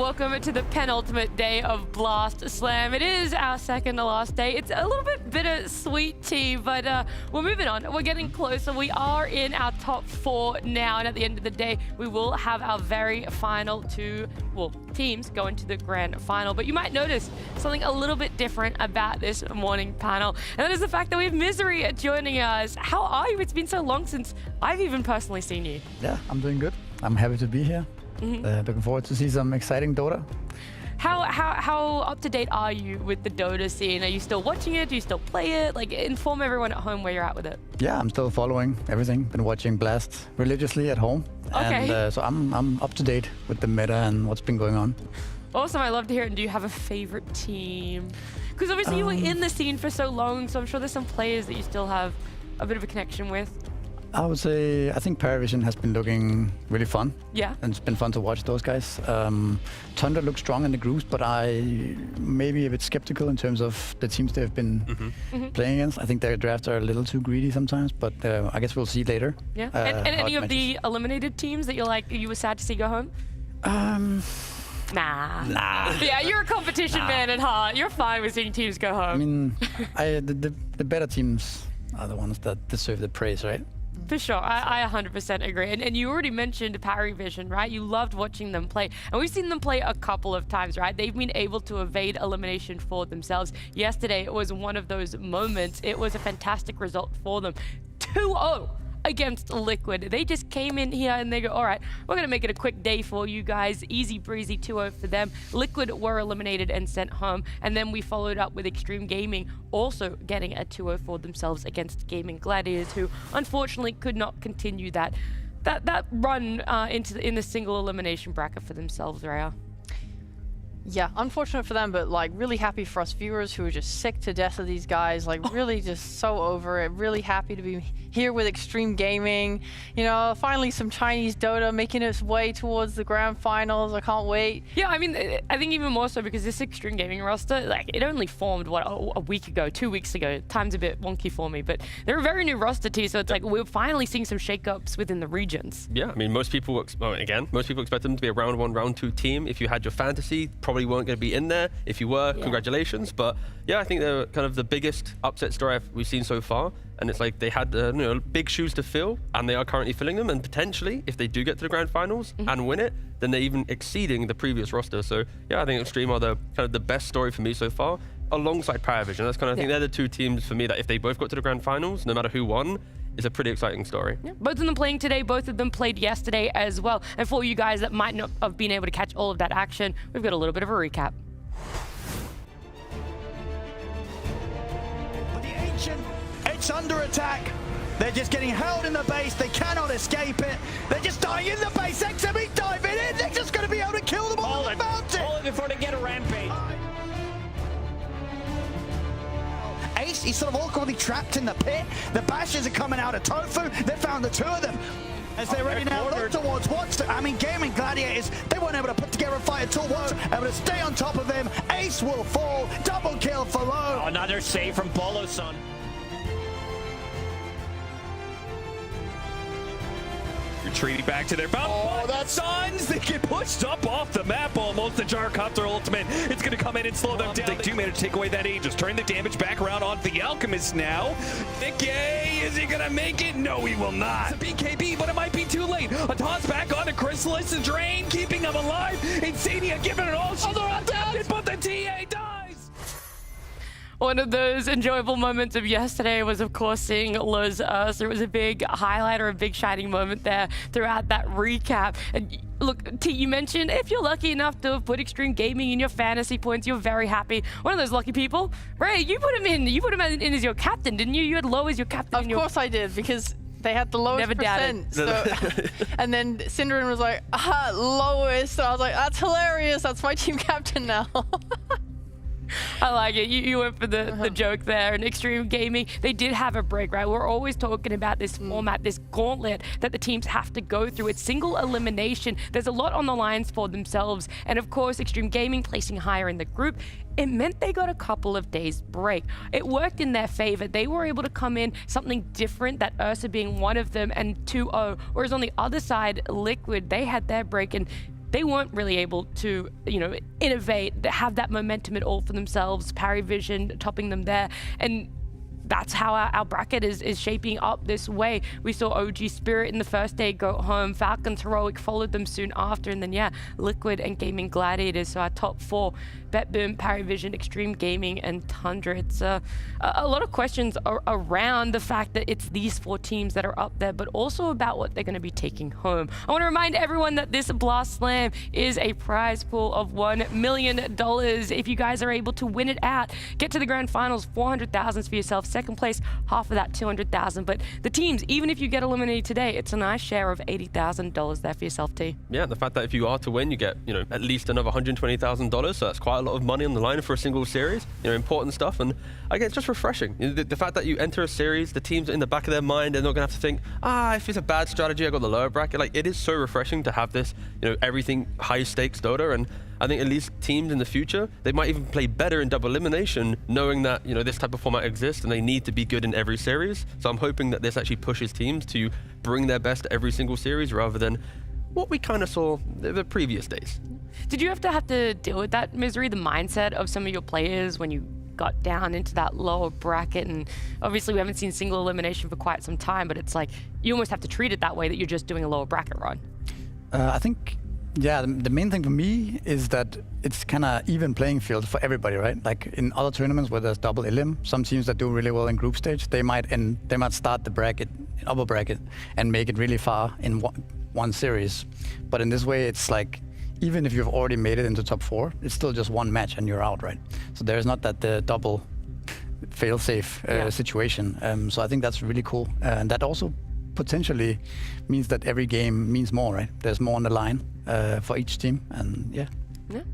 welcome to the penultimate day of Blast Slam. It is our second to last day. It's a little bit bittersweet tea, but we're moving on. We're getting closer. We are in our top 4 now, and at the end of the day, we will have our very final 2 teams go into the grand final. But you might notice something a little bit different about this morning panel, and that is the fact that we have Misery joining us. How are you? It's been so long since I've even personally seen you. Yeah, I'm doing good. I'm happy to be here. Looking forward to see some exciting Dota. How up to date are you with the Dota scene? Are you still watching it? Do you still play it? Like, inform everyone at home where you're at with it. Yeah, I'm still following everything. Been watching Blast religiously at home. Okay. And so I'm up to date with the meta and what's been going on. Awesome, I love to hear it. And do you have a favorite team? Because obviously you were in the scene for so long, so I'm sure there's some players that you still have a bit of a connection with. I would say, I think PARIVISION has been looking really fun. Yeah. And it's been fun to watch those guys. Tundra looks strong in the groups, but I maybe a bit skeptical in terms of the teams they've been playing against. I think their drafts are a little too greedy sometimes, but I guess we'll see later. Yeah. And any of the eliminated teams that you were sad to see go home? Nah. Yeah, you're a competition man at heart. You're fine with seeing teams go home. I mean, the better teams are the ones that deserve the praise, right? For sure, I 100% agree. And you already mentioned PARIVISION, right? You loved watching them play. And we've seen them play a couple of times, right? They've been able to evade elimination for themselves. Yesterday, it was one of those moments. It was a fantastic result for them. 2-0 against Liquid. They just came in here and they go, all right, we're going to make it a quick day for you guys. Easy breezy 2-0 for them. Liquid were eliminated and sent home. And then we followed up with Xtreme Gaming also getting a 2-0 for themselves against Gaming Gladiators, who unfortunately could not continue that run in the single elimination bracket for themselves, Raya. Yeah, unfortunate for them, but like really happy for us viewers who are just sick to death of these guys. Like really just so over it. Really happy to be here with Xtreme Gaming. You know, finally some Chinese Dota making its way towards the grand finals. I can't wait. Yeah, I mean, I think even more so because this Xtreme Gaming roster, like it only formed, what, a week ago, 2 weeks ago. Time's a bit wonky for me, but they're a very new roster too, so it's like we're finally seeing some shakeups within the regions. Yeah, I mean, most people expect them to be a round 1, round 2 team. If you had your fantasy, probably weren't going to be in there. If you were, congratulations. But yeah, I think they're kind of the biggest upset story we've seen so far. And it's like they had big shoes to fill, and they are currently filling them. And potentially, if they do get to the grand finals and win it, then they're even exceeding the previous roster. So yeah, I think Xtreme are the kind of the best story for me so far, alongside PARIVISION. That's kind of I think they're the 2 teams for me that if they both got to the grand finals, no matter who won, is a pretty exciting story. Yeah. Both of them playing today, both of them played yesterday as well. And for you guys that might not have been able to catch all of that action, we've got a little bit of a recap. But the Ancient, it's under attack. They're just getting held in the base. They cannot escape it. They're just dying in the base. Xtreme diving in. They're just going to be able to kill them all on the mountain. All before they get a rampage. Ace, he's sort of awkwardly trapped in the pit. The Bashers are coming out of Tofu. They found the 2 of them. As they're ready now, look towards Watch. I mean, Gaming Gladiators, they weren't able to put together a fight at all. Watch able to stay on top of him. Ace will fall. Double kill for Low. Oh, another save from Boloson. Retreating back to their bound. Oh, that's Suns! They get pushed up off the map almost. The Gyrocopter ultimate. It's going to come in and slow them down. They do manage to take away that Aegis. Turn the damage back around on the Alchemist now. Nick A, is he going to make it? No, he will not. It's a BKB, but it might be too late. A toss back on the Chrysalis. The Drain keeping them alive. Insania giving it all. She's adapted, but the TA dies. One of those enjoyable moments of yesterday was, of course, seeing Lowe's Earth. It was a big highlight or a big shining moment there throughout that recap. And look, T, you mentioned if you're lucky enough to have put Xtreme Gaming in your fantasy points, you're very happy. One of those lucky people. Ray, you put him in. You put him in as your captain, didn't you? You had Lowe as your captain. Of course I did, because they had the lowest percent. So, and then Synderen was like, lowest. So I was like, that's hilarious. That's my team captain now. I like it. You went for the joke there. And Xtreme Gaming, they did have a break, right? We're always talking about this format, this gauntlet that the teams have to go through. It's single elimination. There's a lot on the lines for themselves. And of course, Xtreme Gaming placing higher in the group, it meant they got a couple of days break. It worked in their favor. They were able to come in something different, that Ursa being one of them, and 2-0. Whereas on the other side, Liquid, they had their break, and they weren't really able to, innovate, have that momentum at all for themselves. PARIVISION topping them there. And that's how our bracket is shaping up this way. We saw OG Spirit in the first day go home. Falcons Heroic followed them soon after. And then, Liquid and Gaming Gladiators. So our top 4, BetBoom, PARIVISION, Xtreme Gaming, and Tundra. It's a lot of questions around the fact that it's these 4 teams that are up there, but also about what they're going to be taking home. I want to remind everyone that this Blast Slam is a prize pool of $1 million. If you guys are able to win it out, get to the grand finals, $400,000 for yourself. Second place, half of that, $200,000. But the teams, even if you get eliminated today, it's a nice share of $80,000 there for yourself, T. Yeah, the fact that if you are to win, you get at least another $120,000. So that's quite a lot of money on the line for a single series. Important stuff. And again, it's just refreshing. The fact that you enter a series, the teams in the back of their mind, they're not gonna have to think, if it's a bad strategy, I got the lower bracket. Like, it is so refreshing to have this, everything high stakes Dota. And I think at least teams in the future, they might even play better in double elimination, knowing that this type of format exists and they need to be good in every series. So I'm hoping that this actually pushes teams to bring their best every single series rather than what we kind of saw the previous days. Did you have to deal with that, Misery, the mindset of some of your players when you got down into that lower bracket? And obviously we haven't seen single elimination for quite some time, but it's like you almost have to treat it that way, that you're just doing a lower bracket run. I think, the main thing for me is that it's kind of even playing field for everybody, right? Like in other tournaments where there's double elim, some teams that do really well in group stage, they might start the bracket, upper bracket, and make it really far in one series. But in this way, it's like, even if you've already made it into top 4, it's still just one match and you're out, right? So there's not that double fail-safe situation. So I think that's really cool. And that also potentially means that every game means more, right? There's more on the line for each team, and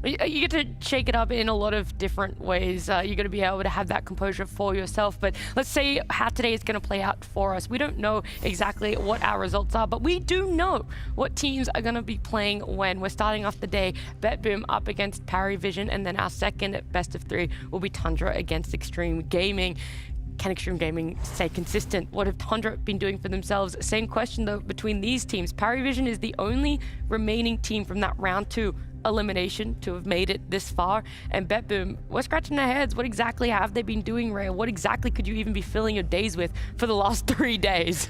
you get to shake it up in a lot of different ways. You're going to be able to have that composure for yourself. But let's say how today is going to play out for us. We don't know exactly what our results are, but we do know what teams are going to be playing when. We're starting off the day, BetBoom up against PARIVISION, and then our second best of 3 will be Tundra against Xtreme Gaming. Can Xtreme Gaming stay consistent? What have Tundra been doing for themselves? Same question though between these teams. PARIVISION is the only remaining team from that round 2 elimination to have made it this far. And BetBoom, we're scratching our heads. What exactly have they been doing, Ray? What exactly could you even be filling your days with for the last 3 days?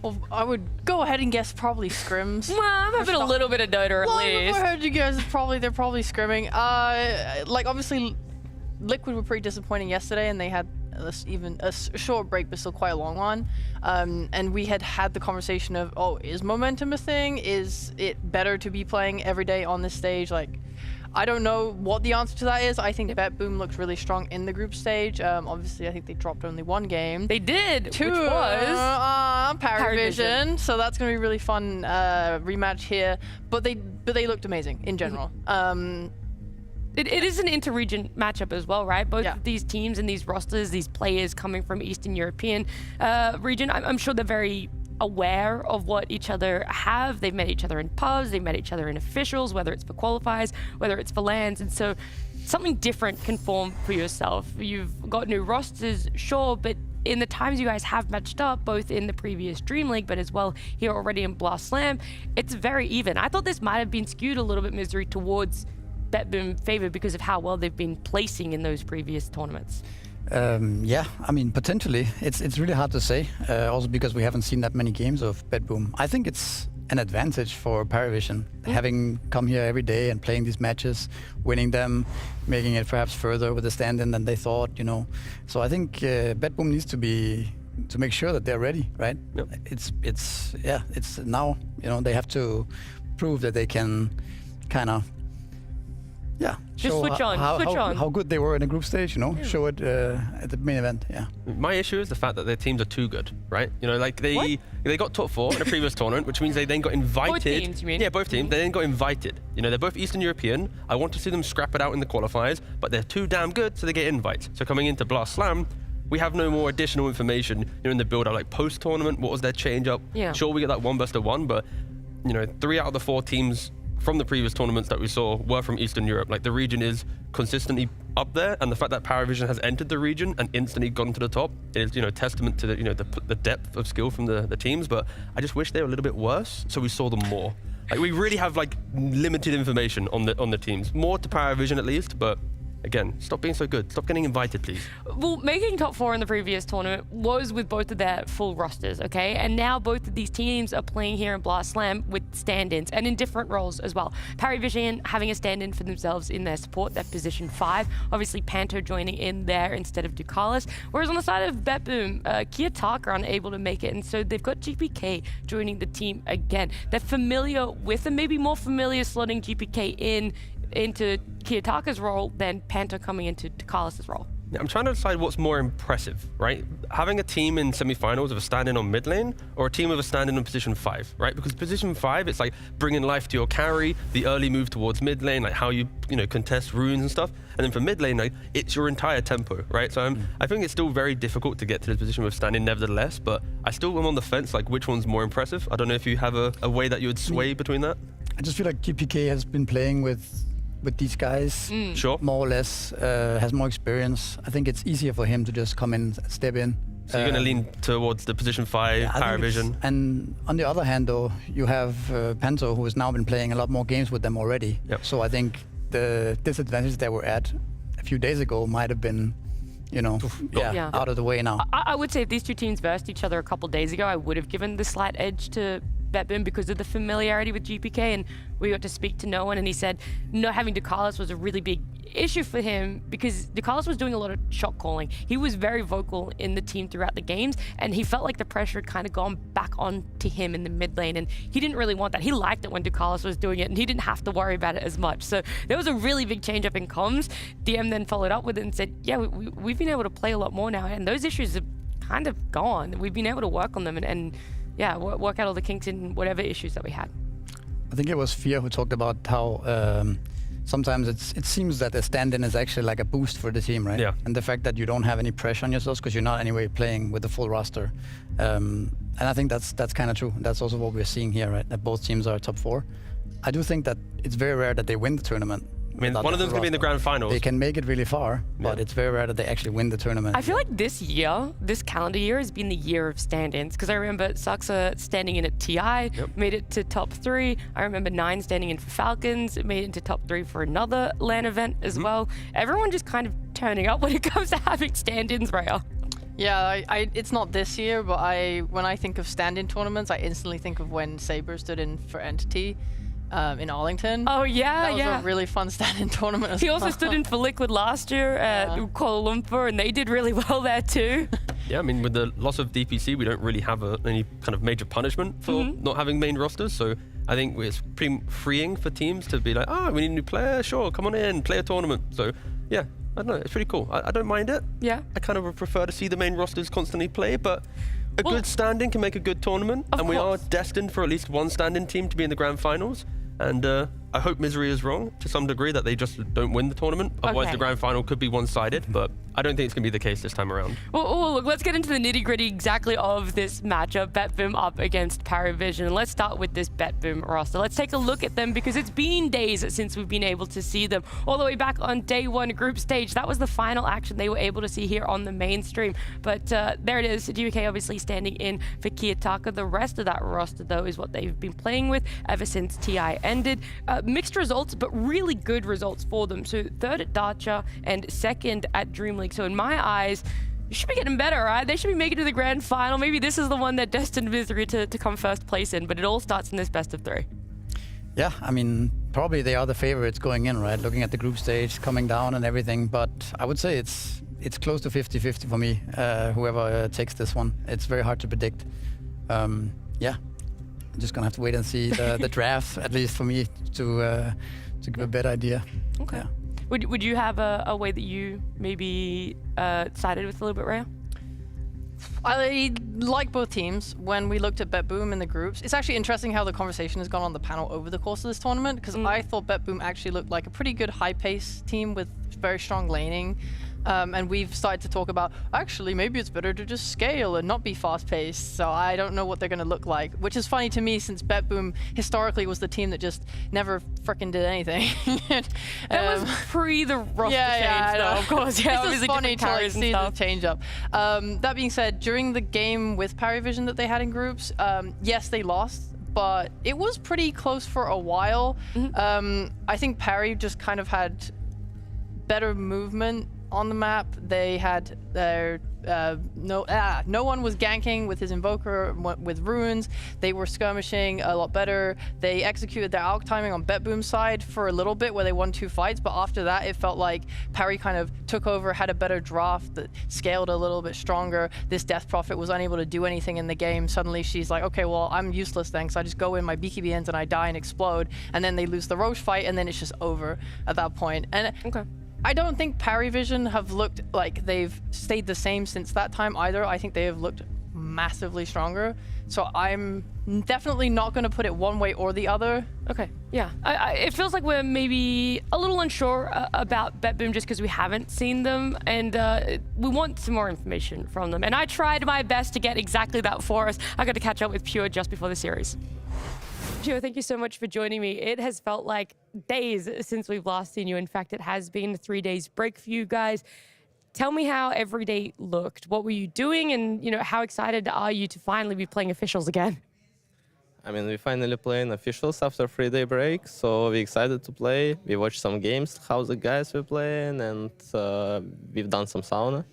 Well, I would go ahead and guess probably scrims. Well, I'm having a little bit of Dota at least. I heard you guys, they're probably scrimming. Like obviously Liquid were pretty disappointing yesterday, and they had even a short break, but still quite a long one. And we had the conversation of, is momentum a thing? Is it better to be playing every day on this stage? Like, I don't know what the answer to that is. I think BetBoom looks really strong in the group stage. Obviously, I think they dropped only 1 game. They did, which was PARIVISION. So that's going to be a really fun rematch here. But they looked amazing in general. It is an inter-region matchup as well, right? Both of these teams and these rosters, these players coming from Eastern European region, I'm sure they're very aware of what each other have. They've met each other in pubs, they've met each other in officials, whether it's for qualifiers, whether it's for LANs, and so something different can form for yourself. You've got new rosters, sure, but in the times you guys have matched up, both in the previous Dream League, but as well here already in Blast Slam, it's very even. I thought this might have been skewed a little bit, Misery, towards BetBoom favor because of how well they've been placing in those previous tournaments. I mean, potentially. It's really hard to say, also because we haven't seen that many games of BetBoom. I think it's an advantage for PARIVISION, having come here every day and playing these matches, winning them, making it perhaps further with the stand-in than they thought, So I think BetBoom needs to make sure that they're ready, right? Yep. It's now, they have to prove that they can kind of just switch on. How good they were in the group stage, show it at the main event. My issue is the fact that their teams are too good, right? They got top 4 in a previous tournament, which means they then got invited. Both teams, you mean? Yeah, both teams. They then got invited. They're both Eastern European. I want to see them scrap it out in the qualifiers, but they're too damn good, so they get invites. So coming into Blast Slam, we have no more additional information in the build-up, like post-tournament, what was their change-up? Yeah. Sure, we get that 1 best of 1, but 3 out of the 4 teams from the previous tournaments that we saw were from Eastern Europe. Like, the region is consistently up there, and the fact that PARIVISION has entered the region and instantly gone to the top is, testament to the depth of skill from the teams. But I just wish they were a little bit worse, so we saw them more. Like, we really have like limited information on the teams, more to PARIVISION at least, but again, stop being so good. Stop getting invited, please. Well, making top 4 in the previous tournament was with both of their full rosters, okay? And now both of these teams are playing here in Blast Slam with stand-ins and in different roles as well. PARIVISION having a stand-in for themselves in their support, their position 5. Obviously, Panto joining in there instead of Ducalis. Whereas on the side of BetBoom, Kiyotaka are unable to make it, and so they've got GPK joining the team again. They're familiar with, and maybe more familiar slotting GPK into Kiyotaka's role than Panto coming into Ducalis' role. Yeah, I'm trying to decide what's more impressive, right? Having a team in semifinals of a stand-in on mid lane, or a team of a stand-in on position 5, right? Because position 5, it's like bringing life to your carry, the early move towards mid lane, like how you contest runes and stuff. And then for mid lane, like, it's your entire tempo, right? So I think it's still very difficult to get to the position with stand-in nevertheless, but I still am on the fence, like which one's more impressive. I don't know if you have a way that you would sway between that. I just feel like GPK has been playing with these guys, sure, more or less, has more experience. I think it's easier for him to just come in, step in. So you're going to lean towards the position 5, PARIVISION. And on the other hand, though, you have Panto, who has now been playing a lot more games with them already. Yep. So I think the disadvantage they were at a few days ago might have been, out of the way now. I would say if these two teams versed each other a couple days ago, I would have given the slight edge to BetBoom because of the familiarity with GPK, and we got to speak to no one, and he said not having Ducalis was a really big issue for him because Ducalis was doing a lot of shot calling. He was very vocal in the team throughout the games, and he felt like the pressure had kind of gone back on to him in the mid lane, and he didn't really want that. He liked it when Ducalis was doing it, and he didn't have to worry about it as much. So there was a really big change up in comms. DM then followed up with it and said, yeah, we've been able to play a lot more now, and those issues are kind of gone. We've been able to work on them and work out all the kinks in whatever issues that we had. I think it was Fear who talked about how sometimes it seems that the stand-in is actually like a boost for the team, right? Yeah. And the fact that you don't have any pressure on yourselves because you're not anyway playing with the full roster. And I think that's kind of true. That's also what we're seeing here, right? That both teams are top 4. I do think that it's very rare that they win the tournament. I mean, one of them's going to be in the grand finals. They can make it really far, but it's very rare that they actually win the tournament. I feel like this calendar year has been the year of stand-ins, because I remember Saxa standing in at TI, made it to top 3. I remember 9 standing in for Falcons, made it into top 3 for another LAN event as well. Everyone just kind of turning up when it comes to having stand-ins, Rhea. Yeah, it's not this year, but when I think of stand-in tournaments, I instantly think of when Saber stood in for Entity. In Arlington. Oh yeah, that was a really fun stand-in tournament. He also stood in for Liquid last year at Kuala Lumpur, and they did really well there too. Yeah, I mean, with the loss of DPC, we don't really have any kind of major punishment for not having main rosters. So I think it's pretty freeing for teams to be like, we need a new player. Sure, come on in, play a tournament. So yeah, I don't know, it's pretty cool. I don't mind it. Yeah. I kind of would prefer to see the main rosters constantly play, but a good stand-in can make a good tournament, and we are destined for at least one stand-in team to be in the grand finals. And I hope Misery is wrong to some degree, that they just don't win the tournament. Otherwise, the grand final could be one-sided, but I don't think it's going to be the case this time around. Well, look, let's get into the nitty-gritty exactly of this matchup, BetBoom up against PARIVISION. Let's start with this BetBoom roster. Let's take a look at them, because it's been days since we've been able to see them. All the way back on day 1 group stage, that was the final action they were able to see here on the main stream. But there it is, GPK obviously standing in for Kiyotaka. The rest of that roster, though, is what they've been playing with ever since TI ended. Mixed results, but really good results for them. So 3rd at Dacha and 2nd at Dream League. So in my eyes, you should be getting better, right? They should be making it to the grand final. Maybe this is the one that destined Misery to come first place in, but it all starts in this best of 3. Yeah, I mean, probably they are the favorites going in, right? Looking at the group stage, coming down and everything, but I would say it's close to 50-50 for me, whoever takes this one. It's very hard to predict. Yeah. I'm just gonna have to wait and see the draft, at least for me, to give a better idea. Okay. Yeah. Would you have a way that you maybe sided with a little bit, Rhea? I like both teams. When we looked at BetBoom in the groups, it's actually interesting how the conversation has gone on the panel over the course of this tournament, because I thought BetBoom actually looked like a pretty good high-pace team with very strong laning. And we've started to talk about, actually, maybe it's better to just scale and not be fast-paced. So I don't know what they're going to look like, which is funny to me, since BetBoom historically was the team that just never frickin' did anything. That was pre the roster change, though, of course. Yeah, it's just funny to like, see the change up. That being said, during the game with PARIVISION that they had in groups, yes, they lost, but it was pretty close for a while. I think Parry just kind of had better movement on the map. They had their no one was ganking with his invoker with runes. They were skirmishing a lot better. They executed their AUG timing on BetBoom's side for a little bit where they won 2 fights, but after that it felt like Parry kind of took over, had a better draft that scaled a little bit stronger. This Death Prophet was unable to do anything in the game. Suddenly she's like, okay, well, I'm useless then, so I just go in my BKB ends and I die and explode, and then they lose the Roche fight, and then it's just over at that point. And I don't think PARIVISION have looked like they've stayed the same since that time either. I think they have looked massively stronger. So I'm definitely not going to put it one way or the other. Okay, yeah. It feels like we're maybe a little unsure about BetBoom just because we haven't seen them, and we want some more information from them. And I tried my best to get exactly that for us. I got to catch up with Pure just before the series. Pure, thank you so much for joining me. It has felt like days since we've last seen you. In fact, it has been a 3 days break for you guys. Tell me how every day looked. What were you doing, and how excited are you to finally be playing officials again? I mean, we finally playing officials after a 3-day break, so we're excited to play. We watched some games, how the guys were playing, and we've done some sauna.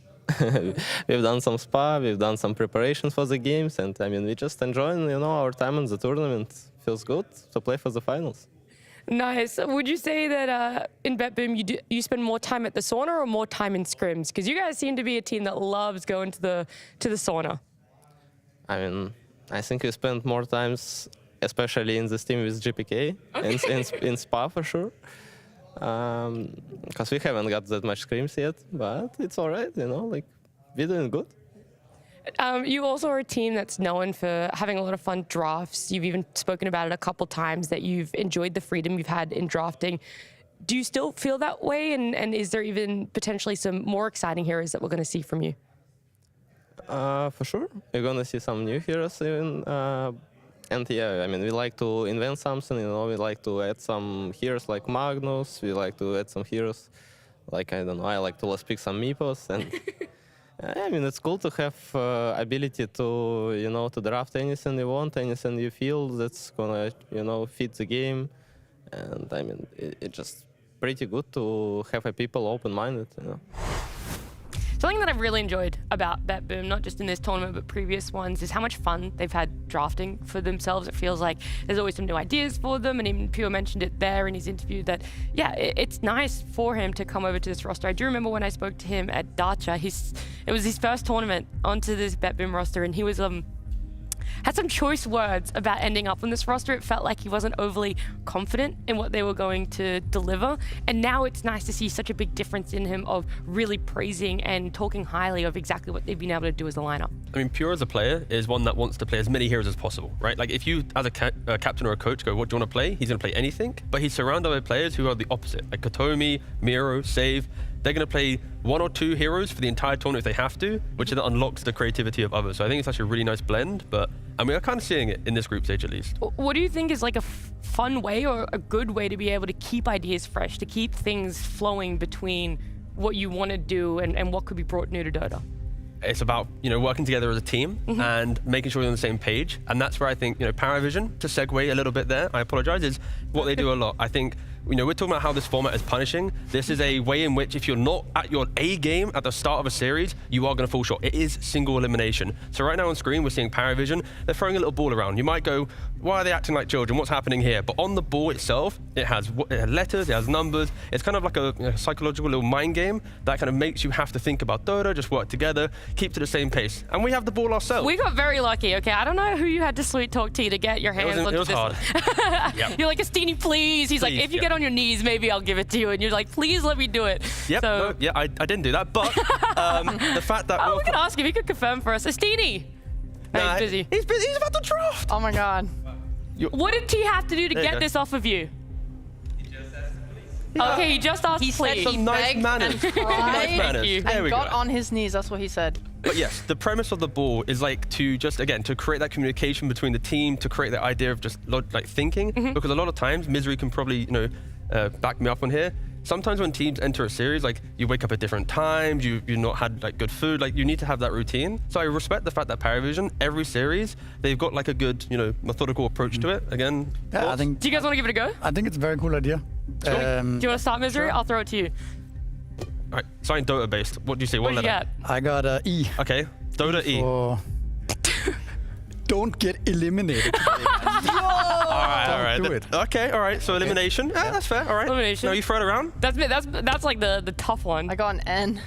We've done some spa, we've done some preparations for the games, and I mean, we just enjoying, our time in the tournament. Feels good to play for the finals. Nice. Would you say that in BetBoom you spend more time at the sauna or more time in scrims? Because you guys seem to be a team that loves going to the sauna. I mean, I think we spend more times, especially in this team with GPK, in Spa for sure. Because we haven't got that much scrims yet, but it's all right, like we're doing good. You also are a team that's known for having a lot of fun drafts. You've even spoken about it a couple times that you've enjoyed the freedom you've had in drafting. Do you still feel that way? And is there even potentially some more exciting heroes that we're going to see from you? For sure. We're going to see some new heroes even. And yeah, I mean, we like to invent something, we like to add some heroes like Magnus. We like to add some heroes like, I don't know, I like to let's pick some Meepos. And I mean, it's cool to have ability to, to draft anything you want, anything you feel that's gonna, fit the game. And I mean, it's just pretty good to have people open-minded, Something that I've really enjoyed about BetBoom, not just in this tournament but previous ones, is how much fun they've had drafting for themselves. It feels like there's always some new ideas for them, and even Pure mentioned it there in his interview that, yeah, it's nice for him to come over to this roster. I do remember when I spoke to him at Dota, it was his first tournament onto this BetBoom roster, and he was had some choice words about ending up on this roster. It felt like he wasn't overly confident in what they were going to deliver. And now it's nice to see such a big difference in him of really praising and talking highly of exactly what they've been able to do as a lineup. I mean, Pure as a player is one that wants to play as many heroes as possible, right? Like if you, as a captain or a coach, go, what do you want to play? He's going to play anything. But he's surrounded by players who are the opposite, like Kotomi, Miro, Save. They're going to play 1 or 2 heroes for the entire tournament if they have to, which then unlocks the creativity of others. So I think it's actually a really nice blend, but I mean, we're kind of seeing it in this group stage at least. What do you think is like a fun way or a good way to be able to keep ideas fresh, to keep things flowing between what you want to do and what could be brought new to Dota? It's about, working together as a team and making sure you're on the same page. And that's where I think, PARIVISION, to segue a little bit there, I apologize, is what they do a lot. I think, we're talking about how this format is punishing. This is a way in which if you're not at your A game at the start of a series, you are going to fall short. It is single elimination. So right now on screen, we're seeing PARIVISION. They're throwing a little ball around. You might go, why are they acting like children? What's happening here? But on the ball itself, it has letters, it has numbers. It's kind of like a psychological little mind game that kind of makes you have to think about Dota, just work together, keep to the same pace. And we have the ball ourselves. We got very lucky, okay? I don't know who you had to sweet talk to get your hands on this. It was hard. Yep. You're like, Astini, please. He's like, if you get on your knees, maybe I'll give it to you. And you're like, please let me do it. Yep, so, no, I didn't do that. But the fact that... we could ask him. He could confirm for us. Astini. Nah, he's busy. He's busy. He's about to draft. Oh my God. What did he have to do to get this off of you? Okay, he just asked he please. Said he nice begged manners. and cried Nice manners. and got on his knees. That's what he said. But yes, the premise of the ball is like to just, again, to create that communication between the team, to create that idea of just like thinking. Because a lot of times, Misery can probably, back me up on here. sometimes when teams enter a series, like you wake up at different times, you've not had like good food, like you need to have that routine. So I respect the fact that PARIVISION, every series, they've got like a good, methodical approach to it. Again, yeah, I think. Do you guys want to give it a go? I think it's a very cool idea. Do you want to start, Misery? Sure. I'll throw it to you. All right, something Dota based. What do you say? What What do you letter? get? I got E. Okay, Dota E. For don't get eliminated. All right. do it. Okay, all right. So elimination. Yeah, that's fair. All right. Elimination. No, you throw it around. That's like the tough one. I got an N.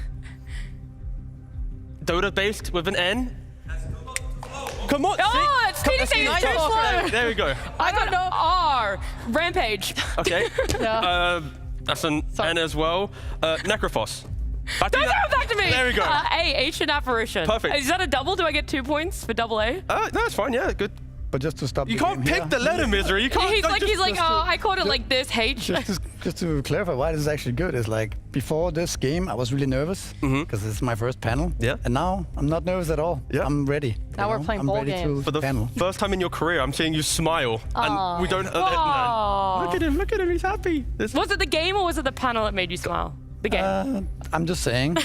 Dota based with an N. Come on. Oh, it's TD saying it's too slow. There we go. I got an R. Rampage. Okay. Yeah. That's an N as well. Necrophos. Don't throw it back to me. There we go. A, Ancient Apparition. Perfect. Is that a double? Do I get 2 points for double A? No, it's fine. Yeah, good. But just to stop You the can't game pick the letter, Misery. You can't. He's like, just oh, to- I called it like this, H. just to clarify why this is actually good is like before this game I was really nervous because this is my first panel. Yeah. And now I'm not nervous at all. Yeah. I'm ready. Now we're playing I'm ball ready games. For the panel. first time in your career, I'm seeing you smile, and we don't. Aw. Look at him! Look at him! He's happy. This Was it the game or was it the panel that made you smile? The game. I'm just saying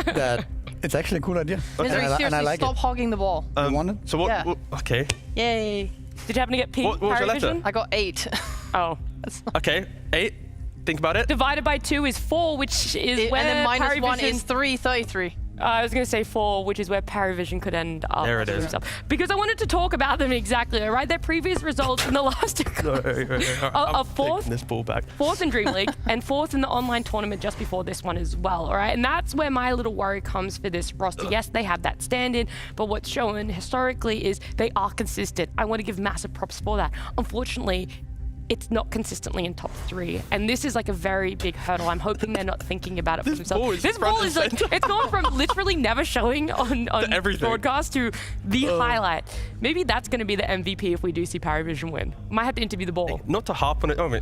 that it's actually a cool idea. Misery, and I seriously, like stop it. hogging the ball. You want it? So what? Yeah. Okay. Yay. Did you happen to get P? What was your letter? PARIVISION? I got 8. Oh. Okay. 8. Think about it. Divided by 2 is 4, which is where And then minus 1 PARIVISION is 3, 33. I was going to say 4, which is where PARIVISION could end up. There it is. himself. Because I wanted to talk about them exactly, all right? Their previous results in the last I'm fourth? taking this ball back. 4th in Dream League and 4th in the online tournament just before this one as well, all right? And that's where my little worry comes for this roster. Yes, they have that stand-in, but what's shown historically is they are consistent. I want to give massive props for that. Unfortunately, it's not consistently in top 3, and this is like a very big hurdle. I'm hoping they're not thinking about it for themselves. This ball is like, it's gone from literally never showing on broadcast to the highlight. Maybe that's going to be the MVP if we do see PARIVISION win. Might have to interview the ball. Not to harp on it. Oh,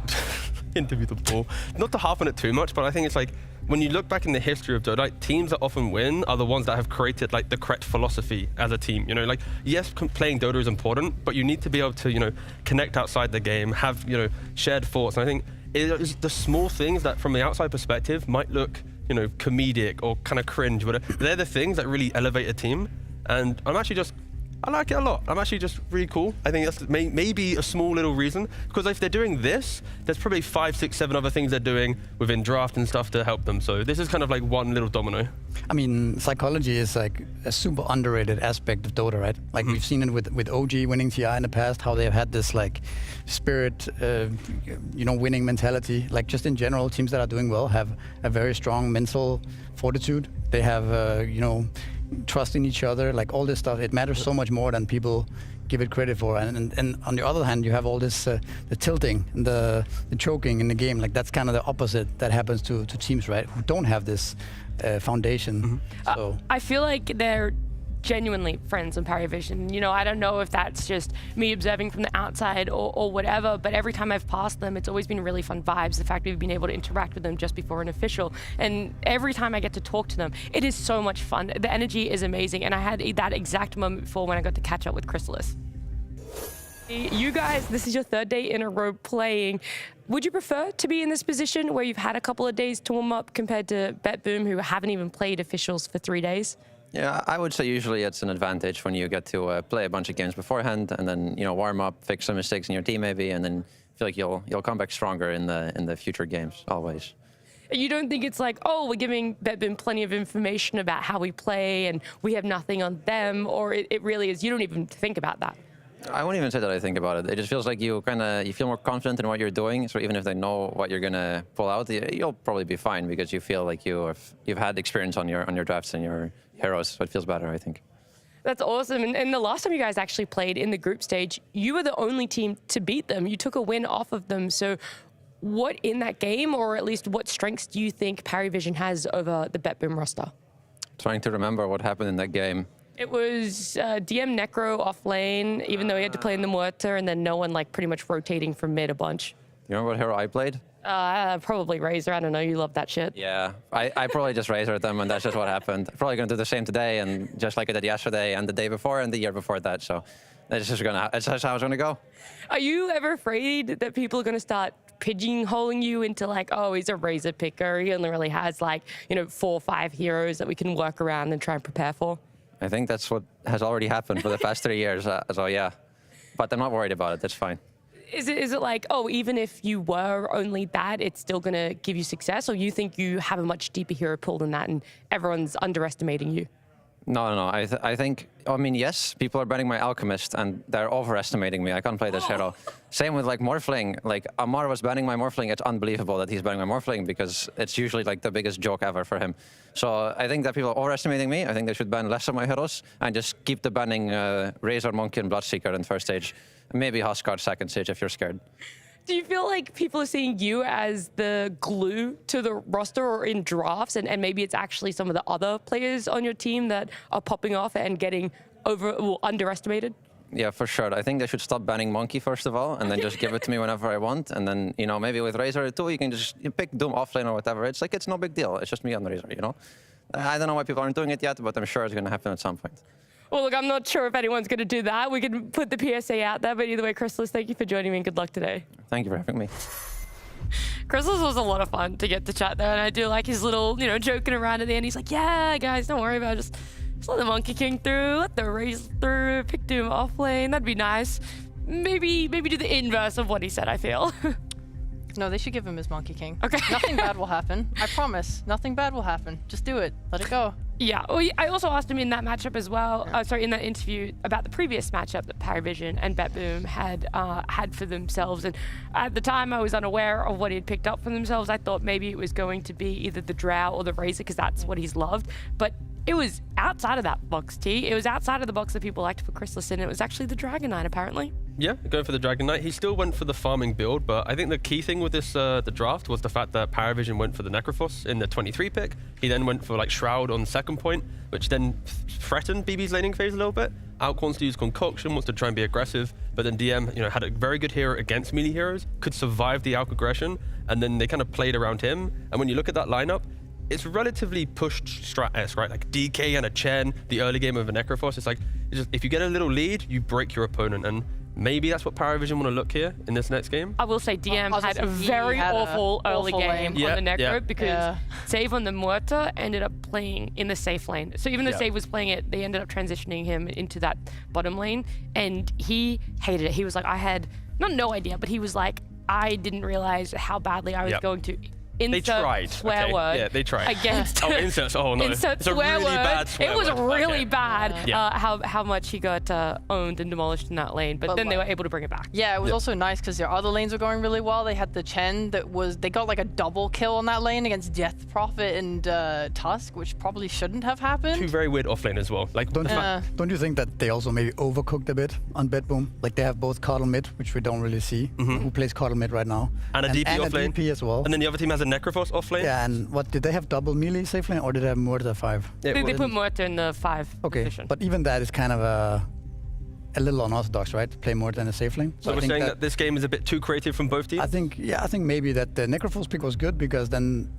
interview the ball. Not to harp on it too much, but I think it's like when you look back in the history of Dota, like, teams that often win are the ones that have created like the correct philosophy as a team. Like yes, playing Dota is important, but you need to be able to connect outside the game, have shared thoughts. And I think it is the small things that, from the outside perspective, might look comedic or kind of cringe, but they're the things that really elevate a team. And I like it a lot. I'm actually just really cool. I think that's maybe a small little reason, because if they're doing this, there's probably 5, 6, 7 other things they're doing within draft and stuff to help them. So this is kind of like one little domino. I mean, psychology is like a super underrated aspect of Dota, right? Like we've seen it with OG winning TI in the past, how they've had this like spirit, winning mentality. Like just in general, teams that are doing well have a very strong mental fortitude. They have, trust in each other, like all this stuff. It matters so much more than people give it credit for. And on the other hand, you have all this the tilting and the choking in the game. Like that's kind of the opposite that happens to teams, right? Who don't have this foundation. So I feel like they're genuinely friends on PARIVISION. I don't know if that's just me observing from the outside or whatever, but every time I've passed them, it's always been really fun vibes. The fact we've been able to interact with them just before an official, and every time I get to talk to them, it is so much fun. The energy is amazing, and I had that exact moment before when I got to catch up with Chrysalis. You guys, this is your 3rd day in a row playing. Would you prefer to be in this position where you've had a couple of days to warm up compared to BetBoom, who haven't even played officials for 3 days? Yeah, I would say usually it's an advantage when you get to play a bunch of games beforehand and then warm up, fix some mistakes in your team maybe, and then feel like you'll come back stronger in the future games always. You don't think it's like, oh, we're giving BetBoom plenty of information about how we play and we have nothing on them, or it really is you don't even think about that? I wouldn't even say that I think about it. It just feels like you feel more confident in what you're doing. So even if they know what you're gonna pull out, you'll probably be fine because you feel like you've had experience on your drafts and your heroes. So it feels better, I think. That's awesome. And the last time you guys actually played in the group stage, you were the only team to beat them. You took a win off of them. So what in that game, or at least what strengths do you think PARIVISION has over the BetBoom roster? Trying to remember what happened in that game. It was DM Necro off lane, even though he had to play in the Muerta, and then no one like pretty much rotating from mid a bunch. You remember what hero I played? Probably Razor. I don't know. You love that shit. Yeah, I probably just Razored them, and that's just what happened. Probably going to do the same today, and just like I did yesterday, and the day before, and the year before that. So that's just how it's going to go. Are you ever afraid that people are going to start pigeonholing you into like, oh, he's a Razor picker. He only really has like, 4 or 5 heroes that we can work around and try and prepare for? I think that's what has already happened for the past 3 years. So yeah, but I'm not worried about it. That's fine. Is it like, oh, even if you were only that, it's still going to give you success? Or you think you have a much deeper hero pool than that and everyone's underestimating you? No. I think, I mean, yes, people are banning my Alchemist and they're overestimating me. I can't play this hero. Same with like Morphling. Like Amar was banning my Morphling. It's unbelievable that he's banning my Morphling because it's usually like the biggest joke ever for him. So I think that people are overestimating me. I think they should ban less of my heroes and just keep the banning Razor, Monkey, and Bloodseeker in first stage. Maybe Huskard second stage if you're scared. Do you feel like people are seeing you as the glue to the roster or in drafts, and maybe it's actually some of the other players on your team that are popping off and getting underestimated? Yeah, for sure. I think they should stop banning Monkey first of all, and then just give it to me whenever I want. And then, maybe with Razor too, you can just pick Doom offlane or whatever. It's like, it's no big deal. It's just me on the Razor, I don't know why people aren't doing it yet, but I'm sure it's going to happen at some point. Well, look, I'm not sure if anyone's going to do that. We can put the PSA out there, but either way, Chrysalis, thank you for joining me and good luck today. Thank you for having me. Chrysalis was a lot of fun to get to chat there, and I do like his little, joking around at the end. He's like, yeah, guys, don't worry about it. Just let the Monkey King through, let the Razor through, pick Doom off lane. That'd be nice. Maybe do the inverse of what he said, I feel. No, they should give him his Monkey King. Okay. Nothing bad will happen. I promise. Nothing bad will happen. Just do it. Let it go. Yeah. Well, I also asked him in that matchup as well, in that interview about the previous matchup that PARIVISION and BetBoom had for themselves. And at the time, I was unaware of what he had picked up for themselves. I thought maybe it was going to be either the Drow or the Razor because that's what he's loved. But it was outside of that box, T. It was outside of the box that people liked for Chrysalis, and it was actually the Dragon Knight, apparently. Yeah, going for the Dragon Knight. He still went for the farming build, but I think the key thing with this the draft was the fact that PARIVISION went for the Necrophos in the 23 pick. He then went for like Shroud on the second point, which then threatened BB's laning phase a little bit. Alc wants to use Concoction, wants to try and be aggressive, but then DM, had a very good hero against melee heroes, could survive the Alc aggression, and then they kind of played around him. And when you look at that lineup, it's relatively pushed strat-esque, right? Like DK and a Chen, the early game of a Necrophos. It's like, if you get a little lead, you break your opponent. And maybe that's what PARIVISION want to look here in this next game. I will say DM had a very awful early game on the Necro because Save on the Muerta ended up playing in the safe lane. So even though Save was playing it, they ended up transitioning him into that bottom lane. And he hated it. He was like, I had, no idea, but he was like, I didn't realize how badly I was going to they tried. Swear word. Yeah, they tried. Against inserts. Oh no. Insert it's a swear really word. bad swear It was word. really bad how much he got owned and demolished in that lane, but then they were able to bring it back. Yeah, it was also nice because their other lanes were going really well. They had the Chen they got like a double kill on that lane against Death Prophet and Tusk, which probably shouldn't have happened. Two very weird off lane as well. Like, don't you think that they also maybe overcooked a bit on BetBoom? Like they have both Coddle mid, which we don't really see. Who plays Coddle mid right now? And a DP off lane. A DP as well. And then the other team has a Necrophos off lane. Yeah, and what did they have double melee safe lane or did they have Muerta 5? They put Muerta in the 5 position. But even that is kind of a little unorthodox, right? To play Muerta in a safe lane. So we're saying that this game is a bit too creative from both teams? I think maybe that the Necrophos pick was good because then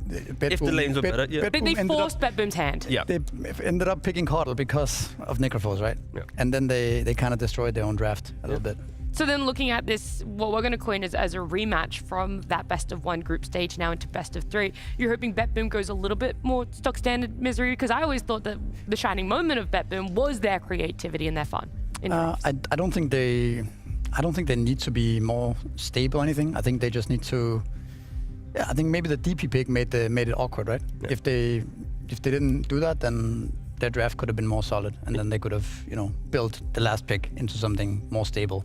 if the lanes were better, they forced BetBoom's hand. Yeah. They ended up picking Coddle because of Necrophos, right? Yeah. And then they kind of destroyed their own draft a little bit. So then looking at this, what we're going to coin as a rematch from that best of 1 group stage now into best of 3, you're hoping BetBoom goes a little bit more stock standard misery? Because I always thought that the shining moment of BetBoom was their creativity and their fun. I don't think they need to be more stable or anything. I think they just need to. Yeah, I think maybe the DP pick made it awkward, right? Yeah. If they didn't do that, then their draft could have been more solid, and then they could have, built the last pick into something more stable.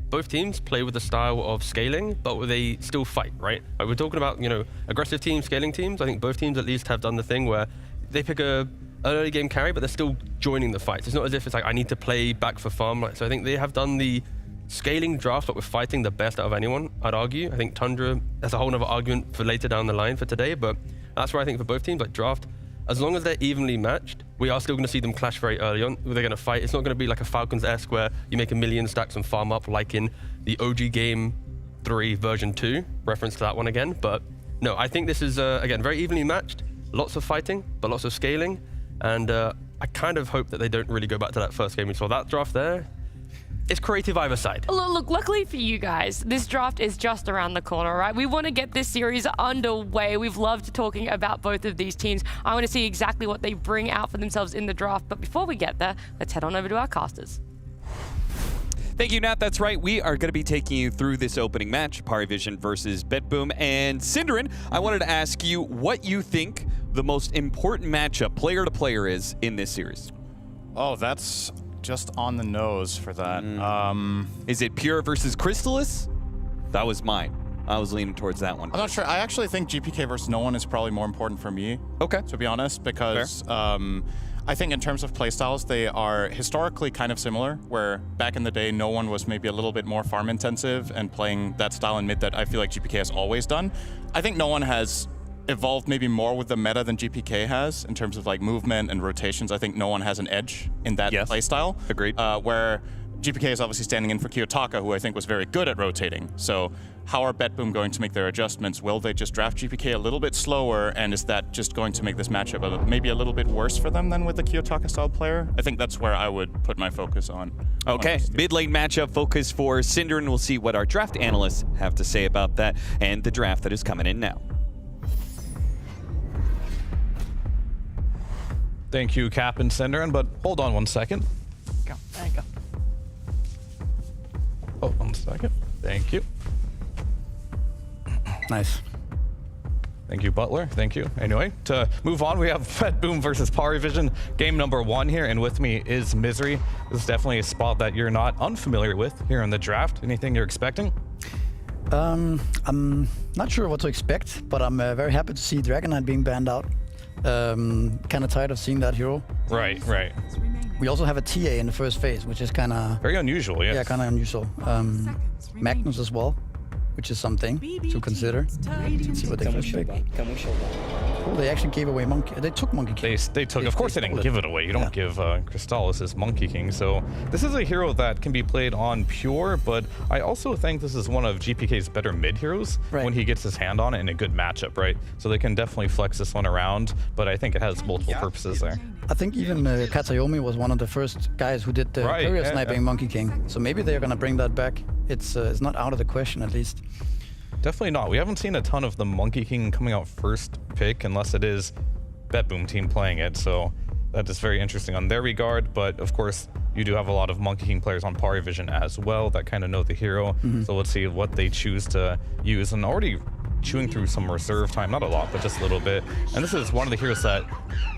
Both teams play with the style of scaling, but they still fight, right? Like we're talking about, aggressive teams, scaling teams. I think both teams at least have done the thing where they pick an early game carry, but they're still joining the fight. It's not as if it's like, I need to play back for farm. So I think they have done the scaling draft, but we're fighting the best out of anyone, I'd argue. I think Tundra, that's a whole other argument for later down the line for today, but that's where I think for both teams, like draft, as long as they're evenly matched, we are still going to see them clash very early on. They're going to fight. It's not going to be like a Falcons-esque where you make 1 million stacks and farm up like in the OG Game 3 version 2, reference to that one again. But no, I think this is, again, very evenly matched. Lots of fighting, but lots of scaling. And I kind of hope that they don't really go back to that first game we saw. That draft there, it's creative either side. Look, luckily for you guys, this draft is just around the corner, right? We want to get this series underway. We've loved talking about both of these teams. I want to see exactly what they bring out for themselves in the draft. But before we get there, let's head on over to our casters. Thank you, Nat. That's right. We are going to be taking you through this opening match, PARIVISION versus BetBoom. And Synderen, I wanted to ask you what you think the most important matchup, player to player, is in this series. Oh, that's just on the nose for that. Is it Pure versus Crystallis? That was mine. I was leaning towards that one. I'm not sure. I actually think GPK versus no one is probably more important for me. Okay. To be honest, because I think in terms of playstyles, they are historically kind of similar, where back in the day, no one was maybe a little bit more farm intensive and playing that style in mid that I feel like GPK has always done. I think no one has evolved maybe more with the meta than GPK has in terms of like movement and rotations. I think no one has an edge in that playstyle. Agreed. Where GPK is obviously standing in for Kiyotaka, who I think was very good at rotating. So how are BetBoom going to make their adjustments? Will they just draft GPK a little bit slower, and is that just going to make this matchup maybe a little bit worse for them than with the Kiyotaka style player? I think that's where I would put my focus on. Okay, mid lane matchup focus for Synderen. We'll see what our draft analysts have to say about that and the draft that is coming in now. Thank you, Cap and Synderen, but hold on one second. There you go. Oh, 1 second. Thank you. Nice. Thank you, Butler. Thank you. Anyway, to move on, we have BetBoom versus PARIVISION, game number 1 here, and with me is Misery. This is definitely a spot that you're not unfamiliar with here in the draft. Anything you're expecting? I'm not sure what to expect, but I'm very happy to see Dragon Knight being banned out. Kind of tired of seeing that hero. Right. We also have a TA in the first phase, which is kind of... Very unusual, yes. Yeah, kind of unusual. Magnus as well, which is something to consider. Let's see what they first pick. Oh, they actually gave away Monkey. They took Monkey King. They took. Of course, they didn't give it away. You don't give Crystallis his Monkey King. So this is a hero that can be played on Pure, but I also think this is one of GPK's better mid heroes when he gets his hand on it in a good matchup, right? So they can definitely flex this one around, but I think it has multiple purposes there. I think even Katayomi was one of the first guys who did the courier sniping Monkey King. So maybe they're gonna bring that back. It's not out of the question, at least. Definitely not. We haven't seen a ton of the Monkey King coming out first pick unless it is BetBoom Team playing it. So that is very interesting on their regard. But of course, you do have a lot of Monkey King players on PARIVISION as well that kind of know the hero. So let's see what they choose to use. And already chewing through some reserve time, not a lot, but just a little bit. And this is one of the heroes that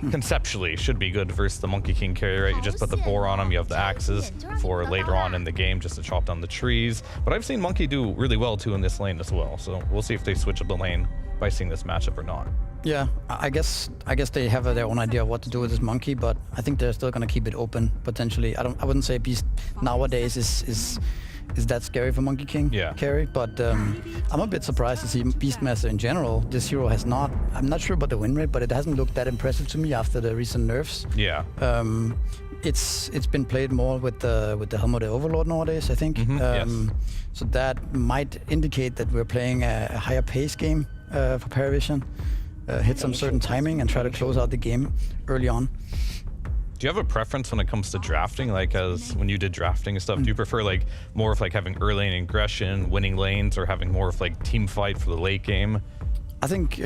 conceptually should be good versus the Monkey King carry, right? You just put the boar on him, you have the axes for later on in the game just to chop down the trees. But I've seen Monkey do really well too in this lane as well. So we'll see if they switch up the lane by seeing this matchup or not. Yeah, I guess they have their own idea of what to do with this Monkey, but I think they're still gonna keep it open potentially. I wouldn't say Beast nowadays is that scary for Monkey King carry, but I'm a bit surprised to see Beastmaster in general. This hero has not, I'm not sure about the win rate, but it hasn't looked that impressive to me after the recent nerfs. Yeah. It's been played more with the Helm of the Overlord nowadays, I think. So that might indicate that we're playing a higher pace game for PARIVISION. Hit some certain timing and try to close out the game early on. Do you have a preference when it comes to drafting? Like, as when you did drafting and stuff, do you prefer like more of like having early lane aggression, winning lanes, or having more of like team fight for the late game? I think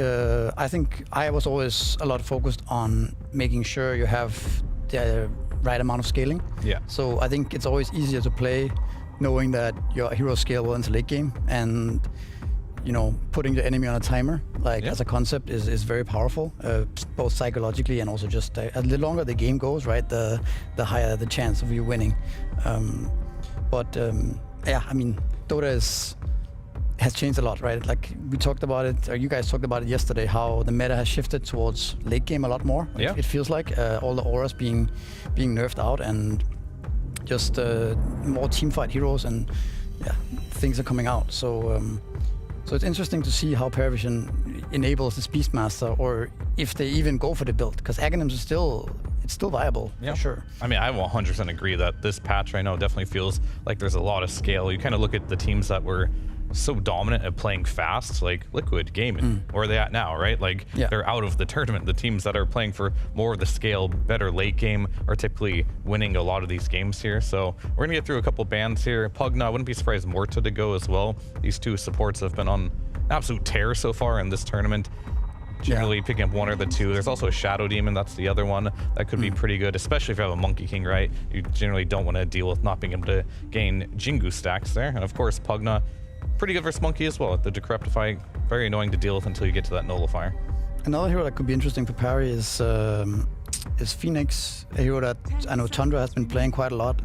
I was always a lot focused on making sure you have the right amount of scaling. Yeah. So I think it's always easier to play knowing that your hero scale well into late game, and you know, putting the enemy on a timer, like as a concept, is very powerful, both psychologically and also just the longer the game goes, right, the higher the chance of you winning. Yeah, I mean, Dota has changed a lot, right? Like we talked about it, or you guys talked about it yesterday, how the meta has shifted towards late game a lot more. Yeah. It feels like all the auras being nerfed out, and just more teamfight heroes, and things are coming out. So it's interesting to see how PARIVISION enables this Beastmaster, or if they even go for the build, because Aghanims is still it's still viable, for sure. I mean, I 100% agree that this patch right now definitely feels like there's a lot of scale. You kind of look at the teams that were so dominant at playing fast, like Liquid, Gaming. Where are they at now, right? Like, they're out of the tournament. The teams that are playing for more of the scale, better late game, are typically winning a lot of these games here. So we're gonna get through a couple bans here. Pugna, I wouldn't be surprised Morta to go as well. These two supports have been on an absolute tear so far in this tournament. Generally picking up one or the two. There's also a Shadow Demon, that's the other one that could be pretty good, especially if you have a Monkey King, right? You generally don't want to deal with not being able to gain Jingu stacks there. And of course, Pugna, pretty good versus Monkey as well. The Decryptify, very annoying to deal with until you get to that Nullifier. Another hero that could be interesting for Parry is Phoenix, a hero that I know Tundra has been playing quite a lot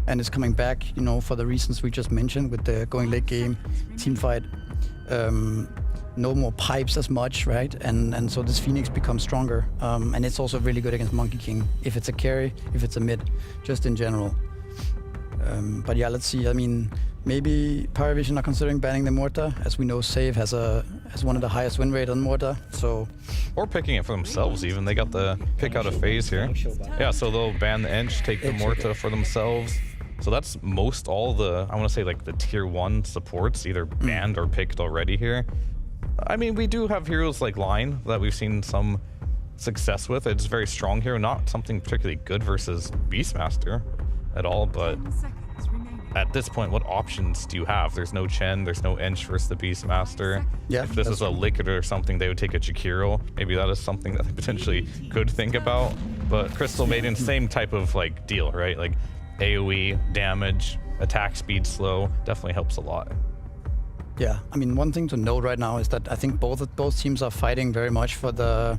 and is coming back, you know, for the reasons we just mentioned with the going late game, team fight. No more pipes as much, right? And so this Phoenix becomes stronger. And it's also really good against Monkey King, if it's a carry, if it's a mid, just in general. But yeah, let's see. I mean, maybe PARIVISION are considering banning the Morta. As we know, Save has one of the highest win rate on Morta, so... Or picking it for themselves even. They got the pick out of phase here. Yeah, so they'll ban the Ench, take the Morta for themselves. So that's most all the, I want to say like the tier 1 supports, either banned or picked already here. I mean, we do have heroes like Line that we've seen some success with. It's very strong here, not something particularly good versus Beastmaster at all, but at this point, what options do you have? There's no Chen, there's no Ench versus the Beastmaster. Yeah, if this is a Liquid or something, they would take a Chikiro. Maybe that is something that they potentially could think about. But Crystal Maiden, same type of like deal, right? Like AoE, damage, attack speed slow, definitely helps a lot. Yeah, I mean, one thing to note right now is that I think both teams are fighting very much for the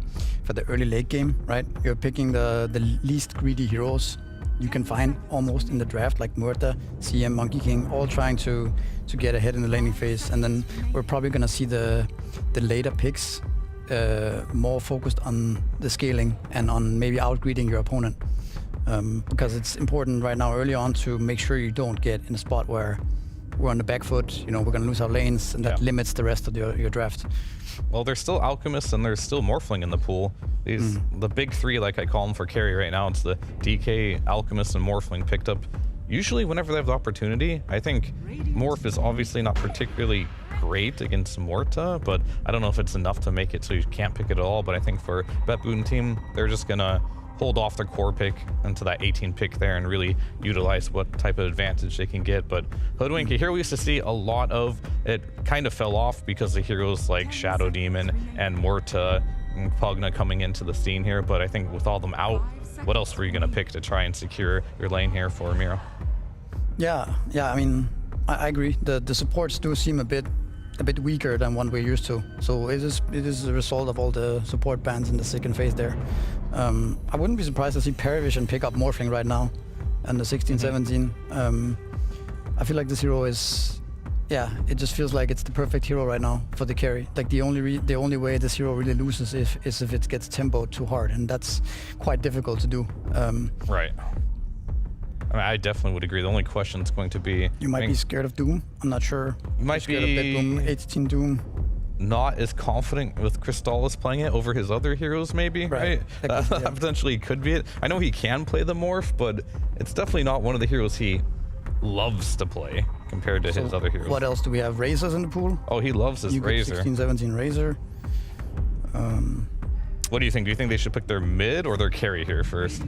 early late game, right? You're picking the least greedy heroes you can find almost in the draft, like Murta, CM, Monkey King, all trying to get ahead in the laning phase. And then we're probably gonna see the later picks more focused on the scaling and on maybe outgreeding your opponent. Because it's important right now early on to make sure you don't get in a spot where we're on the back foot, you know, we're gonna lose our lanes, and that limits the rest of your draft. Well, there's still Alchemist and there's still Morphling in the pool. These the big three, like I call them for carry right now. It's the DK, Alchemist, and Morphling picked up usually whenever they have the opportunity. I think Morph is obviously not particularly great against Morta, but I don't know if it's enough to make it so you can't pick it at all. But I think for BetBoom Team, they're just gonna hold off their core pick into that 18 pick there and really utilize what type of advantage they can get. But Hoodwink, here we used to see a lot of it kind of fell off because of heroes like Shadow Demon and Morta and Pugna coming into the scene here. But I think with all them out, what else were you going to pick to try and secure your lane here for Miro? Yeah, I mean, I agree. The supports do seem a bit weaker than what we're used to. So it is a result of all the support bans in the second phase there. I wouldn't be surprised to see PARIVISION pick up Morphling right now and the 16-17. I feel like this hero is, it just feels like it's the perfect hero right now for the carry. Like the only way this hero really loses is if it gets tempoed too hard, and that's quite difficult to do. Right. I mean, I definitely would agree. The only question is going to be... You might be scared of Doom. I'm not sure. You might be... Scared of BetBoom 18 Doom. Not as confident with Crystallis playing it over his other heroes, maybe, right? That potentially could be it. I know he can play the Morph, but it's definitely not one of the heroes he loves to play compared to his other heroes. What else do we have? Razors in the pool? Oh, he loves his Razor. 16-17 Razor. What do you think? Do you think they should pick their mid or their carry here first?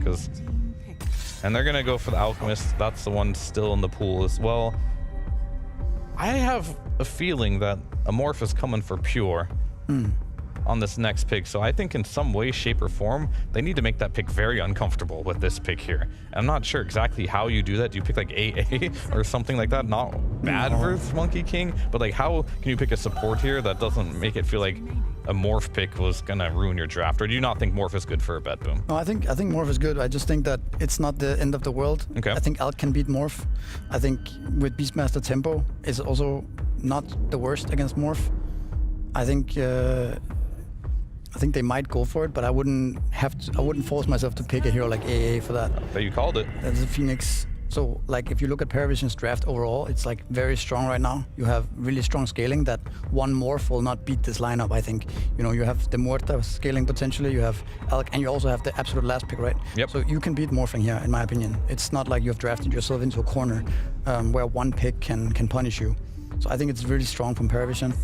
And they're gonna go for the Alchemist. That's the one still in the pool as well. I have a feeling that a Morph is coming for Pure on this next pick. So I think in some way, shape, or form, they need to make that pick very uncomfortable with this pick here. And I'm not sure exactly how you do that. Do you pick like AA or something like that? Not bad versus Monkey King, but like how can you pick a support here that doesn't make it feel like a Morph pick was gonna ruin your draft? Or do you not think Morph is good for a BetBoom? No, I think Morph is good. I just think that it's not the end of the world. Okay. I think Alt can beat Morph. I think with Beastmaster tempo is also not the worst against Morph. I think they might go for it, but I wouldn't force myself to pick a hero like AA for that. But you called it. That's a Phoenix So like if you look at PARIVISION's draft overall, it's like very strong right now. You have really strong scaling that one morph will not beat this lineup, I think. You know, you have the Muerta scaling potentially, you have Alk, and you also have the absolute last pick, right? Yep. So you can beat morphing here, in my opinion. It's not like you've drafted yourself into a corner where one pick can punish you. So I think it's really strong from PARIVISION.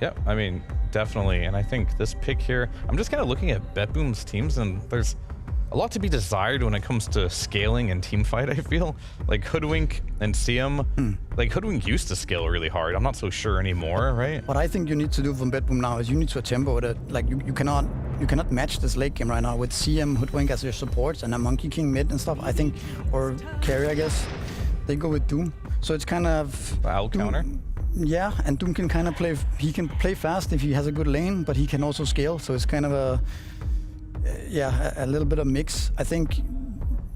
Yeah, I mean, definitely. And I think this pick here, I'm just kind of looking at BetBoom's teams, and there's a lot to be desired when it comes to scaling and team fight, I feel. Like Hoodwink and CM, like Hoodwink used to scale really hard. I'm not so sure anymore, right? What I think you need to do from BetBoom now is you need to tempo that, like you cannot match this late game right now with CM, Hoodwink as your supports and a Monkey King mid and stuff, I think, or carry, I guess. They go with Doom. So it's kind of... I'll counter. Yeah, and Doom can kind of play, he can play fast if he has a good lane, but he can also scale, so it's kind of a little bit of mix. I think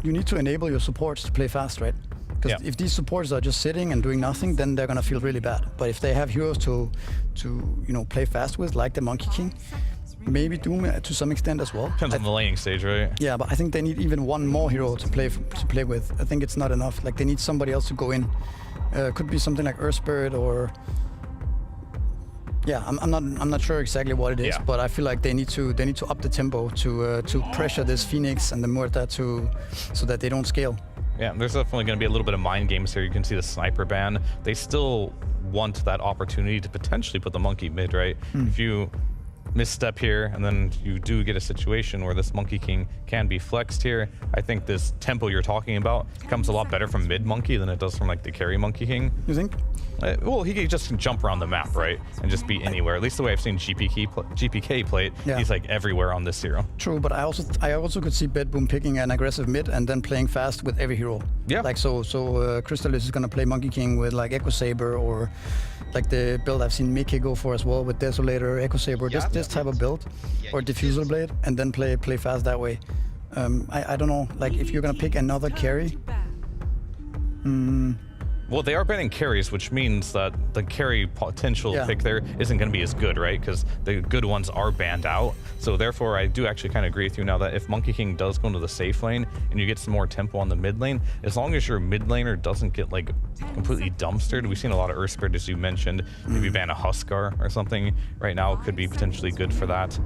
you need to enable your supports to play fast, right? Because if these supports are just sitting and doing nothing, then they're gonna feel really bad. But if they have heroes to play fast with, like the Monkey King, maybe Doom to some extent as well. Depends on the laning stage, right? Yeah, but I think they need even one more hero to play with. I think it's not enough. Like they need somebody else to go in. Could be something like Earth Spirit or... Yeah, I'm not sure exactly what it is, but I feel like they need to up the tempo to pressure this Phoenix and the Muerta so that they don't scale. Yeah, there's definitely going to be a little bit of mind games here. You can see the sniper ban. They still want that opportunity to potentially put the monkey mid, right? If you misstep here and then you do get a situation where this Monkey King can be flexed here, I think this tempo you're talking about comes a lot better from mid Monkey than it does from like the carry Monkey King. You think? Well, he just can jump around the map, right? And just be anywhere. At least the way I've seen GPK play it, he's like everywhere on this hero. True, but I also could see BetBoom picking an aggressive mid and then playing fast with every hero. Yeah. Like so Crystallis is gonna play Monkey King with like Echo Saber, or like the build I've seen Mickey go for as well with Desolator, Echo Saber, this type of build, or Diffusal Blade, and then play fast that way. I don't know, like if you're gonna pick another carry. Well, they are banning carries, which means that the carry potential pick there isn't going to be as good, right? Because the good ones are banned out. So therefore, I do actually kind of agree with you now that if Monkey King does go into the safe lane and you get some more tempo on the mid lane, as long as your mid laner doesn't get like completely dumpstered, we've seen a lot of Earth Spirit, as you mentioned, maybe ban a Huskar or something right now could be potentially good for that.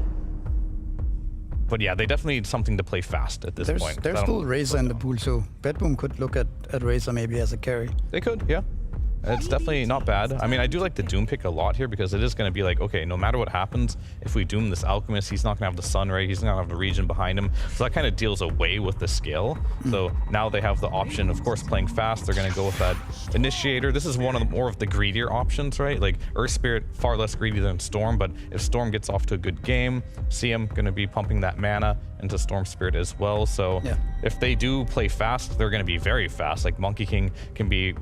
But yeah, they definitely need something to play fast at this point. There's still Razor in the pool, so BetBoom could look at Razor maybe as a carry. They could, yeah. It's definitely not bad. I mean, I do like the Doom pick a lot here because it is going to be like, okay, no matter what happens, if we Doom this Alchemist, he's not going to have the Sun Ray, he's not going to have the region behind him. So that kind of deals away with the scale. So now they have the option, of course, playing fast. They're going to go with that Initiator. This is one of the more of the greedier options, right? Like Earth Spirit, far less greedy than Storm, but if Storm gets off to a good game, CM going to be pumping that mana into Storm Spirit as well. So if they do play fast, they're going to be very fast. Like Monkey King can be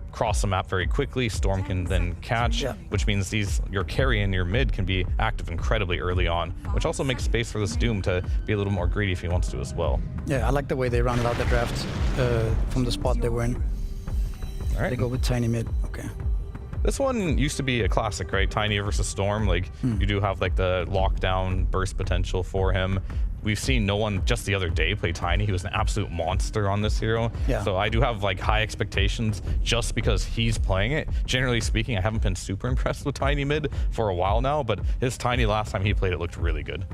cross the map very quickly, Storm can then catch, which means your carry and your mid can be active incredibly early on, which also makes space for this Doom to be a little more greedy if he wants to as well. Yeah, I like the way they rounded out the draft from the spot they were in. All right. They go with Tiny mid, okay. This one used to be a classic, right? Tiny versus Storm, like you do have like the lockdown burst potential for him. We've seen no one just the other day play Tiny. He was an absolute monster on this hero. Yeah. So I do have like high expectations just because he's playing it. Generally speaking, I haven't been super impressed with Tiny mid for a while now, but his Tiny last time he played it looked really good.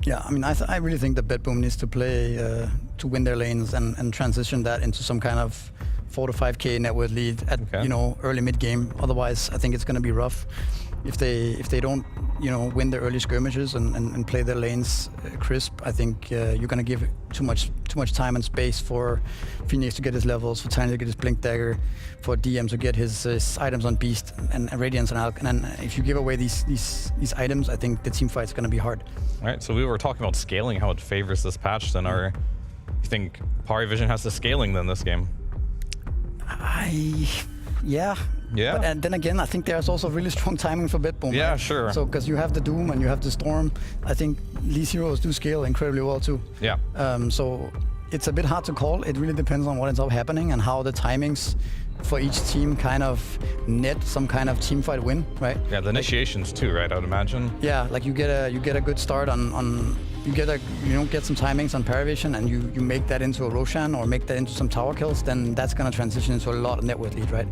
Yeah, I mean, I really think that BetBoom needs to play to win their lanes and transition that into some kind of 4 to 5k net worth lead at early mid game. Otherwise, I think it's going to be rough if they don't win their early skirmishes and play their lanes crisp. I think you're going to give too much time and space for Phoenix to get his levels, for Tiny to get his Blink Dagger, for DM to get his items on Beast and Radiance and Alk. And if you give away these items, I think the team fight's going to be hard. All right, so we were talking about scaling, how it favors this patch. Then you think PARIVISION has the scaling then this game? Yeah. But then again, I think there's also really strong timing for BetBoom. Yeah, right? sure. So because you have the Doom and you have the Storm, I think these heroes do scale incredibly well too. Yeah. So it's a bit hard to call. It really depends on what ends up happening and how the timings for each team kind of net some kind of team fight win, right? Yeah, the initiations too, right? I would imagine. Yeah, like you get a good start on don't get some timings on PARIVISION and you make that into a Roshan or make that into some tower kills, then that's going to transition into a lot of network lead, right?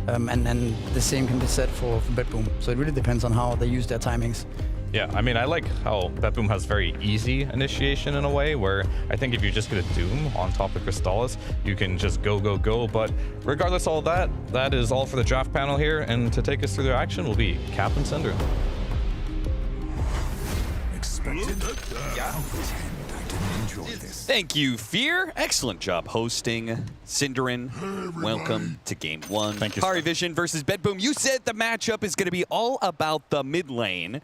And the same can be said for BetBoom. So it really depends on how they use their timings. Yeah, I mean, I like how BetBoom has very easy initiation in a way, where I think if you just get a Doom on top of Crystallis, you can just go, go, go. But regardless of all that, that is all for the draft panel here. And to take us through the action will be Captain Synderen. Thank you, Fear. Excellent job hosting. Synderen, welcome to Game 1. Thank you. PARIVISION versus BetBoom. You said the matchup is going to be all about the mid lane.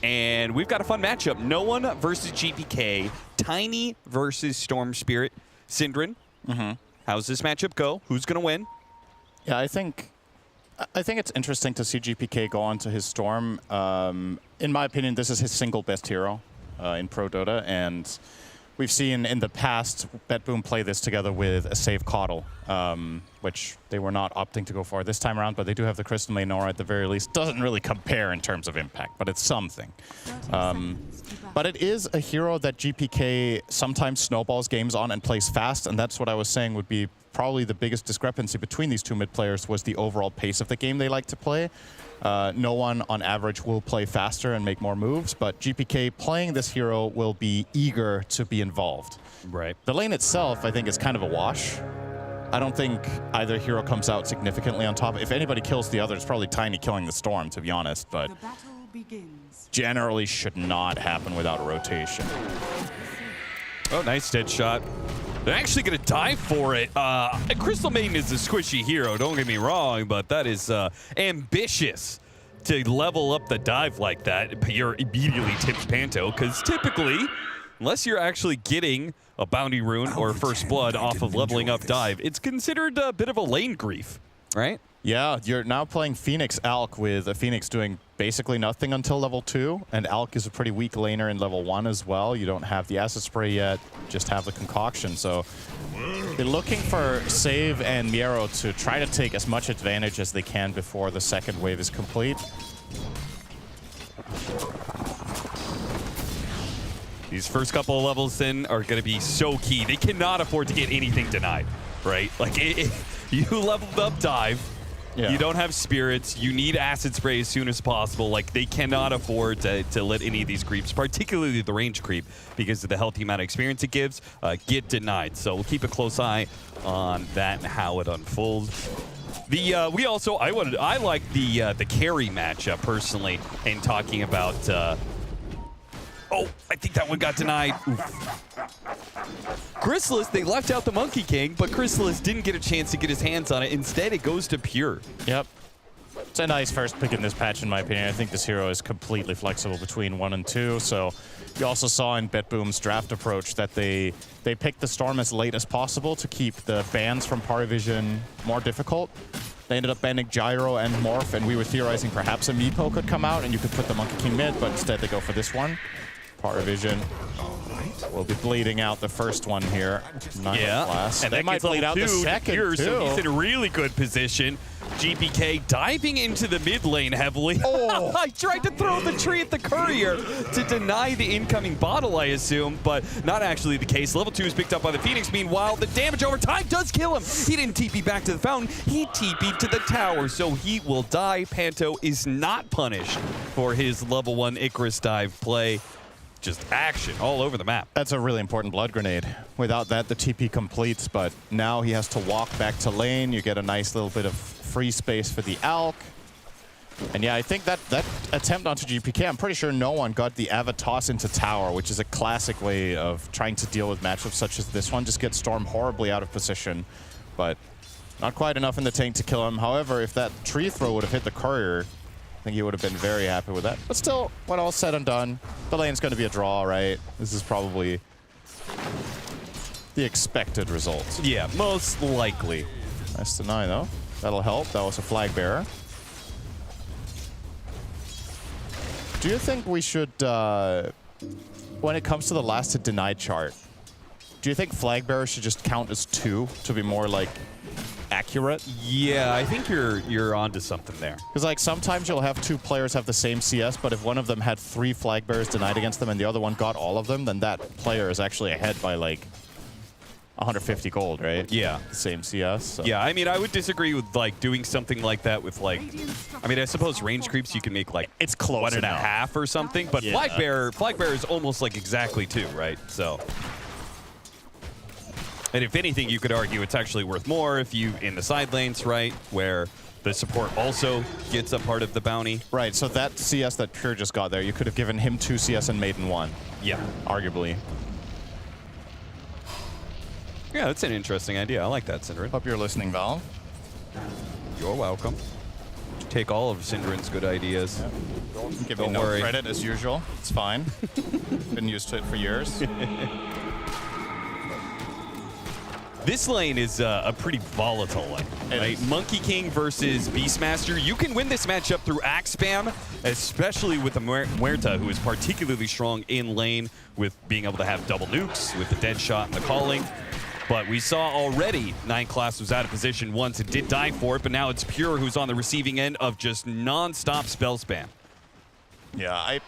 And we've got a fun matchup. No One versus GPK. Tiny versus Storm Spirit. Synderen, how's this matchup go? Who's going to win? Yeah, I think it's interesting to see GPK go on to his Storm. In my opinion, this is his single best hero in Pro Dota. And we've seen in the past BetBoom play this together with a Save Coddle, which they were not opting to go for this time around, but they do have the Crystal Main Aura at the very least. Doesn't really compare in terms of impact, but it's something. But it is a hero that GPK sometimes snowballs games on and plays fast, and that's what I was saying would be probably the biggest discrepancy between these two mid players was the overall pace of the game they like to play. No One, on average, will play faster and make more moves, but GPK playing this hero will be eager to be involved. Right. The lane itself, I think, is kind of a wash. I don't think either hero comes out significantly on top. If anybody kills the other, it's probably Tiny killing the Storm, to be honest, but generally should not happen without a rotation. Oh, nice dead shot. They're actually going to dive for it. Crystal Maiden is a squishy hero, don't get me wrong, but that is ambitious to level up the dive like that. You're immediately tips Panto, because typically, unless you're actually getting a bounty rune or first blood off of leveling up dive, it's considered a bit of a lane grief, right? Yeah, you're now playing Phoenix Alk with a Phoenix doing basically nothing until level 2, and Alk is a pretty weak laner in level 1 as well. You don't have the Acid Spray yet, just have the Concoction. So they're looking for Save and Miero to try to take as much advantage as they can before the second wave is complete. These first couple of levels in are going to be so key. They cannot afford to get anything denied, right? Like, you leveled up dive. Yeah. You don't have spirits. You need acid spray as soon as possible. Like, they cannot afford to let any of these creeps, particularly the range creep, because of the healthy amount of experience it gives, get denied. So we'll keep a close eye on that and how it unfolds. I like the carry matchup personally, and talking about. Oh, I think that one got denied. Chrysalis, they left out the Monkey King, but Chrysalis didn't get a chance to get his hands on it. Instead, it goes to Pure. Yep. It's a nice first pick in this patch, in my opinion. I think this hero is completely flexible between 1 and 2. So you also saw in BetBoom's draft approach that they picked the Storm as late as possible to keep the bans from PARIVISION more difficult. They ended up banning Gyro and Morph, and we were theorizing perhaps a Meepo could come out and you could put the Monkey King mid, but instead they go for this one. PARIVISION will be bleeding out the first one here. Yeah, and they might bleed out the second too. So he's in a really good position. GPK diving into the mid lane heavily. Oh. I tried to throw the tree at the courier to deny the incoming bottle, I assume, but not actually the case. Level 2 is picked up by the Phoenix. Meanwhile, the damage over time does kill him. He didn't TP back to the fountain. He TP'd to the tower, so he will die. Panto is not punished for his level 1 Icarus dive play. Just action all over the map. That's a really important blood grenade. Without that, the TP completes, but now he has to walk back to lane. You get a nice little bit of free space for the Alk. And yeah, I think that attempt onto GPK, I'm pretty sure no one got the Ava toss into tower, which is a classic way of trying to deal with matchups such as this one. Just get Storm horribly out of position, but not quite enough in the tank to kill him. However, if that tree throw would have hit the courier, I think he would have been very happy with that. But still, when all said and done, the lane's going to be a draw, right? This is probably the expected result. Yeah, most likely. Nice deny, though. That'll help. That was a flag bearer. Do you think we should, when it comes to the last hit denied chart, do you think flag bearer should just count as 2 to be more like accurate. Yeah, I think you're onto something there. Because like sometimes you'll have two players have the same CS, but if one of them had 3 flag bearers denied against them and the other one got all of them, then that player is actually ahead by like 150 gold, right? Yeah. The same CS. So. Yeah, I mean, I would disagree with like doing something like that with like, I mean, I suppose range creeps you can make like it's close 1.5 or something, but flag bearer is almost like exactly 2, right? So, and if anything, you could argue it's actually worth more if you in the side lanes, right, where the support also gets a part of the bounty. Right. So that CS that Pure just got there, you could have given him 2 CS and Maiden 1. Yeah, arguably. Yeah, that's an interesting idea. I like that, Synderen. Hope you're listening, Valve. You're welcome. Take all of Synderen's good ideas. Yeah. Give me Don't no worry. credit as usual. It's fine. Been used to it for years. This lane is a pretty volatile lane, right? Monkey King versus Beastmaster. You can win this matchup through axe spam, especially with the Muerta, who is particularly strong in lane with being able to have double nukes with the dead shot and the calling. But we saw already 9 Class was out of position once and did die for it, but now it's Pure who's on the receiving end of just non-stop spell spam. Yeah, I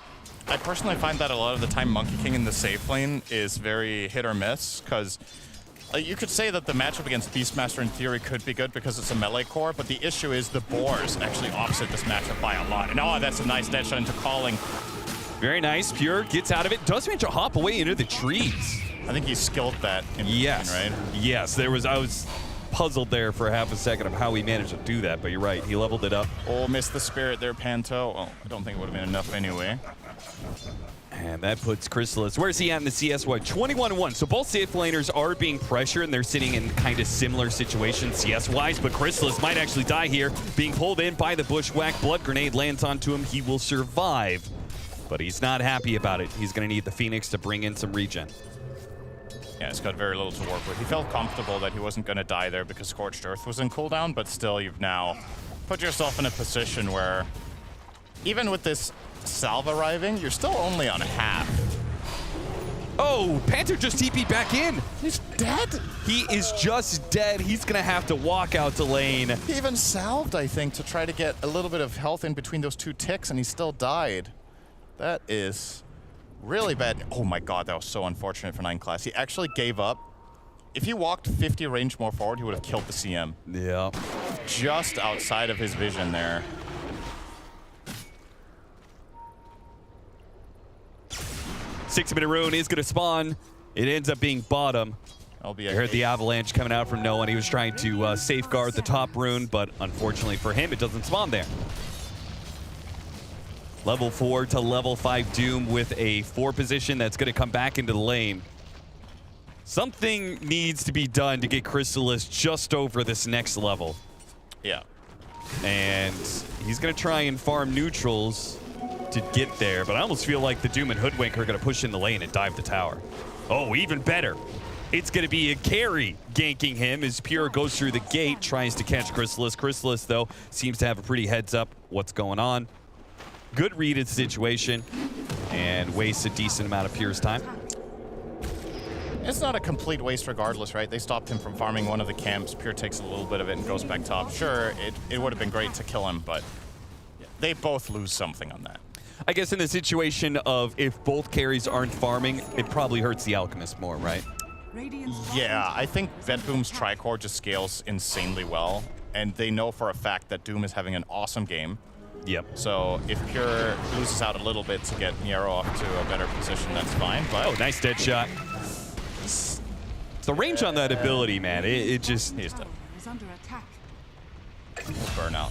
personally find that a lot of the time Monkey King in the safe lane is very hit or miss, because you could say that the matchup against Beastmaster in theory could be good because it's a melee core, but the issue is the boars actually offset this matchup by a lot. And oh, that's a nice dead shot into calling. Very nice. Pure gets out of it. Does manage to hop away into the trees. I think he skilled that in yes. between, right? Yes, I was puzzled there for half a second of how he managed to do that, but you're right. He leveled it up. Oh, missed the spirit there, Panto. Well, I don't think it would have been enough anyway. And that puts Chrysalis. Where's he at in the CS? What, 21-1. So both safe laners are being pressured, and they're sitting in kind of similar situations CS-wise, but Chrysalis might actually die here. Being pulled in by the bushwhack. Blood grenade lands onto him. He will survive, but he's not happy about it. He's going to need the Phoenix to bring in some regen. Yeah, he's got very little to work with. He felt comfortable that he wasn't going to die there because Scorched Earth was in cooldown, but still, you've now put yourself in a position where even with this salve arriving, you're still only on half. Oh, Panther just TP'd back in. He's dead? He is just dead. He's going to have to walk out to lane. He even salved, I think, to try to get a little bit of health in between those 2 ticks, and he still died. That is really bad. Oh my god, that was so unfortunate for 9 Class. He actually gave up. If he walked 50 range more forward, he would have killed the CM. Yeah. Just outside of his vision there. Six-minute rune is going to spawn. It ends up being bottom. You heard the avalanche coming out from no one. He was trying to safeguard the top rune, but unfortunately for him, it doesn't spawn there. Level 4 to level 5 Doom with a 4 position that's going to come back into the lane. Something needs to be done to get Chrysalis just over this next level. Yeah. And he's going to try and farm neutrals to get there, but I almost feel like the Doom and Hoodwink are going to push in the lane and dive the tower. Oh, even better. It's going to be a carry ganking him as Pure goes through the gate, tries to catch Chrysalis. Chrysalis, though, seems to have a pretty heads up what's going on. Good read of the situation and wastes a decent amount of Pure's time. It's not a complete waste regardless, right? They stopped him from farming one of the camps. Pure takes a little bit of it and goes back top. Sure, it would have been great to kill him, but they both lose something on that. I guess in the situation of if both carries aren't farming, it probably hurts the Alchemist more, right? Yeah, I think BetBoom's Tricore just scales insanely well, and they know for a fact that Doom is having an awesome game. Yep. So if Pure loses out a little bit to get Niero off to a better position, that's fine. But oh, nice dead shot. The range on that ability, man, it just... He's dead. Burnout.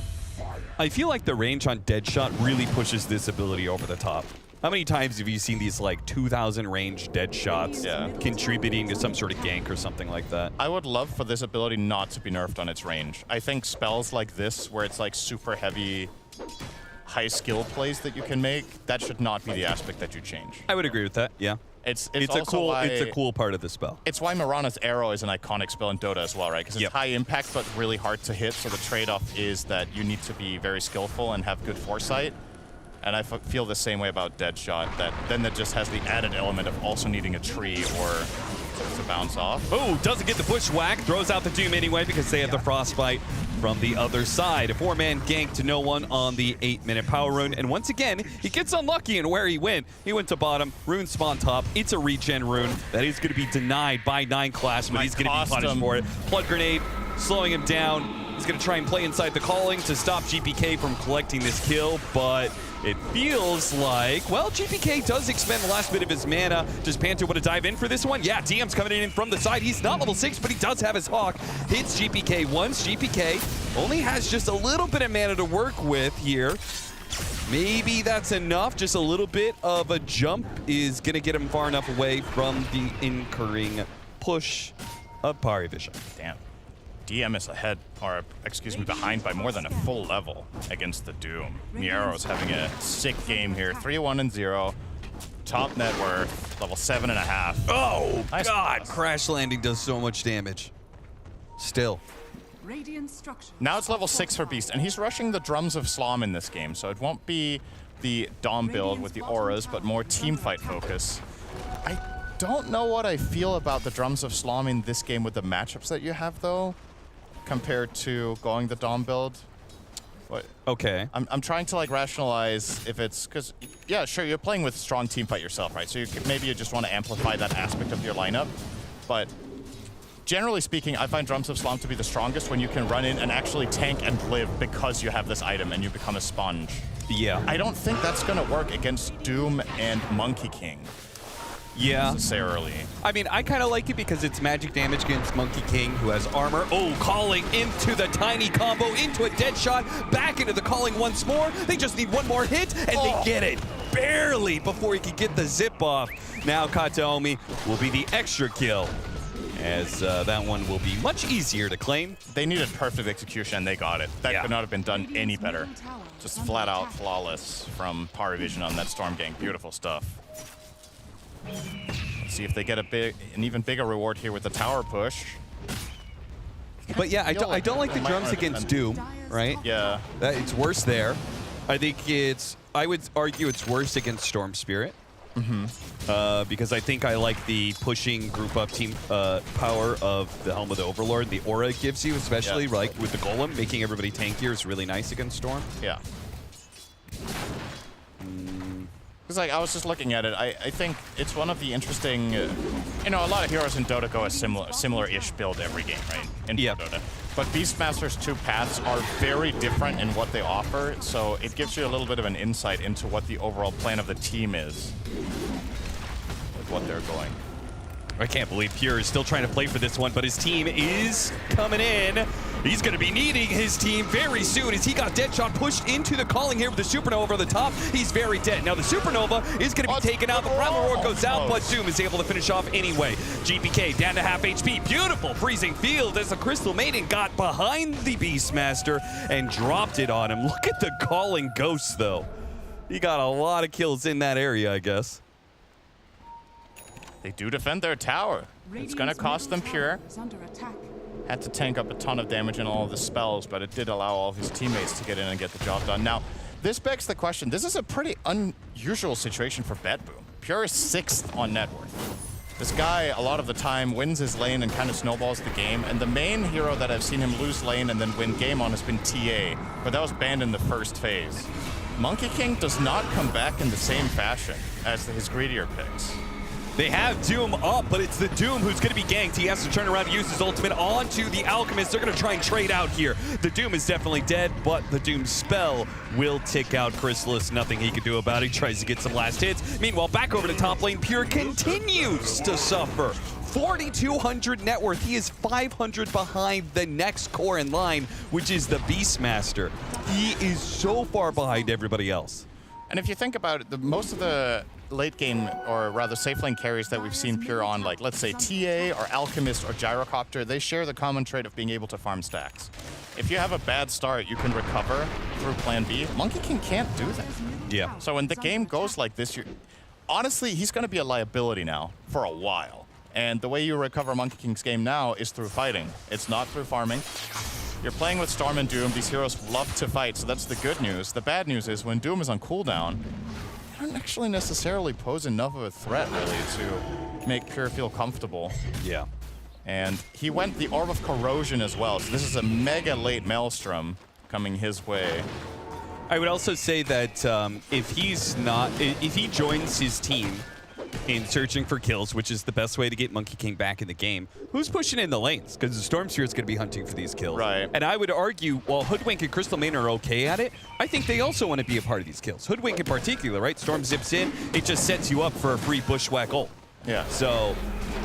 I feel like the range on Deadshot really pushes this ability over the top. How many times have you seen these like 2,000 range dead shots contributing to some sort of gank or something like that? I would love for this ability not to be nerfed on its range. I think spells like this, where it's like super heavy, high skill plays that you can make, that should not be the aspect that you change. I would agree with that, yeah. It's a cool part of the spell. It's why Mirana's Arrow is an iconic spell in Dota as well, right? Because it's high impact but really hard to hit, so the trade-off is that you need to be very skillful and have good foresight. And I feel the same way about Deadshot, that just has the added element of also needing a tree or to bounce off. Oh, doesn't get the bushwhack. Throws out the Doom anyway because they have the frostbite from the other side. A 4-man gank to no one on the 8-minute power rune. And once again, he gets unlucky in where he went. He went to bottom, rune spawn top. It's a regen rune that is going to be denied by 9 Clash, but he's going to be punished for it. Blood grenade slowing him down. He's going to try and play inside the calling to stop GPK from collecting this kill, but it feels like, well, GPK does expend the last bit of his mana. Does Panther want to dive in for this one? Yeah, DM's coming in from the side. He's not level 6, but he does have his Hawk. Hits GPK once. GPK only has just a little bit of mana to work with here. Maybe that's enough. Just a little bit of a jump is going to get him far enough away from the incurring push of PARIVISION. Damn. DM is ahead, or excuse me, behind by more than a full level against the Doom. Miero's having a sick game here. 3-1-0. Top net worth, level 7.5. Oh, nice. God. Crash landing does so much damage. Still. Now it's level 6 for Beast, and he's rushing the Drums of Slom in this game, so it won't be the Dom build with the auras, but more teamfight focus. I don't know what I feel about the Drums of Slom in this game with the matchups that you have, though, compared to going the Dom build. What? Okay. I'm trying to like rationalize if it's because, yeah, sure, you're playing with strong teamfight yourself, right? So maybe you just want to amplify that aspect of your lineup, but generally speaking, I find Drums of Slom to be the strongest when you can run in and actually tank and live because you have this item and you become a sponge. Yeah. I don't think that's going to work against Doom and Monkey King. Yeah. Necessarily. I mean, I kind of like it because it's magic damage against Monkey King, who has armor. Oh, calling into the tiny combo, into a dead shot, back into the calling once more. They just need one more hit, and they get it. Barely before he can get the zip off. Now Kataomi will be the extra kill, as that one will be much easier to claim. They needed perfect execution, and they got it. That could not have been done any better. Just flat out flawless from PARIVISION on that Storm Gang. Beautiful stuff. Let's see if they get an even bigger reward here with the tower push. But yeah, I don't like the drums against Doom, right? Yeah. It's worse there. I think I would argue it's worse against Storm Spirit. Because I think I like the pushing group up team power of the Helm of the Overlord. The aura it gives you, especially like with the Golem, making everybody tankier is really nice against Storm. Yeah. Because like I was just looking at it, I think it's one of the interesting, you know, a lot of heroes in Dota go a similar-ish build every game, right? In Dota. But Beastmaster's 2 paths are very different in what they offer, so it gives you a little bit of an insight into what the overall plan of the team is, with what they're going. I can't believe Pure is still trying to play for this one, but his team is coming in. He's going to be needing his team very soon as he got Deadshot pushed into the calling here with the Supernova over the top. He's very dead. Now the Supernova is going to be taken out. The Primal Roar goes out, but Doom is able to finish off anyway. GPK down to half HP. Beautiful freezing field as the Crystal Maiden got behind the Beastmaster and dropped it on him. Look at the calling ghost, though. He got a lot of kills in that area, I guess. They do defend their tower. It's going to cost them Pure. Had to tank up a ton of damage in all of the spells, but it did allow all of his teammates to get in and get the job done. Now, this begs the question. This is a pretty unusual situation for BetBoom. Pure is 6th on net worth. This guy, a lot of the time, wins his lane and kind of snowballs the game, and the main hero that I've seen him lose lane and then win game on has been TA, but that was banned in the first phase. Monkey King does not come back in the same fashion as his greedier picks. They have Doom up, but it's the Doom who's going to be ganked. He has to turn around and use his ultimate onto the Alchemist. They're going to try and trade out here. The Doom is definitely dead, but the Doom spell will tick out Chrysalis. Nothing he can do about it. He tries to get some last hits. Meanwhile, back over to top lane, Pure continues to suffer. 4,200 net worth. He is 500 behind the next core in line, which is the Beastmaster. He is so far behind everybody else. And if you think about it, most of the late game, or rather safe lane carries that we've seen Pure on, like let's say TA or Alchemist or Gyrocopter, they share the common trait of being able to farm stacks. If you have a bad start, you can recover through plan B. Monkey King can't do that. Yeah. So when the game goes like this, honestly, he's going to be a liability now for a while. And the way you recover Monkey King's game now is through fighting. It's not through farming. You're playing with Storm and Doom. These heroes love to fight, so that's the good news. The bad news is when Doom is on cooldown, they don't actually necessarily pose enough of a threat, really, to make Pure feel comfortable. Yeah. And he went the Orb of Corrosion as well, so this is a mega late Maelstrom coming his way. I would also say that if he joins his team in searching for kills, which is the best way to get Monkey King back in the game, who's pushing in the lanes? Because the Storm Spirit's going to be hunting for these kills. Right. And I would argue, while Hoodwink and Crystal Main are okay at it, I think they also want to be a part of these kills. Hoodwink in particular, right? Storm zips in, it just sets you up for a free Bushwhack ult. Yeah. So,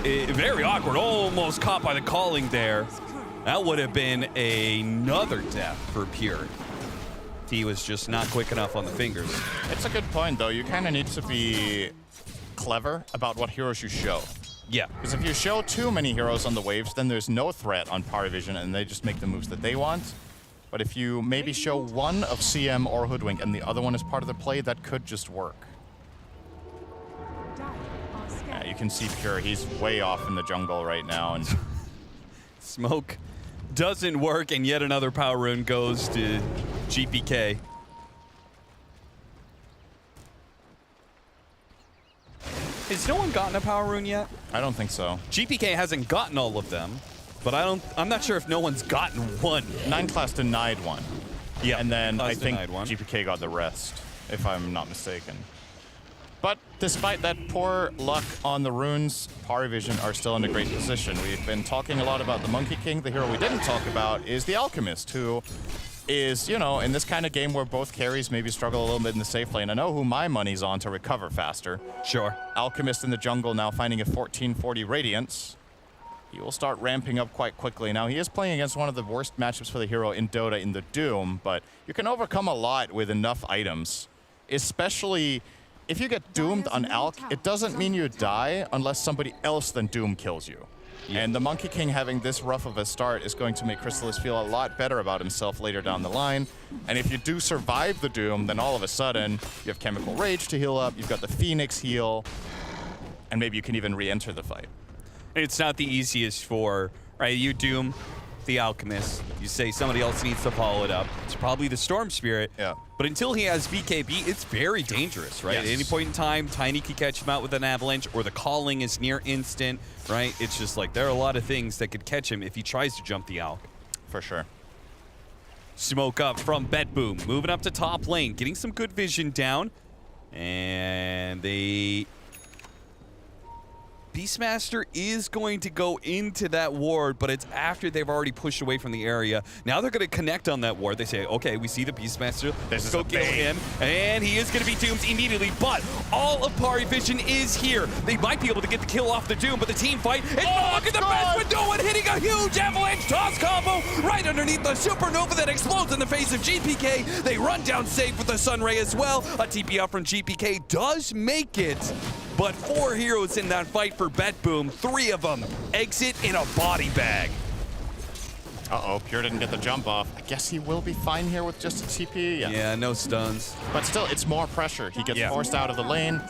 very awkward. Almost caught by the calling there. That would have been another death for Pure. He was just not quick enough on the fingers. It's a good point, though. You kind of need to be clever about what heroes you show. Yeah. Because if you show too many heroes on the waves, then there's no threat on PARIVISION, and they just make the moves that they want. But if you maybe show one of CM or Hoodwink and the other one is part of the play, that could just work. Yeah, you can see Pure. He's way off in the jungle right now. And Smoke doesn't work, and yet another power rune goes to GPK. Has no one gotten a power rune yet? I don't think so. GPK hasn't gotten all of them, but I'm not sure if no one's gotten one. 9 class denied one. Yeah, and then I think one. GPK got the rest, if I'm not mistaken. But despite that poor luck on the runes, PARIVISION are still in a great position. We've been talking a lot about the Monkey King. The hero we didn't talk about is the Alchemist, who is, you know, in this kind of game where both carries maybe struggle a little bit in the safe lane. I know who my money's on to recover faster. Sure. Alchemist in the jungle now finding a 1440 Radiance. He will start ramping up quite quickly. Now, he is playing against one of the worst matchups for the hero in Dota in the Doom, but you can overcome a lot with enough items, especially if you get doomed on Alk, it doesn't mean you die unless somebody else than Doom kills you. Yeah. And the Monkey King having this rough of a start is going to make Crystallis feel a lot better about himself later down the line. And if you do survive the Doom, then all of a sudden, you have Chemical Rage to heal up, you've got the Phoenix heal, and maybe you can even re-enter the fight. It's not the easiest for, right, you Doom the Alchemist. You say somebody else needs to follow it up. It's probably the Storm Spirit. Yeah. But until he has BKB, it's very dangerous, right? Yes. At any point in time, Tiny can catch him out with an avalanche, or the calling is near instant, right? It's just like there are a lot of things that could catch him if he tries to jump the Alk. For sure. Smoke up from BetBoom, moving up to top lane, getting some good vision down. And they... Beastmaster is going to go into that ward, but it's after they've already pushed away from the area. Now they're going to connect on that ward. They say, okay, we see the Beastmaster. Let's go kill him. And he is going to be doomed immediately, but all of PARIVISION is here. They might be able to get the kill off the Doom, but the team fight is look at the best with no one hitting a huge avalanche toss combo right underneath the supernova that explodes in the face of GPK. They run down safe with the Sunray as well. A TP out from GPK does make it. But 4 heroes in that fight for BetBoom, 3 of them exit in a body bag. Uh-oh, Pure didn't get the jump off. I guess he will be fine here with just a TP. Yeah, no stuns. But still, it's more pressure. He gets forced out of the lane.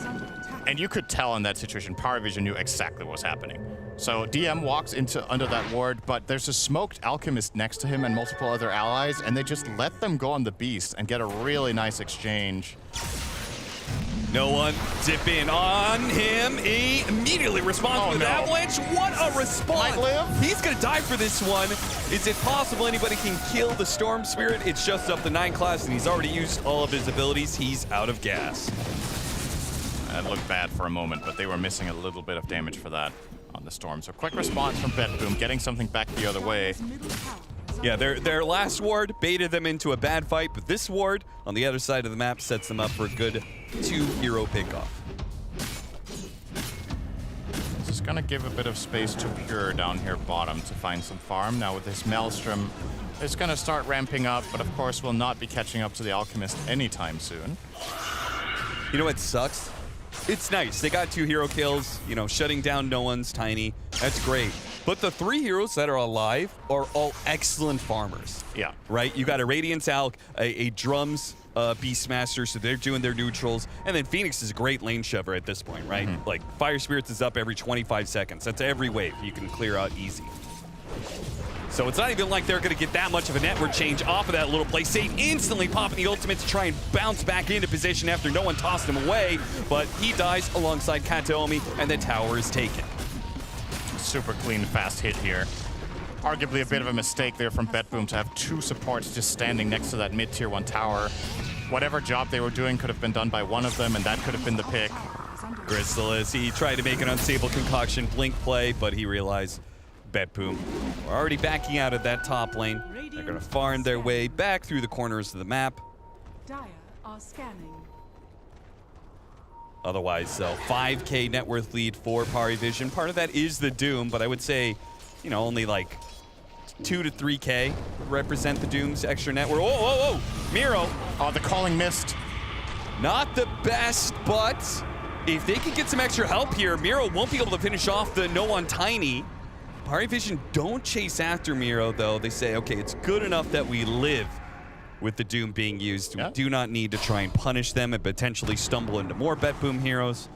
And you could tell in that situation, PARIVISION knew exactly what was happening. So DM walks under that ward, but there's a smoked Alchemist next to him and multiple other allies, and they just let them go on the Beast and get a really nice exchange. No one dip in on him. He immediately responds with an avalanche. What a response. Might live. He's going to die for this one. Is it possible anybody can kill the Storm Spirit? It's just up to 9 class, and he's already used all of his abilities. He's out of gas. That looked bad for a moment, but they were missing a little bit of damage for that on the Storm. So quick response from BetBoom, getting something back the other way. Yeah, their last ward baited them into a bad fight, but this ward on the other side of the map sets them up for a good 2-hero pickoff. This is going to give a bit of space to Pure down here bottom to find some farm. Now with this Maelstrom, it's going to start ramping up, but of course will not be catching up to the Alchemist anytime soon. You know what sucks? It's nice. They got 2 hero kills, you know, shutting down no one's Tiny. That's great. But the 3 heroes that are alive are all excellent farmers. Yeah. Right? You got a Radiance Alk, a Drums Beastmaster, so they're doing their neutrals. And then Phoenix is a great lane shover at this point, right? Mm-hmm. Like, Fire Spirits is up every 25 seconds. That's every wave you can clear out easy. So it's not even like they're going to get that much of a network change off of that little play. Save instantly popping the ultimate to try and bounce back into position after no one tossed him away, but he dies alongside Kataomi, and the tower is taken. Super clean, fast hit here. Arguably a bit of a mistake there from BetBoom to have 2 supports just standing next to that mid-tier 1 tower. Whatever job they were doing could have been done by one of them, and that could have been the pick. Crystallis, he tried to make an unstable concoction blink play, but he realized BetBoom were already backing out of that top lane. They're going to farm their way back through the corners of the map. Dire are scanning. Otherwise, so 5K net worth lead for PARIVISION. Part of that is the Doom, but I would say, you know, only like 2 to 3K represent the Doom's extra net worth. Whoa, whoa, whoa! Miro! Oh, the calling missed. Not the best, but if they can get some extra help here, Miro won't be able to finish off the no on Tiny. PARIVISION don't chase after Miro, though. They say, okay, it's good enough that we live with the Doom being used. We do not need to try and punish them and potentially stumble into more BetBoom heroes.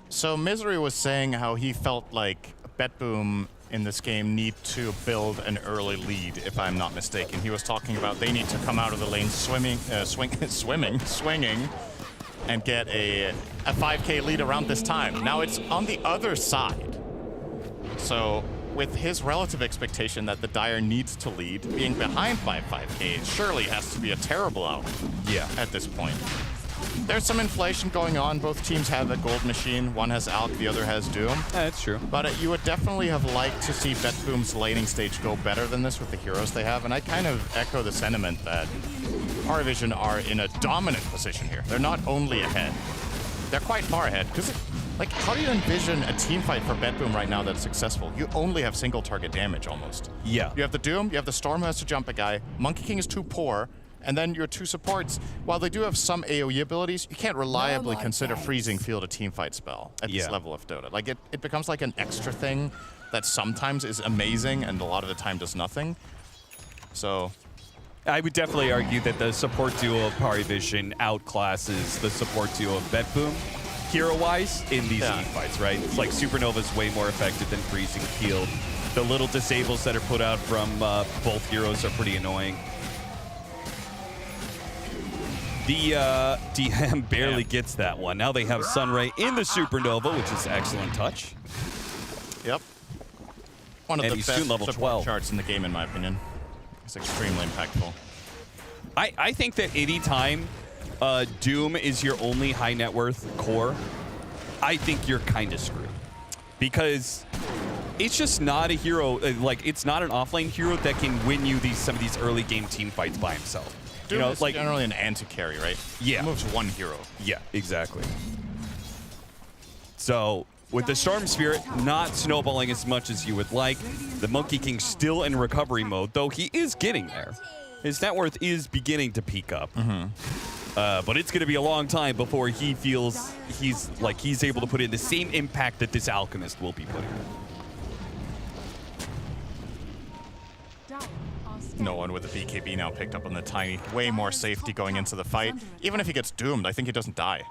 So Misery was saying how he felt like BetBoom in this game need to build an early lead, if I'm not mistaken. He was talking about they need to come out of the lane swinging, and get a 5K lead around this time. Now it's on the other side. So with his relative expectation that the Dire needs to lead, being behind by 5K surely has to be a terrible outcome at this point. There's some inflation going on. Both teams have a gold machine. One has Alk, the other has Doom. That's true. But you would definitely have liked to see BetBoom's laning stage go better than this with the heroes they have. And I kind of echo the sentiment that PARIVISION are in a dominant position here. They're not only ahead, they're quite far ahead. Because, like, how do you envision a team fight for BetBoom right now that's successful? You only have single target damage almost. Yeah. You have the Doom, you have the Storm who has to jump a guy, Monkey King is too poor, and then your 2 supports, while they do have some AoE abilities, you can't reliably consider Freezing Field a teamfight spell at this level of Dota. Like, it becomes like an extra thing that sometimes is amazing and a lot of the time does nothing. So I would definitely argue that the support duo of PARIVISION outclasses the support duo of BetBoom hero-wise in these fights, right? It's like Supernova's way more effective than Freezing Field. The little disables that are put out from both heroes are pretty annoying. The DM barely gets that one. Now they have Sunray in the Supernova, which is excellent touch. Yep. One of and the he's best soon level support 12 charts in the game, in my opinion. It's extremely impactful. I think that anytime Doom is your only high net worth core, I think you're kind of screwed. Because it's just not a hero, like, it's not an offlane hero that can win you some of these early game team fights by himself. Doom is like generally an anti-carry, right? Yeah. He moves 1 hero. Yeah, exactly. So with the Storm Spirit not snowballing as much as you would like, the Monkey King still in recovery mode, though he is getting there. His net worth is beginning to peak up. But it's going to be a long time before he feels he's able to put in the same impact that this Alchemist will be putting in. No one with a BKB now picked up on the Tiny. Way more safety going into the fight. Even if he gets doomed, I think he doesn't die.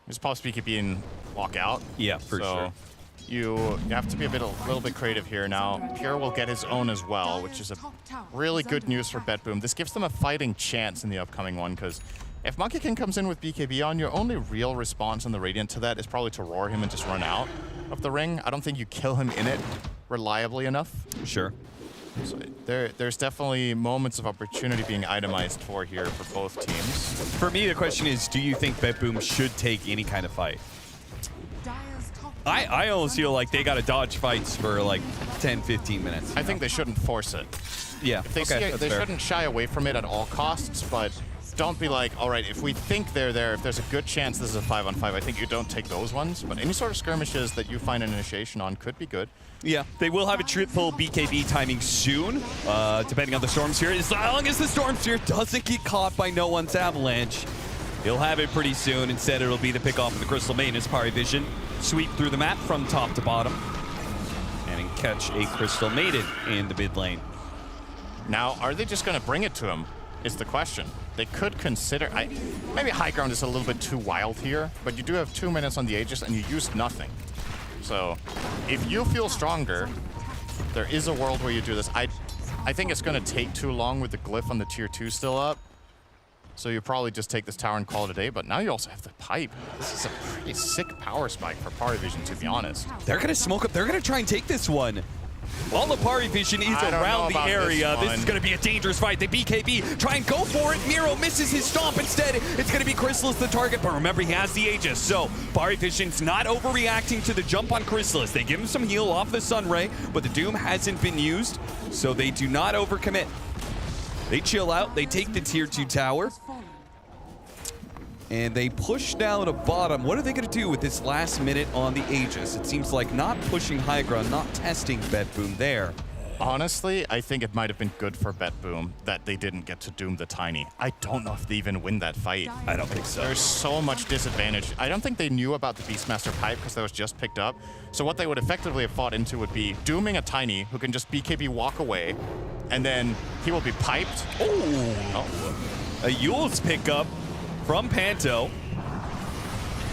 Just pops BKB and walk out. Yeah, for sure. You have to be a little bit creative here now. Pure will get his own as well, which is a really good news for BetBoom. This gives them a fighting chance in the upcoming one, because if Monkey King comes in with BKB on, your only real response on the Radiant to that is probably to roar him and just run out of the ring. I don't think you kill him in it reliably enough. Sure. So there's definitely moments of opportunity being itemized for here for both teams. For me, the question is, do you think BetBoom should take any kind of fight? I almost feel like they got to dodge fights for like 10, 15 minutes. I think they shouldn't force it. Yeah, if they see it, they shouldn't shy away from it at all costs, but don't be like, all right, if we think they're there, if there's a good chance this is a 5-on-5, I think you don't take those ones. But any sort of skirmishes that you find an initiation on could be good. Yeah, they will have a triple BKB timing soon, depending on the Storm Sphere. As long as the Storm Sphere doesn't get caught by no one's avalanche, he'll have it pretty soon. Instead, it'll be the pick off of the Crystal Main as PARIVISION sweep through the map from top to bottom and catch a Crystal Maiden in the mid lane. Now, are they just going to bring it to him is the question. They could consider, maybe high ground is a little bit too wild here, but you do have 2 minutes on the Aegis and you used nothing. So if you feel stronger, there is a world where you do this. I think it's going to take too long with the glyph on the tier 2 still up. So you probably just take this tower and call it a day, but now you also have the pipe. This is a pretty sick power spike for PARIVISION, to be honest. They're going to smoke up. They're going to try and take this one. All of PARIVISION is around the area. This is going to be a dangerous fight. The BKB try and go for it. Miro misses his stomp instead. It's going to be Chrysalis the target, but remember, he has the Aegis. So PARIVISION's not overreacting to the jump on Chrysalis. They give him some heal off the Sunray, but the Doom hasn't been used, so they do not overcommit. They chill out. They take the tier 2 tower. And they push down to bottom. What are they going to do with this last minute on the Aegis? It seems like not pushing high ground, not testing BetBoom there. Honestly, I think it might have been good for BetBoom that they didn't get to Doom the Tiny. I don't know if they even win that fight. I don't think so. There's so much disadvantage. I don't think they knew about the Beastmaster pipe because that was just picked up. So what they would effectively have fought into would be dooming a Tiny who can just BKB walk away, and then he will be piped. Oh. A Yule's pickup from Panto.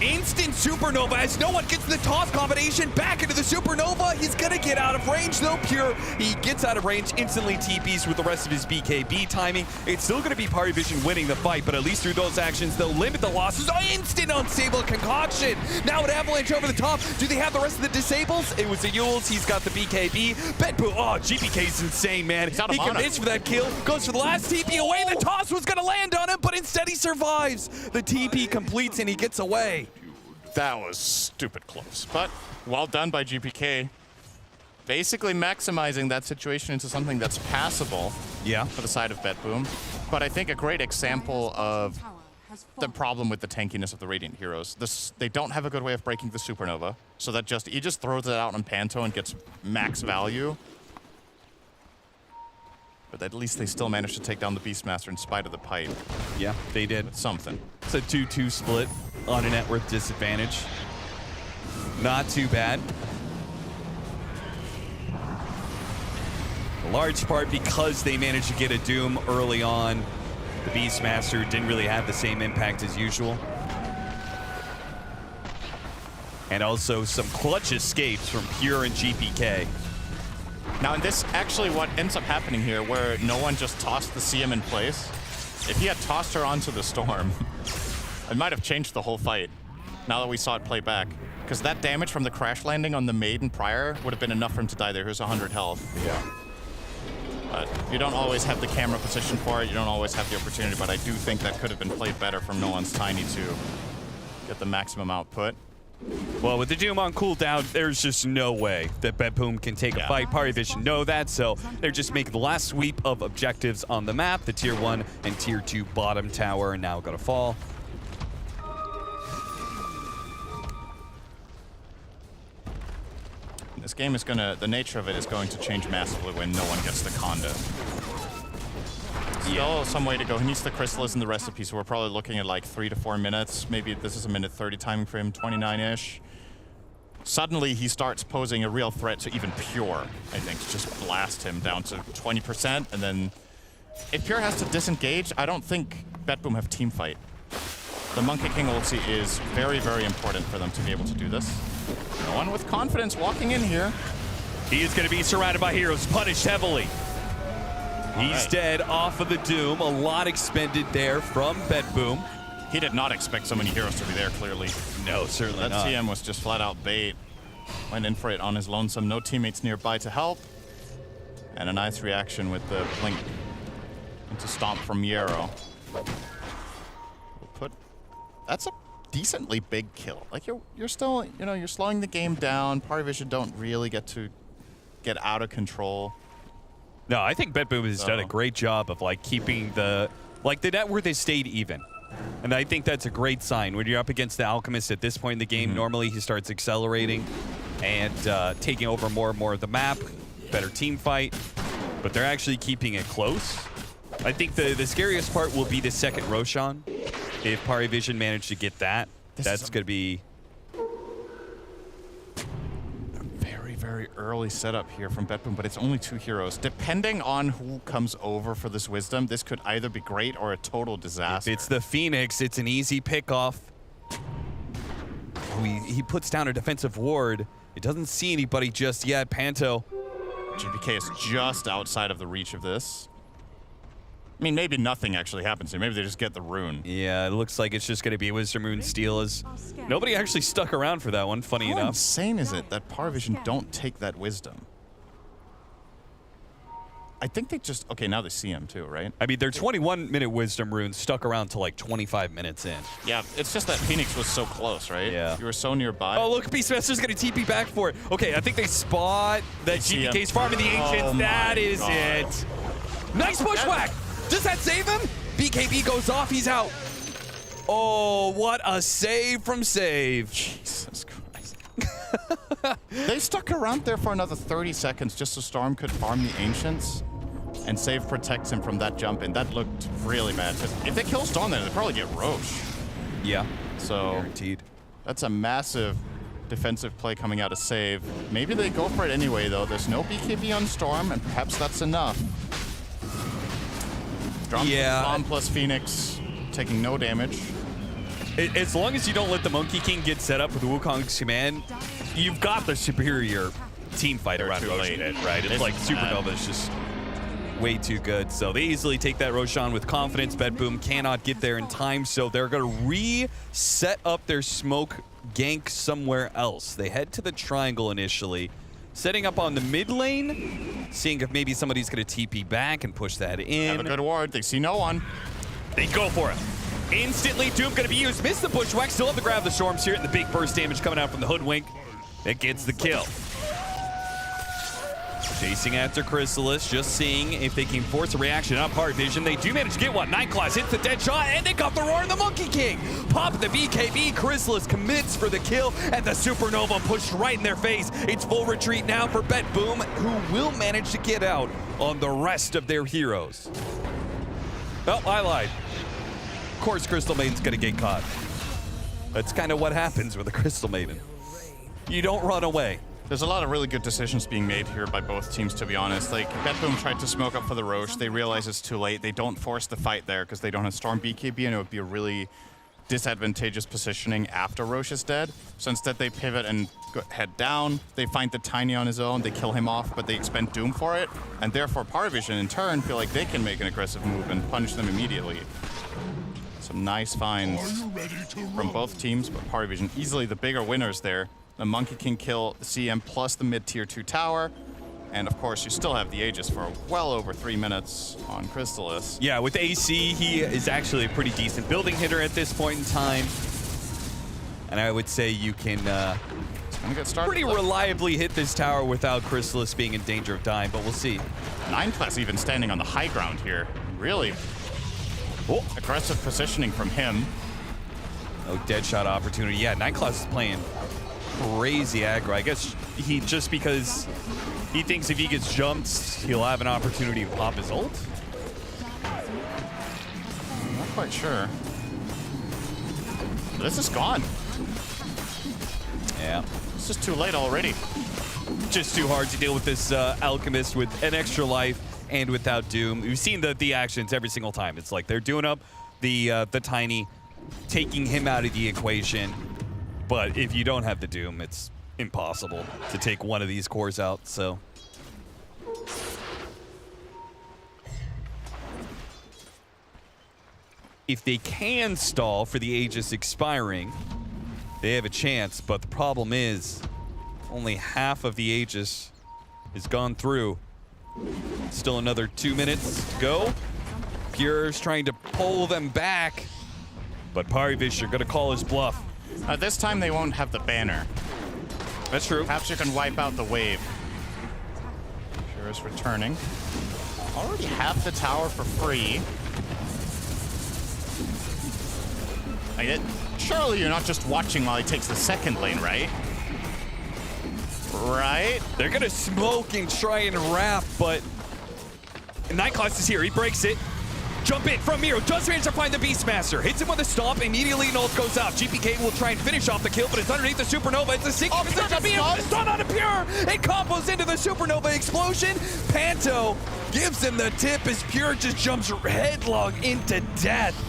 Instant Supernova as no one gets the toss combination back into the Supernova. He's gonna get out of range though. Pure, he gets out of range, instantly TPs with the rest of his BKB timing. It's still gonna be PARIVISION winning the fight, but at least through those actions, they'll limit the losses. Oh, instant unstable concoction. Now an avalanche over the top. Do they have the rest of the disables? It was the Yules, he's got the BKB. BetBoom, oh, GPK's insane, man. He commits for that kill, goes for the last TP away. The toss was gonna land on him, but instead he survives. The TP completes and he gets away. That was stupid close, but well done by GPK. Basically maximizing that situation into something that's passable for the side of BetBoom. But I think a great example of the problem with the tankiness of the Radiant heroes. They don't have a good way of breaking the Supernova, so that he just throws it out on Panto and gets max value. But at least they still managed to take down the Beastmaster in spite of the pipe. Yeah, they did. It's something. It's a 2-2 split on a net worth disadvantage. Not too bad. A large part because they managed to get a Doom early on. The Beastmaster didn't really have the same impact as usual. And also some clutch escapes from Pure and GPK. Now, in this, actually what ends up happening here, where no one just tossed the CM in place, if he had tossed her onto the Storm, it might have changed the whole fight, now that we saw it play back. Because that damage from the crash landing on the Maiden prior would have been enough for him to die there. Here's 100 health. Yeah. But you don't always have the camera position for it, you don't always have the opportunity, but I do think that could have been played better from No One's Tiny to get the maximum output. Well, with the Doom on cooldown, there's just no way that BetBoom can take a fight. PARIVISION know that, so they're just making the last sweep of objectives on the map. The tier 1 and tier 2 bottom tower are now going to fall. This game is the nature of it is going to change massively when no one gets the Conda. Still some way to go. He needs the Chrysalis and the recipe, so we're probably looking at like 3 to 4 minutes. Maybe this is a minute 30 timing for him, 29-ish. Suddenly he starts posing a real threat to even Pure, I think, to just blast him down to 20%, and then if Pure has to disengage, I don't think BetBoom have team fight. The Monkey King ulti is very, very important for them to be able to do this. No one with confidence walking in here. He is going to be surrounded by heroes, punished heavily. He's dead off of the Doom. A lot expended there from BetBoom. He did not expect so many heroes to be there, clearly. No, certainly not. That TM was just flat out bait. Went in for it on his lonesome. No teammates nearby to help. And a nice reaction with the blink into stomp from Yarrow. That's a decently big kill. Like you're still, you're slowing the game down. PARIVISION don't really get to get out of control. No, I think BetBoom has done a great job of keeping the net worth has stayed even. And I think that's a great sign. When you're up against the Alchemist at this point in the game, normally he starts accelerating and taking over more and more of the map, better team fight, but they're actually keeping it close. I think the scariest part will be the second Roshan. If PARIVISION managed to get that, that's going to be a very, very early setup here from BetBoom, but it's only 2 heroes. Depending on who comes over for this Wisdom, this could either be great or a total disaster. If it's the Phoenix, it's an easy pick-off. He puts down a defensive ward. It doesn't see anybody just yet. Panto GPK is just outside of the reach of this. I mean, maybe nothing actually happens here. Maybe they just get the rune. Yeah, it looks like it's just going to be Wisdom Rune steal. As nobody actually stuck around for that one, funny enough. How insane is it that PARIVISION don't take that Wisdom? I think they just... Okay, now they see him too, right? I mean, their 21-minute Wisdom Rune stuck around to like 25 minutes in. Yeah, it's just that Phoenix was so close, right? Yeah. You were so nearby. Oh, look, Beastmaster's going to TP back for it. Okay, I think they spot that GPK's farming the Ancients. That is it. Nice bushwhack. Does that save him? BKB goes off. He's out. Oh, what a save from Save. Jesus Christ. They stuck around there for another 30 seconds just so Storm could farm the Ancients, and Save protects him from that jump in. That looked really bad. If they kill Storm, then they probably get Roche. Yeah. So guaranteed. That's a massive defensive play coming out of Save. Maybe they go for it anyway, though. There's no BKB on Storm, and perhaps that's enough. Storm plus Phoenix taking no damage. As long as you don't let the Monkey King get set up with Wukong's command, you've got the superior team fight around Roshan, right? It's like Supernova is just way too good. So they easily take that Roshan with confidence. BetBoom cannot get there in time, so they're going to reset up their smoke gank somewhere else. They head to the triangle initially, setting up on the mid lane, seeing if maybe somebody's going to TP back and push that in. Have a good ward. They see no one. They go for it. Instantly, Doom going to be used. Miss the bushwhack. Still have to grab the storms here, and the big burst damage coming out from the Hoodwink. That gets the kill. Chasing after Chrysalis, just seeing if they can force a reaction up PARIVISION. They do manage to get one. Nightclass hits the dead shot, and they got the roar of the Monkey King. Pop the BKB. Chrysalis commits for the kill, and the Supernova pushed right in their face. It's full retreat now for BetBoom, who will manage to get out on the rest of their heroes. Oh, I lied. Of course, Crystal Maiden's gonna get caught. That's kind of what happens with a Crystal Maiden. You don't run away. There's a lot of really good decisions being made here by both teams, to be honest. Like, BetBoom tried to smoke up for the Roche. They realize it's too late. They don't force the fight there because they don't have Storm BKB, and it would be a really disadvantageous positioning after Roche is dead. So instead, they pivot and head down. They find the Tiny on his own. They kill him off, but they expend Doom for it. And therefore, PARIVISION, in turn, feel like they can make an aggressive move and punish them immediately. Some nice finds from both teams, but PARIVISION easily the bigger winners there. The Monkey King kill, the CM plus the mid-tier 2 tower. And of course, you still have the Aegis for well over 3 minutes on Chrysalis. Yeah, with AC, he is actually a pretty decent building hitter at this point in time. And I would say you can get started pretty reliably hit this tower without Chrysalis being in danger of dying, but we'll see. 9+ even standing on the high ground here. Really aggressive positioning from him. No dead shot opportunity. Yeah, 9+ is playing crazy aggro. I guess he just because he thinks if he gets jumped, he'll have an opportunity to pop his ult. Not quite sure. This is gone. Yeah. It's just too late already. Just too hard to deal with this Alchemist with an extra life and without Doom. We've seen the actions every single time. It's like they're doing up the Tiny, taking him out of the equation. But if you don't have the Doom, it's impossible to take one of these cores out, so. If they can stall for the Aegis expiring, they have a chance, but the problem is only half of the Aegis is gone through. Still another 2 minutes to go. Pure's trying to pull them back, but PARIVISION are gonna call his bluff. This time they won't have the banner. That's true. Perhaps you can wipe out the wave. Pure is returning. Already have the tower for free. Surely you're not just watching while he takes the second lane, right? Right? They're gonna smoke and try and wrap, but Nightclass is here. He breaks it. Jump in from Miro. Does manage to find the Beastmaster. Hits him with a stomp. Immediately, Nult goes out. GPK will try and finish off the kill, but it's underneath the Supernova. It's a 6. It's stun on a Pure. It combos into the Supernova explosion. Panto gives him the tip as Pure just jumps headlong into death.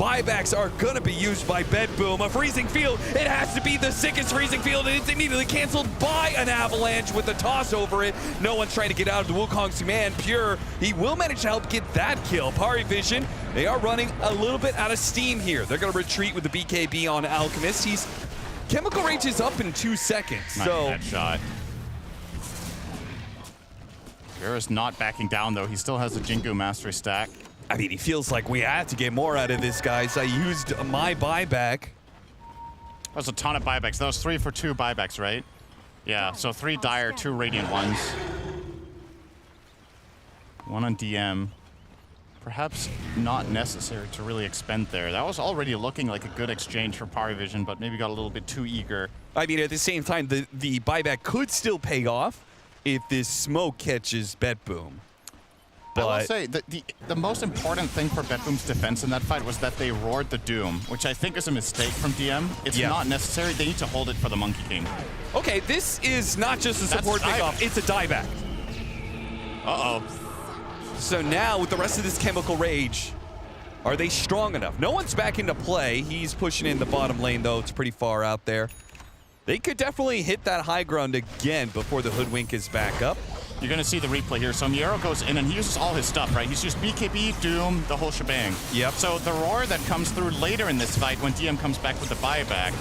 buybacks are going to be used by BetBoom. A freezing field, it has to be the sickest freezing field, and it's immediately canceled by an avalanche with the toss over it. No one's trying to get out of the Wukong's command. Pure, he will manage to help get that kill. PARIVISION, they are running a little bit out of steam here. They're going to retreat with the BKB on Alchemist. He's Chemical Rage is up in 2 seconds. So that shot. Pure is not backing down, though. He still has the Jingu Mastery stack. I mean, he feels like we have to get more out of this, guys. I used my buyback. That was a ton of buybacks. That was 3 for 2 buybacks, right? Yeah, so 3 Dire, 2 Radiant ones. 1 on DM. Perhaps not necessary to really expend there. That was already looking like a good exchange for PARIVISION, but maybe got a little bit too eager. I mean, at the same time, the buyback could still pay off if this smoke catches BetBoom. I will say that the most important thing for BetBoom's defense in that fight was that they roared the Doom, which I think is a mistake from DM. It's not necessary. They need to hold it for the Monkey King. Okay, this is not just a support pickoff, it's a dieback. Uh-oh. So now, with the rest of this Chemical Rage, are they strong enough? No one's back into play. He's pushing in the bottom lane, though. It's pretty far out there. They could definitely hit that high ground again before the Hoodwink is back up. You're going to see the replay here. So Miero goes in and he uses all his stuff, right? He's just BKB, Doom, the whole shebang. Yep. So the roar that comes through later in this fight when DM comes back with the buyback,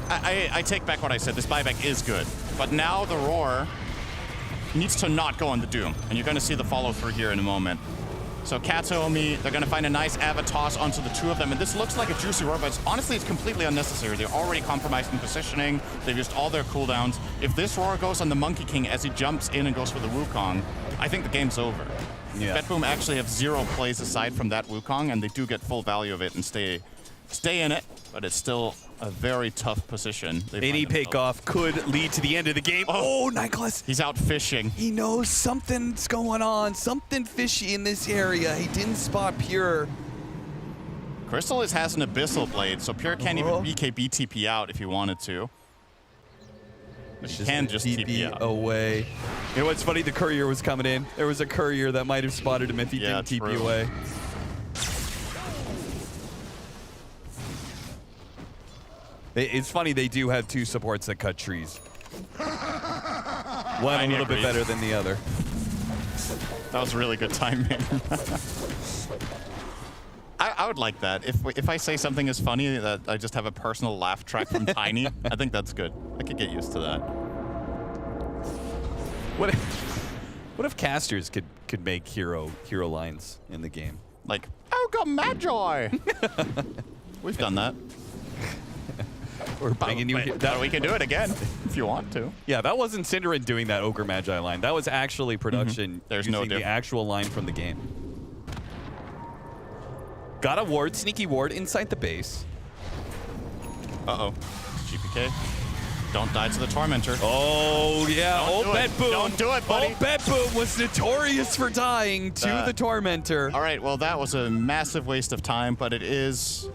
I take back what I said. This buyback is good. But now the roar needs to not go on the Doom. And you're going to see the follow through here in a moment. So Katsuomi, they're going to find a nice Avatos onto the 2 of them. And this looks like a juicy roar, but honestly, it's completely unnecessary. They're already compromised in positioning. They've used all their cooldowns. If this roar goes on the Monkey King as he jumps in and goes for the Wukong, I think the game's over. Yeah. BetBoom actually have 0 plays aside from that Wukong, and they do get full value of it and stay in it, but it's still a very tough position. Any pickoff could lead to the end of the game. Oh, Nicholas! He's out fishing. He knows something's going on, something fishy in this area. He didn't spot Pure. Crystal has an Abyssal Blade, so Pure can't even BKB TP out if he wanted to. But he can just TP out. Away. You know what's funny? The courier was coming in. There was a courier that might have spotted him if he didn't TP away. It's funny, they do have 2 supports that cut trees. One a little bit better than the other. That was really good timing. I would like that. If I say something is funny, that I just have a personal laugh track from Tiny, I think that's good. I could get used to that. What if casters could make hero lines in the game? Like, Oga Magi! We've done that. We're banging you. We can do it again if you want to. Yeah, that wasn't Cinderin doing that Ogre Magi line. That was actually production using the actual line from the game. Got a ward, sneaky ward inside the base. Uh-oh. GPK. Don't die to the Tormentor. Oh, yeah. BetBoom. Don't do it, buddy. BetBoom was notorious for dying to the Tormentor. All right, well, that was a massive waste of time, but it is...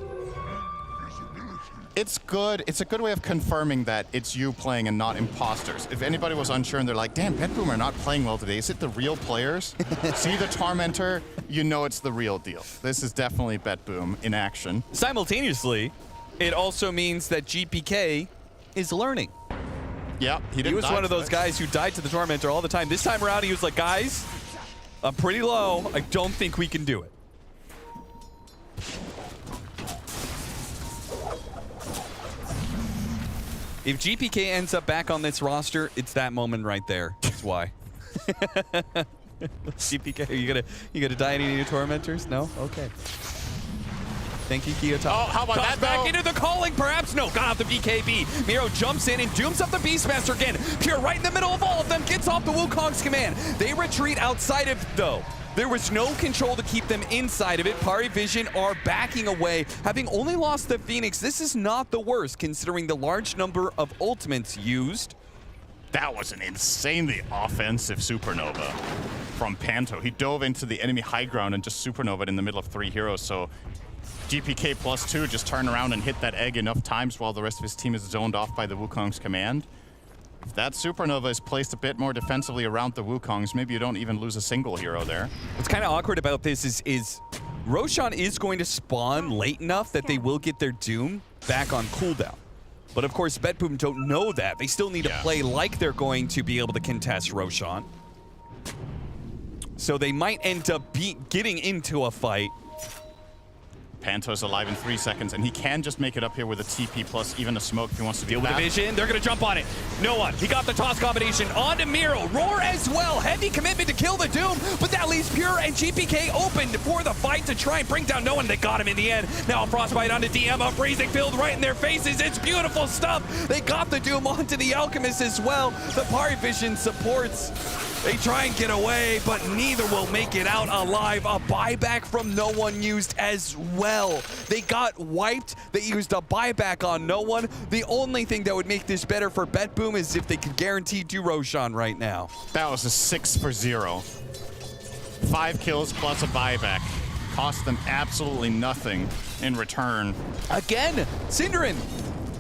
It's good. It's a good way of confirming that it's you playing and not imposters. If anybody was unsure and they're like, damn, BetBoom are not playing well today. Is it the real players? See the Tormentor, you know it's the real deal. This is definitely BetBoom in action. Simultaneously, it also means that GPK is learning. Yeah, he was one of those guys who died to the Tormentor all the time. This time around, he was like, guys, I'm pretty low. I don't think we can do it. If GPK ends up back on this roster, it's that moment right there. That's why. GPK, you gonna die any of your Tormentors? No? Okay. Thank you, Kiyotaro. Oh, how about that, back into the calling, perhaps? No, got off the BKB. Miro jumps in and dooms up the Beastmaster again. Pure right in the middle of all of them, gets off the Wukong's command. They retreat outside of it, though. There was no control to keep them inside of it. PARIVISION are backing away. Having only lost the Phoenix, this is not the worst, considering the large number of ultimates used. That was an insanely offensive Supernova from Panto. He dove into the enemy high ground and just Supernova'd in the middle of 3 heroes, so GPK +2 just turn around and hit that egg enough times while the rest of his team is zoned off by the Wukong's command. If that Supernova is placed a bit more defensively around the Wukongs, maybe you don't even lose a single hero there. What's kind of awkward about this is Roshan is going to spawn late enough that they will get their Doom back on cooldown. But of course, BetBoom don't know that. They still need to play like they're going to be able to contest Roshan. So they might end up getting into a fight. Panto's alive in 3 seconds, and he can just make it up here with a TP plus even a smoke if he wants to deal with the vision. They're going to jump on it. No one. He got the toss combination onto Miro. Roar as well. Heavy commitment to kill the Doom, but that leaves Pure and GPK open for the fight to try and bring down no one. They got him in the end. Now a Frostbite onto DM, a freezing field right in their faces. It's beautiful stuff. They got the Doom onto the Alchemist as well. The PARIVISION supports. They try and get away, but neither will make it out alive. A buyback from no one used as well. They got wiped. They used a buyback on no one. The only thing that would make this better for BetBoom is if they could guarantee do Roshan right now. That was a 6 for 0. 5 kills plus a buyback. Cost them absolutely nothing in return. Again, Synderen,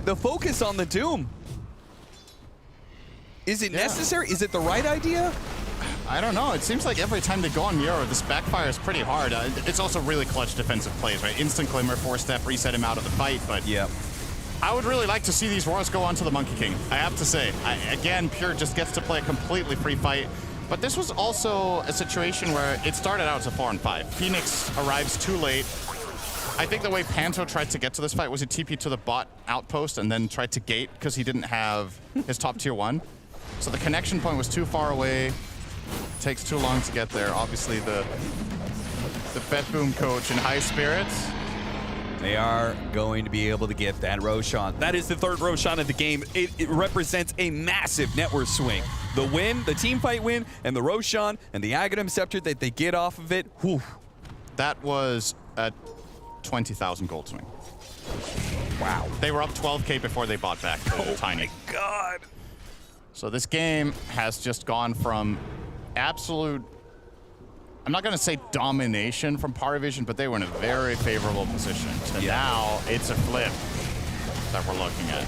the focus on the Doom. Is it necessary? Is it the right idea? I don't know. It seems like every time they go on Miro, this backfires pretty hard. It's also really clutch defensive plays, right? Instant Glimmer, 4-step, reset him out of the fight, but I would really like to see these Roars go onto the Monkey King, I have to say. Again, Pure just gets to play a completely free fight, but this was also a situation where it started out as a 4-on-5. Phoenix arrives too late. I think the way Panto tried to get to this fight was a TP to the bot outpost and then tried to gate because he didn't have his top tier 1. So the connection point was too far away. Takes too long to get there. Obviously, the BetBoom coach in high spirits. They are going to be able to get that Roshan. That is the third Roshan of the game. It represents a massive net worth swing. The win, the team fight win, and the Roshan and the Aghanim Scepter that they get off of it. Whew. That was a 20,000 gold swing. Wow. They were up 12K before they bought back to Tiny. My God. So this game has just gone from absolute, I'm not going to say domination from PARIVISION, but they were in a very favorable position. To now, it's a flip that we're looking at.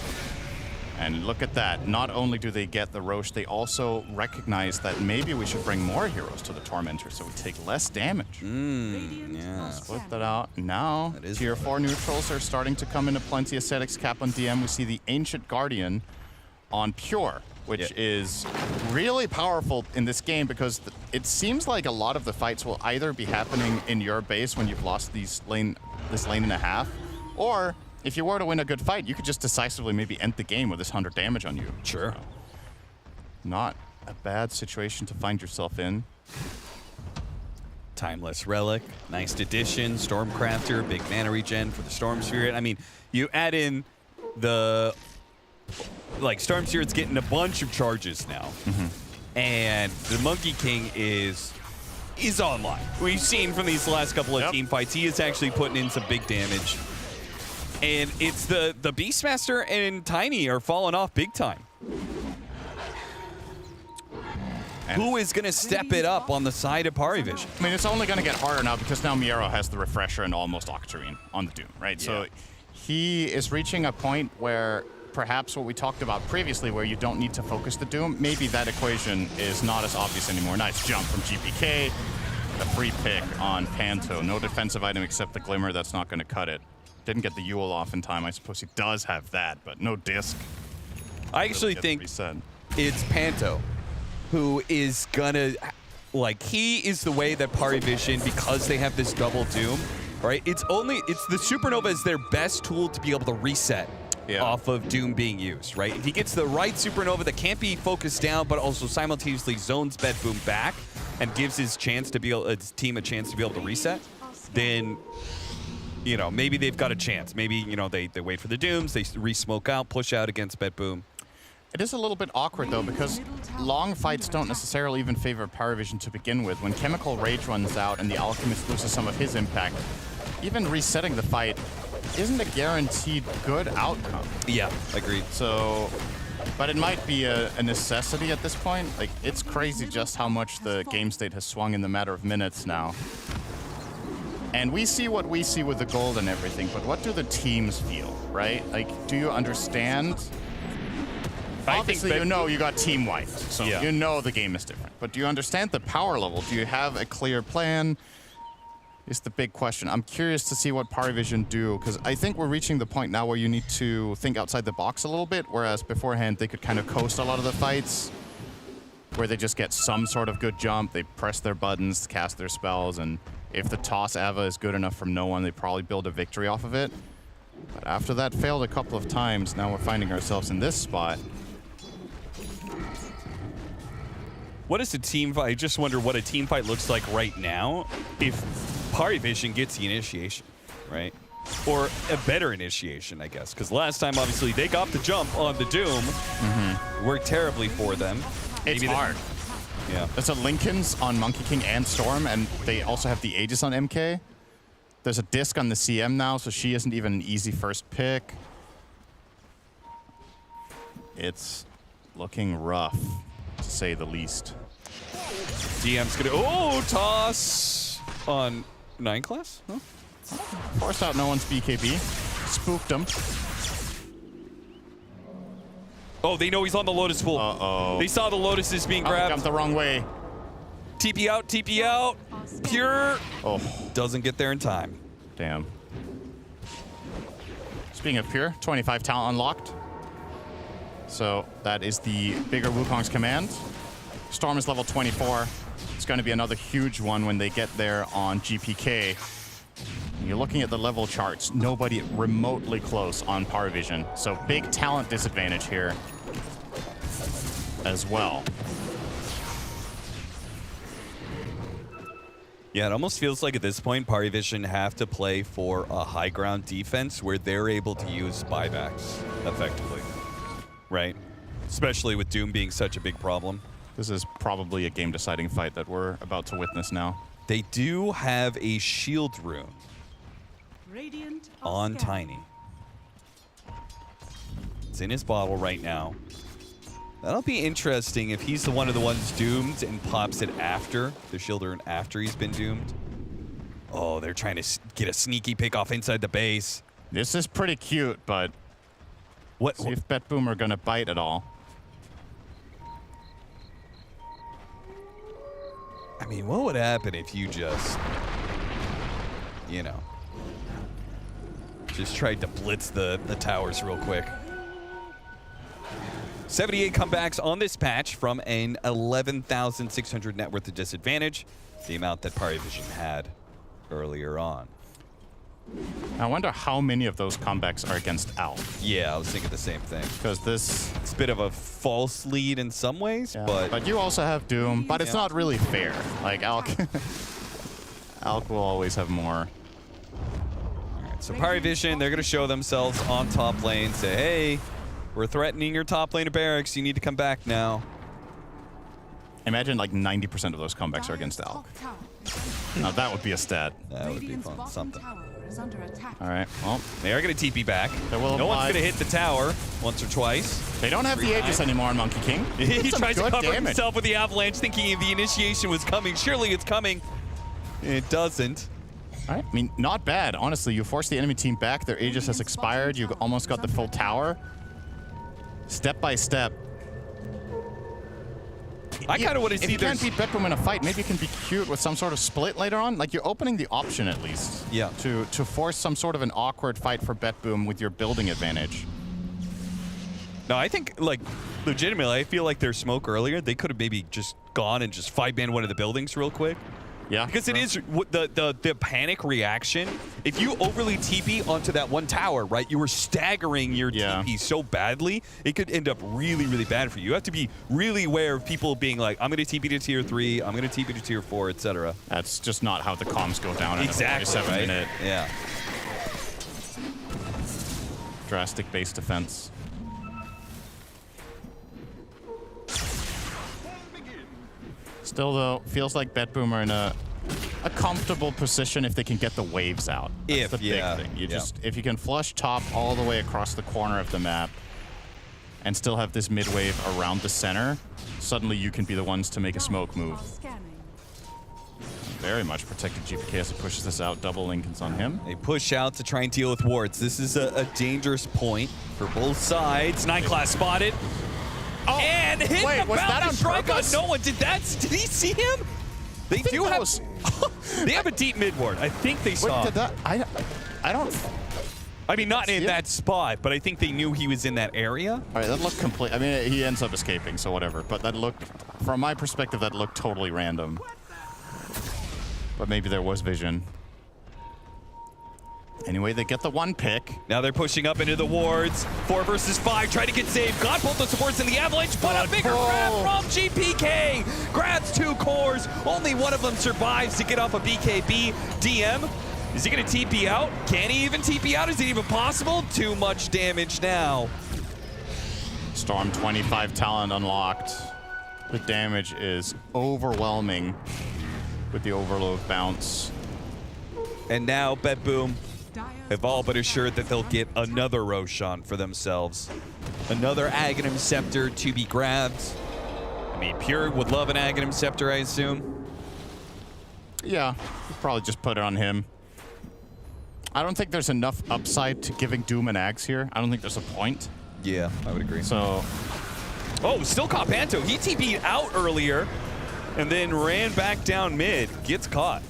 And look at that. Not only do they get the Roche, they also recognize that maybe we should bring more heroes to the Tormentor so we take less damage. Split that out. Now, tier 4 neutrals are starting to come into plenty. Ascetics cap on DM. We see the Ancient Guardian on Pure, which is really powerful in this game because it seems like a lot of the fights will either be happening in your base when you've lost this lane and a half, or if you were to win a good fight, you could just decisively maybe end the game with this 100 damage on you. Sure. So, not a bad situation to find yourself in. Timeless Relic, nice addition. Stormcrafter, big mana regen for the Storm Spirit. I mean, you add in the Storm Spirit's getting a bunch of charges now. And the Monkey King is online. We've seen from these last couple of team fights, he is actually putting in some big damage. And it's the Beastmaster and Tiny are falling off big time. And who is going to step it up on the side of PARIVISION? I mean, it's only going to get harder now because now Miro has the Refresher and almost Octarine on the Doom, right? So he is reaching a point where perhaps what we talked about previously where you don't need to focus the Doom, maybe that equation is not as obvious anymore. Nice jump from GPK. A free pick on Panto. No defensive item except the Glimmer. That's not going to cut it. Didn't get the Yule off in time. I suppose he does have that, but no disc. I actually think it's Panto who is gonna, he is the way that PARIVISION, because they have this double Doom, right? It's the Supernova is their best tool to be able to reset off of Doom being used, right? If he gets the right Supernova that can't be focused down, but also simultaneously zones BetBoom back and gives his team a chance to be able to reset, then maybe they've got a chance. Maybe, they wait for the Dooms, they re-smoke out, push out against BetBoom. It is a little bit awkward, though, because long fights don't necessarily even favor PARIVISION to begin with. When Chemical Rage runs out and the Alchemist loses some of his impact, even resetting the fight isn't a guaranteed good outcome. Yeah, agreed. So, but it might be a necessity at this point. It's crazy just how much the game state has swung in the matter of minutes now. And we see what we see with the gold and everything, but what do the teams feel, right? Do you understand? Obviously, you got team wiped, so you know the game is different. But do you understand the power level? Do you have a clear plan? is the big question. I'm curious to see what PARIVISION do, because I think we're reaching the point now where you need to think outside the box a little bit, whereas beforehand they could kind of coast a lot of the fights, where they just get some sort of good jump, they press their buttons, cast their spells, and if the toss Ava is good enough from no one, they probably build a victory off of it. But after that failed a couple of times, now we're finding ourselves in this spot. What is a team fight? I just wonder what a team fight looks like right now if PARIVISION gets the initiation, right? Or a better initiation, I guess. Because last time, obviously, they got the jump on the Doom. Worked terribly for them. It's hard. Yeah. There's a Lincolns on Monkey King and Storm, and they also have the Aegis on MK. There's a disc on the CM now, so she isn't even an easy first pick. It's looking rough, to say the least. DM's gonna, oh, toss on 9 class? Huh? Forced out no one's BKB. Spooked him. Oh, they know he's on the Lotus pool. Uh-oh. They saw the Lotuses being grabbed. Jumped the wrong way. TP out, TP out. Pure. Oh. Doesn't get there in time. Damn. Speaking of Pure, 25 talent unlocked. So that is the bigger Wukong's command. Storm is level 24. It's going to be another huge one when they get there on GPK. You're looking at the level charts. Nobody remotely close on PARIVISION. So big talent disadvantage here as well. Yeah, it almost feels like at this point, PARIVISION have to play for a high ground defense where they're able to use buybacks effectively, right? Especially with Doom being such a big problem. This is probably a game-deciding fight that we're about to witness now. They do have a shield rune on Tiny. It's in his bottle right now. That'll be interesting if he's one of the ones doomed and pops it after the shield rune after he's been doomed. Oh, they're trying to get a sneaky pick off inside the base. This is pretty cute, but see if BetBoom are gonna bite at all. I mean, what would happen if you just, you know, just tried to blitz the towers real quick? 78 comebacks on this patch from an 11,600 net worth of disadvantage, the amount that PARIVISION had earlier on. I wonder how many of those comebacks are against Alk. Yeah, I was thinking the same thing. Because it's a bit of a false lead in some ways, yeah, but you also have Doom, but it's not really fair. Like Alk, Alk will always have more. All right, so PARIVISION, they're going to show themselves on top lane, say, hey, we're threatening your top lane of barracks. You need to come back now. Imagine like 90% of those comebacks are against Alk. Now that would be a stat. That would be fun. Something. All right. Well, they are going to TP back. No one's going to hit the tower once or twice. They don't have the Aegis anymore on Monkey King. He tries to cover himself with the avalanche, thinking the initiation was coming. Surely it's coming. It doesn't. All right. I mean, not bad. Honestly, you force the enemy team back. Their Aegis has expired. You almost got the full tower. Step by step. I kind of want to see. If you can't beat BetBoom in a fight, maybe you can be cute with some sort of split later on. Like you're opening the option at least. Yeah. To force some sort of an awkward fight for BetBoom with your building advantage. No, I think like legitimately, I feel like their smoke earlier, they could have maybe just gone and just 5-man one of the buildings real quick. Yeah. Because it is the panic reaction. If you overly TP onto that one tower, right, you were staggering your TP so badly, it could end up really, really bad for you. You have to be really aware of people being like, I'm going to TP to tier 3, I'm going to TP to tier 4, etc. That's just not how the comms go down exactly, in a 47-minute. Yeah. Drastic base defense. Still, though, feels like BetBoom are in a comfortable position if they can get the waves out. That's the big thing. You just if you can flush top all the way across the corner of the map and still have this mid wave around the center, suddenly you can be the ones to make a smoke move. Very much protected GPK as he pushes this out. Double Lincolns on him. They push out to try and deal with wards. This is a dangerous point for both sides. 9 class spotted. Oh, and hit wait, the was that on strike on purpose? no one. Did he see him? They do have. They have a deep mid ward. I think they saw. Did that? I don't. I mean, not in that spot, but I think they knew he was in that area. All right, that looked complete. I mean, he ends up escaping, so whatever. But that looked, from my perspective, that looked totally random. But maybe there was vision. Anyway, they get the 1 pick. Now they're pushing up into the wards. 4 versus 5, trying to get saved. Got both the supports in the avalanche, but a bigger grab from GPK. Grabs 2 cores. Only one of them survives to get off a BKB. DM, is he going to TP out? Can he even TP out? Is it even possible? Too much damage now. Storm 25 talent unlocked. The damage is overwhelming with the overload bounce. And now BetBoom have all but assured that they'll get another Roshan for themselves. Another Aghanim Scepter to be grabbed. I mean, Pure would love an Aghanim Scepter, I assume. Yeah, probably just put it on him. I don't think there's enough upside to giving Doom an Axe here. I don't think there's a point. Yeah, I would agree. So, oh, still caught Panto. He TP'd out earlier and then ran back down mid. Gets caught.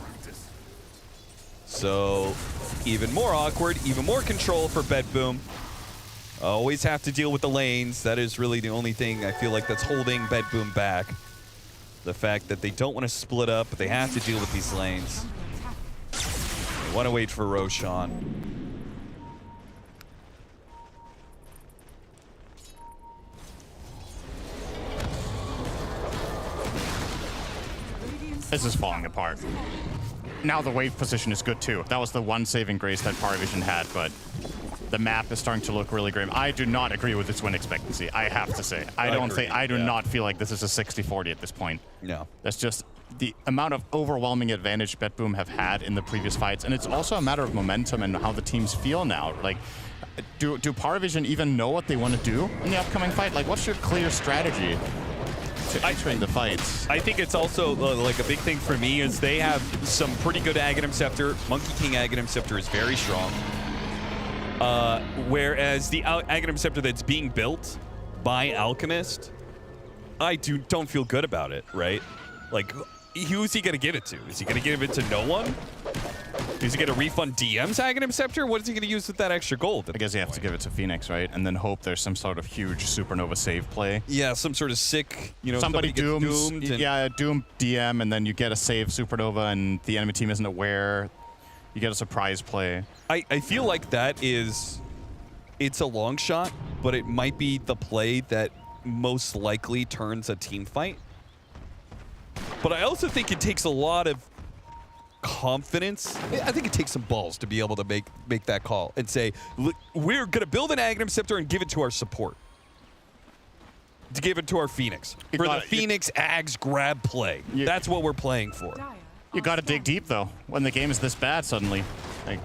So, even more awkward, even more control for BetBoom. Always have to deal with the lanes. That is really the only thing I feel like that's holding BetBoom back. The fact that they don't want to split up, but they have to deal with these lanes. They want to wait for Roshan. This is falling apart. Now the wave position is good too. That was the one saving grace that PARIVISION had, but the map is starting to look really grim. I do not agree with its win expectancy, I have to say. I do not feel like this is a 60-40 at this point. No. That's just the amount of overwhelming advantage BetBoom have had in the previous fights, and it's also a matter of momentum and how the teams feel now. Like, do PARIVISION even know what they want to do in the upcoming fight? Like, what's your clear strategy to entering the fights? I think it's also like a big thing for me is they have some pretty good Aghanim Scepter. Monkey King Aghanim Scepter is very strong. Whereas the Aghanim Scepter that's being built by Alchemist, I don't feel good about it, right? Like, who's he going to give it to? Is he going to give it to no one? Is he going to refund DM's Aghanim Scepter? What is he going to use with that extra gold? I guess you have to give it to Phoenix, right? And then hope there's some sort of huge supernova save play. Yeah, some sort of sick, you know, somebody doomed. Yeah, doom DM, and then you get a save supernova, and the enemy team isn't aware. You get a surprise play. I feel like it's a long shot, but it might be the play that most likely turns a team fight. But I also think it takes a lot of confidence. I think it takes some balls to be able to make that call and say, we're going to build an Aghanim Scepter and give it to our support. To give it to our Phoenix. For the Phoenix Ags grab play. That's what we're playing for. You got to dig deep, though, when the game is this bad suddenly. Like,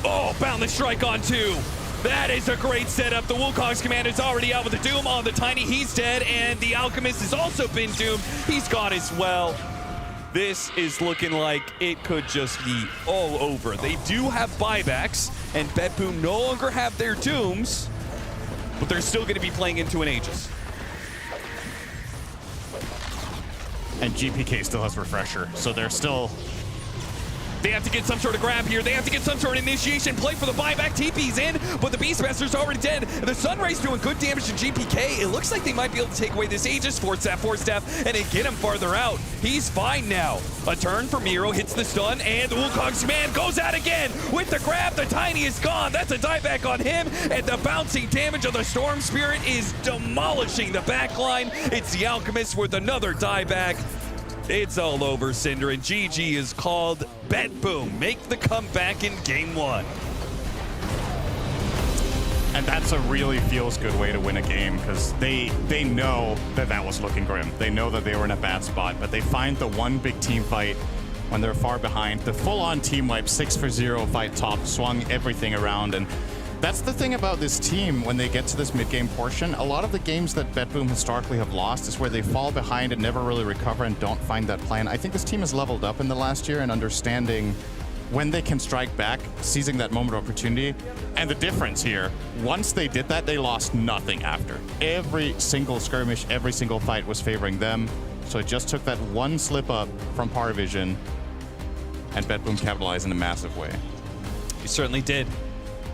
oh, Boundless Strike on 2. That is a great setup. The Wukong's commander's already out with the Doom on the Tiny. He's dead, and the Alchemist has also been doomed. He's gone as well. This is looking like it could just be all over. They do have buybacks, and BetBoom no longer have their Dooms, but they're still going to be playing into an Aegis. And GPK still has Refresher, so they're still... They have to get some sort of grab here. They have to get some sort of initiation play for the buyback. TP's in, but the Beastmaster's already dead. The Sunray's doing good damage to GPK. It looks like they might be able to take away this Aegis, force that force staff, and then get him farther out. He's fine now. A turn for Miro, hits the stun, and the Wukong's command goes out again. With the grab, the Tiny is gone. That's a dieback on him, and the bouncing damage of the Storm Spirit is demolishing the backline. It's the Alchemist with another dieback. It's all over, Cinder, and GG is called. BetBoom make the comeback in Game 1. And that's a really feels-good way to win a game, because they know that was looking grim. They know that they were in a bad spot, but they find the one big team fight when they're far behind. The full-on team wipe, 6-for-0 fight top, swung everything around, and that's the thing about this team when they get to this mid-game portion. A lot of the games that BetBoom historically have lost is where they fall behind and never really recover and don't find that plan. I think this team has leveled up in the last year in understanding when they can strike back, seizing that moment of opportunity. And the difference here, once they did that, they lost nothing after. Every single skirmish, every single fight was favoring them. So it just took that one slip up from PARIVISION, and BetBoom capitalized in a massive way. You certainly did.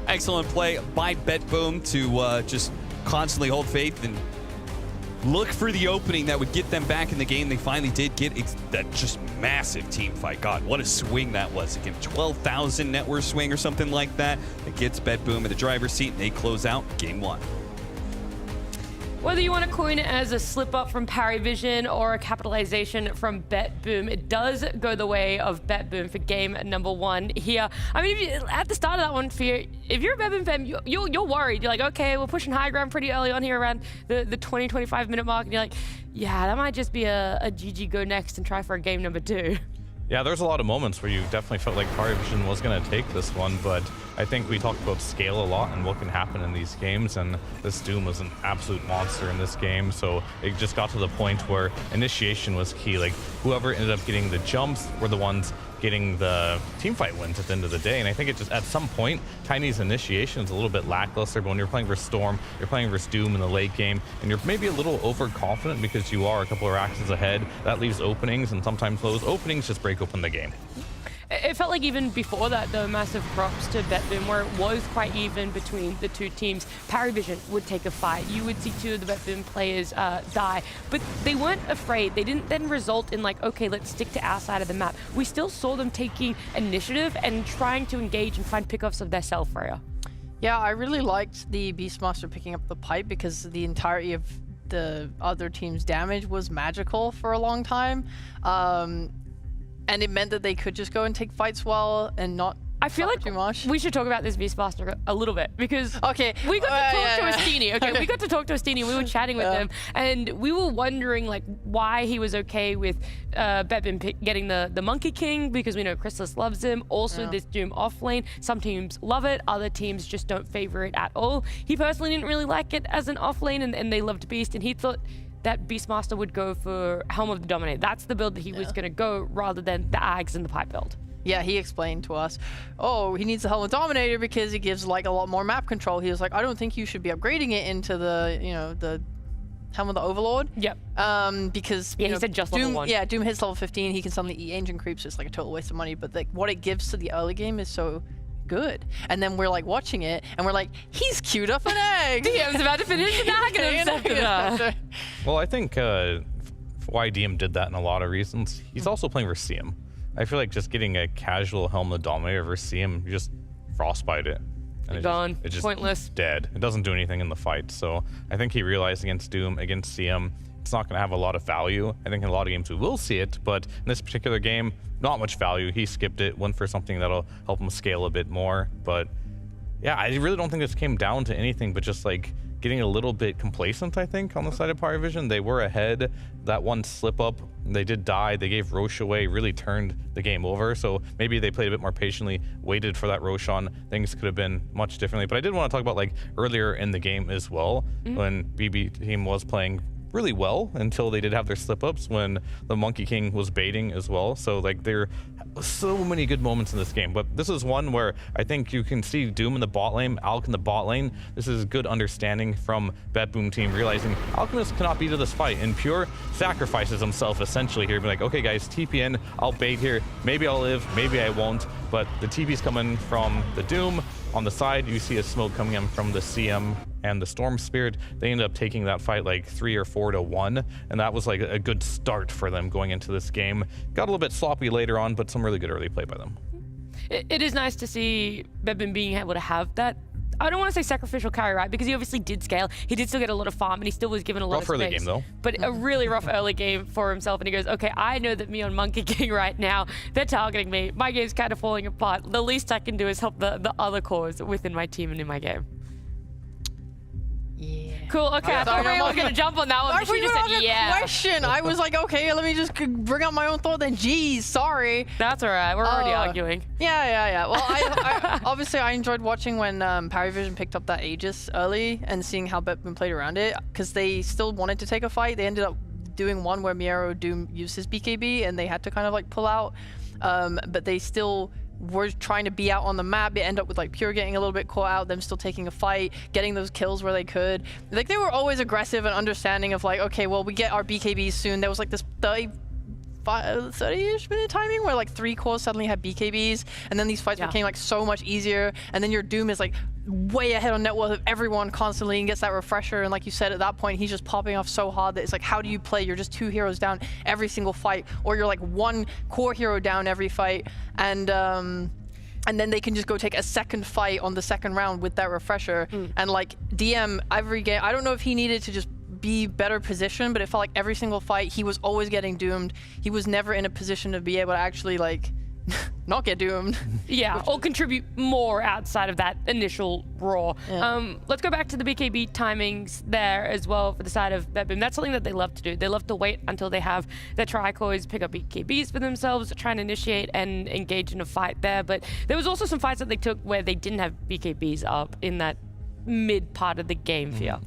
Excellent play by BetBoom to just constantly hold faith and look for the opening that would get them back in the game. They finally did get that just massive team fight. God, what a swing that was. Again, 12,000 net worth swing or something like that. It gets BetBoom in the driver's seat, and they close out game 1. Whether you want to coin it as a slip up from PARIVISION or a capitalization from BetBoom, it does go the way of BetBoom for game number 1 here. I mean, at the start of that one, if you're a BetBoom fan, you're worried. You're like, okay, we're pushing high ground pretty early on here around the 20-25 minute mark, and you're like, yeah, that might just be a GG go next and try for a game number 2. Yeah, there's a lot of moments where you definitely felt like PARIVISION was going to take this one, but I think we talked about scale a lot and what can happen in these games, and this Doom was an absolute monster in this game, so it just got to the point where initiation was key. Like, whoever ended up getting the jumps were the ones getting the team fight wins at the end of the day, and I think it just, at some point, Tiny's initiation is a little bit lackluster, but when you're playing versus Storm, you're playing versus Doom in the late game, and you're maybe a little overconfident because you are a couple of axes ahead. That leaves openings, and sometimes those openings just break open the game. It felt like even before that, though, massive props to BetBoom, where it was quite even between the two teams. PARIVISION would take a fight. You would see 2 of the BetBoom players die, but they weren't afraid. They didn't then result in like, okay, let's stick to our side of the map. We still saw them taking initiative and trying to engage and find pickoffs of their self, Freya. Yeah, I really liked the Beastmaster picking up the pipe because the entirety of the other team's damage was magical for a long time. And it meant that they could just go and take fights well and not I feel like too much. We should talk about this Beastmaster a little bit because okay, we got to talk to Astini. Okay, we got to talk to Astini. We were chatting with him, and we were wondering like why he was okay with BetBoom getting the Monkey King, because we know Chrysalis loves him. Also, this Doom off lane. Some teams love it, other teams just don't favor it at all. He personally didn't really like it as an off lane, and they loved Beast, and he thought that Beastmaster would go for Helm of the Dominator. That's the build that he was going to go rather than the Ags and the Pipe build. Yeah, he explained to us, oh, he needs the Helm of Dominator because it gives like a lot more map control. He was like, I don't think you should be upgrading it into the, you know, the Helm of the Overlord. Yep. Because he said just Doom, level 1. Yeah, Doom hits level 15. He can suddenly eat ancient creeps. It's like a total waste of money. But like what it gives to the early game is so good. And then we're like watching it, and we're like, he's queued up an egg. DM's about to finish an egg. Well, I think why DM did that in a lot of reasons. He's also playing versus CM. I feel like just getting a casual Helm of the Dominator versus CM, you just frostbite it. And it's just pointless. Dead. It doesn't do anything in the fight. So I think he realized against Doom, against CM, it's not going to have a lot of value. I think in a lot of games we will see it, but in this particular game, not much value. He skipped it, went for something that'll help him scale a bit more. But yeah, I really don't think this came down to anything but just like getting a little bit complacent, I think, on the side of PARIVISION. They were ahead. That one slip up, they did die. They gave Roche away, really turned the game over. So maybe they played a bit more patiently, waited for that Roche on. Things could have been much differently. But I did want to talk about like earlier in the game as well, when BB team was playing really well until they did have their slip-ups when the Monkey King was baiting as well. So like there are so many good moments in this game, but this is one where I think you can see Doom in the bot lane, Alk in the bot lane. This is good understanding from BetBoom team, realizing Alchemist cannot beat to this fight, and Pure sacrifices himself essentially here, be like, okay guys, TP in, I'll bait here, maybe I'll live, maybe I won't, but the TP's coming from the Doom. On the side, you see a smoke coming in from the CM and the Storm Spirit. They ended up taking that fight like 3 or 4 to 1, and that was like a good start for them going into this game. Got a little bit sloppy later on, but some really good early play by them. It is nice to see BetBoom being able to have that. I don't want to say sacrificial carry, right? Because he obviously did scale. He did still get a lot of farm, and he still was given a lot of space. Rough early game, though. But a really rough early game for himself. And he goes, okay, I know that me on Monkey King right now, they're targeting me. My game's kind of falling apart. The least I can do is help the other cores within my team and in my game. Yeah. Cool. Okay, I thought we were going to jump on that one, but she just said, yeah. Question. I was like, okay, let me just bring out my own thought then. Geez, sorry. That's all right. We're already arguing. Yeah. Well, I obviously I enjoyed watching when PARIVISION picked up that Aegis early and seeing how BetBoom played around it, because they still wanted to take a fight. They ended up doing one where Miero Doom used his BKB and they had to kind of like pull out, but they still were trying to be out on the map. It ended up with like Pure getting a little bit caught out, them still taking a fight, getting those kills where they could. Like they were always aggressive and understanding of like, okay, well, we get our BKBs soon. There was like this 30-ish minute timing where like 3 cores suddenly had BKBs, and then these fights became like so much easier, and then your Doom is like way ahead on net worth of everyone constantly and gets that refresher, and like you said, at that point he's just popping off so hard that it's like, how do you play? You're just 2 heroes down every single fight, or you're like 1 core hero down every fight, and then they can just go take a second fight on the second round with that refresher. And like DM every game, I don't know if he needed to just be better positioned, but it felt like every single fight he was always getting doomed. He was never in a position to be able to actually like not get doomed. Yeah, or contribute more outside of that initial raw. Let's go back to the BKB timings there as well for the side of BetBoom. That's something that they love to do. They love to wait until they have their tri-cores pick up BKBs for themselves, try and initiate and engage in a fight there. But there was also some fights that they took where they didn't have BKBs up in that mid part of the game for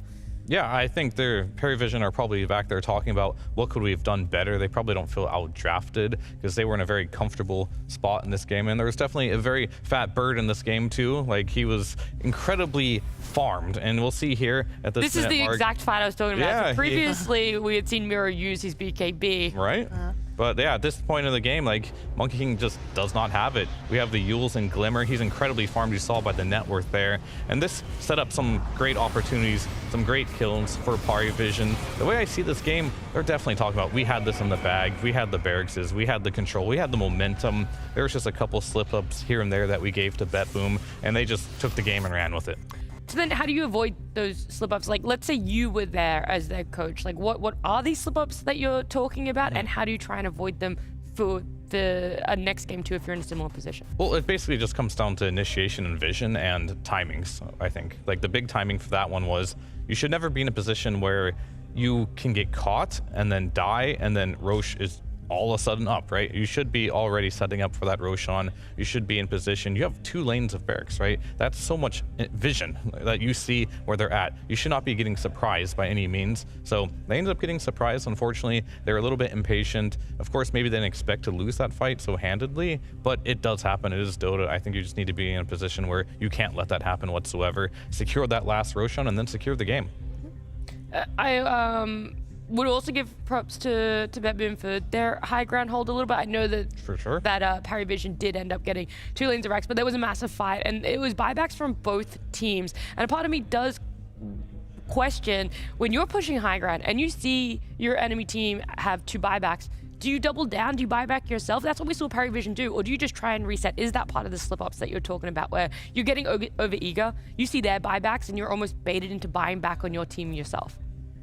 Yeah, I think their PARIVISION are probably back there talking about what could we have done better. They probably don't feel outdrafted because they were in a very comfortable spot in this game. And there was definitely a very fat bird in this game too. Like he was incredibly farmed, and we'll see here at this is the exact fight I was talking about. Yeah, so previously, we had seen Miro use his BKB. Right? But yeah, at this point of the game, like Monkey King just does not have it. We have the Yules and Glimmer. He's incredibly farmed. You saw by the net worth there. And this set up some great opportunities, some great kills for PARIVISION. The way I see this game, they're definitely talking about, we had this in the bag. We had the barracks, we had the control, we had the momentum. There was just a couple slip-ups here and there that we gave to BetBoom, and they just took the game and ran with it. So then how do you avoid those slip-ups? Like, let's say you were there as their coach. Like, what are these slip-ups that you're talking about, and how do you try and avoid them for the next game too if you're in a similar position? Well, it basically just comes down to initiation and vision and timings, I think. Like, the big timing for that one was you should never be in a position where you can get caught and then die, and then Roche is all of a sudden up, right? You should be already setting up for that Roshan. You should be in position. You have 2 lanes of barracks, right? That's so much vision that you see where they're at. You should not be getting surprised by any means. So they ended up getting surprised. Unfortunately, they're a little bit impatient. Of course, maybe they didn't expect to lose that fight so handedly, but it does happen. It is Dota. I think you just need to be in a position where you can't let that happen whatsoever. Secure that last Roshan and then secure the game. Would also give props to BetBoom for their high ground hold a little bit. I know that for sure that PARIVISION did end up getting 2 lanes of Rex, but there was a massive fight, and it was buybacks from both teams. And a part of me does question, when you're pushing high ground and you see your enemy team have 2 buybacks, do you double down? Do you buy back yourself? That's what we saw PARIVISION do. Or do you just try and reset? Is that part of the slip-ups that you're talking about, where you're getting over-eager, you see their buybacks, and you're almost baited into buying back on your team yourself?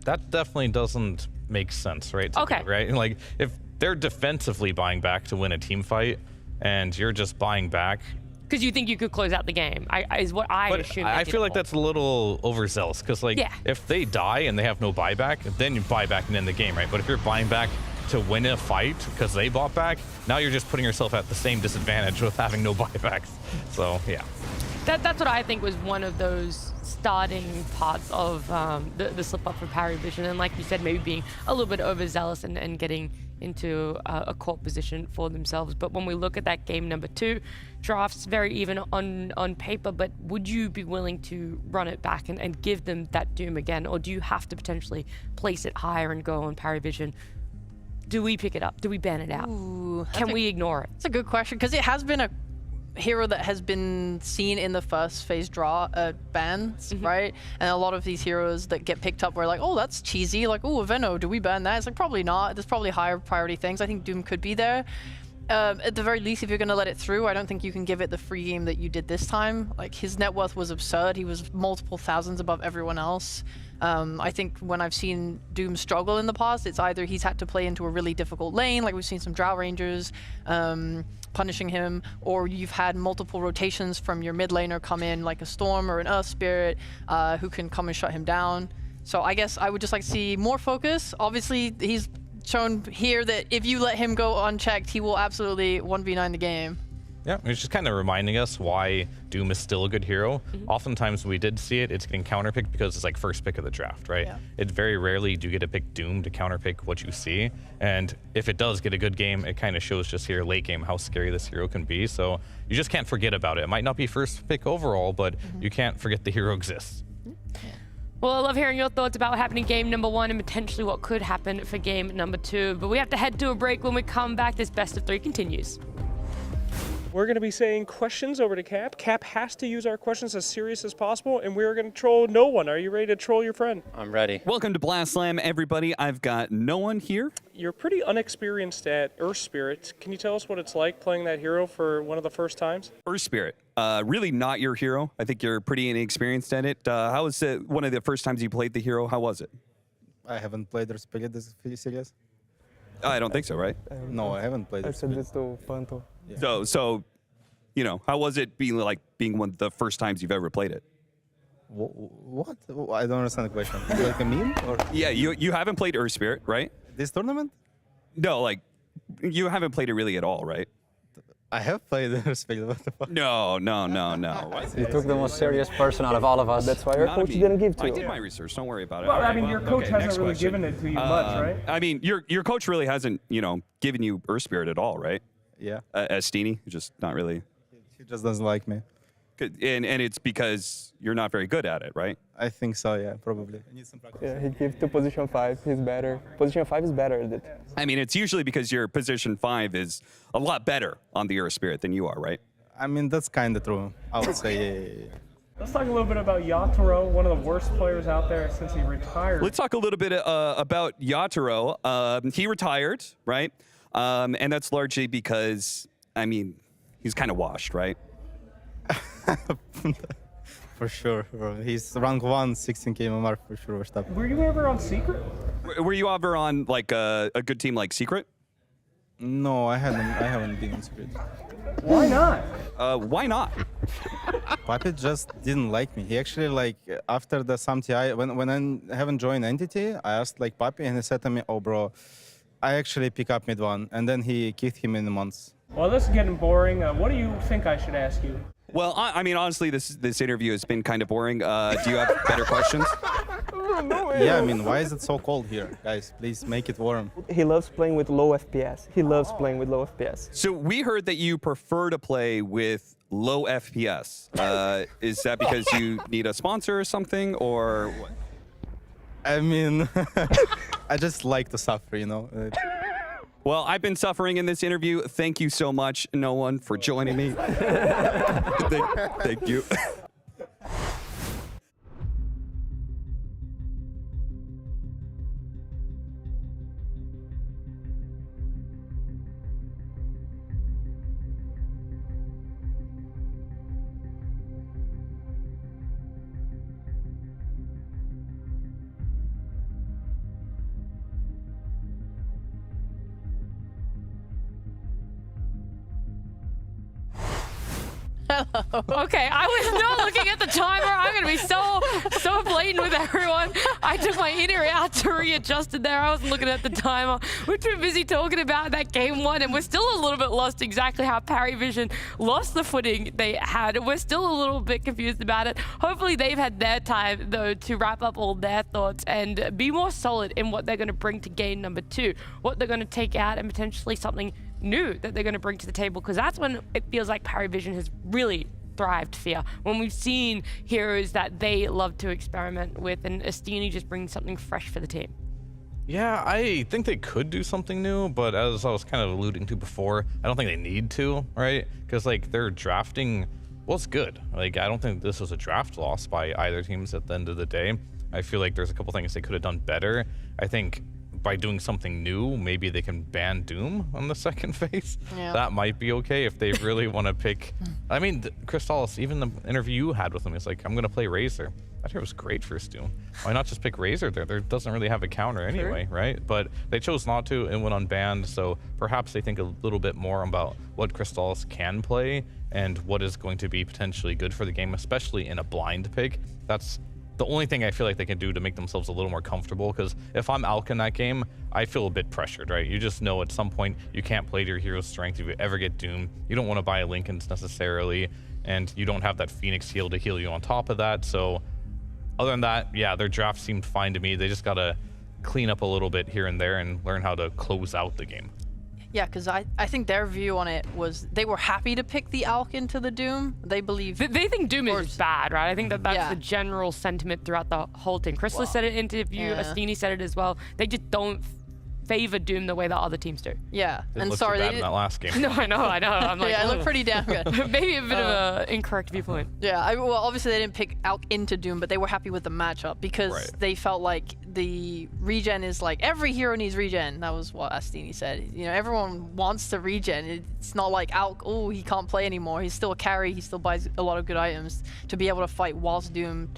That definitely doesn't make sense, right? Okay. Right? Like, if they're defensively buying back to win a team fight, and you're just buying back because you think you could close out the game, is what I assume. I feel like that's a little overzealous, because like, if they die and they have no buyback, then you buy back and end the game, right? But if you're buying back to win a fight because they bought back, now you're just putting yourself at the same disadvantage with having no buybacks. So yeah. That's what I think was one of those starting parts of the slip-up for PARIVISION, and like you said, maybe being a little bit overzealous and getting into a court position for themselves. But when we look at that game number 2, drafts very even on paper, but would you be willing to run it back and give them that Doom again, or do you have to potentially place it higher and go on PARIVISION? Do we pick it up? Do we ban it out? Can we ignore it? It's a good question, because it has been a hero that has been seen in the first phase draw bans, right? And a lot of these heroes that get picked up were like, oh, that's cheesy. Like, oh, Veno, do we ban that? It's like, probably not. There's probably higher priority things. I think Doom could be there. At the very least, if you're going to let it through, I don't think you can give it the free game that you did this time. Like, his net worth was absurd. He was multiple thousands above everyone else. I think when I've seen Doom struggle in the past, it's either he's had to play into a really difficult lane, like we've seen some Drow Rangers punishing him, or you've had multiple rotations from your mid laner come in, like a Storm or an Earth Spirit, who can come and shut him down. So I guess I would just like to see more focus. Obviously, he's shown here that if you let him go unchecked, he will absolutely 1v9 the game. Yeah, it's just kind of reminding us why Doom is still a good hero. Oftentimes when we did see it, it's getting counterpicked because it's like first pick of the draft, right? Yeah. It very rarely do you get to pick Doom to counterpick what you see. And if it does get a good game, it kind of shows just here late game how scary this hero can be. So you just can't forget about it. It might not be first pick overall, but you can't forget the hero exists. Well, I love hearing your thoughts about what happened in game number 1 and potentially what could happen for game number 2. But we have to head to a break. When we come back, this best of 3 continues. We're going to be saying questions over to Cap. Cap has to use our questions as serious as possible, and we're going to troll no one. Are you ready to troll your friend? I'm ready. Welcome to Blast Slam, everybody. I've got no one here. You're pretty unexperienced at Earth Spirit. Can you tell us what it's like playing that hero for one of the first times? Earth Spirit, really not your hero. I think you're pretty inexperienced at it. How was it one of the first times you played the hero? How was it? I haven't played Earth Spirit this series. I don't think so, right? No, I haven't played Earth Spirit. Yeah. So, you know, how was it being one of the first times you've ever played it? What? I don't understand the question. Like a meme? Or? Yeah, you haven't played Earth Spirit, right? This tournament? No, like, you haven't played it really at all, right? I have played Earth Spirit. What the fuck? No. You took the most serious person out of all of us. That's why your coach didn't give to you. I did my research. Don't worry about it. Well, I mean, your coach hasn't really given it to you much, right? I mean, your coach really hasn't, given you Earth Spirit at all, right? Yeah. As Steenie, just not really. He just doesn't like me. And it's because you're not very good at it, right? I think so, yeah, probably. I need some practice. Yeah, he gives to position 5. He's better. Position 5 is better at it. I mean, it's usually because your position 5 is a lot better on the Earth Spirit than you are, right? I mean, that's kind of true. I would say, yeah. Let's talk a little bit about Yatoro, one of the worst players out there since he retired. Let's talk a little bit about Yatoro. He retired, right? And that's largely because, I mean, he's kind of washed, right? For sure, bro. He's rank 1, 16k MMR for sure. Stop. Were you ever on Secret? Were you ever on like a good team like Secret? No, I haven't been on Secret. Why not? Why not? Papi just didn't like me. He actually like after the SAMTI when I haven't joined Entity, I asked like Papi and he said to me, "Oh, bro, I actually pick up mid 1," and then he kicked him in the months. Well, this is getting boring. What do you think I should ask you? Well, I mean, honestly, this interview has been kind of boring. Do you have better questions? Yeah, I mean, why is it so cold here? Guys, please make it warm. He loves playing with low FPS. He loves playing with low FPS. So we heard that you prefer to play with low FPS. Is that because you need a sponsor or something, or what? I mean, I just like to suffer, you know? Well, I've been suffering in this interview. Thank you so much, no one, for joining me. Thank you. Okay, I was not looking at the timer. I'm going to be so blatant with everyone. I took my inner out to readjust it there. I wasn't looking at the timer. We're too busy talking about that game 1, and we're still a little bit lost exactly how PARIVISION lost the footing they had. We're still a little bit confused about it. Hopefully they've had their time, though, to wrap up all their thoughts and be more solid in what they're going to bring to game number 2, what they're going to take out, and potentially something new that they're going to bring to the table, because that's when it feels like PARIVISION has really thrived here, when we've seen heroes that they love to experiment with, and Astini just brings something fresh for the team. Yeah, I think they could do something new, but as I was kind of alluding to before, I don't think they need to, right? Because like their drafting was good. Like I don't think this was a draft loss by either teams at the end of the day. I feel like there's a couple things they could have done better. I think by doing something new, maybe they can ban Doom on the second phase. Yeah. That might be okay if they really want to pick. I mean, Crystallis, even the interview you had with him, is like, I'm going to play Razor. That hero was great for Doom. Why not just pick Razor there? There doesn't really have a counter anyway, right? But they chose not to and went unbanned, so perhaps they think a little bit more about what Crystallis can play and what is going to be potentially good for the game, especially in a blind pick. That's the only thing I feel like they can do to make themselves a little more comfortable, because if I'm Alk in that game, I feel a bit pressured, right? You just know at some point you can't play to your hero's strength if you ever get doomed. You don't want to buy a Linken's necessarily, and you don't have that Phoenix heal to heal you on top of that. So other than that, yeah, their draft seemed fine to me. They just got to clean up a little bit here and there and learn how to close out the game. Yeah, because I think their view on it was they were happy to pick the Alk into the Doom. They believe... They think Doom is bad, right? I think that's the general sentiment throughout the whole thing. Chrysler said it in an interview, Astini said it as well. They just don't favor Doom the way that other teams do. Yeah, and sorry, they did in that last game. No, I know. I'm like, yeah, it looked pretty damn good. Maybe a bit of an incorrect viewpoint. Yeah, well, obviously they didn't pick Alk into Doom, but they were happy with the matchup because they felt like the regen is like every hero needs regen. That was what Astini said. You know, everyone wants to regen. It's not like Alk, oh, he can't play anymore. He's still a carry. He still buys a lot of good items to be able to fight whilst Doom.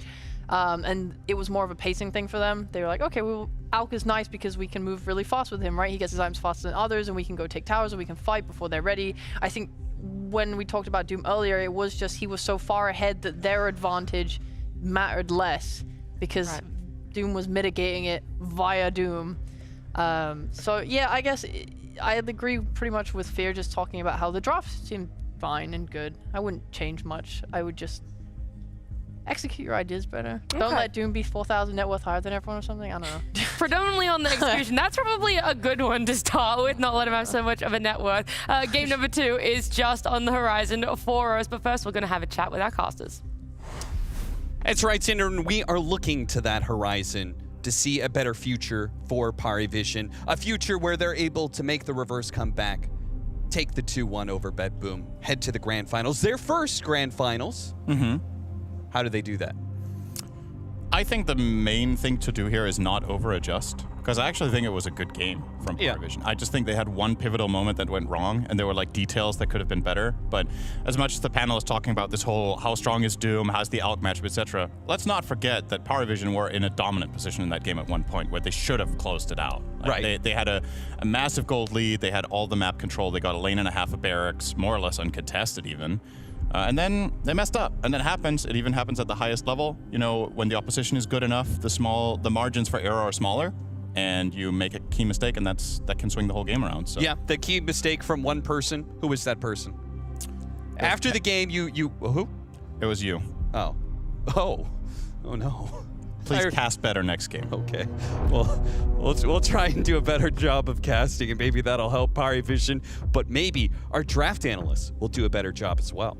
And it was more of a pacing thing for them. They were like, okay, well, Alk is nice because we can move really fast with him, right? He gets his items faster than others, and we can go take towers, and we can fight before they're ready. I think when we talked about Doom earlier, it was just he was so far ahead that their advantage mattered less because Doom was mitigating it via Doom. So yeah, I guess I agree pretty much with Fear just talking about how the draft seemed fine and good. I wouldn't change much. I would just execute your ideas better. Don't let Doom be 4,000 net worth higher than everyone or something. I don't know. Predominantly on the execution. That's probably a good one to start with, not let him have so much of a net worth. Game number 2 is just on the horizon for us, but first we're going to have a chat with our casters. That's right, Cinder, and we are looking to that horizon to see a better future for PARIVISION, a future where they're able to make the reverse comeback, take the 2-1 over BetBoom, head to the Grand Finals, their first Grand Finals. How do they do that? I think the main thing to do here is not over-adjust, because I actually think it was a good game from PARIVISION. I just think they had one pivotal moment that went wrong, and there were like details that could have been better. But as much as the panel is talking about this whole how strong is Doom, how's the Alk matchup, etc., let's not forget that PARIVISION were in a dominant position in that game at one point where they should have closed it out. Like, they had a massive gold lead, they had all the map control, they got a lane and a half of barracks, more or less uncontested even. And then they messed up, and that happens. It even happens at the highest level. You know, when the opposition is good enough, the margins for error are smaller, and you make a key mistake, and that can swing the whole game around. So. Yeah, the key mistake from one person. Who was that person? After the game, you who? It was you. Oh no. Please cast better next game. Okay. Well, we'll try and do a better job of casting, and maybe that'll help PARIVISION. But maybe our draft analysts will do a better job as well.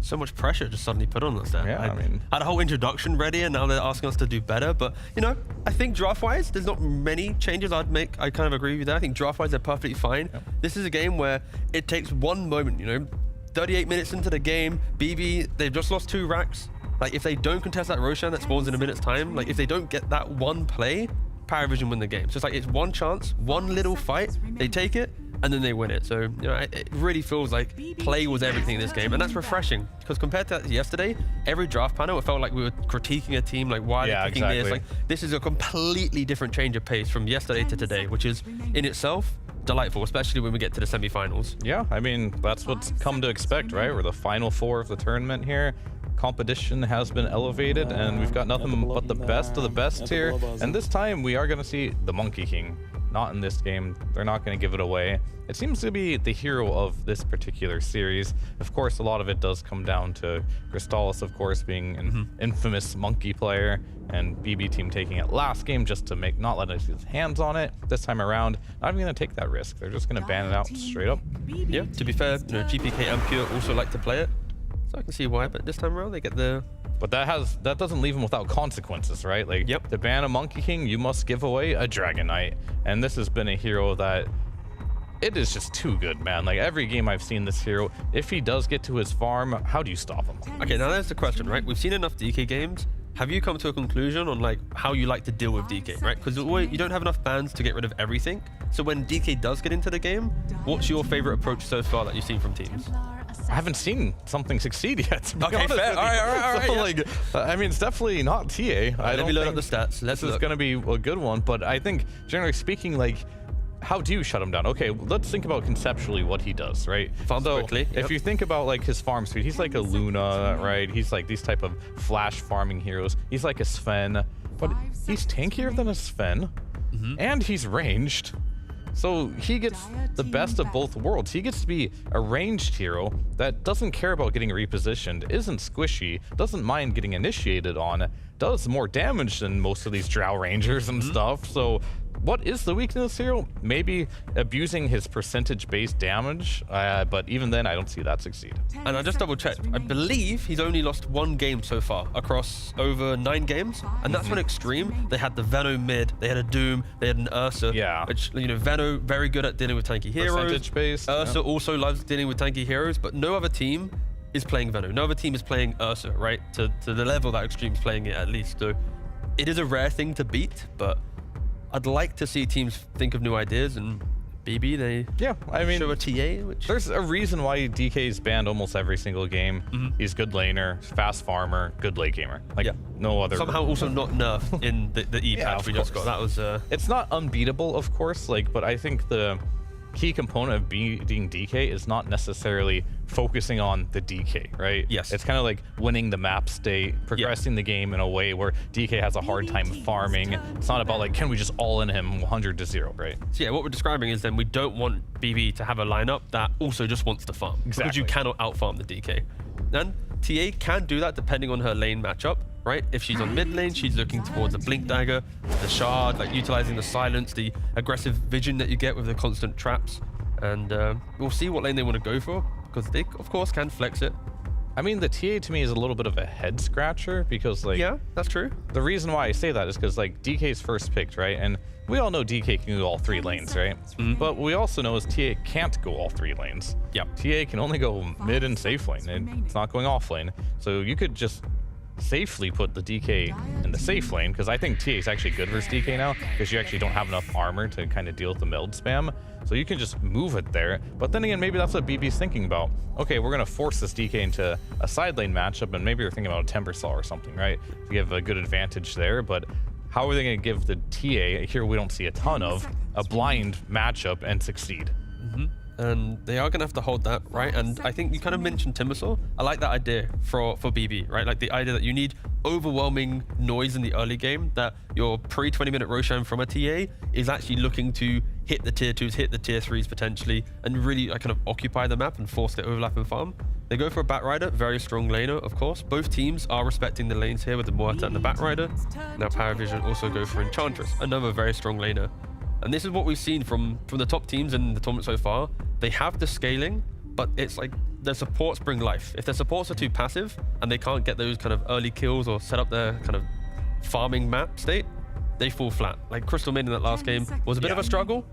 So much pressure just suddenly put on us there. Yeah, I mean, had a whole introduction ready, and now they're asking us to do better. But you know, I think draft-wise, there's not many changes I'd make. I kind of agree with you there. I think draft-wise, they're perfectly fine. Yep. This is a game where it takes one moment. You know, 38 minutes into the game, BB, they've just lost 2 racks. Like, if they don't contest that Roshan that spawns in a minute's time, like, if they don't get that one play, PARIVISION win the game. So it's like, it's one chance, one little fight, they take it, and then they win it. So, you know, it really feels like play was everything in this game, and that's refreshing. Because compared to yesterday, every draft panel, it felt like we were critiquing a team, like, why are they picking this? Like, this is a completely different change of pace from yesterday to today, which is, in itself, delightful, especially when we get to the semifinals. Yeah, I mean, that's what's come to expect, right? We're the final 4 of the tournament here. Competition has been elevated, and we've got nothing but the best of the best here. And this time, we are going to see the Monkey King. Not in this game. They're not going to give it away. It seems to be the hero of this particular series. Of course, a lot of it does come down to Crystallis, of course, being an infamous monkey player, and BB team taking it last game just to not let us get his hands on it. This time around, not even going to take that risk. They're just going to ban it out straight up. Yeah, to be fair, you know, GPK and Pure also like to play it, so I can see why. But this time around, they get the. But that doesn't leave him without consequences, right? Like, to ban a Monkey King, you must give away a Dragon Knight. And this has been a hero that, it is just too good, man. Like, every game I've seen this hero, if he does get to his farm, how do you stop him? Okay, now there's the question, right? We've seen enough DK games. Have you come to a conclusion on, like, how you like to deal with DK, right? Because you don't have enough bans to get rid of everything. So when DK does get into the game, what's your favorite approach so far that you've seen from teams? I haven't seen something succeed yet. Okay, fair. All right. So, like, I mean, it's definitely not TA. Let me load up the stats. This is going to be a good one, but I think, generally speaking, like, how do you shut him down? Okay, let's think about conceptually what he does, right? Farms quickly. If you think about like his farm speed, he's like a Luna, right? He's like these type of flash farming heroes. He's like a Sven, but he's tankier than a Sven, and he's ranged. So he gets the best of both worlds. He gets to be a ranged hero that doesn't care about getting repositioned, isn't squishy, doesn't mind getting initiated on, does more damage than most of these Drow Rangers and stuff. So what is the weakness here? Maybe abusing his percentage-based damage, but even then, I don't see that succeed. And I just double-checked. I believe he's only lost 1 game so far across over 9 games, and that's when Xtreme. They had the Veno mid, they had a Doom, they had an Ursa. Yeah. Which, you know, Veno very good at dealing with tanky heroes. Percentage-based. Ursa also loves dealing with tanky heroes, but no other team is playing Veno. No other team is playing Ursa, right? To the level that Xtreme's playing it, at least. So it is a rare thing to beat, but I'd like to see teams think of new ideas, and BB, they show a TA. Which there's a reason why DK's banned almost every single game. He's good laner, fast farmer, good late gamer. Like no other. Somehow also not nerfed in the E patch we just got. That was. It's not unbeatable, of course. Like, but I think the key component of beating DK is not necessarily focusing on the DK, right? Yes. It's kind of like winning the map state, progressing the game in a way where DK has a hard time farming. It's not about like, can we just all in him 100 to 0, right? So yeah, what we're describing is then we don't want BB to have a lineup that also just wants to farm. Exactly. Because you cannot out-farm the DK. And TA can do that depending on her lane matchup, right? If she's on mid lane, she's looking towards the Blink Dagger, the Shard, like utilizing the silence, the aggressive vision that you get with the constant traps. And we'll see what lane they want to go for, because they, of course, can flex it. I mean, the TA to me is a little bit of a head scratcher because, like, yeah, that's true. The reason why I say that is because, like, DK's first picked, right? And we all know DK can go all 3 lanes, right? But what we also know is TA can't go all 3 lanes. Yeah. TA can only go mid and safe lane, and it's not going off lane. So you could just safely put the DK in the safe lane, because I think TA is actually good versus DK now, because you actually don't have enough armor to kind of deal with the meld spam. So you can just move it there. But then again, maybe that's what BB's thinking about. Okay, we're going to force this DK into a side lane matchup, and maybe they're thinking about a Timbersaw or something, right? To give a good advantage there. But how are they going to give the TA, here we don't see a ton of, a blind matchup and succeed? And they are going to have to hold that, right? And I think you kind of mentioned Timbersaw. I like that idea for BB, right? Like the idea that you need overwhelming noise in the early game, that your pre-20-minute Roshan from a TA is actually looking to hit the tier 2s, hit the tier 3s potentially, and really kind of occupy the map and force the overlap and farm. They go for a Batrider, very strong laner, of course. Both teams are respecting the lanes here with the Muerta and the Batrider. Now PARIVISION also go for Enchantress, another very strong laner. And this is what we've seen from the top teams in the tournament so far. They have the scaling, but it's like their supports bring life. If their supports are too passive and they can't get those kind of early kills or set up their kind of farming map state, they fall flat. Like Crystal Maiden in that last game was a bit of a struggle.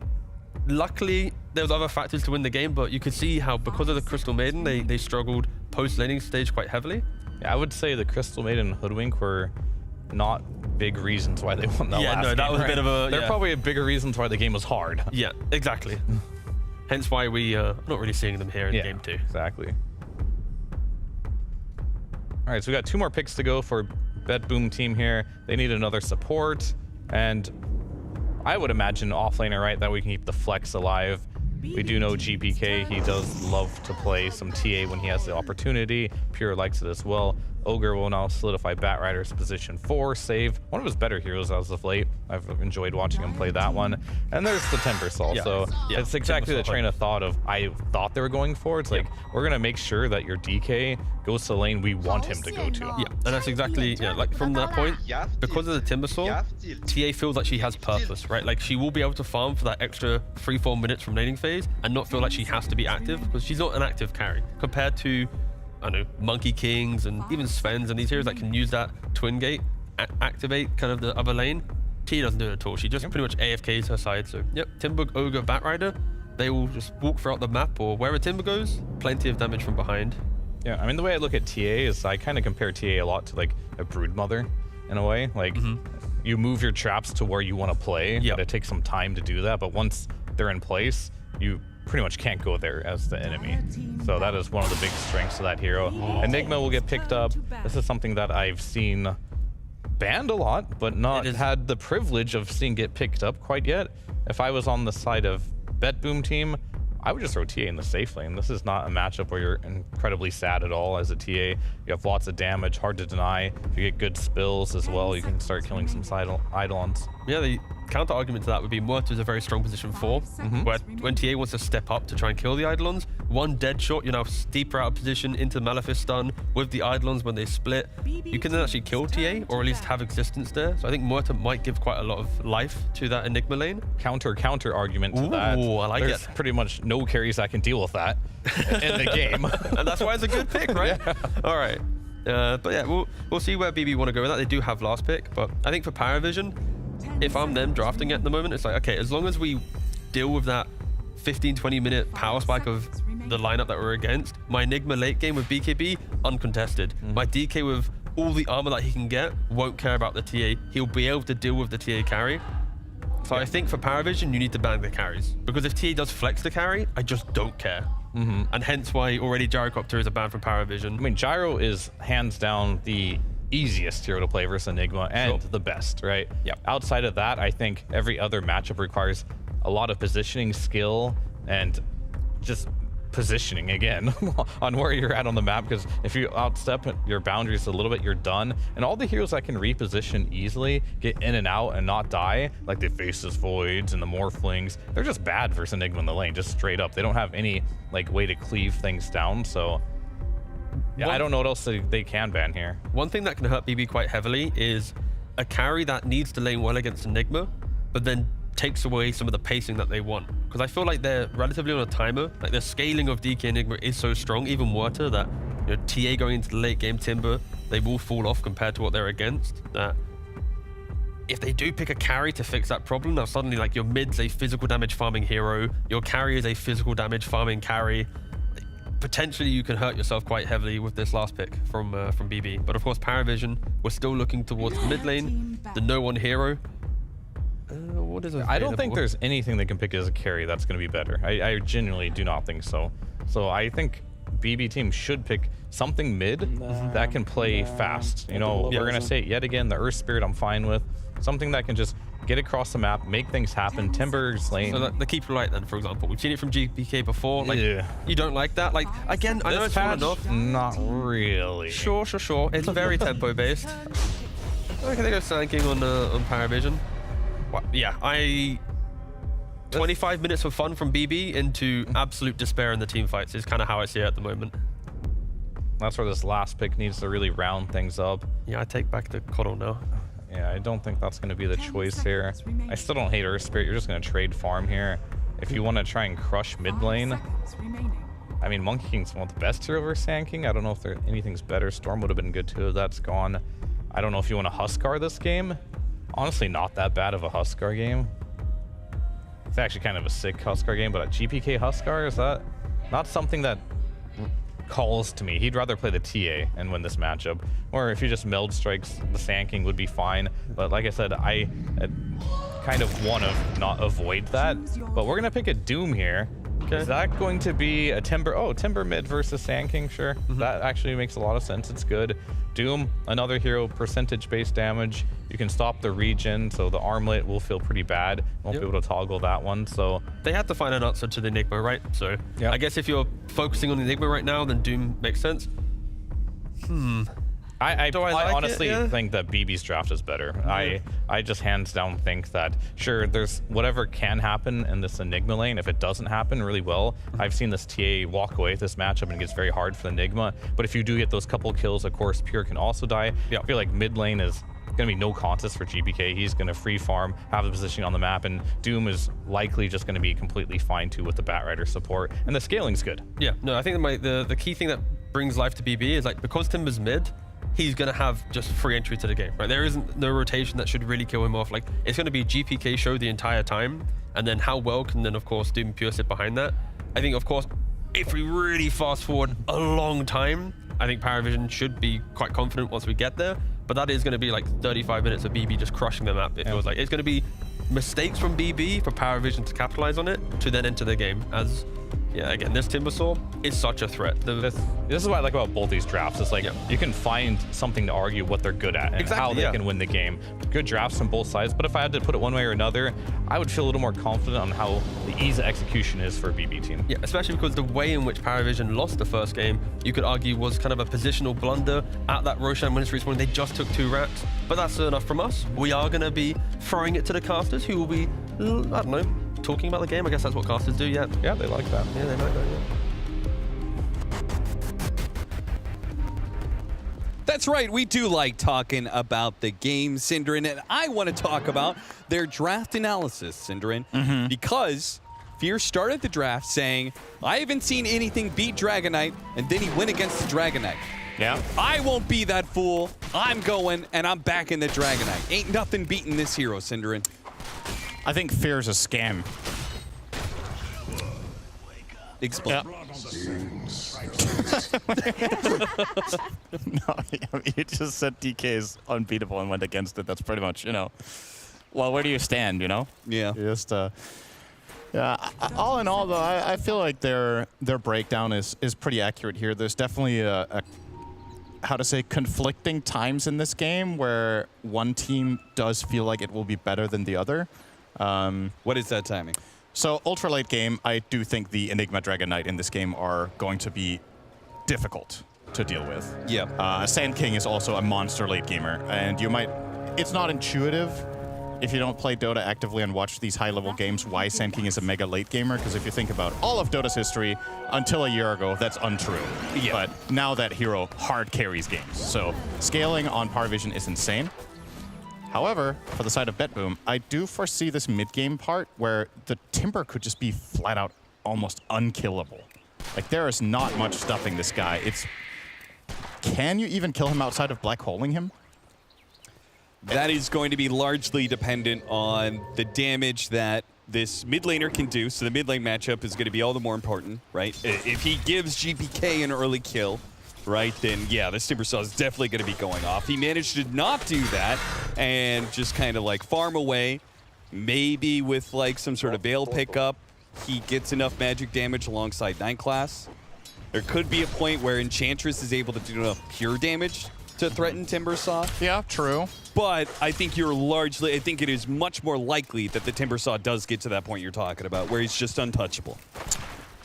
Luckily, there was other factors to win the game, but you could see how because of the Crystal Maiden, they struggled post-laning stage quite heavily. Yeah, I would say the Crystal Maiden and Hoodwink were not big reasons why they won that last game. Yeah, no, that was a bit of a... They're probably bigger reasons why the game was hard. Yeah, exactly. Hence why we are not really seeing them here in game 2. Exactly. All right, so we got 2 more picks to go for BetBoom Team here. They need another support, and I would imagine offlaner, right, that we can keep the flex alive. We do know GPK, he does love to play some TA when he has the opportunity. Pure likes it as well. Ogre will now solidify Batrider's position 4, save one of his better heroes as of late. I've enjoyed watching him play that one. And there's the Timbersaw, so it's exactly the train of thought of I thought they were going for. It's like, we're going to make sure that your DK goes to the lane we want him to go to. Yeah, and that's exactly, like from that point, because of the Timbersaw, TA feels like she has purpose, right? Like she will be able to farm for that extra 3-4 minutes from laning phase and not feel like she has to be active, because she's not an active carry compared to, I don't know, Monkey Kings and even Svens and these heroes that can use that twin gate, activate kind of the other lane. T doesn't do it at all. She just pretty much AFKs her side. So, yep, Timber, Ogre, Batrider, they will just walk throughout the map, or wherever Timber goes, plenty of damage from behind. Yeah, I mean, the way I look at TA is I kind of compare TA a lot to like a Broodmother in a way. Like, you move your traps to where you want to play, but it takes some time to do that. But once they're in place, you pretty much can't go there as the enemy. So that is one of the big strengths of that hero. Enigma will get picked up. This is something that I've seen banned a lot, but not had the privilege of seeing get picked up quite yet. if I was on the side of BetBoom Team, I would just throw TA in the safe lane. This is not a matchup where you're incredibly sad at all as a TA. You have lots of damage, hard to deny. If you get good spills as well, you can start killing some Eidolons. Yeah, the counter argument to that would be Muerta is a very strong position 4, where when TA wants to step up to try and kill the Eidolons, one dead shot, you're now deeper out of position into Malefice stun with the Eidolons when they split. You can then actually kill TA, or at least have existence there. So I think Muerta might give quite a lot of life to that Enigma lane. Counter argument to that. Ooh, I like There's it. pretty much no carries that can deal with that in the game. And that's why it's a good pick, right? Yeah. All right. But yeah, we'll see where BB want to go with that. They do have last pick, but I think for PARIVISION, if I'm them drafting at the moment, it's like, okay, as long as we deal with that 15-20 minute power spike of the lineup that we're against, my Enigma late game with BKB, uncontested. My DK with all the armor that he can get, won't care about the TA. He'll be able to deal with the TA carry. So I think for PARIVISION, you need to bang the carries. Because if TA does flex the carry, I just don't care. And hence why already Gyrocopter is a ban from PARIVISION. I mean, Gyro is hands down the easiest hero to play versus Enigma and the best, right? Yep. Outside of that, I think every other matchup requires a lot of positioning skill and just positioning again on where you're at on the map, because if you outstep your boundaries a little bit, you're done. And all the heroes that can reposition easily, get in and out and not die, like the Faceless Voids and the Morphlings, they're just bad versus Enigma in the lane, just straight up. They don't have any like way to cleave things down, so yeah, I don't know what else they can ban here. One thing that can hurt BB quite heavily is a carry that needs to lane well against Enigma, but then takes away some of the pacing that they want. Because I feel like they're relatively on a timer. Like the scaling of DK Enigma is so strong, even Muerta, that TA going into the late game Timber, they will fall off compared to what they're against. That if they do pick a carry to fix that problem, now suddenly like your mid's a physical damage farming hero, your carry is a physical damage farming carry. Potentially you can hurt yourself quite heavily with this last pick from BB. But of course PARIVISION, we're still looking towards the mid lane, the no one hero. What is I don't think there's anything they can pick as a carry that's going to be better. I genuinely do not think so. So I think BB team should pick something mid that can play fast. We're going to say it yet again, the Earth Spirit I'm fine with. Something that can just get across the map, make things happen. Timber's lane. So the Keeper Light then, for example. We've seen it from GPK before. Like, you don't like that? Like, again, I know it's fun enough. Not really. Sure. It's very tempo based. Okay, they go Sanking on PARIVISION. Well, yeah, 25 minutes of fun from BB into absolute despair in the team fights is kind of how I see it at the moment. That's where this last pick needs to really round things up. Yeah, I take back the Coddle now. Yeah, I don't think that's going to be the choice here. I still don't hate Earth Spirit. You're just going to trade farm here. If you want to try and crush mid lane, I mean, Monkey King's one of the best here over Sand King. I don't know if anything's better. Storm would have been good too. That's gone. I don't know if you want to Huskar this game. Honestly, not that bad of a Huskar game. It's actually kind of a sick Huskar game, but a GPK Huskar, is that not something that calls to me? He'd rather play the TA and win this matchup. Or if he just meld strikes, the Sand King would be fine. But like I said, I kind of want to not avoid that. But we're going to pick a Doom here. Okay. Is that going to be a Timber? Oh, Timber mid versus Sand King, sure. That actually makes a lot of sense. It's good. Doom, another hero, percentage-based damage. You can stop the regen, so the armlet will feel pretty bad. Won't be able to toggle that one, so... They had to find an answer to the Enigma, right? So I guess if you're focusing on the Enigma right now, then Doom makes sense. I honestly think that BB's draft is better. I just hands down think that, sure, there's whatever can happen in this Enigma lane. If it doesn't happen really well, I've seen this TA walk away with this matchup and it gets very hard for the Enigma. But if you do get those couple kills, of course, Pure can also die. I feel like mid lane is going to be no contest for GPK. He's going to free farm, have the positioning on the map, and Doom is likely just going to be completely fine too with the Batrider support. And the scaling's good. Yeah, no, I think the key thing that brings life to BB is like, because Timber's mid, he's going to have just free entry to the game, right? There isn't no rotation that should really kill him off. Like, it's going to be GPK show the entire time, and then how well can then, of course, Doom Pure sit behind that? I think, of course, if we really fast forward a long time, I think PARIVISION should be quite confident once we get there, but that is going to be like 35 minutes of BB just crushing the map. It feels like it's going to be mistakes from BB for PARIVISION to capitalize on it, to then enter the game, as Yeah, again, this Timbersaw is such a threat. This is what I like about both these drafts. It's like you can find something to argue what they're good at and how they can win the game. Good drafts on both sides, but if I had to put it one way or another, I would feel a little more confident on how the ease of execution is for BB team. Yeah, especially because the way in which PARIVISION lost the first game, you could argue was kind of a positional blunder at that Roshan Ministries when they just took 2 racks. But that's enough from us. We are going to be throwing it to the casters, who will be, I don't know, talking about the game. I guess that's what casters do, yeah. Yeah, they like that. Yeah, they like that, yeah. That's right, we do like talking about the game, Synderen, and I want to talk about their draft analysis, Synderen, because Fear started the draft saying, I haven't seen anything beat Dragonite, and then he went against the Dragonite. Yeah. I won't be that fool. I'm going, and I'm back in the Dragonite. Ain't nothing beating this hero, Synderen. I think Fear's a scam. Explain. No, you just said DK is unbeatable and went against it. That's pretty much, you know. Well, where do you stand, you know? Yeah. You just, yeah. All in all, though, I feel like their breakdown is pretty accurate here. There's definitely a how to say, conflicting times in this game where one team does feel like it will be better than the other. What is that timing? So ultra late game, I do think the Enigma Dragon Knight in this game are going to be difficult to deal with. Yeah. Sand King is also a monster late gamer, and you might, it's not intuitive if you don't play Dota actively and watch these high-level games why Sand King is a mega late gamer, because if you think about all of Dota's history, until a year ago, that's untrue. Yeah. But now that hero hard carries games. So scaling on PARIVISION is insane. However, for the side of BetBoom, I do foresee this mid-game part where the Timber could just be flat-out almost unkillable. Like, there is not much stuffing this guy. It's... Can you even kill him outside of black holing him? That is going to be largely dependent on the damage that this mid laner can do. So the mid lane matchup is going to be all the more important, right? If he gives GPK an early kill, right, then yeah, this Timbersaw is definitely going to be going off. He managed to not do that and just kind of like farm away. Maybe with like some sort of Veil pickup, he gets enough magic damage alongside 9 class. There could be a point where Enchantress is able to do enough pure damage to threaten Timbersaw. Yeah, true. But I think I think it is much more likely that the Timbersaw does get to that point you're talking about, where he's just untouchable.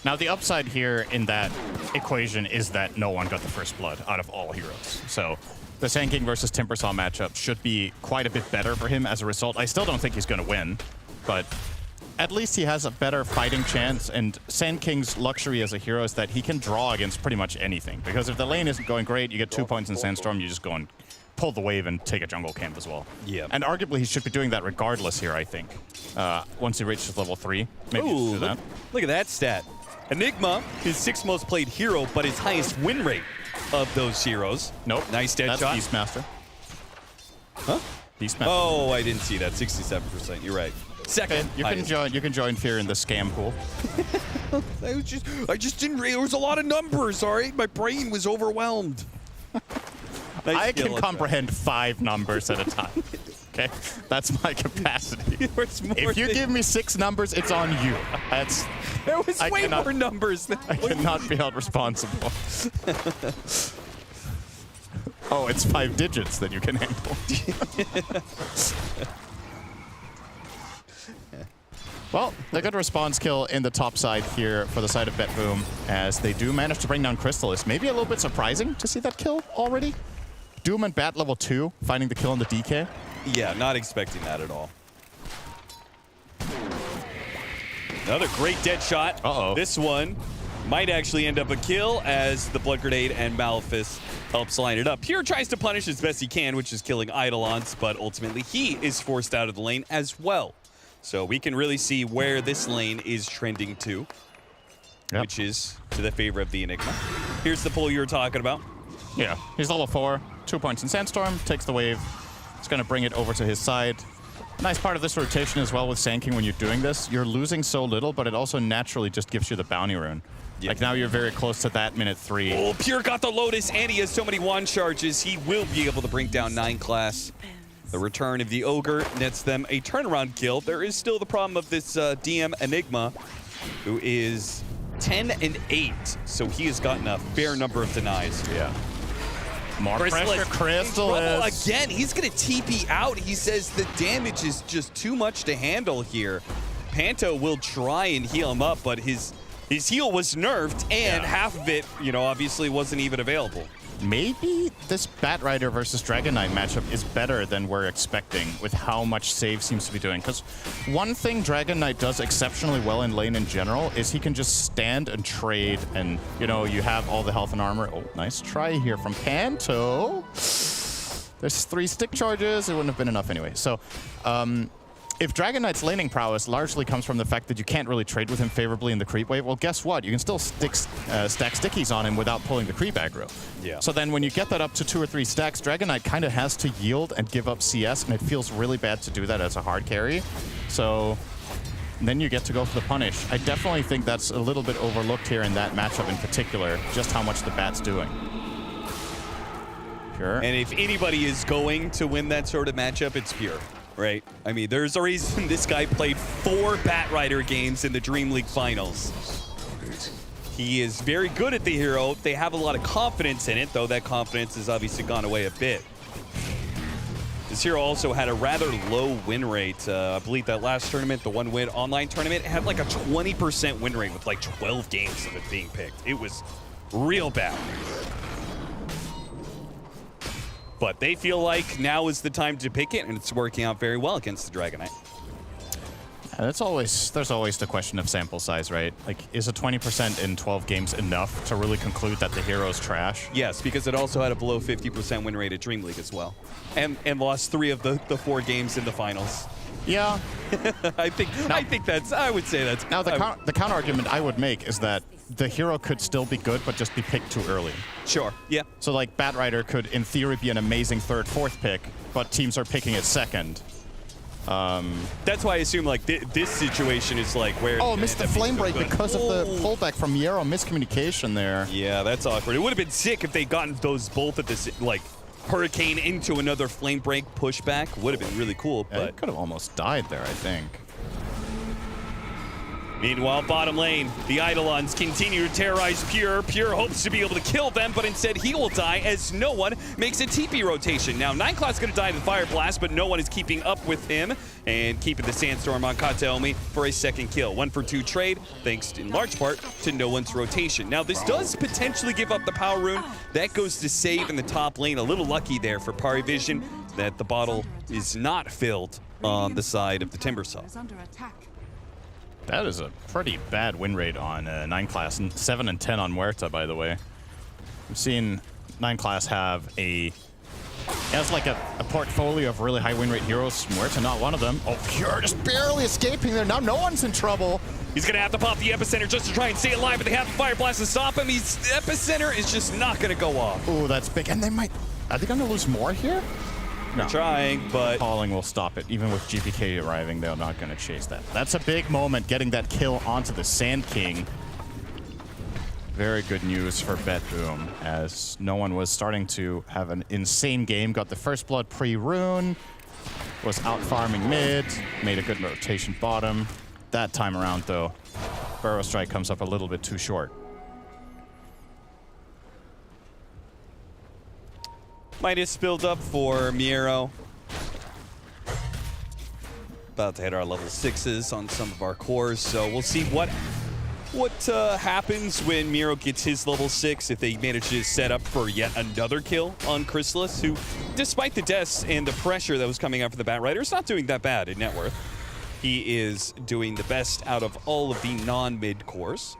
Now, the upside here in that equation is that no one got the first blood out of all heroes. So the Sand King versus Timbersaw matchup should be quite a bit better for him as a result. I still don't think he's going to win, but at least he has a better fighting chance, and Sand King's luxury as a hero is that he can draw against pretty much anything. Because if the lane isn't going great, you get 2 points in Sandstorm, you just go and pull the wave and take a jungle camp as well. Yeah. And arguably he should be doing that regardless here, I think. Once he reaches level 3, maybe Ooh, do that. Look at that stat. Enigma, his 6th most played hero, but his highest win rate of those heroes. Nope. Nice dead shot. That's Beastmaster. Huh? Beastmaster. Oh, I didn't see that. 67%. You're right. Second. Okay, you can join Fear in the scam pool. I just didn't realize there was a lot of numbers, all right? My brain was overwhelmed. Nice I can skill, comprehend 5 numbers at a time. Okay, that's my capacity. If you give me 6 numbers, it's on you. That's. There was way more numbers than I cannot be held responsible. Oh, it's 5 digits that you can handle. Well, a good response kill in the top side here for the side of BetBoom, as they do manage to bring down Crystallis. Maybe a little bit surprising to see that kill already. Doom and Bat level 2, finding the kill on the DK. Yeah, not expecting that at all. Another great dead shot. Uh-oh. This one might actually end up a kill as the Blood Grenade and Malefice helps line it up. Pure tries to punish as best he can, which is killing Eidolons, but ultimately he is forced out of the lane as well. So we can really see where this lane is trending to, which is to the favor of the Enigma. Here's the pull you were talking about. Yeah, he's level 4, 2 points in Sandstorm, takes the wave. It's going to bring it over to his side. Nice part of this rotation as well with Sand King when you're doing this. You're losing so little, but it also naturally just gives you the bounty rune. Yep. Like now you're very close to that minute 3. Oh, Pure got the Lotus, and he has so many wand charges. He will be able to bring down 9 class. The return of the Ogre nets them a turnaround kill. There is still the problem of this DM Enigma, who is 10 and 8, so he has gotten a fair number of denies. Yeah. More pressure, Crystallis. Again, he's going to TP out. He says the damage is just too much to handle here. Panto will try and heal him up, but his heal was nerfed, and half of it, you know, obviously wasn't even available. Maybe this Batrider versus Dragon Knight matchup is better than we're expecting with how much Save seems to be doing. Because one thing Dragon Knight does exceptionally well in lane in general is he can just stand and trade, and, you know, you have all the health and armor. Oh, nice try here from Panto. There's 3 stick charges. It wouldn't have been enough anyway. So, if Dragon Knight's laning prowess largely comes from the fact that you can't really trade with him favorably in the creep wave, well, guess what? You can still stack stickies on him without pulling the creep aggro. Yeah. So then when you get that up to 2 or 3 stacks, Dragon Knight kind of has to yield and give up CS, and it feels really bad to do that as a hard carry. So then you get to go for the punish. I definitely think that's a little bit overlooked here in that matchup in particular, just how much the Bat's doing. Pure. And if anybody is going to win that sort of matchup, it's Pure. Right? I mean, there's a reason this guy played 4 Batrider games in the Dream League Finals. He is very good at the hero. They have a lot of confidence in it, though that confidence has obviously gone away a bit. This hero also had a rather low win rate. I believe that last tournament, the one-win online tournament, had like a 20% win rate with like 12 games of it being picked. It was real bad. But they feel like now is the time to pick it, and it's working out very well against the Dragon Knight. Yeah, there's always the question of sample size, right? Like, is a 20% in 12 games enough to really conclude that the hero's trash? Yes, because it also had a below 50% win rate at Dream League as well. And lost 3 of the 4 games in the finals. Yeah. I would say that's... Now, the counter argument I would make is that the hero could still be good, but just be picked too early. Sure, yeah. So, like, Batrider could, in theory, be an amazing 3rd, 4th pick, but teams are picking it 2nd. That's why I assume, like, this situation is, like, where... Oh, missed the flame break because of the pullback from Yero. Miscommunication there. Yeah, that's awkward. It would have been sick if they gotten those both at this, like, Hurricane into another flame break pushback. Would have been really cool, yeah, but... it could have almost died there, I think. Meanwhile, bottom lane, the Eidolons continue to terrorize Pure. Pure hopes to be able to kill them, but instead he will die as no one makes a TP rotation. Now, 9class going to die to the Fire Blast, but no one is keeping up with him and keeping the Sandstorm on Kataomi for a 2nd kill. 1-for-2 trade, thanks in large part to no one's rotation. Now, this does potentially give up the power rune. That goes to save in the top lane. A little lucky there for PARIVISION that the bottle is not filled on the side of the Timbersaw. That is a pretty bad win rate on 9class, and 7 and 10 on Muerta, by the way. I've seen 9class have has like a portfolio of really high win rate heroes. Muerta not one of them. Oh, Pure just barely escaping there. Now no one's in trouble. He's going to have to pop the Epicenter just to try and stay alive, but they have the Fire Blast to stop him. The Epicenter is just not going to go off. Oh, that's big. And are they going to lose more here? No. Trying, but... Calling will stop it. Even with GPK arriving, they're not going to chase that. That's a big moment, getting that kill onto the Sand King. Very good news for BetBoom, as no one was starting to have an insane game. Got the first blood pre-rune, was out farming mid, made a good rotation bottom. That time around, though, Burrow Strike comes up a little bit too short. Midas spilled up for Miero. About to hit our level 6s on some of our cores, so we'll see what happens when Miero gets his level 6, if they manage to set up for yet another kill on Crystallis, who, despite the deaths and the pressure that was coming out for the Batrider, is not doing that bad in net worth. He is doing the best out of all of the non-mid cores.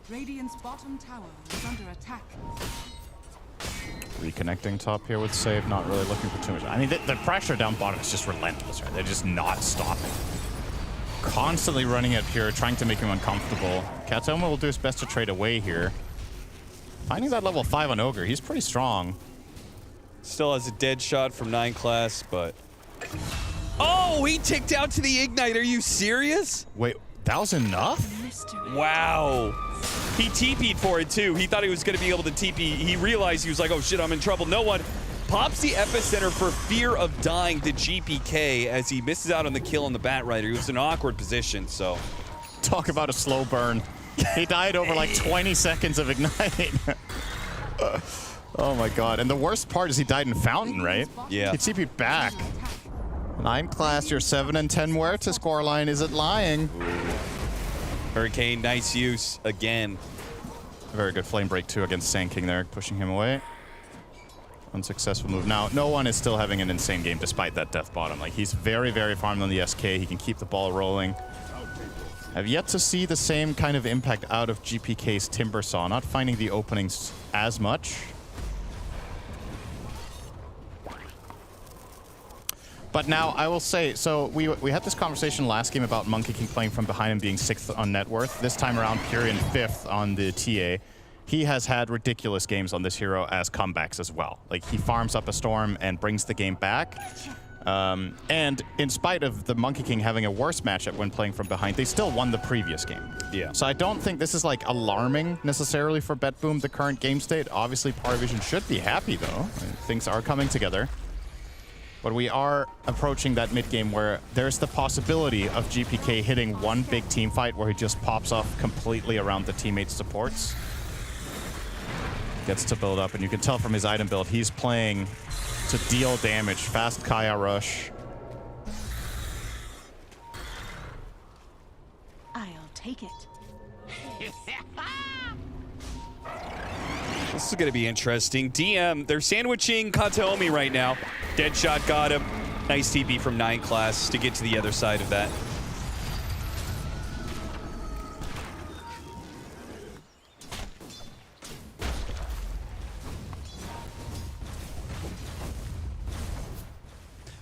Radiant's bottom tower is under attack. Reconnecting top here with save, not really looking for too much. I mean, the pressure down bottom is just relentless, right? They're just not stopping. Constantly running at Pure, trying to make him uncomfortable. Kataomi will do his best to trade away here. Finding that level 5 on Ogre, he's pretty strong. Still has a dead shot from 9class, but... Oh, he ticked out to the Ignite. Are you serious? Wait, that was enough? Wow. He TP'd for it, too. He thought he was going to be able to TP. He realized he was like, oh, shit, I'm in trouble. No one pops the epicenter for fear of dying to GPK as he misses out on the kill on the Batrider. He was in an awkward position, so. Talk about a slow burn. He died over like 20 seconds of igniting. Oh my god. And the worst part is he died in Fountain, right? Yeah. He'd TP back. 9 class, your 7 and 10 Muerta scoreline isn't lying. Hurricane, nice use again. A very good flame break too against Sand King there, pushing him away. Unsuccessful move. Now, no one is still having an insane game despite that death bottom. Like, he's very, very farmed on the SK. He can keep the ball rolling. I've yet to see the same kind of impact out of GPK's Timbersaw, not finding the openings as much. But now, I will say, so we had this conversation last game about Monkey King playing from behind and being 6th on net worth. This time around, Purian 5th on the TA. He has had ridiculous games on this hero as comebacks as well. Like, he farms up a storm and brings the game back. And in spite of the Monkey King having a worse matchup when playing from behind, they still won the previous game. Yeah. So I don't think this is like alarming necessarily for BetBoom, the current game state. Obviously, PARIVISION should be happy though. Things are coming together. But we are approaching that mid game where there's the possibility of GPK hitting one big team fight where he just pops off completely around the teammates' supports. Gets to build up, and you can tell from his item build, he's playing to deal damage. Fast Kaya rush. I'll take it. This is going to be interesting. DM, they're sandwiching Kataomi right now. Deadshot got him. Nice TP from 9 class to get to the other side of that.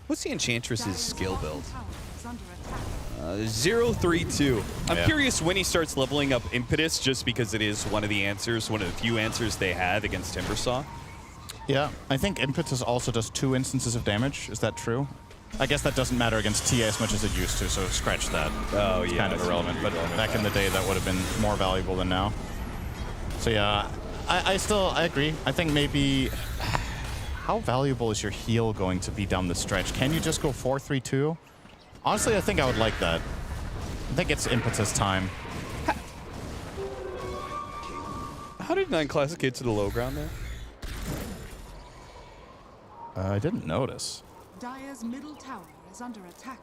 What's the Enchantress's skill build? 0-3-2. I'm curious when he starts leveling up Impetus, just because it is one of the answers, one of the few answers they had against Timbersaw. Yeah, I think Impetus also does 2 instances of damage. Is that true? I guess that doesn't matter against TA as much as it used to, so scratch that. Oh, it's yeah. kind of irrelevant, but back in the day, that would have been more valuable than now. So yeah, I agree. I think maybe... How valuable is your heal going to be down the stretch? Can you just go 4-3-2? Honestly, I think I would like that. I think it's Impetus time. How did 9 Classic get to the low ground there? I didn't notice. Dire's middle tower is under attack.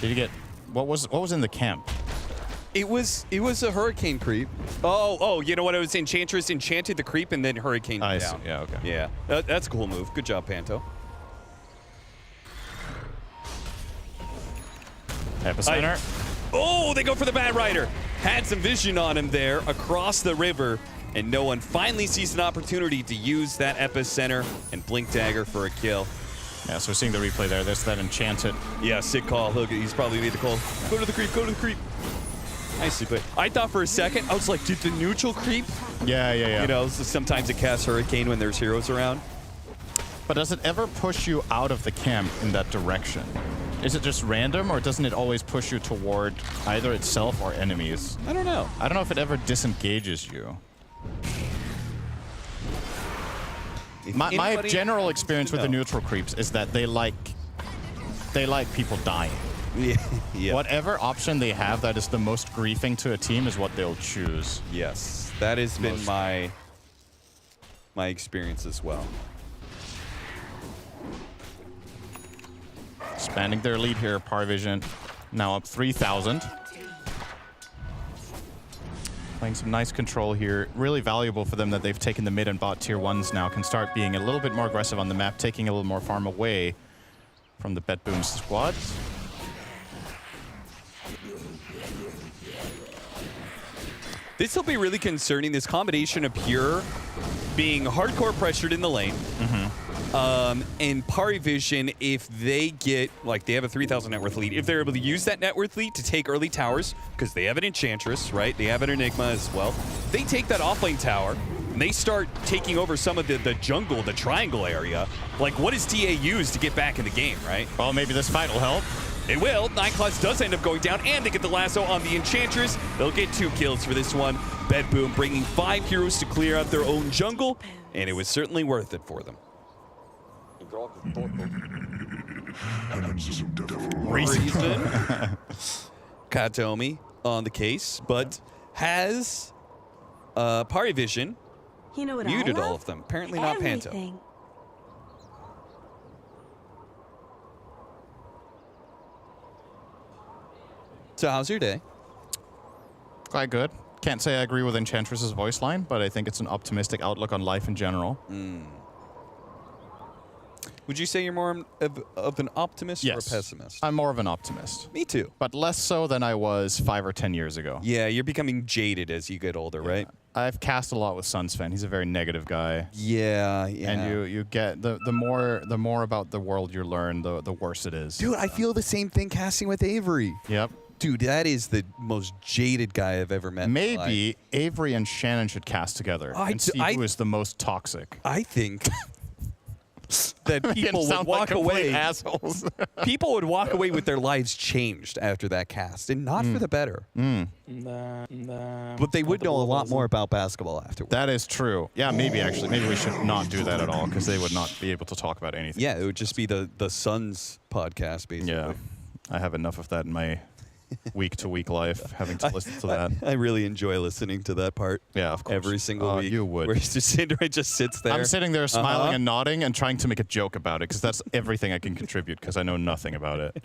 Did you get... What was in the camp? It was a Hurricane creep. Oh, you know what? It was Enchantress enchanted the creep and then Hurricane down. See. Yeah, okay. Yeah, that's a cool move. Good job, Panto. Epicenter. Oh, they go for the Batrider. Had some vision on him there across the river, and no one finally sees an opportunity to use that Epicenter and Blink Dagger for a kill. Yeah, so we're seeing the replay there. There's that Enchanted. Yeah, sick call. Look, he's probably made the call. Go to the creep, go to the creep. Nicely played. I thought for a second, I was like, did the neutral creep? Yeah. You know, sometimes it casts Hurricane when there's heroes around. But does it ever push you out of the camp in that direction? Is it just random, or doesn't it always push you toward either itself or enemies? I don't know. I don't know if it ever disengages you. My general experience with the neutral creeps is that they like people dying. Yeah. Whatever option they have that is the most griefing to a team is what they'll choose. Yes, that has been my experience as well. Expanding their lead here, PARIVISION now up 3,000. Playing some nice control here. Really valuable for them that they've taken the mid and bot tier 1s now. Can start being a little bit more aggressive on the map, taking a little more farm away from the BetBoom squad. This will be really concerning, this combination of Pure being hardcore pressured in the lane, and PARIVISION, if they get, like, they have a 3,000 net worth lead, if they're able to use that net worth lead to take early towers, because they have an Enchantress, right? They have an Enigma as well. They take that offlane tower, and they start taking over some of the jungle, the triangle area. Like, what does TA use to get back in the game, right? Well, maybe this fight will help. It will. 9class does end up going down, and they get the lasso on the Enchantress. They'll get 2 kills for this one. BetBoom bringing 5 heroes to clear out their own jungle, and it was certainly worth it for them. Reason. Katomi on the case, but has PARIVISION muted all of them. Apparently not Panto. So how's your day? Quite good. Can't say I agree with Enchantress's voice line, but I think it's an optimistic outlook on life in general. Would you say you're more of an optimist or a pessimist? I'm more of an optimist. Me too. But less so than I was 5 or 10 years ago. Yeah, you're becoming jaded as you get older, right? I've cast a lot with Sunsven. He's a very negative guy. Yeah. And you get the more about the world you learn, the worse it is. Dude, I feel the same thing casting with Avery. Yep. Dude, that is the most jaded guy I've ever met. Maybe Avery and Shannon should cast together and see who is the most toxic. I think that people would walk away. Assholes. People would walk away with their lives changed after that cast, and not for the better. But they would know a lot more about basketball afterwards. That is true. Yeah, maybe actually. Maybe we should not do that at all, because they would not be able to talk about anything. Yeah, it would just be the Suns podcast, basically. Yeah, I have enough of that in my week-to-week life, having to listen to that. I really enjoy listening to that part. Yeah, of course. Every single week. You would. Where Cinder just sits there. I'm sitting there smiling and nodding and trying to make a joke about it, because that's everything I can contribute, because I know nothing about it.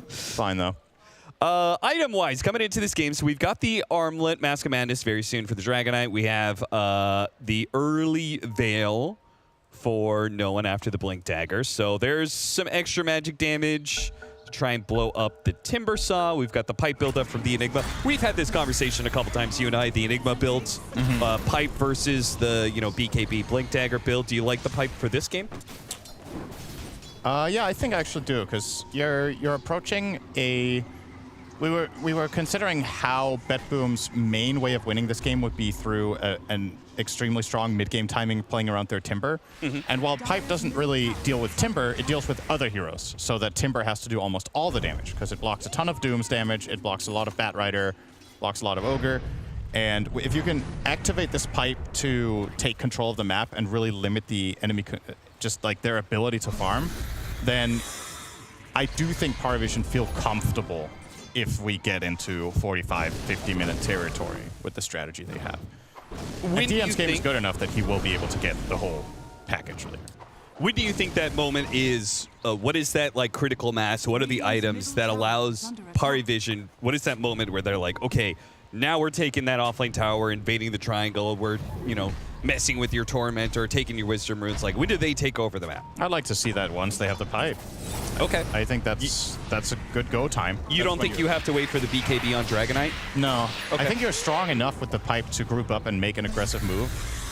Fine, though. Item-wise, coming into this game, so we've got the Armlet, Mask of Madness very soon for the Dragonite. We have the early Veil for no one after the Blink Dagger. So there's some extra magic damage to try and blow up the Timber Saw. We've got the pipe buildup from the Enigma. We've had this conversation a couple times, you and I, the Enigma builds, pipe versus the BKB Blink Dagger build. Do you like the pipe for this game? Yeah, I think I actually do, because you're approaching a... We were considering how BetBoom's main way of winning this game would be through an extremely strong mid-game timing playing around their Timber. And while Pipe doesn't really deal with Timber, it deals with other heroes, so that Timber has to do almost all the damage, because it blocks a ton of Doom's damage, it blocks a lot of Batrider, blocks a lot of Ogre. And if you can activate this Pipe to take control of the map and really limit the enemy, just like their ability to farm, then I do think PARIVISION feel comfortable if we get into 45, 50-minute territory with the strategy they have. And DM's game is good enough that he will be able to get the whole package later. When do you think that moment is, what is that like critical mass? What are the items that allows PARIVISION, what is that moment where they're like, okay, now we're taking that offlane tower, we're invading the triangle, we're, messing with your Torment or taking your Wisdom Runes. Like, when do they take over the map? I'd like to see that once they have the pipe. Okay. I think that's a good go time. You don't think you have to wait for the BKB on Dragonite? No. Okay. I think you're strong enough with the pipe to group up and make an aggressive move.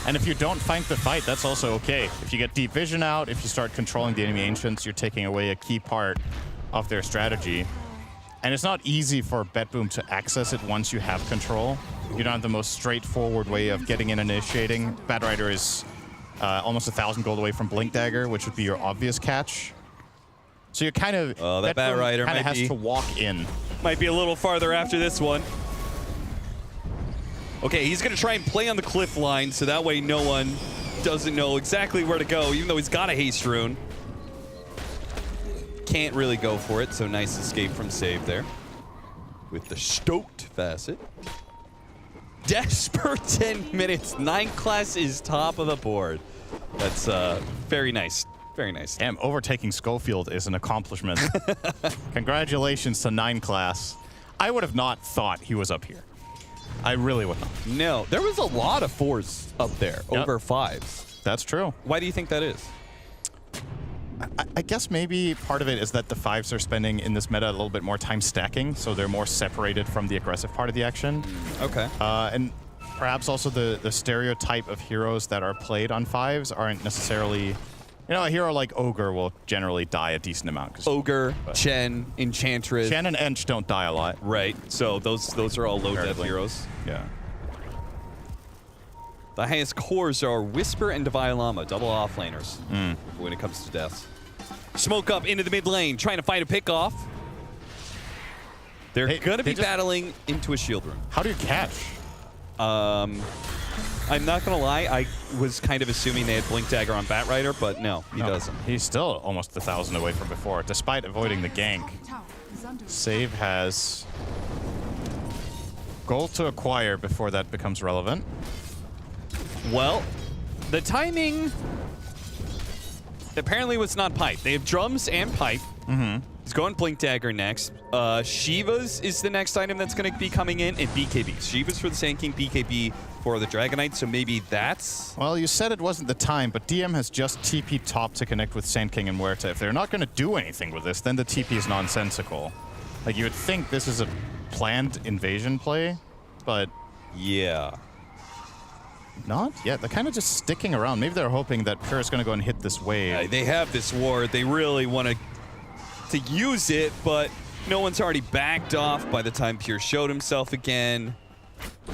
And if you don't find the fight, that's also okay. If you get Deep Vision out, if you start controlling the enemy Ancients, you're taking away a key part of their strategy. And it's not easy for BetBoom to access it once you have control. You don't have the most straightforward way of getting in and initiating. Batrider is almost 1,000 gold away from Blink Dagger, which would be your obvious catch. So you're kind of... that Batrider kind of has to walk in. Might be a little farther after this one. Okay, he's going to try and play on the cliff line, so that way no one doesn't know exactly where to go, even though he's got a haste rune. Can't really go for it, so nice escape from save there. With the stoked facet. Desperate 10 minutes. 9class is top of the board. That's very nice. Very nice. Damn, overtaking Schofield is an accomplishment. Congratulations to 9class. I would have not thought he was up here. I really would not. No, there was a lot of 4s up there, over 5s. That's true. Why do you think that is? I guess maybe part of it is that the 5s are spending in this meta a little bit more time stacking, so they're more separated from the aggressive part of the action. Okay. And perhaps also the stereotype of heroes that are played on 5s aren't necessarily... a hero like Ogre will generally die a decent amount. Ogre, Chen, Enchantress. Chen and Ench don't die a lot. Right. So those are all low-death heroes. Yeah. The highest cores are Whisper and Divine Llama, double offlaners when it comes to deaths. Smoke up into the mid lane, trying to find a pick off. They're going to be battling into a shield room. How do you catch? I'm not going to lie. I was kind of assuming they had Blink Dagger on Batrider, but no, he doesn't. He's still almost 1,000 away from before, despite avoiding the gank. Save has gold to acquire before that becomes relevant. Well, the timing apparently was not pipe. They have drums and pipe. He's going Blink Dagger next. Shiva's is the next item that's going to be coming in, and BKB. Shiva's for the Sand King, BKB for the Dragon Knight, so maybe that's... Well, you said it wasn't the time, but DM has just TP top to connect with Sand King and Huerta. If they're not going to do anything with this, then the TP is nonsensical. Like, you would think this is a planned invasion play, but... Yeah. Not yet. They're kind of just sticking around. Maybe they're hoping that Pure is going to go and hit this wave. They have this ward. They really want to use it, but no one's already backed off by the time Pure showed himself again.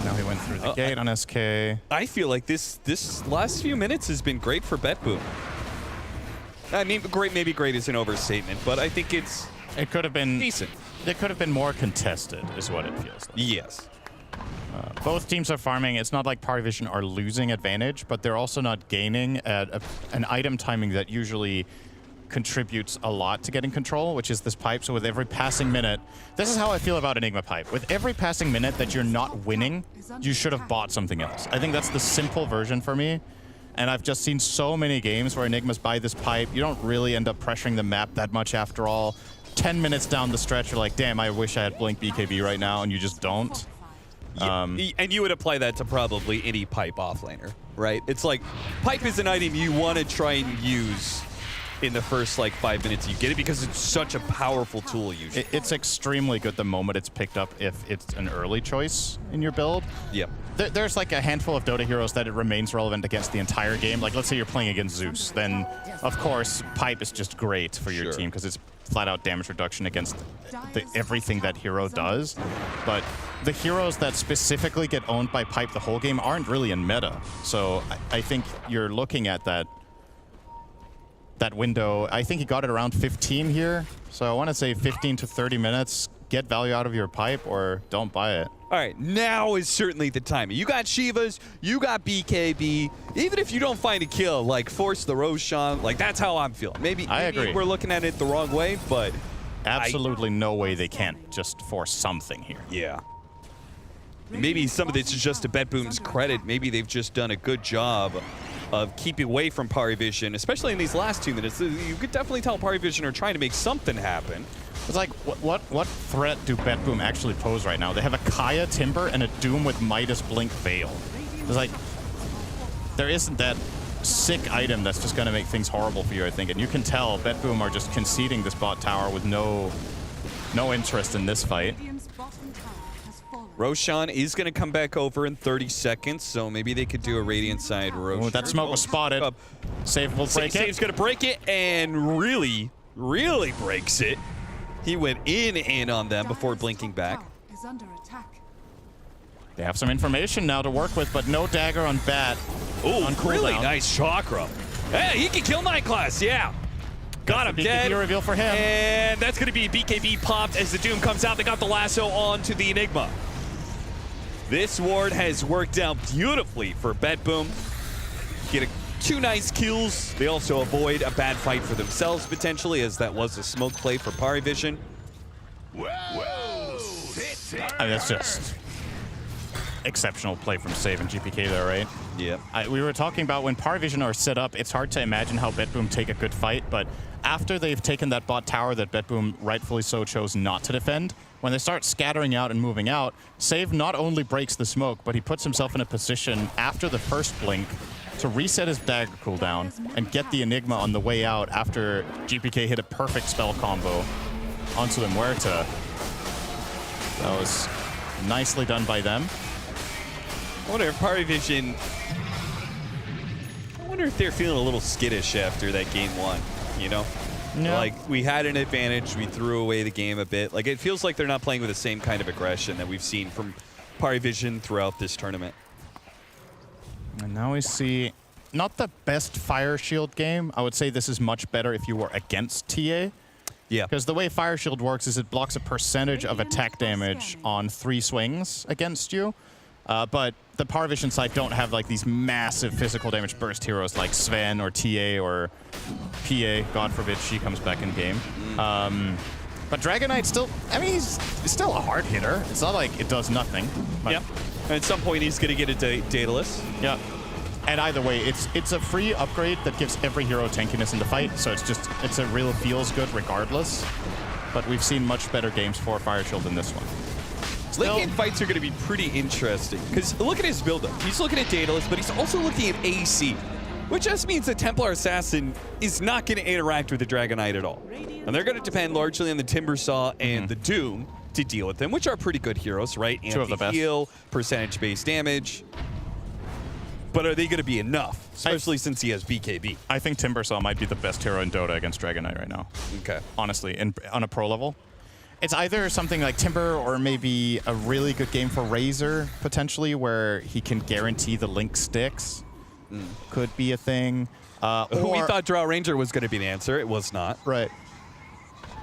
Now he went through the gate on SK. I feel like this last few minutes has been great for BetBoom. I mean, maybe great is an overstatement, but I think it could have been decent. It could have been more contested, is what it feels like. Yes. Both teams are farming. It's not like PARIVISION are losing advantage, but they're also not gaining at an item timing that usually contributes a lot to getting control, which is this pipe. So with every passing minute, this is how I feel about Enigma pipe. With every passing minute that you're not winning, you should have bought something else. I think that's the simple version for me. And I've just seen so many games where Enigmas buy this pipe. You don't really end up pressuring the map that much after all. 10 minutes down the stretch, you're like, damn, I wish I had Blink BKB right now, and you just don't. And you would apply that to probably any pipe offlaner, right? It's like, pipe is an item you want to try and use in the first, like, 5 minutes you get it, because it's such a powerful tool usually. It's extremely good the moment it's picked up if it's an early choice in your build. Yep. There's like a handful of Dota heroes that it remains relevant against the entire game. Like, let's say you're playing against Zeus, then, of course, pipe is just great for your team, because it's flat-out damage reduction against everything that hero does. But the heroes that specifically get owned by pipe the whole game aren't really in meta. So I think you're looking at that window. I think he got it around 15 here. So I want to say 15 to 30 minutes. Get value out of your pipe or don't buy it. All right, now is certainly the time. You got Shivas, you got BKB. Even if you don't find a kill, like, force the Roshan. Like, that's how I'm feeling. Maybe I agree. We're looking at it the wrong way, but... Absolutely no way they can't just force something here. Yeah. Maybe some of this is just to BetBoom's credit. Maybe they've just done a good job of keeping away from PARIVISION, especially in these last 2 minutes. You could definitely tell PARIVISION are trying to make something happen. It's like, what threat do BetBoom actually pose right now? They have a Kaya Timber and a Doom with Midas Blink Veil. It's like, there isn't that sick item that's just going to make things horrible for you, I think. And you can tell BetBoom are just conceding this bot tower with no interest in this fight. Roshan is going to come back over in 30 seconds, so maybe they could do a Radiant side Roshan. Oh, that smoke was spotted. Save will break it. Save's going to break it and really breaks it. He went in on them before blinking back. They have some information now to work with, but no dagger on Bat. Oh, really nice chakra. Hey, he can kill Night Class, yeah. Got him dead. BKB reveal for him. And that's going to be BKB popped as the Doom comes out. They got the lasso onto the Enigma. This ward has worked out beautifully for BetBoom. Get 2 nice kills. They also avoid a bad fight for themselves, potentially, as that was a smoke play for PARIVISION. I mean, that's just exceptional play from Save and GPK there, right? Yeah. We were talking about when PARIVISION are set up, it's hard to imagine how BetBoom take a good fight, but after they've taken that bot tower that BetBoom rightfully so chose not to defend, when they start scattering out and moving out, Save not only breaks the smoke, but he puts himself in a position after the first blink to reset his dagger cooldown and get the Enigma on the way out after GPK hit a perfect spell combo onto the Huerta. That was nicely done by them. I wonder if PARIVISION... I wonder if they're feeling a little skittish after that game 1, you know? No. Like, we had an advantage, we threw away the game a bit. Like, it feels like they're not playing with the same kind of aggression that we've seen from PARIVISION throughout this tournament. And now we see not the best Fire Shield game. I would say this is much better if you were against TA. Yeah. Because the way Fire Shield works is it blocks a percentage of attack damage on 3 swings against you. But the PARIVISION side don't have like these massive physical damage burst heroes like Sven or TA or PA. God forbid she comes back in game. But Dragon Knight still, I mean, he's still a hard hitter. It's not like it does nothing. Yep. At some point, he's going to get a Daedalus. Yeah. And either way, it's a free upgrade that gives every hero tankiness in the fight. So it's a real feels good regardless. But we've seen much better games for Fire Shield than this one. Late game fights are going to be pretty interesting because look at his build-up. He's looking at Daedalus, but he's also looking at AC, which just means the Templar Assassin is not going to interact with the Dragon Knight at all. And they're going to depend largely on the Timbersaw and the Doom to deal with them, which are pretty good heroes, right? Two of the best. Anti-heal, percentage-based damage. But are they going to be enough, especially since he has BKB? I think Timbersaw might be the best hero in Dota against Dragon Knight right now. Okay. Honestly, on a pro level. It's either something like Timber or maybe a really good game for Razor, potentially, where he can guarantee the link sticks. Could be a thing. We thought Drow Ranger was going to be the answer. It was not. Right.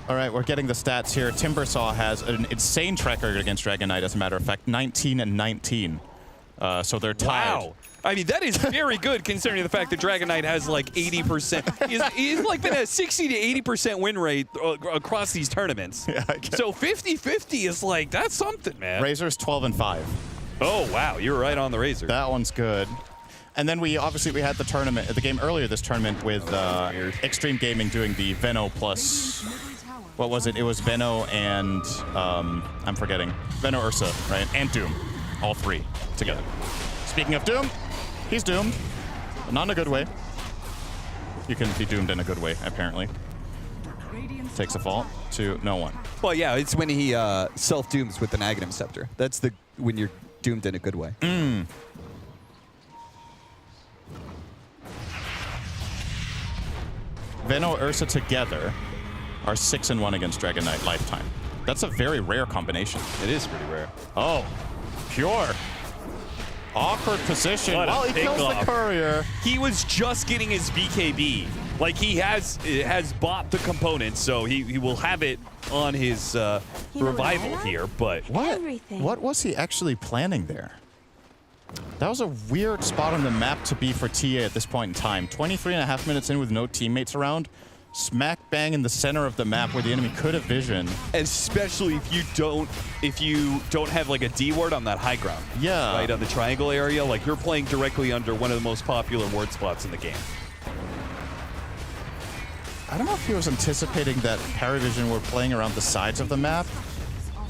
All right, we're getting the stats here. Timbersaw has an insane track record against Dragon Knight, as a matter of fact, 19 and 19. So they're tied. Wow. I mean, that is very good considering the fact that Dragon Knight has like 80%. He's like been a 60 to 80% win rate across these tournaments. Yeah, so 50-50 is like, that's something, man. Razor's 12 and 5. Oh, wow. You're right on the Razor. That one's good. And then we had the tournament, the game earlier this tournament with Xtreme Gaming doing the Veno plus, what was it? It was Veno and, I'm forgetting, Veno Ursa, right? And Doom, all 3 together. Speaking of Doom, he's doomed, but not in a good way. You can be doomed in a good way, apparently. Takes a fall to no one. Well, yeah, it's when he self-dooms with an Aghanim Scepter. That's when you're doomed in a good way. Veno Ursa together are 6-1 against Dragon Knight lifetime. That's a very rare combination. It is pretty rare. Oh, pure. Awkward position. Well, he kills the courier. He was just getting his BKB. Like, he has bought the components, so he will have it on his revival here, but... What was he actually planning there? That was a weird spot on the map to be for TA at this point in time. 23.5 minutes in with no teammates around. Smack bang in the center of the map where the enemy could have vision. Especially if you don't have like a D ward on that high ground. Yeah. Right on the triangle area. Like you're playing directly under one of the most popular ward spots in the game. I don't know if he was anticipating that PARIVISION were playing around the sides of the map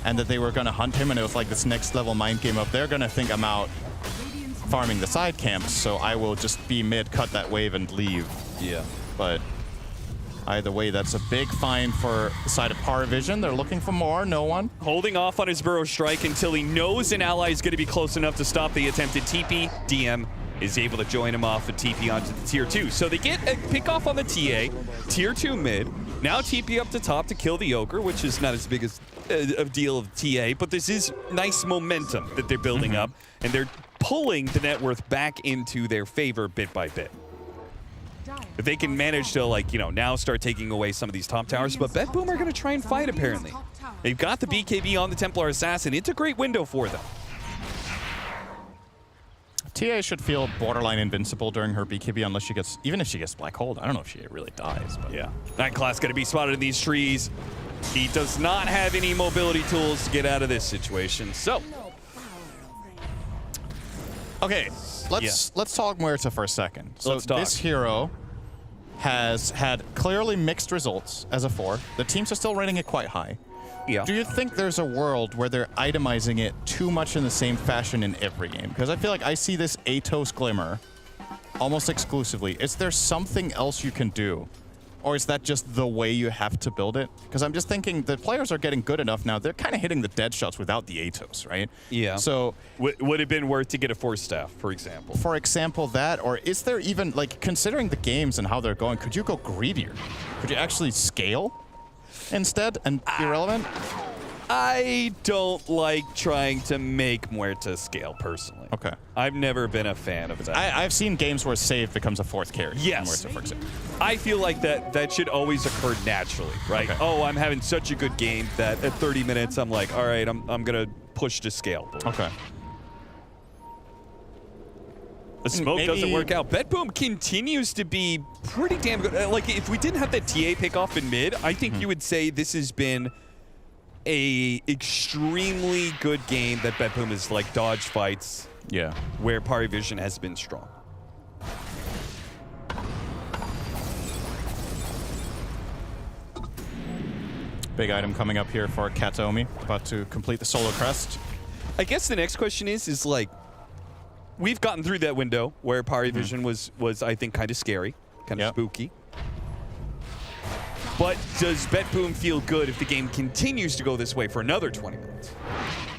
and that they were going to hunt him, and it was like this next level mind game of they're going to think I'm out farming the side camps, so I will just be mid, cut that wave, and leave. Yeah. But either way, that's a big find for the side of PARIVISION. They're looking for more. No one. Holding off on his Burrow Strike until he knows an ally is going to be close enough to stop the attempted TP. DM is able to join him off and TP onto the tier 2. So they get a pick off on the TA, tier 2 mid. Now TP up to top to kill the Ogre, which is not as big as a deal of TA, but this is nice momentum that they're building up, and they're pulling the net worth back into their favor bit by bit. If they can manage to, like, now start taking away some of these top towers, but BetBoom are going to try and fight, apparently. They've got the BKB on the Templar Assassin. It's a great window for them. TA should feel borderline invincible during her BKB unless she gets, even if she gets Black Hold. I don't know if she really dies, but yeah. Nightclass going to be spotted in these trees. He does not have any mobility tools to get out of this situation, so. Okay, let's talk Muerta for a second. So this hero has had clearly mixed results as a 4. The teams are still rating it quite high. Yeah. Do you think there's a world where they're itemizing it too much in the same fashion in every game? Because I feel like I see this Atos Glimmer almost exclusively. Is there something else you can do? Or is that just the way you have to build it? Because I'm just thinking the players are getting good enough now. They're kind of hitting the dead shots without the Atos, right? Yeah. So would it have been worth to get a Force Staff, for example? For example, that, or is there even, like, considering the games and how they're going, could you go greedier? Could you actually scale instead and be relevant? I don't like trying to make Muerta scale, personally. Okay. I've never been a fan of that. I've seen games where save becomes a 4th carry. Yes. In Muerta, for example. I feel like that should always occur naturally, right? Okay. Oh, I'm having such a good game that at 30 minutes, I'm like, all right, I'm going to push to scale. Okay. The smoke doesn't work out. BetBoom continues to be pretty damn good. Like, if we didn't have that TA pick off in mid, I think you would say this has been a extremely good game that BetBoom has, like, dodged fights. Yeah. Where PARIVISION has been strong. Big item coming up here for Katomi, about to complete the solo crest. I guess the next question is like, we've gotten through that window where PARIVISION was I think, kind of scary, kind of spooky. But does BetBoom feel good if the game continues to go this way for another 20 minutes?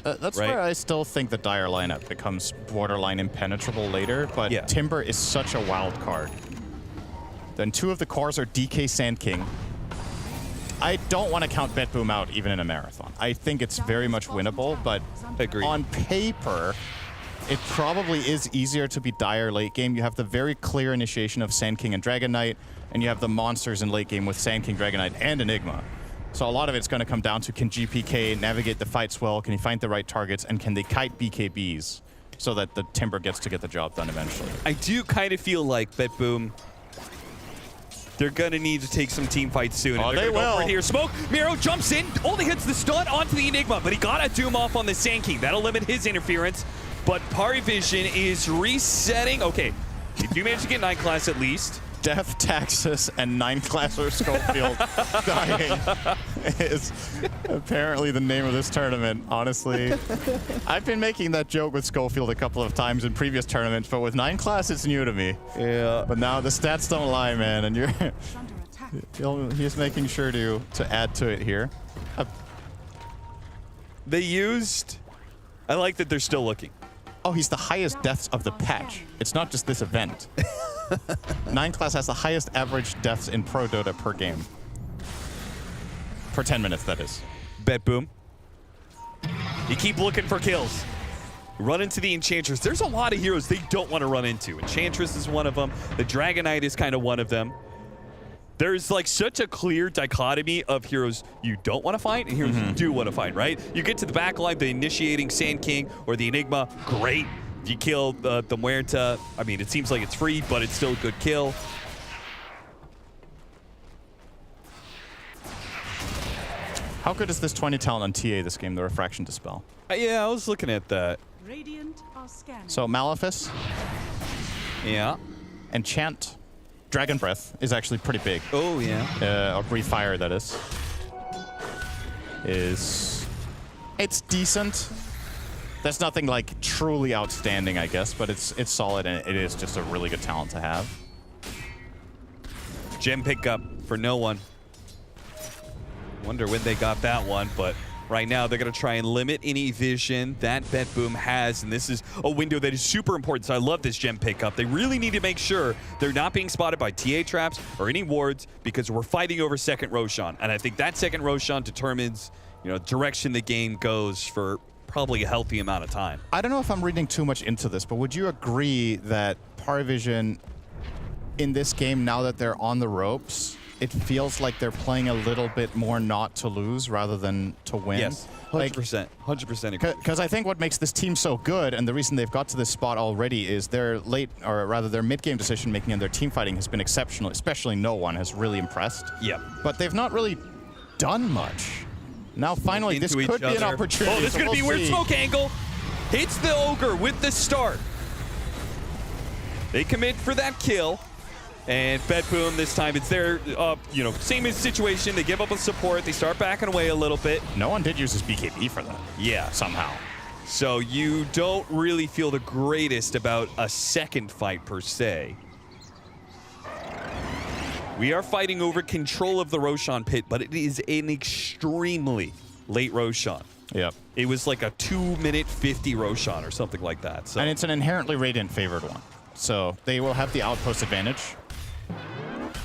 That's where I still think the Dire lineup becomes borderline impenetrable later, but Timber is such a wild card. Then 2 of the cores are DK Sand King. I don't want to count BetBoom out even in a marathon. I think it's very much winnable, but on paper, it probably is easier to be Dire late game. You have the very clear initiation of Sand King and Dragon Knight, and you have the monsters in late game with Sand King, Dragon Knight, and Enigma. So a lot of it's going to come down to, can GPK navigate the fights well, can he find the right targets, and can they kite BKBs so that the Timber gets to get the job done eventually. I do kind of feel like BetBoom, they're going to need to take some team fights soon. Oh, they will. Go for it here. Smoke, Miro jumps in, only hits the stun onto the Enigma, but he got a Doom off on the Sand King. That'll limit his interference, but PARIVISION is resetting. Okay, they do manage to get 9 class at least. Death, Taxus, and 9-classer Schofield dying is apparently the name of this tournament, honestly. I've been making that joke with Schofield a couple of times in previous tournaments, but with 9 class, it's new to me. Yeah. But now the stats don't lie, man, and he's making sure to add to it here. They used... I like that they're still looking. Oh, he's the highest deaths of the patch. It's not just this event. 9 class has the highest average deaths in Pro Dota per game. For 10 minutes, that is. BetBoom. You keep looking for kills. Run into the Enchantress. There's a lot of heroes they don't want to run into. Enchantress is one of them. The Dragon Knight is kind of one of them. There's like such a clear dichotomy of heroes you don't want to fight and heroes you do want to fight, right? You get to the back line, the initiating Sand King or the Enigma, great. If you kill the Muerta, I mean, it seems like it's free, but it's still a good kill. How good is this 20 talent on TA this game, the Refraction Dispel? Yeah, I was looking at that. Radiant are scanning. So Malefice. Yeah. Enchant. Dragon Breath is actually pretty big. Oh, yeah. Or Breathe Fire, that is. It's decent. There's nothing like truly outstanding, I guess, but it's solid and it is just a really good talent to have. Gem pickup for no one. Wonder when they got that one, but right now they're going to try and limit any vision that BetBoom has, and this is a window that is super important, so I love this gem pickup. They really need to make sure they're not being spotted by TA traps or any wards because we're fighting over second Roshan, and I think that second Roshan determines, direction the game goes for probably a healthy amount of time. I don't know if I'm reading too much into this, but would you agree that PARIVISION in this game, now that they're on the ropes, it feels like they're playing a little bit more not to lose rather than to win? Yes, 100%. 100% agree. Because I think what makes this team so good, and the reason they've got to this spot already, is their their mid-game decision-making and their team fighting has been exceptional, especially No One has really impressed. Yep. But they've not really done much. Now, finally, this could be an opportunity. Oh, this is going to be weird smoke angle. Hits the Ogre with the start. They commit for that kill. And BetBoom, this time it's their, same situation. They give up a support. They start backing away a little bit. No one did use his BKB for that. Yeah. Somehow. So you don't really feel the greatest about a second fight per se. We are fighting over control of the Roshan pit, but it is an extremely late Roshan. Yep. It was like a 2-minute 50 Roshan or something like that. So. And it's an inherently Radiant favored one. So they will have the outpost advantage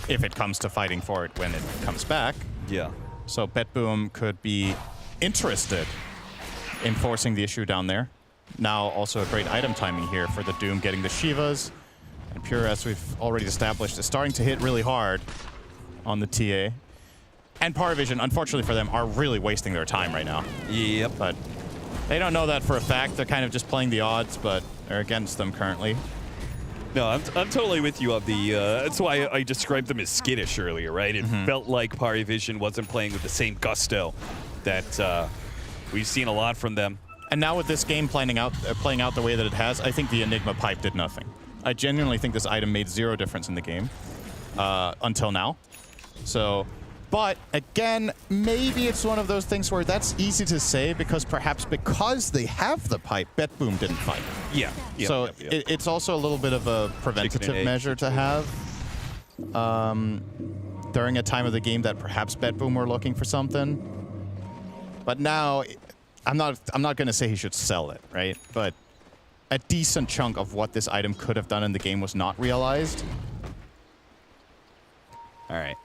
if it comes to fighting for it when it comes back. Yeah. So BetBoom could be interested in forcing the issue down there. Now also a great item timing here for the Doom, getting the Shivas. And Pure, as we've already established, is starting to hit really hard on the TA. And PARIVISION, unfortunately for them, are really wasting their time right now. Yep. But they don't know that for a fact. They're kind of just playing the odds, but they're against them currently. No, I'm totally with you on the, that's why I described them as skittish earlier, right? It felt like PARIVISION wasn't playing with the same gusto that we've seen a lot from them. And now with this game playing out the way that it has, I think the Enigma pipe did nothing. I genuinely think this item made zero difference in the game until now. So, but again, maybe it's one of those things where that's easy to say because perhaps because they have the pipe, BetBoom didn't fight. Yeah. So it's also a little bit of a preventative measure to have during a time of the game that perhaps BetBoom were looking for something. But now, I'm not going to say he should sell it, right? But a decent chunk of what this item could have done in the game was not realized. All right.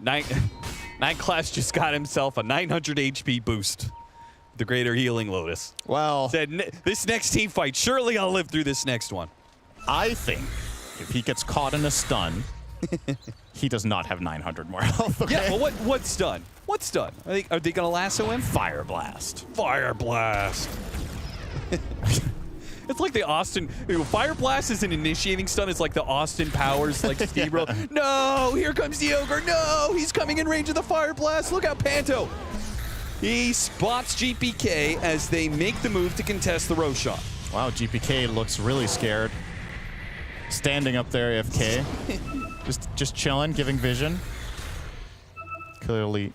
Night Class just got himself a 900 HP boost. The Greater Healing Lotus. Well, said this next team fight, surely I'll live through this next one. I think if he gets caught in a stun, he does not have 900 more health. Okay? Yeah, well, what's done? What's done? Are they going to lasso him? Fire Blast. Fire Blast. It's like the Austin... Fire Blast is an initiating stun. It's like the Austin Powers, like Steamroll. Yeah. No, here comes the Ogre. No, he's coming in range of the Fire Blast. Look out, Panto. He spots GPK as they make the move to contest the Roshan. Wow, GPK looks really scared. Standing up there, AFK. just chilling, giving vision. Clearly,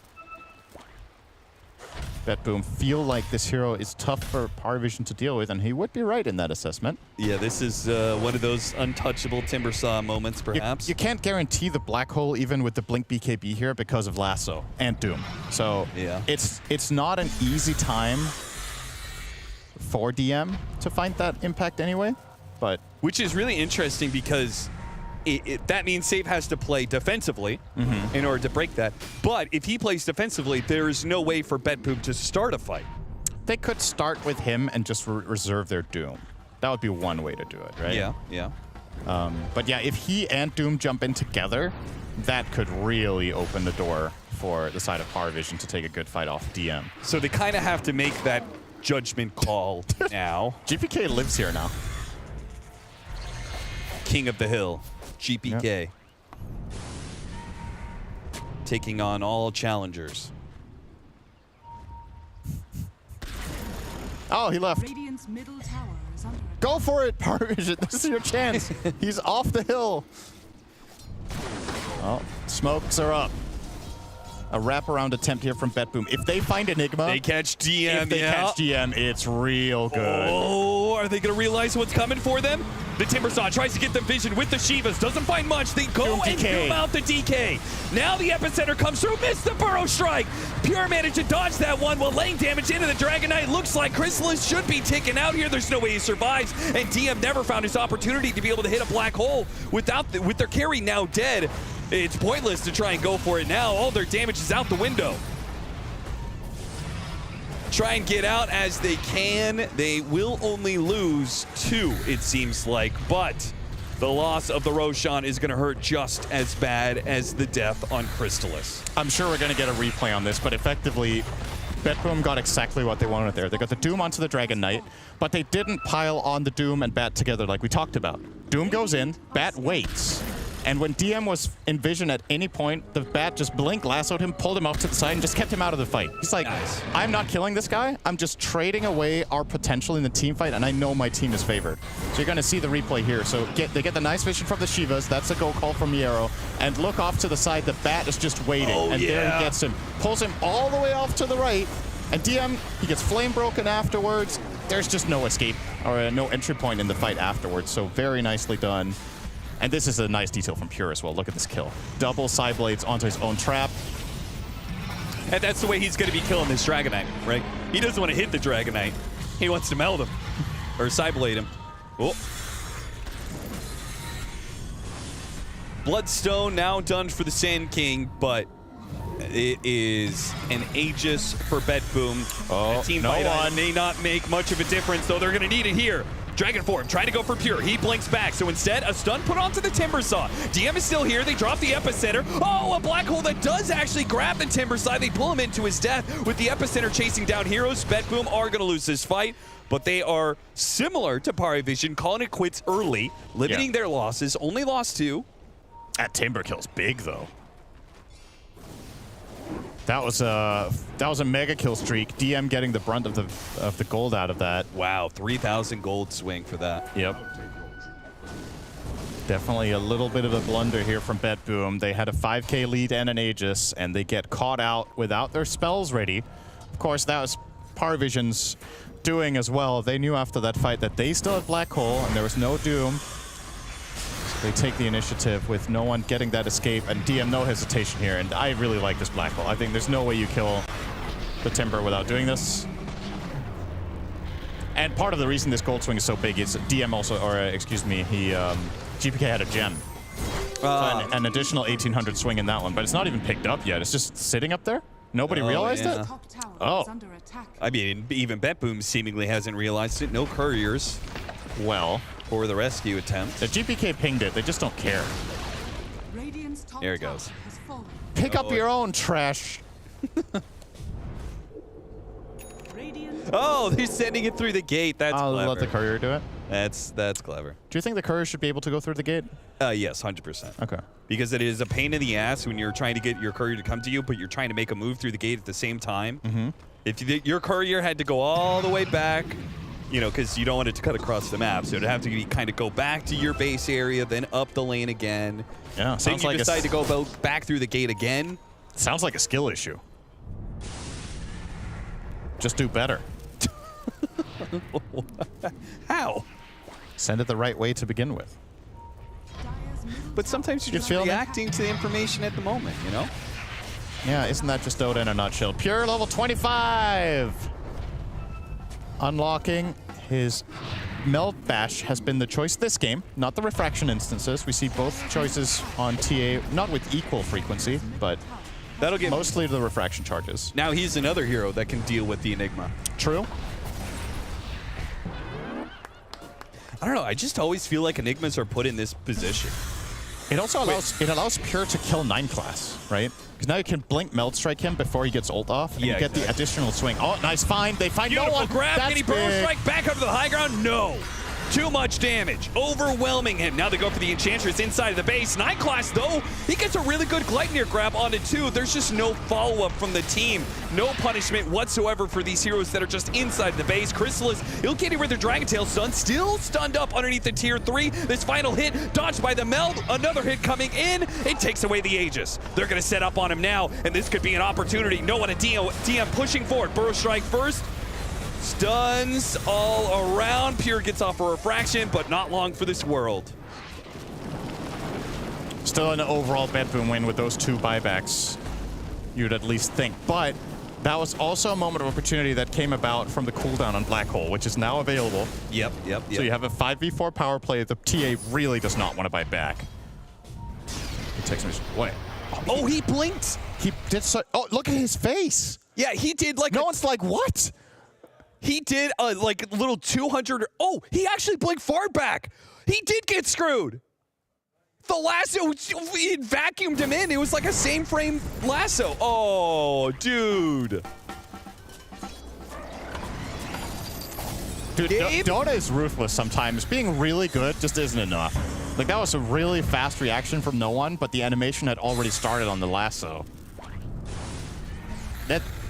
BetBoom feel like this hero is tough for PARIVISION to deal with, and he would be right in that assessment. Yeah, this is one of those untouchable Timbersaw moments, perhaps. You can't guarantee the black hole even with the Blink BKB here because of Lasso and Doom. So yeah, it's not an easy time for DM to find that impact anyway. But which is really interesting because that means Save has to play defensively in order to break that. But if he plays defensively, there is no way for BetBoom to start a fight. They could start with him and just reserve their Doom. That would be one way to do it, right? Yeah, yeah. But yeah, if he and Doom jump in together, that could really open the door for the side of PARIVISION to take a good fight off DM. So they kind of have to make that judgment call now. GPK lives here now. King of the Hill. GPK. Yep. Taking on all challengers. Oh, he left. Radiant's middle tower is under attack. Go for it, PARIVISION. This is your chance. He's off the hill. Oh, smokes are up. A wraparound attempt here from BetBoom. If they find Enigma, they catch DM. If they catch DM, it's real good. Oh, are they going to realize what's coming for them? The Timbersaw tries to get the vision with the Shivas. Doesn't find much. They go and zoom out the DK. Now the epicenter comes through. Missed the Burrow Strike. Pure managed to dodge that one while laying damage into the Dragon Knight. Looks like Chrysalis should be taken out here. There's no way he survives. And DM never found his opportunity to be able to hit a black hole with their carry now dead. It's pointless to try and go for it now. All their damage is out the window. Try and get out as they can. They will only lose 2, it seems like. But the loss of the Roshan is going to hurt just as bad as the death on Crystallis. I'm sure we're going to get a replay on this, but effectively, BetBoom got exactly what they wanted there. They got the Doom onto the Dragon Knight, but they didn't pile on the Doom and Bat together like we talked about. Doom goes in, Bat waits. And when DM was in vision at any point, the Bat just blinked, lassoed him, pulled him off to the side, and just kept him out of the fight. He's like, nice. I'm not killing this guy. I'm just trading away our potential in the team fight, and I know my team is favored. So you're going to see the replay here. So they get the nice vision from the Shivas. That's a go call from Miero. And look off to the side. The Bat is just waiting. Oh, and there he gets him. Pulls him all the way off to the right. And DM, he gets flame broken afterwards. There's just no escape or no entry point in the fight afterwards. So very nicely done. And this is a nice detail from Pure as well. Look at this kill. Double side blades onto his own trap. And that's the way he's going to be killing this Dragon Knight, right? He doesn't want to hit the Dragon Knight. He wants to meld him. Or side blade him. Oh. Bloodstone now done for the Sand King, but it is an Aegis for BetBoom. Oh, team fight may not make much of a difference, though they're going to need it here. Dragon Form trying to go for Pure. He blinks back. So instead, a stun put onto the Timber Saw. DM is still here. They drop the Epicenter. Oh, a Black Hole that does actually grab the Timber Saw. They pull him into his death with the Epicenter chasing down heroes. BetBoom are going to lose this fight, but they are similar to PARIVISION, calling it quits early, limiting their losses. Only lost 2. That Timber kill's big, though. That was a mega kill streak. DM getting the brunt of the gold out of that. Wow, 3,000 gold swing for that. Yep. Definitely a little bit of a blunder here from BetBoom. They had a 5k lead and an Aegis, and they get caught out without their spells ready. Of course, that was PARIVISION's doing as well. They knew after that fight that they still had Black Hole, and there was no Doom. They take the initiative with no one getting that escape, and DM no hesitation here, and I really like this Black Hole. I think there's no way you kill the Timber without doing this. And part of the reason this gold swing is so big is DM also, or excuse me, GPK had a gem. So an additional 1,800 swing in that one, but it's not even picked up yet. It's just sitting up there. Nobody realized it? Oh. I mean, even BetBoom seemingly hasn't realized it. No couriers. Well, for the rescue attempt. The GPK pinged it. They just don't care. There it goes. Pick up your own trash. Oh, they're sending it through the gate. That's clever. I'll let the courier do it. That's clever. Do you think the courier should be able to go through the gate? Yes, 100%. Okay. Because it is a pain in the ass when you're trying to get your courier to come to you, but you're trying to make a move through the gate at the same time. Mm-hmm. If your courier had to go all the way back, you know, because you don't want it to cut across the map, so it'd have to be kind of go back to your base area, then up the lane again. Yeah, then you decide to go back through the gate again. Sounds like a skill issue. Just do better. How? Send it the right way to begin with. But sometimes you're just reacting to the information at the moment, you know? Yeah, isn't that just Dota in a nutshell? Pure level 25! Unlocking his Meld Bash has been the choice this game, not the Refraction instances. We see both choices on TA, not with equal frequency, but that'll get mostly the Refraction charges. Now he's another hero that can deal with the Enigma. True. I don't know, I just always feel like Enigmas are put in this position. It also allows Pure to kill 9 class, right? Because now you can blink Meld Strike him before he gets ult off, and you get the additional swing. Oh, nice find. They find no one. Grab. Can he burrow strike back up to the high ground? No. Too much damage. Overwhelming him. Now they go for the Enchantress inside of the base. 9 class, though, he gets a really good Gleipnir grab onto 2. There's just no follow-up from the team. No punishment whatsoever for these heroes that are just inside the base. Chrysalis, he'll get it with their Dragon Tail stun. Still stunned up underneath the tier 3. This final hit, dodged by the Meld. Another hit coming in. It takes away the Aegis. They're going to set up on him now, and this could be an opportunity. No one at DM pushing forward. Burrow strike first. Stuns all around. Pure gets off a Refraction, but not long for this world. Still an overall BetBoom win with those 2 buybacks, you'd at least think. But that was also a moment of opportunity that came about from the cooldown on Black Hole, which is now available. Yep. So you have a 5v4 power play. The TA really does not want to buy back. He takes him away. Oh, he blinked. He did so. Oh, look at his face. Yeah, he did like. No one's like, what? He did like little 200. Oh, he actually blinked far back. He did get screwed. The lasso, it vacuumed him in. It was like a same frame lasso. Oh, dude. Dude, Dota is ruthless sometimes. Being really good just isn't enough. Like, that was a really fast reaction from no one, but the animation had already started on the lasso.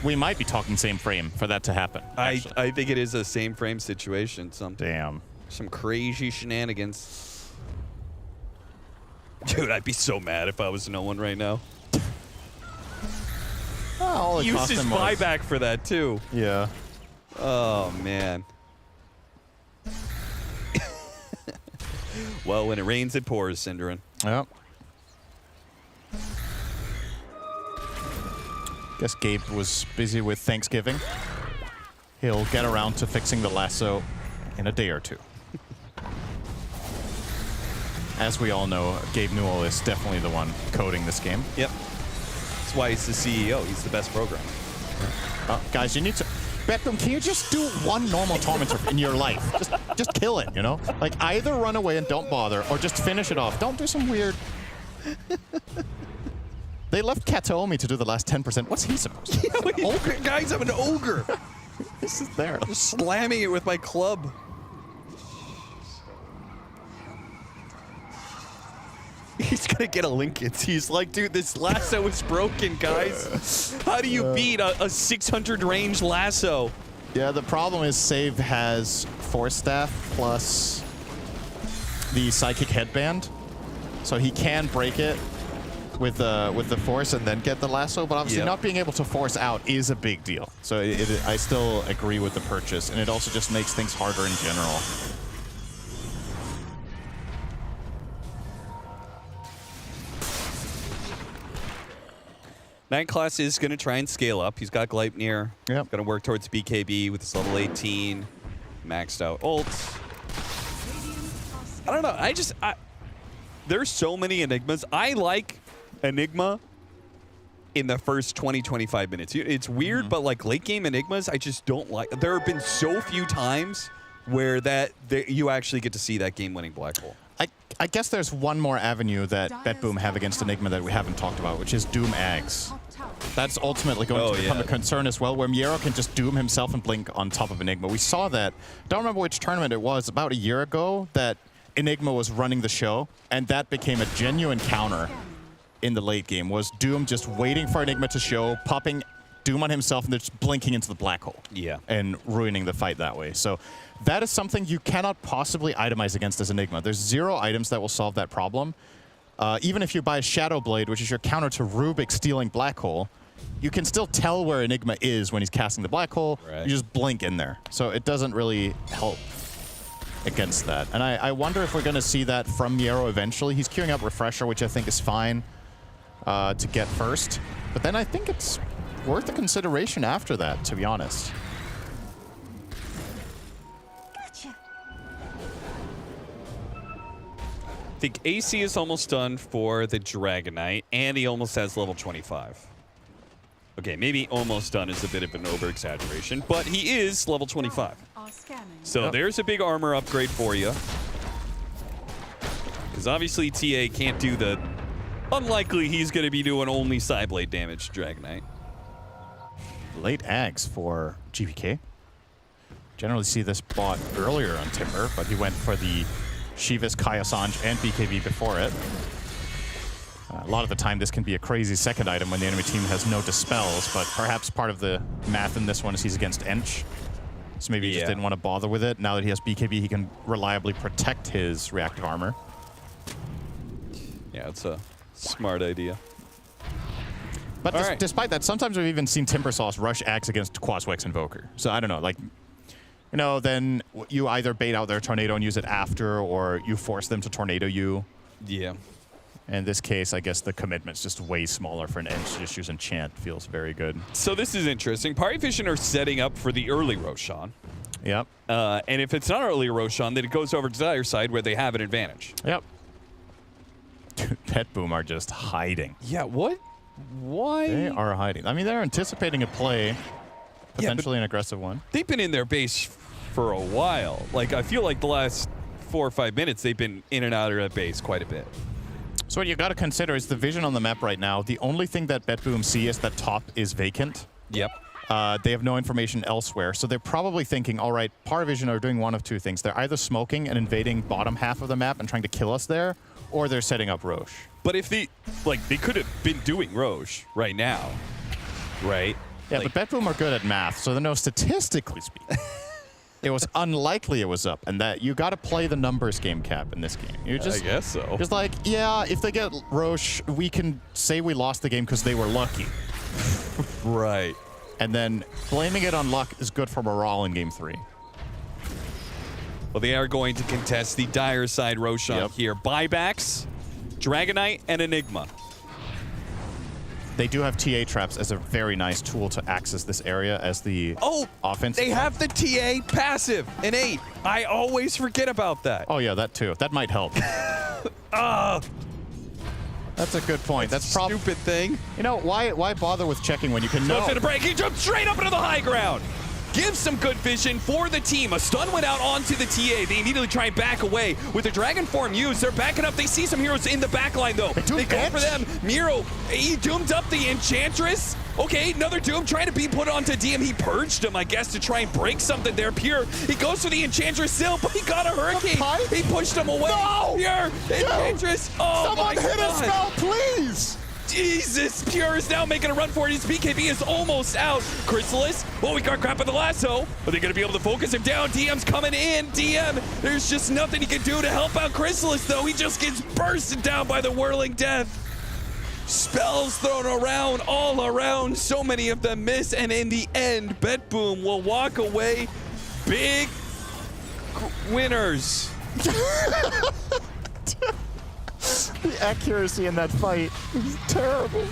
We might be talking same frame for that to happen. I think it is a same frame situation. Damn. Some crazy shenanigans. Dude, I'd be so mad if I was no one right now. Oh, he used his buyback for that too. Yeah. Oh man. Well, when it rains, it pours, Synderen. Yep. Guess Gabe was busy with Thanksgiving. He'll get around to fixing the lasso in a day or 2. As we all know, Gabe Newell is definitely the one coding this game. Yep. That's why he's the CEO. He's the best programmer. Guys, you need to... BetBoom, can you just do one normal tormentor in your life? Just kill it, you know? Like, either run away and don't bother, or just finish it off. Don't do some weird... They left Kataomi to do the last 10%. What's he supposed to do? Yeah, ogre, guys, I'm an ogre. This is there. Just slamming it with my club. He's gonna get a Lincoln. He's like, dude, this lasso is broken, guys. How do you beat a 600 range lasso? Yeah, the problem is Save has Force Staff plus the Psychic Headband. So he can break it with the Force and then get the lasso, but obviously not being able to force out is a big deal. So I still agree with the purchase, and it also just makes things harder in general. Night Class is going to try and scale up. He's got Gleipnir. Yep. Going to work towards BKB with his level 18. Maxed out ults. I don't know. There's so many Enigmas. I like Enigma in the first 20-25 minutes. It's weird, but like late game Enigmas, I just don't like. There have been so few times where you actually get to see that game-winning black hole. I guess there's one more avenue that BetBoom have against Enigma that we haven't talked about, which is Doom Ags. That's ultimately going to become a concern as well, where Miero can just Doom himself and blink on top of Enigma. We saw that. Don't remember which tournament it was, about a year ago, that Enigma was running the show, and that became a genuine counter in the late game, was Doom just waiting for Enigma to show, popping Doom on himself, and then just blinking into the black hole. Yeah. And ruining the fight that way. So that is something you cannot possibly itemize against as Enigma. There's 0 items that will solve that problem. Even if you buy Shadow Blade, which is your counter to Rubik stealing black hole, you can still tell where Enigma is when he's casting the black hole. Right. You just blink in there. So it doesn't really help against that. And I wonder if we're going to see that from Miero eventually. He's queuing up Refresher, which I think is fine to get first. But then I think it's worth a consideration after that, to be honest. I think AC is almost done for the Dragon Knight, and he almost has level 25. Okay, maybe almost done is a bit of an over-exaggeration, but he is level 25. So there's a big armor upgrade for you. Because obviously TA can't do the... Unlikely he's going to be doing only Psyblade damage to Dragon Knight. Late Ags for GPK. Generally see this bought earlier on Timber, but he went for the Shivas, Kaiasanj, and BKB before it. A lot of the time this can be a crazy second item when the enemy team has no dispels, but perhaps part of the math in this one is he's against Ench. So maybe he just didn't want to bother with it. Now that he has BKB, he can reliably protect his reactive armor. Yeah, it's a smart idea. But despite that, sometimes we've even seen Timbersauce rush Axe against Quaswex Invoker. So I don't know, like, you know, then you either bait out their Tornado and use it after, or you force them to Tornado you. Yeah. In this case, I guess the commitment's just way smaller for an Ench to just use Enchant. Feels very good. So this is interesting. PARIVISION are setting up for the early Roshan. Yep. And if it's not early Roshan, then it goes over to Dire side where they have an advantage. Yep. BetBoom are just hiding. Yeah, what? Why? They are hiding. I mean, they're anticipating a play, potentially an aggressive one. They've been in their base for a while. Like, I feel like the last 4 or 5 minutes, they've been in and out of that base quite a bit. So what you got to consider is the vision on the map right now. The only thing that BetBoom see is that top is vacant. Yep. They have no information elsewhere. So they're probably thinking, all right, PARIVISION are doing one of two things. They're either smoking and invading bottom half of the map and trying to kill us there, or they're setting up Roche. But if they could have been doing Roche right now, right? Yeah, like, but BetBoom are good at math, so they know statistically speaking, it was unlikely it was up, and that you got to play the numbers game, Cap, in this game. You just, I guess so. Just like, yeah, if they get Roche, we can say we lost the game because they were lucky. Right. And then blaming it on luck is good for morale in Game 3. Well, they are going to contest the Dire side Roshan here. Buybacks, Dragon Knight, and Enigma. They do have TA traps as a very nice tool to access this area as the offense. They have the TA passive, an 8. I always forget about that. Oh, yeah, that too. That might help. That's a good point. That's a stupid thing. You know, why bother with checking when you can know? Goes to the break. He jumps straight up into the high ground. gives some good vision for the team. A stun went out onto the TA. They immediately try and back away. With the Dragon Form used, they're backing up. They see some heroes in the backline, though. They go for them. Miro, he doomed up the Enchantress. Okay, another Doom trying to be put onto DM. He purged him, I guess, to try and break something there. Pure, he goes for the Enchantress still, but he got a Hurricane. He pushed him away. No! Pure, Enchantress. Oh, someone my hit God. a spell, please! Jesus, Pure is now making a run for it. His BKB is almost out. Chrysalis, oh, we got crap at the lasso. Are they going to be able to focus him down? DM's coming in. DM, there's just nothing he can do to help out Chrysalis, though. He just gets bursted down by the Whirling Death. Spells thrown around, all around. So many of them miss, and in the end, BetBoom will walk away big winners. The accuracy in that fight is terrible.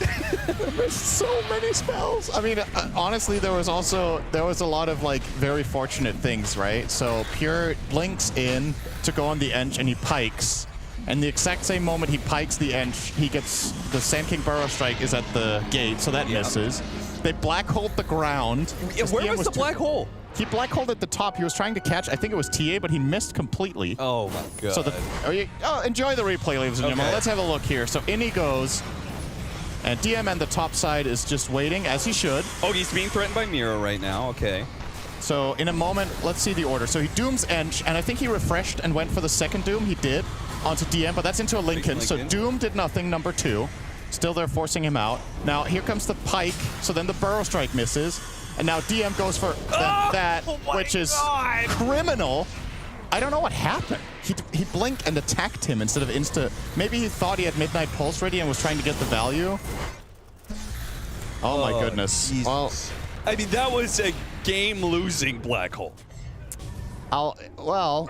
There's so many spells. I mean, honestly, there was a lot of like very fortunate things, right? So Pure blinks in to go on the Ench and he pikes. And the exact same moment he pikes the Ench, he gets the Sand King Burrow Strike is at the gate, so that misses. They black holed the ground. Where was the black hole? He black holed at the top. He was trying to catch, I think it was TA, but he missed completely. Oh my God. So enjoy the replay, ladies and gentlemen. Let's have a look here. So in he goes. And DM on the top side is just waiting, as he should. Oh, he's being threatened by Miro right now. Okay. So in a moment, let's see the order. So he dooms Ench, and I think he refreshed and went for the second doom. He did onto DM, but that's into a Lincoln. So Doom did nothing, number 2. Still there forcing him out. Now here comes the Pike, so then the Burrow Strike misses. And now DM goes for which is criminal. I don't know what happened. He blinked and attacked him instead of insta. Maybe he thought he had Midnight Pulse ready and was trying to get the value. Oh my goodness. Jesus. Well, I mean, that was a game-losing black hole. Well,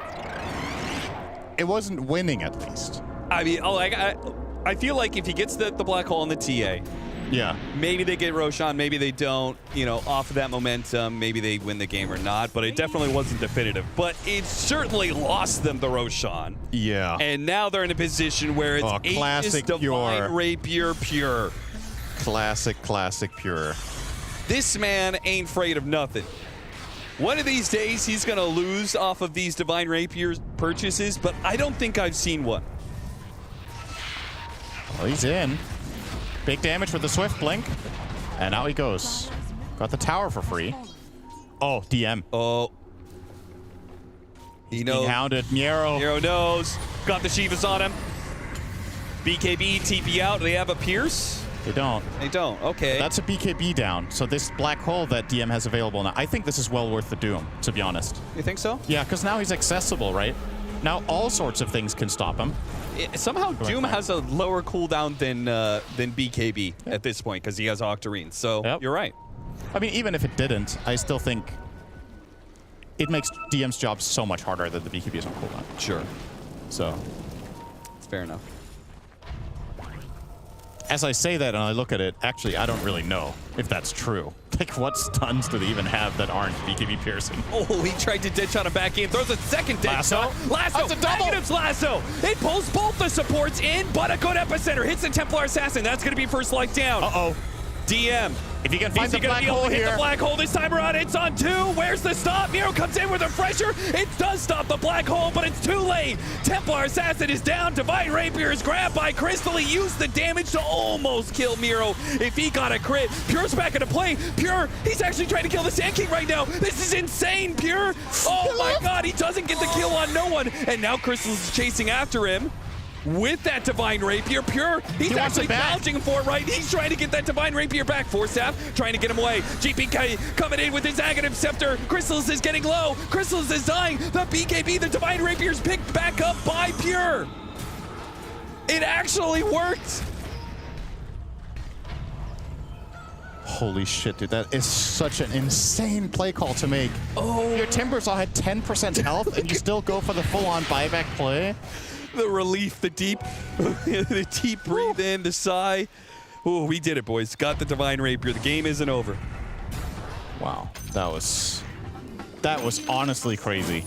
it wasn't winning at least. I mean, I feel like if he gets the black hole in the TA, yeah, maybe they get Roshan, maybe they don't. You know, off of that momentum, maybe they win the game or not. But it definitely wasn't definitive. But it certainly lost them the Roshan. Yeah. And now they're in a position where it's classic Divine Rapier Pure. Classic Pure. This man ain't afraid of nothing. One of these days, he's going to lose off of these Divine Rapier purchases, but I don't think I've seen one. Well, he's in. Big damage with the Swift Blink. And now he goes. Got the tower for free. Oh, DM. Oh. He knows. He hounded Miro. Miro knows. Got the Shivas on him. BKB, TP out. Do they have a Pierce? They don't. They don't. Okay. That's a BKB down. So this black hole that DM has available now, I think this is well worth the Doom, to be honest. You think so? Yeah, because now he's accessible, right? Now all sorts of things can stop him. Somehow Doom has a lower cooldown than BKB at this point because he has Octarine. So you're right. I mean, even if it didn't, I still think it makes DM's job so much harder that the BKB is on cooldown. Sure. So it's fair enough. As I say that and I look at it, actually, I don't really know if that's true. Like, what stuns do they even have that aren't BKB piercing? Oh, he tried to ditch on a back game. Throws a second ditch. Lasso. Lasso. That's a double. Negatives lasso. It pulls both the supports in, but a good epicenter. Hits the Templar Assassin. That's going to be first life down. Uh-oh. DM. If you can find the black hole here. Hit the black hole this time around. It's on 2. Where's the stop? Miro comes in with a fresher. It does stop the black hole, but it's too late. Templar Assassin is down. Divine Rapier is grabbed by Crystal. He used the damage to almost kill Miro if he got a crit. Pure's back into play. Pure, he's actually trying to kill the Sand King right now. This is insane, Pure. Oh my God, he doesn't get the kill on no one. And now Crystal is chasing after him. With that Divine Rapier, Pure, he's actually challenging for it, right? He's trying to get that Divine Rapier back. Forstaff trying to get him away. GP coming in with his Aghanim Scepter. Crystals is getting low. Crystals is dying. The BKB, the Divine Rapier's picked back up by Pure. It actually worked. Holy shit, dude. That is such an insane play call to make. Oh. Your Timbersaw had 10% health, and you still go for the full-on buyback play. The relief, the deep breathe in, the sigh. Oh, we did it, boys. Got the Divine Rapier. The game isn't over. Wow, that was honestly crazy.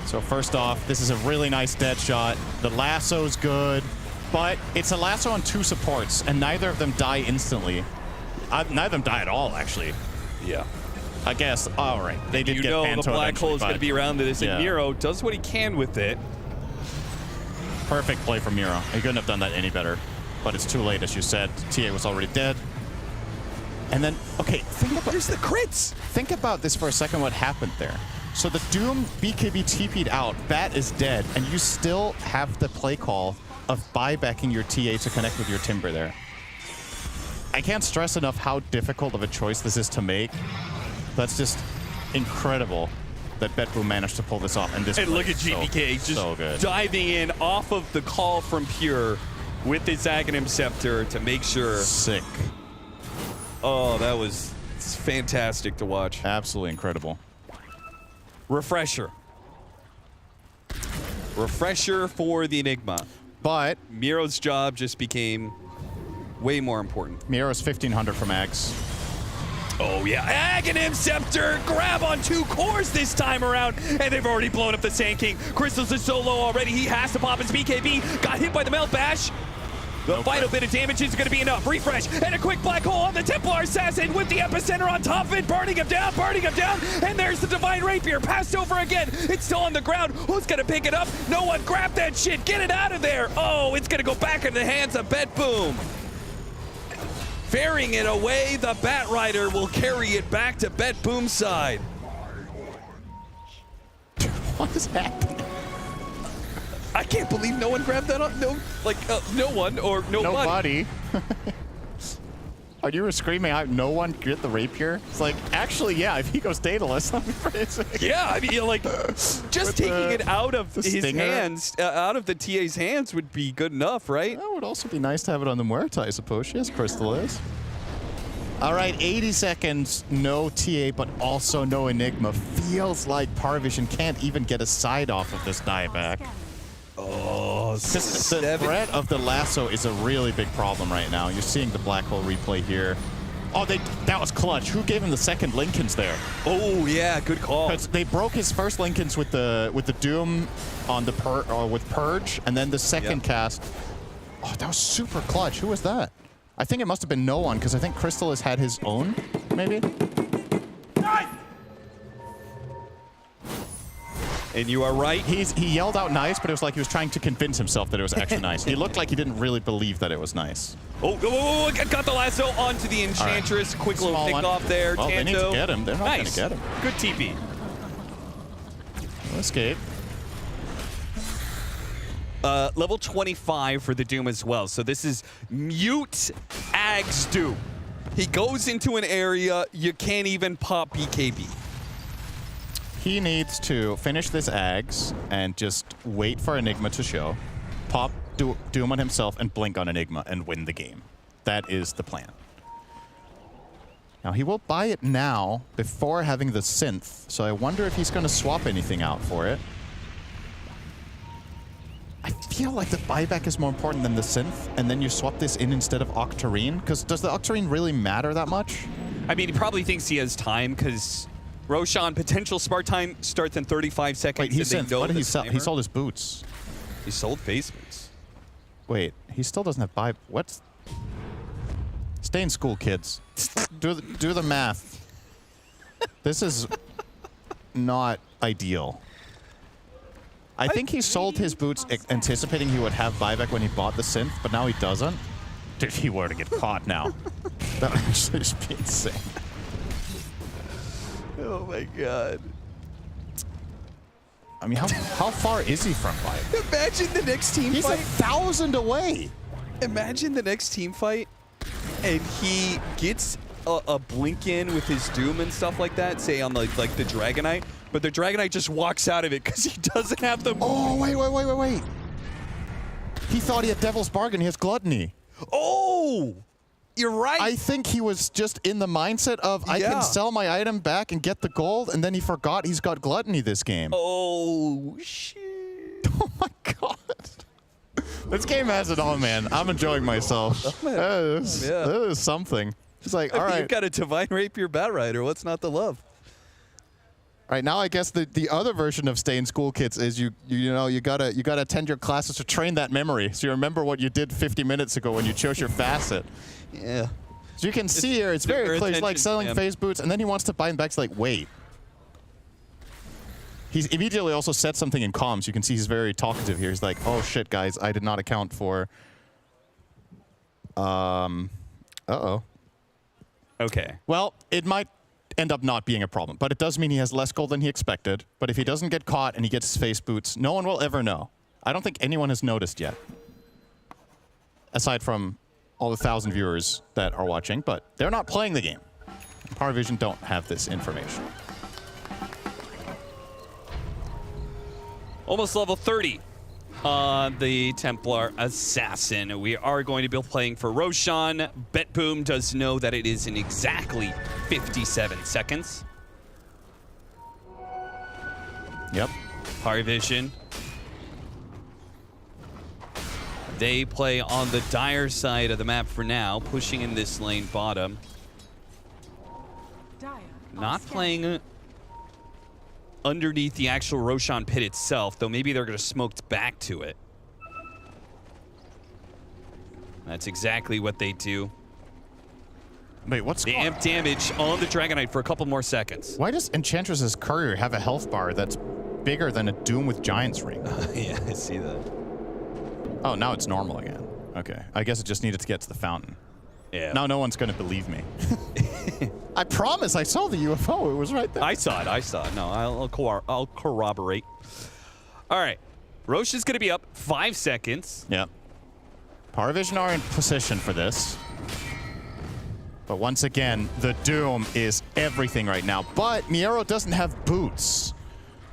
So first off, this is a really nice dead shot. The lasso's good, but it's a lasso on 2 supports, and neither of them die instantly. Neither of them die at all, actually. Yeah. I guess, all right. They did get Panto the black hole is going to be around this, and Miro does what he can with it. Perfect play from Miro. He couldn't have done that any better. But it's too late, as you said. TA was already dead. And then, okay, think about... Where's the crits? Think about this for a second, what happened there. So the Doom BKB TP'd out, Bat is dead, and you still have the play call of buybacking your TA to connect with your Timber there. I can't stress enough how difficult of a choice this is to make. That's just incredible that BetBoom managed to pull this off. And look at GBK just diving in off of the call from Pure with his Aghanim Scepter to make sure. Sick. Oh, that was fantastic to watch. Absolutely incredible. Refresher. Refresher for the Enigma. But Miro's job just became way more important. Miro's 1,500 from Ags. Oh, yeah. Aghanim Scepter, grab on 2 cores this time around, and they've already blown up the Sand King. Crystal's is so low already, he has to pop his BKB. Got hit by the Melt Bash. The final bit of damage is going to be enough. Refresh, and a quick black hole on the Templar Assassin with the epicenter on top of it, burning him down, and there's the Divine Rapier, passed over again. It's still on the ground. Who's going to pick it up? No one. Grab that shit. Get it out of there. Oh, it's going to go back into the hands of BetBoom. Ferrying it away, the Bat Rider will carry it back to BetBoom's side. What is happening? I can't believe no one grabbed that on. No one or nobody. Are you screaming out, no one get the Rapier? It's like, actually, yeah, if he goes Daedalus, that'd be pretty sick. Yeah, I mean, like, just taking it out of his hands, out of the TA's hands would be good enough, right? That would also be nice to have it on the Muerta, I suppose. Yes, Crystal is. All right, 80 seconds, no TA, but also no Enigma. Feels like PARIVISION can't even get a side off of this dieback. Oh, the threat of the lasso is a really big problem right now. You're seeing the black hole replay here. Oh, that was clutch. Who gave him the second Lincolns there? Oh yeah, good call. Because they broke his first Lincolns with the Doom on the with Purge, and then the second cast. Oh, that was super clutch. Who was that? I think it must have been no one, because I think Crystal has had his own, maybe. Nice. And you are right. He yelled out nice, but it was like he was trying to convince himself that it was actually nice. He looked like he didn't really believe that it was nice. Oh, got the lasso onto the Enchantress. Right. Quick little pick off there. Well, Tanto. They need to get him. They're not going to get him. Good TP. No escape. Level 25 for the Doom as well. So this is mute Ags Doom. He goes into an area, you can't even pop BKB. He needs to finish this Ags and just wait for Enigma to show, pop Doom on himself, and blink on Enigma and win the game. That is the plan. Now, he will buy it now before having the synth, so I wonder if he's going to swap anything out for it. I feel like the buyback is more important than the synth, and then you swap this in instead of Octarine, because does the Octarine really matter that much? I mean, he probably thinks he has time, because Roshan, potential smart time starts in 35 seconds. Wait, what did he sell? He sold his boots. He sold face boots. Wait, he still doesn't have buy. What? Stay in school, kids. do the math. This is not ideal. I think he sold his boots anticipating he would have buyback when he bought the synth, but now he doesn't. If he were to get caught now, that would actually just be insane. Oh my god. I mean, how far is he from buyback? Imagine the next team fight. He's 1,000 away. Imagine the next team fight, and he gets a blink in with his Doom and stuff like that, say on like the Dragonite, but the Dragonite just walks out of it because he doesn't have the move. Oh, wait. He thought he had Devil's Bargain. He has Gluttony. Oh, you're right. I think he was just in the mindset of, I can sell my item back and get the gold, and then he forgot he's got Gluttony this game. Oh, shit. Oh, my God. This game has it all, man. I'm enjoying myself. That is something. It's like, all right. You've got a Divine Rapier Bat Rider. What's not to love? All right, now I guess the other version of stay in school, kids, is you gotta attend your classes to train that memory, so you remember what you did 50 minutes ago when you chose your facet. Yeah. As you can see here, it's very clear. He's like selling phase boots, and then he wants to buy them back. He's like, wait. He's immediately also said something in comms. You can see he's very talkative here. He's like, oh shit, guys, I did not account for... Uh-oh. Okay. Well, it might end up not being a problem, but it does mean he has less gold than he expected. But if he doesn't get caught and he gets his face boots, no one will ever know. I don't think anyone has noticed yet. Aside from all the 1,000 viewers that are watching, but they're not playing the game. PARIVISION don't have this information. Almost level 30 on the Templar Assassin. We are going to be playing for Roshan. BetBoom does know that it is in exactly 57 seconds. Yep. PARIVISION. They play on the dire side of the map for now, pushing in this lane bottom. Not playing underneath the actual Roshan pit itself, though maybe they're going to smoke back to it. That's exactly what they do. Wait, what's the amp damage on the Dragonite for a couple more seconds? Why does Enchantress's Courier have a health bar that's bigger than a Doom with Giant's Ring? Yeah, I see that. Oh, now it's normal again. Okay. I guess it just needed to get to the fountain. Yeah. Now no one's going to believe me. I promise I saw the UFO. It was right there. I saw it. No, I'll corroborate. All right. Roche is going to be up 5 seconds. Yep. PARIVISION are in position for this. But once again, the Doom is everything right now. But Miero doesn't have boots.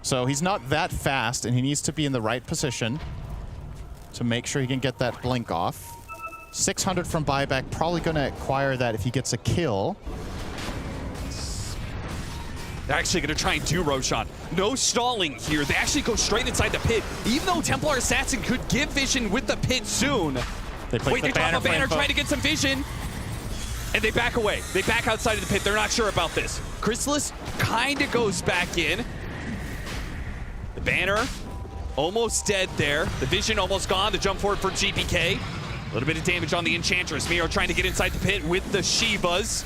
So he's not that fast, and he needs to be in the right position to make sure he can get that blink off. 600 from buyback, probably going to acquire that if he gets a kill. They're actually going to try and do Roshan. No stalling here. They actually go straight inside the pit. Even though Templar Assassin could give vision with the pit soon. They drop a banner, trying to get some vision. And they back away. They back outside of the pit. They're not sure about this. Chrysalis kind of goes back in. The banner almost dead there. The vision almost gone. The jump forward for GPK. A little bit of damage on the Enchantress. Miro trying to get inside the pit with the Shivas.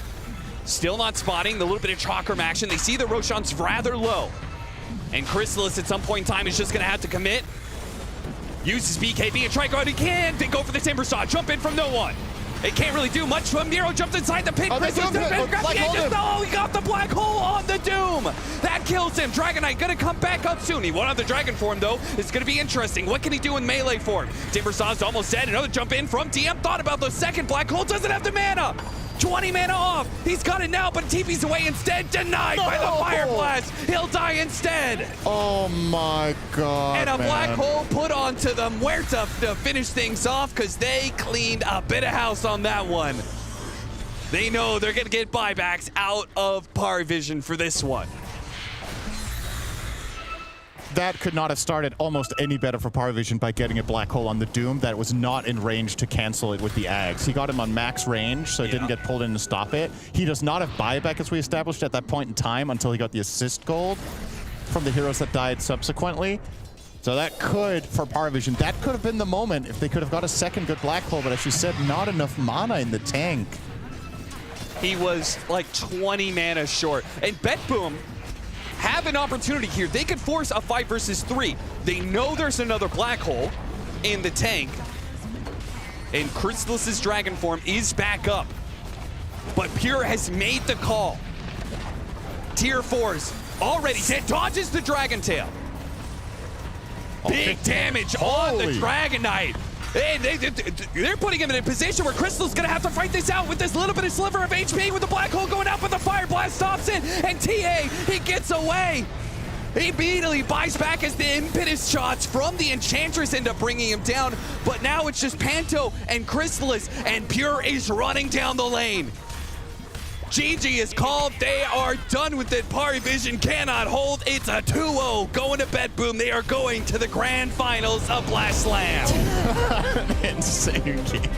Still not spotting the little bit of Chakram action. They see the Roshan's rather low. And Chrysalis at some point in time is just going to have to commit. Uses BKB and try to go out. He can. They go for the Timber Saw. Jump in from no one. It can't really do much from Miro. Jumps inside the pit. Chrysalis he got the black hole on the Doom. That kills him. Dragonite going to come back up soon. He won't have the Dragon form, though. It's going to be interesting. What can he do in melee form? Timber Saw's almost dead. Another jump in from DM. Thought about the second black hole. Doesn't have the mana. 20 mana off. He's got it now, but TP's away instead. Denied by the Fire Blast. He'll die instead. Oh my god. And a black hole put onto them. Where to finish things off, because they cleaned a bit of house on that one. They know they're going to get buybacks out of PARIVISION for this one. That could not have started almost any better for PARIVISION by getting a black hole on the Doom that was not in range to cancel it with the Ags. He got him on max range, so it didn't get pulled in to stop it. He does not have buyback, as we established at that point in time, until he got the assist gold from the heroes that died subsequently. So that could, for PARIVISION, that could have been the moment if they could have got a second good black hole, but as you said, not enough mana in the tank. He was like 20 mana short. And BetBoom have an opportunity here. They could force a 5 versus 3. They know there's another black hole in the tank. And Chrysalis's Dragon form is back up. But Pure has made the call. Tier 4's already dead. Dodges the Dragon Tail. Big damage on the Dragonite. And they're putting him in a position where Crystal's going to have to fight this out with this little bit of sliver of HP with the black hole going out, but the Fire Blast stops it. And TA, he gets away. He immediately buys back as the impetus shots from the Enchantress end up bringing him down. But now it's just Panto and Chrysalis, and Pure is running down the lane. GG is called. They are done with it. PARIVISION cannot hold. It's a 2-0 going to BetBoom. They are going to the grand finals of Blast Slam. Insane game.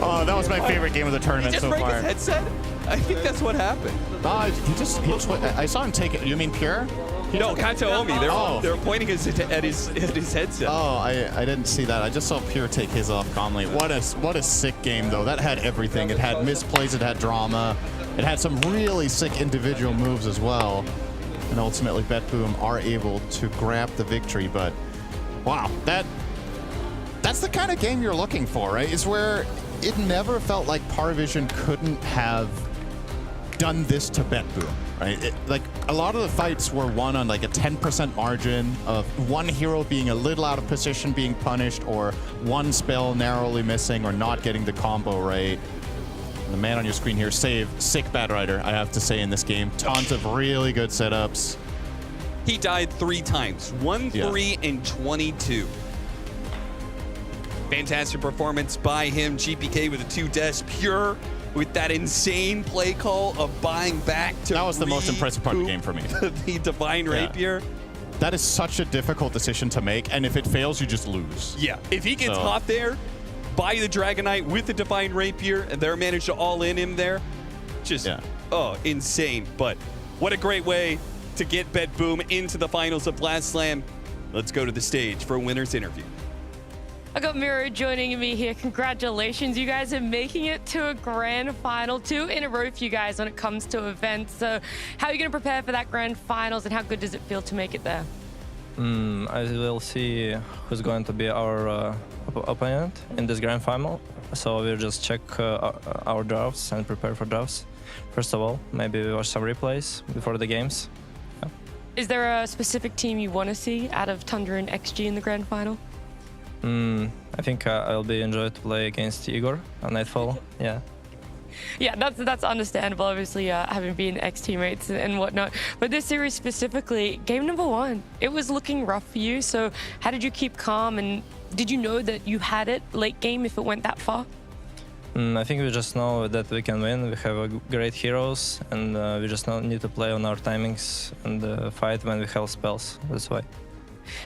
Oh, that was my favorite game of the tournament so far. Did he just break his headset? I think that's what happened. I saw him take it. You mean Pierre? No, Kataomi. They were pointing at his headset. Oh, I didn't see that. I just saw Pierre take his off calmly. What a sick game, though. That had everything. It had misplays. It had drama. It had some really sick individual moves as well. And ultimately, BetBoom are able to grab the victory. But wow, that's the kind of game you're looking for, right? Is where it never felt like PARIVISION couldn't have done this to BetBoom, right? Like a lot of the fights were won on like a 10% margin of one hero being a little out of position, being punished, or one spell narrowly missing or not getting the combo right. And the man on your screen here, Save, sick bad rider, I have to say, in this game. Tons of really good setups. He died 3 times, 1, 3, and 22. Fantastic performance by him. GPK with a 2 deaths, Pure with that insane play call of buying back to that was the most impressive part of the game for me. The Divine Rapier. That is such a difficult decision to make, and if it fails, you just lose. Yeah, if he gets caught there, buy the Dragonite with the Divine Rapier, and they're managed to all-in him there, just, insane. But what a great way to get BetBoom into the finals of Blast Slam. Let's go to the stage for a winner's interview. I got Miro joining me here. Congratulations. You guys are making it to a grand final, 2 in a row for you guys when it comes to events. So how are you going to prepare for that grand finals, and how good does it feel to make it there? I will see who's going to be our opponent in this grand final. So we'll just check our drafts and prepare for drafts. First of all, maybe we watch some replays before the games. Yeah. Is there a specific team you want to see out of Tundra and XG in the grand final? I think I'll be enjoyed to play against Igor on Nightfall. Yeah. Yeah, that's understandable, obviously, having been ex-teammates and whatnot. But this series specifically, game number 1, it was looking rough for you. So how did you keep calm, and did you know that you had it late game if it went that far? I think we just know that we can win. We have great heroes, and we just need to play on our timings and fight when we have spells. That's why.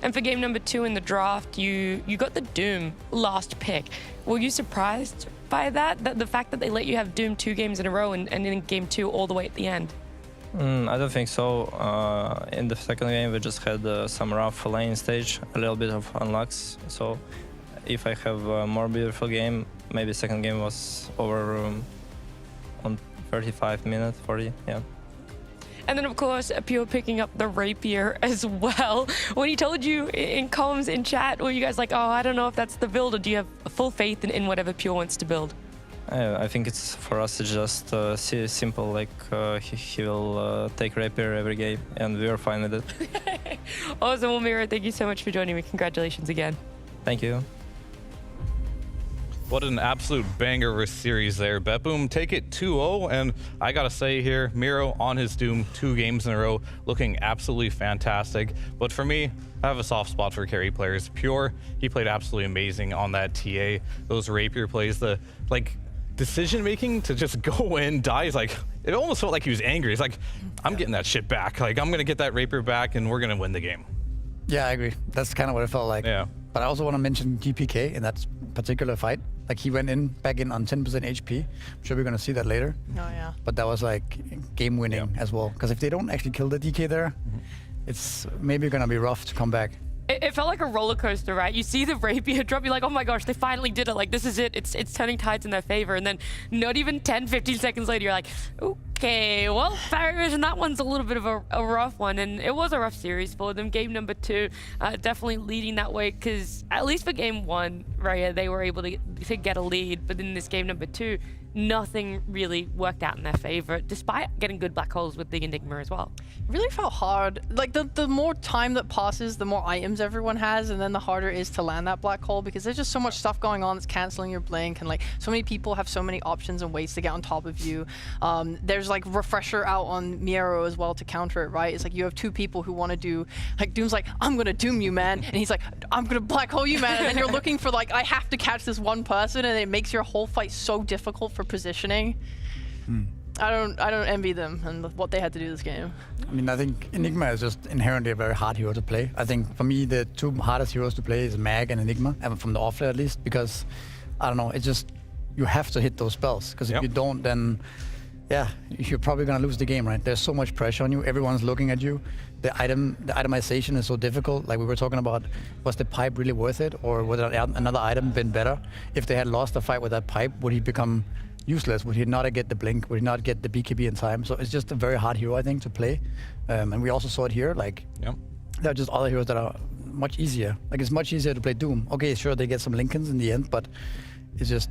And for game number 2 in the draft, you got the Doom last pick. Were you surprised by that? The fact that they let you have Doom 2 games in a row and in game 2 all the way at the end? I don't think so. In the second game, we just had some rough lane stage, a little bit of unlocks. So if I have a more beautiful game, maybe second game was over on 35 minutes, 40, yeah. And then, of course, Pure picking up the Rapier as well. When he told you in comms, in chat, were you guys like, oh, I don't know if that's the build, or do you have full faith in whatever Pure wants to build? I think it's for us, it's just simple, like he will take Rapier every game, and we are fine with it. Awesome, well, Miro, thank you so much for joining me. Congratulations again. Thank you. What an absolute banger of a series there. BetBoom take it 2-0, and I gotta say here, Miro on his Doom 2 games in a row, looking absolutely fantastic. But for me, I have a soft spot for carry players. Pure, he played absolutely amazing on that TA. Those Rapier plays, the decision making to just go in, die, is like, it almost felt like he was angry. He's like, I'm getting that shit back. Like, I'm gonna get that Rapier back, and we're gonna win the game. Yeah, I agree. That's kind of what it felt like. Yeah. But I also want to mention GPK in that particular fight. Like, he went back in on 10% HP. I'm sure we're going to see that later. Oh, yeah. But that was like game winning as well. Because if they don't actually kill the DK there, it's maybe going to be rough to come back. It felt like a roller coaster, right? You see the Rapier drop, you're like, oh my gosh, they finally did it. Like, this is it. It's turning tides in their favor. And then not even 10, 15 seconds later, you're like, okay, well, PARIVISION, that one's a little bit of a rough one. And it was a rough series for them. Game number 2, definitely leading that way, because at least for game 1, right, they were able to get a lead. But in this game number 2, nothing really worked out in their favor, despite getting good black holes with the Enigma as well. It really felt hard. Like, the more time that passes, the more items everyone has, and then the harder it is to land that black hole, because there's just so much stuff going on that's canceling your blink, and like so many people have so many options and ways to get on top of you. There's like refresher out on Miro as well to counter it, right? It's like you have 2 people who want to do, like, Doom's like, I'm gonna Doom you, man, and he's like, I'm gonna black hole you, man, and then you're looking for like, I have to catch this one person, and it makes your whole fight so difficult for positioning. I don't envy them and what they had to do this game. I mean, I think Enigma is just inherently a very hard hero to play. I think for me, the 2 hardest heroes to play is Mag and Enigma, from the offlane at least, because I don't know, it's just you have to hit those spells, because if you don't, then yeah, you're probably gonna lose the game, right? There's so much pressure on you. Everyone's looking at you. The itemization is so difficult. Like we were talking about, was the pipe really worth it, or would another item been better? If they had lost the fight with that pipe, would he become useless? Would he not get the blink? Would he not get the BKB in time? So it's just a very hard hero, I think, to play. And we also saw it here. Like there are just other heroes that are much easier. Like it's much easier to play Doom. Okay, sure, they get some Lincolns in the end, but it's just,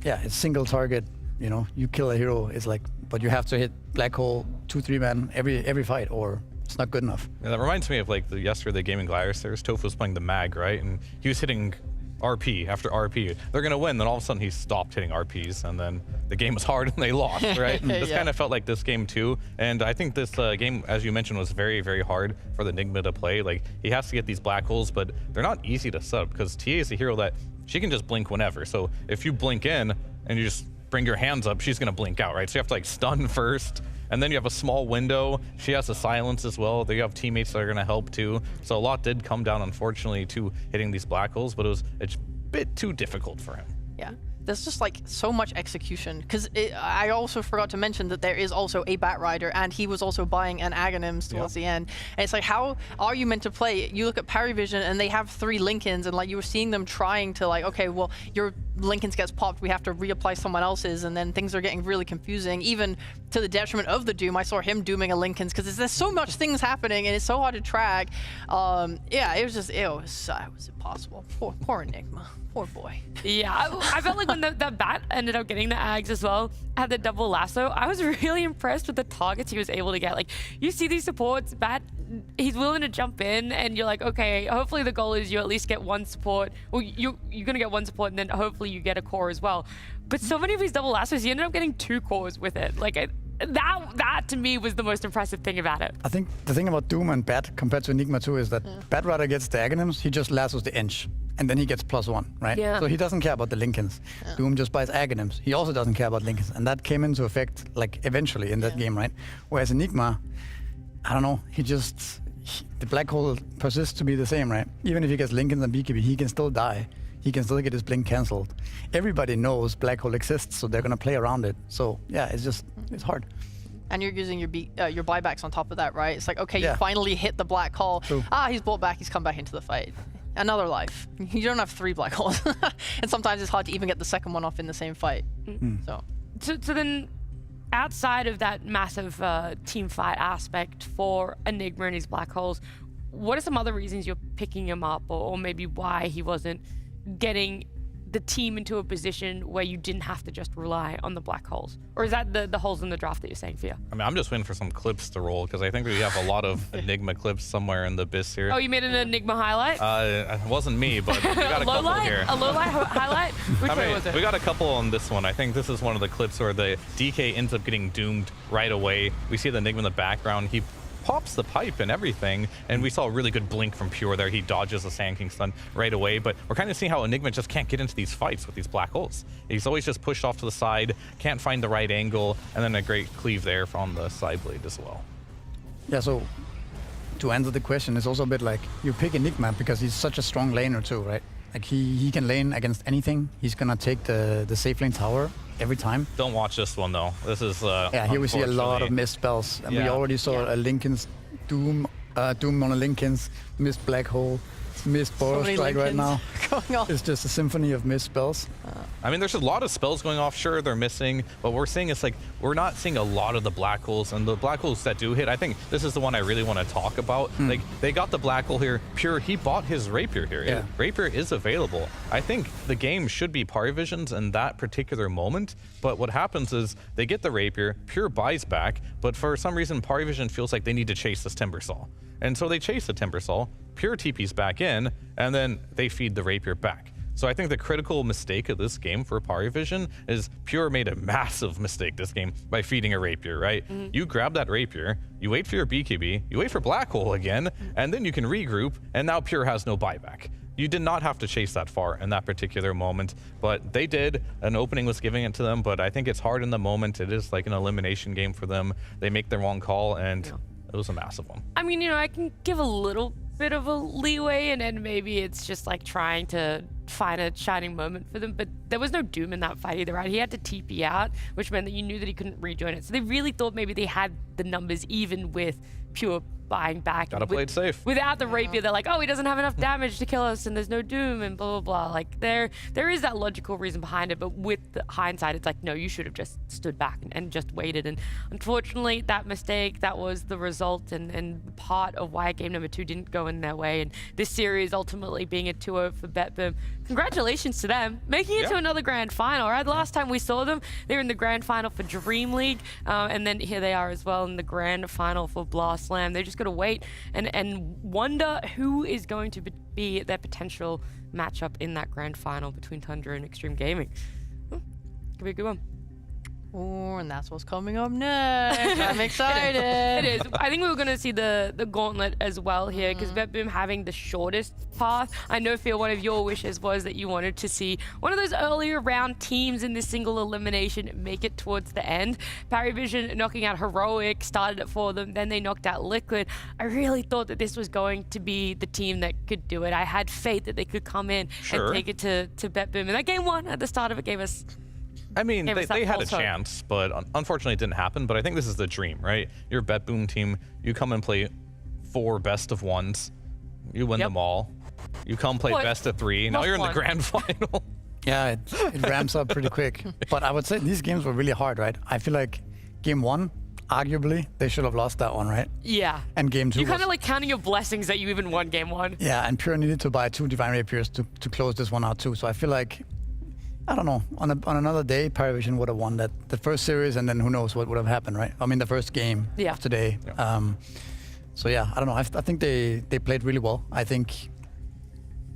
yeah, it's single target. You know, you kill a hero, it's like, but you have to hit Black Hole 2-3 man every fight, or it's not good enough. Yeah, that reminds me of like yesterday Gaming Gladiators. Tofu was playing the Mag, right? And he was hitting RP after RP. They're gonna win, then all of a sudden he stopped hitting RPs, and then the game was hard and they lost, right? This kind of felt like this game too. And I think this game, as you mentioned, was very, very hard for the Enigma to play. Like, he has to get these black holes, but they're not easy to set up, because TA is a hero that she can just blink whenever. So if you blink in and you just bring your hands up, she's gonna blink out, right? So you have to like stun first, and then you have a small window. She has to silence as well. They have teammates that are gonna help too. So a lot did come down, unfortunately, to hitting these black holes, but it's a bit too difficult for him. Yeah. There's just like so much execution, because I also forgot to mention that there is also a Bat Rider, and he was also buying an Aghanims towards the end. And it's like, how are you meant to play? You look at PARIVISION and they have 3 Lincolns, and like you were seeing them trying to like, okay, well, your Lincolns gets popped, we have to reapply someone else's, and then things are getting really confusing, even to the detriment of the Doom. I saw him dooming a Lincoln's because there's so much things happening and it's so hard to track. Yeah, it was just, it was impossible. Poor Enigma. Poor boy. Yeah, I felt like when the Bat ended up getting the Ags as well, had the double lasso, I was really impressed with the targets he was able to get. Like, you see these supports, Bat, he's willing to jump in, and you're like, okay, hopefully the goal is you at least get one support. Well, you're going to get one support, and then hopefully you get a core as well. But so many of his double lassos, he ended up getting 2 cores with it. Like, that to me was the most impressive thing about it. I think the thing about Doom and Bat compared to Enigma 2 is that Bat Rider gets the Aghanims, he just lassos the Inch, and then he gets +1, right? Yeah. So he doesn't care about the Lincolns. Doom just buys Aghanims. He also doesn't care about Lincolns, and that came into effect like eventually in that game, right? Whereas Enigma, I don't know, the black hole persists to be the same, right? Even if he gets Lincolns and BKB, he can still die. He can still get his blink cancelled. Everybody knows black hole exists, so they're gonna play around it. So yeah, it's hard. And you're using your buybacks on top of that, right? It's like, okay, you finally hit the black hole. True. He's brought back, he's come back into the fight. Another life. You don't have 3 black holes. And sometimes it's hard to even get the second one off in the same fight. So then, outside of that massive team fight aspect for Enigma and his black holes, what are some other reasons you're picking him up, or maybe why he wasn't getting the team into a position where you didn't have to just rely on the black holes? Or is that the holes in the draft that you're saying, Fia? I mean, I'm just waiting for some clips to roll, because I think we have a lot of Enigma clips somewhere in the Abyss here. Oh, you made an Enigma highlight? It wasn't me, but we got a couple here. A low light highlight? Which one was it? We got a couple on this one. I think this is one of the clips where the DK ends up getting doomed right away. We see the Enigma in the background. He pops the pipe and everything, and we saw a really good blink from Pure there. He dodges the Sand King stun right away, but we're kind of seeing how Enigma just can't get into these fights with these black holes. He's always just pushed off to the side, can't find the right angle, and then a great cleave there on the side blade as well. Yeah, so to answer the question, it's also a bit like you pick Enigma because he's such a strong laner too, right? Like he can lane against anything. He's gonna take the safe lane tower every time. Don't watch this one though. This is yeah, here we see a lot of missed spells, and we already saw a Lincoln's Doom on a Lincoln's missed black hole, missed Boros Strike right now. It's just a symphony of missed spells. I mean, there's a lot of spells going off. Sure, they're missing, but we're seeing it's like we're not seeing a lot of the black holes, and the black holes that do hit, I think this is the one I really want to talk about. Like, they got the black hole here. Pure, he bought his rapier here. Yeah. Rapier is available. I think the game should be PARIVISION's in that particular moment, but what happens is they get the rapier, Pure buys back, but for some reason PARIVISION feels like they need to chase this Timbersaw. And so they chase the Timbersaw, Pure TP's back in, and then they feed the rapier back. So I think the critical mistake of this game for PARIVISION is Pure made a massive mistake this game by feeding a rapier, right? You grab that rapier, you wait for your BKB, you wait for black hole again, and then you can regroup, and now Pure has no buyback. You did not have to chase that far in that particular moment, but they did. An opening was giving it to them, but I think it's hard in the moment. It is like an elimination game for them. They make the wrong call, and it was a massive one. I mean, I can give a little bit of a leeway, and then maybe it's just like trying to find a shining moment for them, but there was no Doom in that fight either, right? He had to TP out, which meant that you knew that he couldn't rejoin it. So they really thought maybe they had the numbers even with Pure buying back. Gotta play it safe. Without the rapier, they're like, oh, he doesn't have enough damage to kill us, and there's no Doom, and blah, blah, blah. Like, there is that logical reason behind it, but with the hindsight, it's like, no, you should have just stood back and just waited. And unfortunately, that mistake, that was the result and part of why game number 2 didn't go in their way. And this series ultimately being a 2-0 for BetBoom. Congratulations to them, making it to another grand final, right? The last time we saw them, they were in the grand final for Dream League, and then here they are as well in the grand final for Blast Slam. They just got to wait and wonder who is going to be their potential matchup in that grand final between Tundra and Xtreme Gaming. Could be a good one. Oh, and that's what's coming up next. I'm excited. It is. I think we were going to see the gauntlet as well here, because BetBoom having the shortest path. I know, Phil, one of your wishes was that you wanted to see one of those earlier round teams in this single elimination make it towards the end. PARIVISION knocking out Heroic, started it for them, then they knocked out Liquid. I really thought that this was going to be the team that could do it. I had faith that they could come in and take it to BetBoom. And that game 1 at the start of it gave us... I mean, they had a chance, but unfortunately it didn't happen. But I think this is the dream, right? You're a BetBoom team. You come and play 4 best of 1s. You win them all. You come play best of 3. Now you're in the grand final. Yeah, it ramps up pretty quick. But I would say these games were really hard, right? I feel like game 1, arguably, they should have lost that one, right? Yeah. And game 2 you kind of like counting your blessings that you even won game 1. Yeah, and Pure needed to buy 2 Divine Rapiers to close this one out too. So I feel like, I don't know, on another day, PARIVISION would have won the first series, and then who knows what would have happened, right? I mean, the first game of today. So yeah, I don't know. I think they played really well. I think,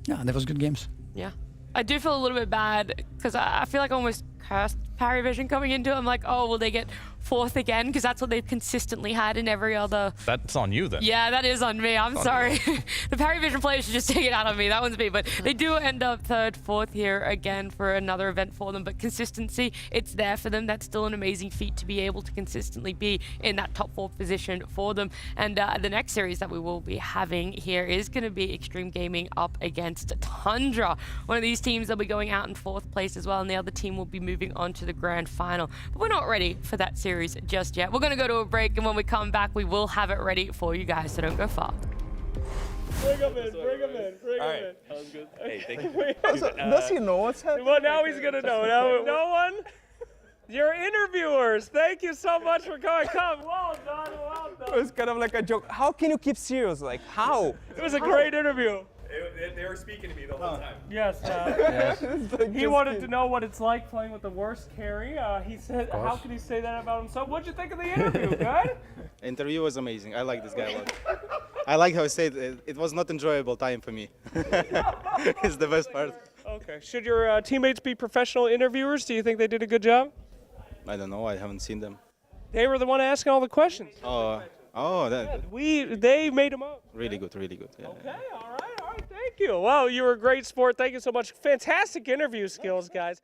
yeah, there was good games. Yeah. I do feel a little bit bad, because I feel like I almost cursed PARIVISION coming into it. I'm like, oh, will they get 4th again? Because that's what they've consistently had in every other... That's on you then. Yeah, that is on me. I'm sorry. The PARIVISION players should just take it out on me. That one's me. But they do end up 3rd, 4th here again for another event for them. But consistency, it's there for them. That's still an amazing feat to be able to consistently be in that top 4 position for them. And the next series that we will be having here is going to be Xtreme Gaming up against Tundra. One of these teams will be going out in 4th place as well, and the other team will be moving on to the grand final. But we're not ready for that series just yet. We're going to go to a break, and when we come back, we will have it ready for you guys, so don't go far. Bring him in, bring him in, bring him in. That was good. Hey, thank you. Does he know what's happening? Well, now he's going to know. No one? Your interviewers, thank you so much for coming. Come, well done, well done. It was kind of like a joke. How can you keep serious? Like, how? It was a great interview. They were speaking to me the whole time. Yes. He wanted to know what it's like playing with the worst carry. He said, how could he say that about himself? What'd you think of the interview? Good? Interview was amazing. I like this guy a lot. I like how he said it was not enjoyable time for me. It's the best part. Okay. Should your teammates be professional interviewers? Do you think they did a good job? I don't know. I haven't seen them. They were the one asking all the questions. They made them up. Really good, really good. Yeah. Okay, all right. Thank you. Well, you were a great sport. Thank you so much. Fantastic interview skills, guys.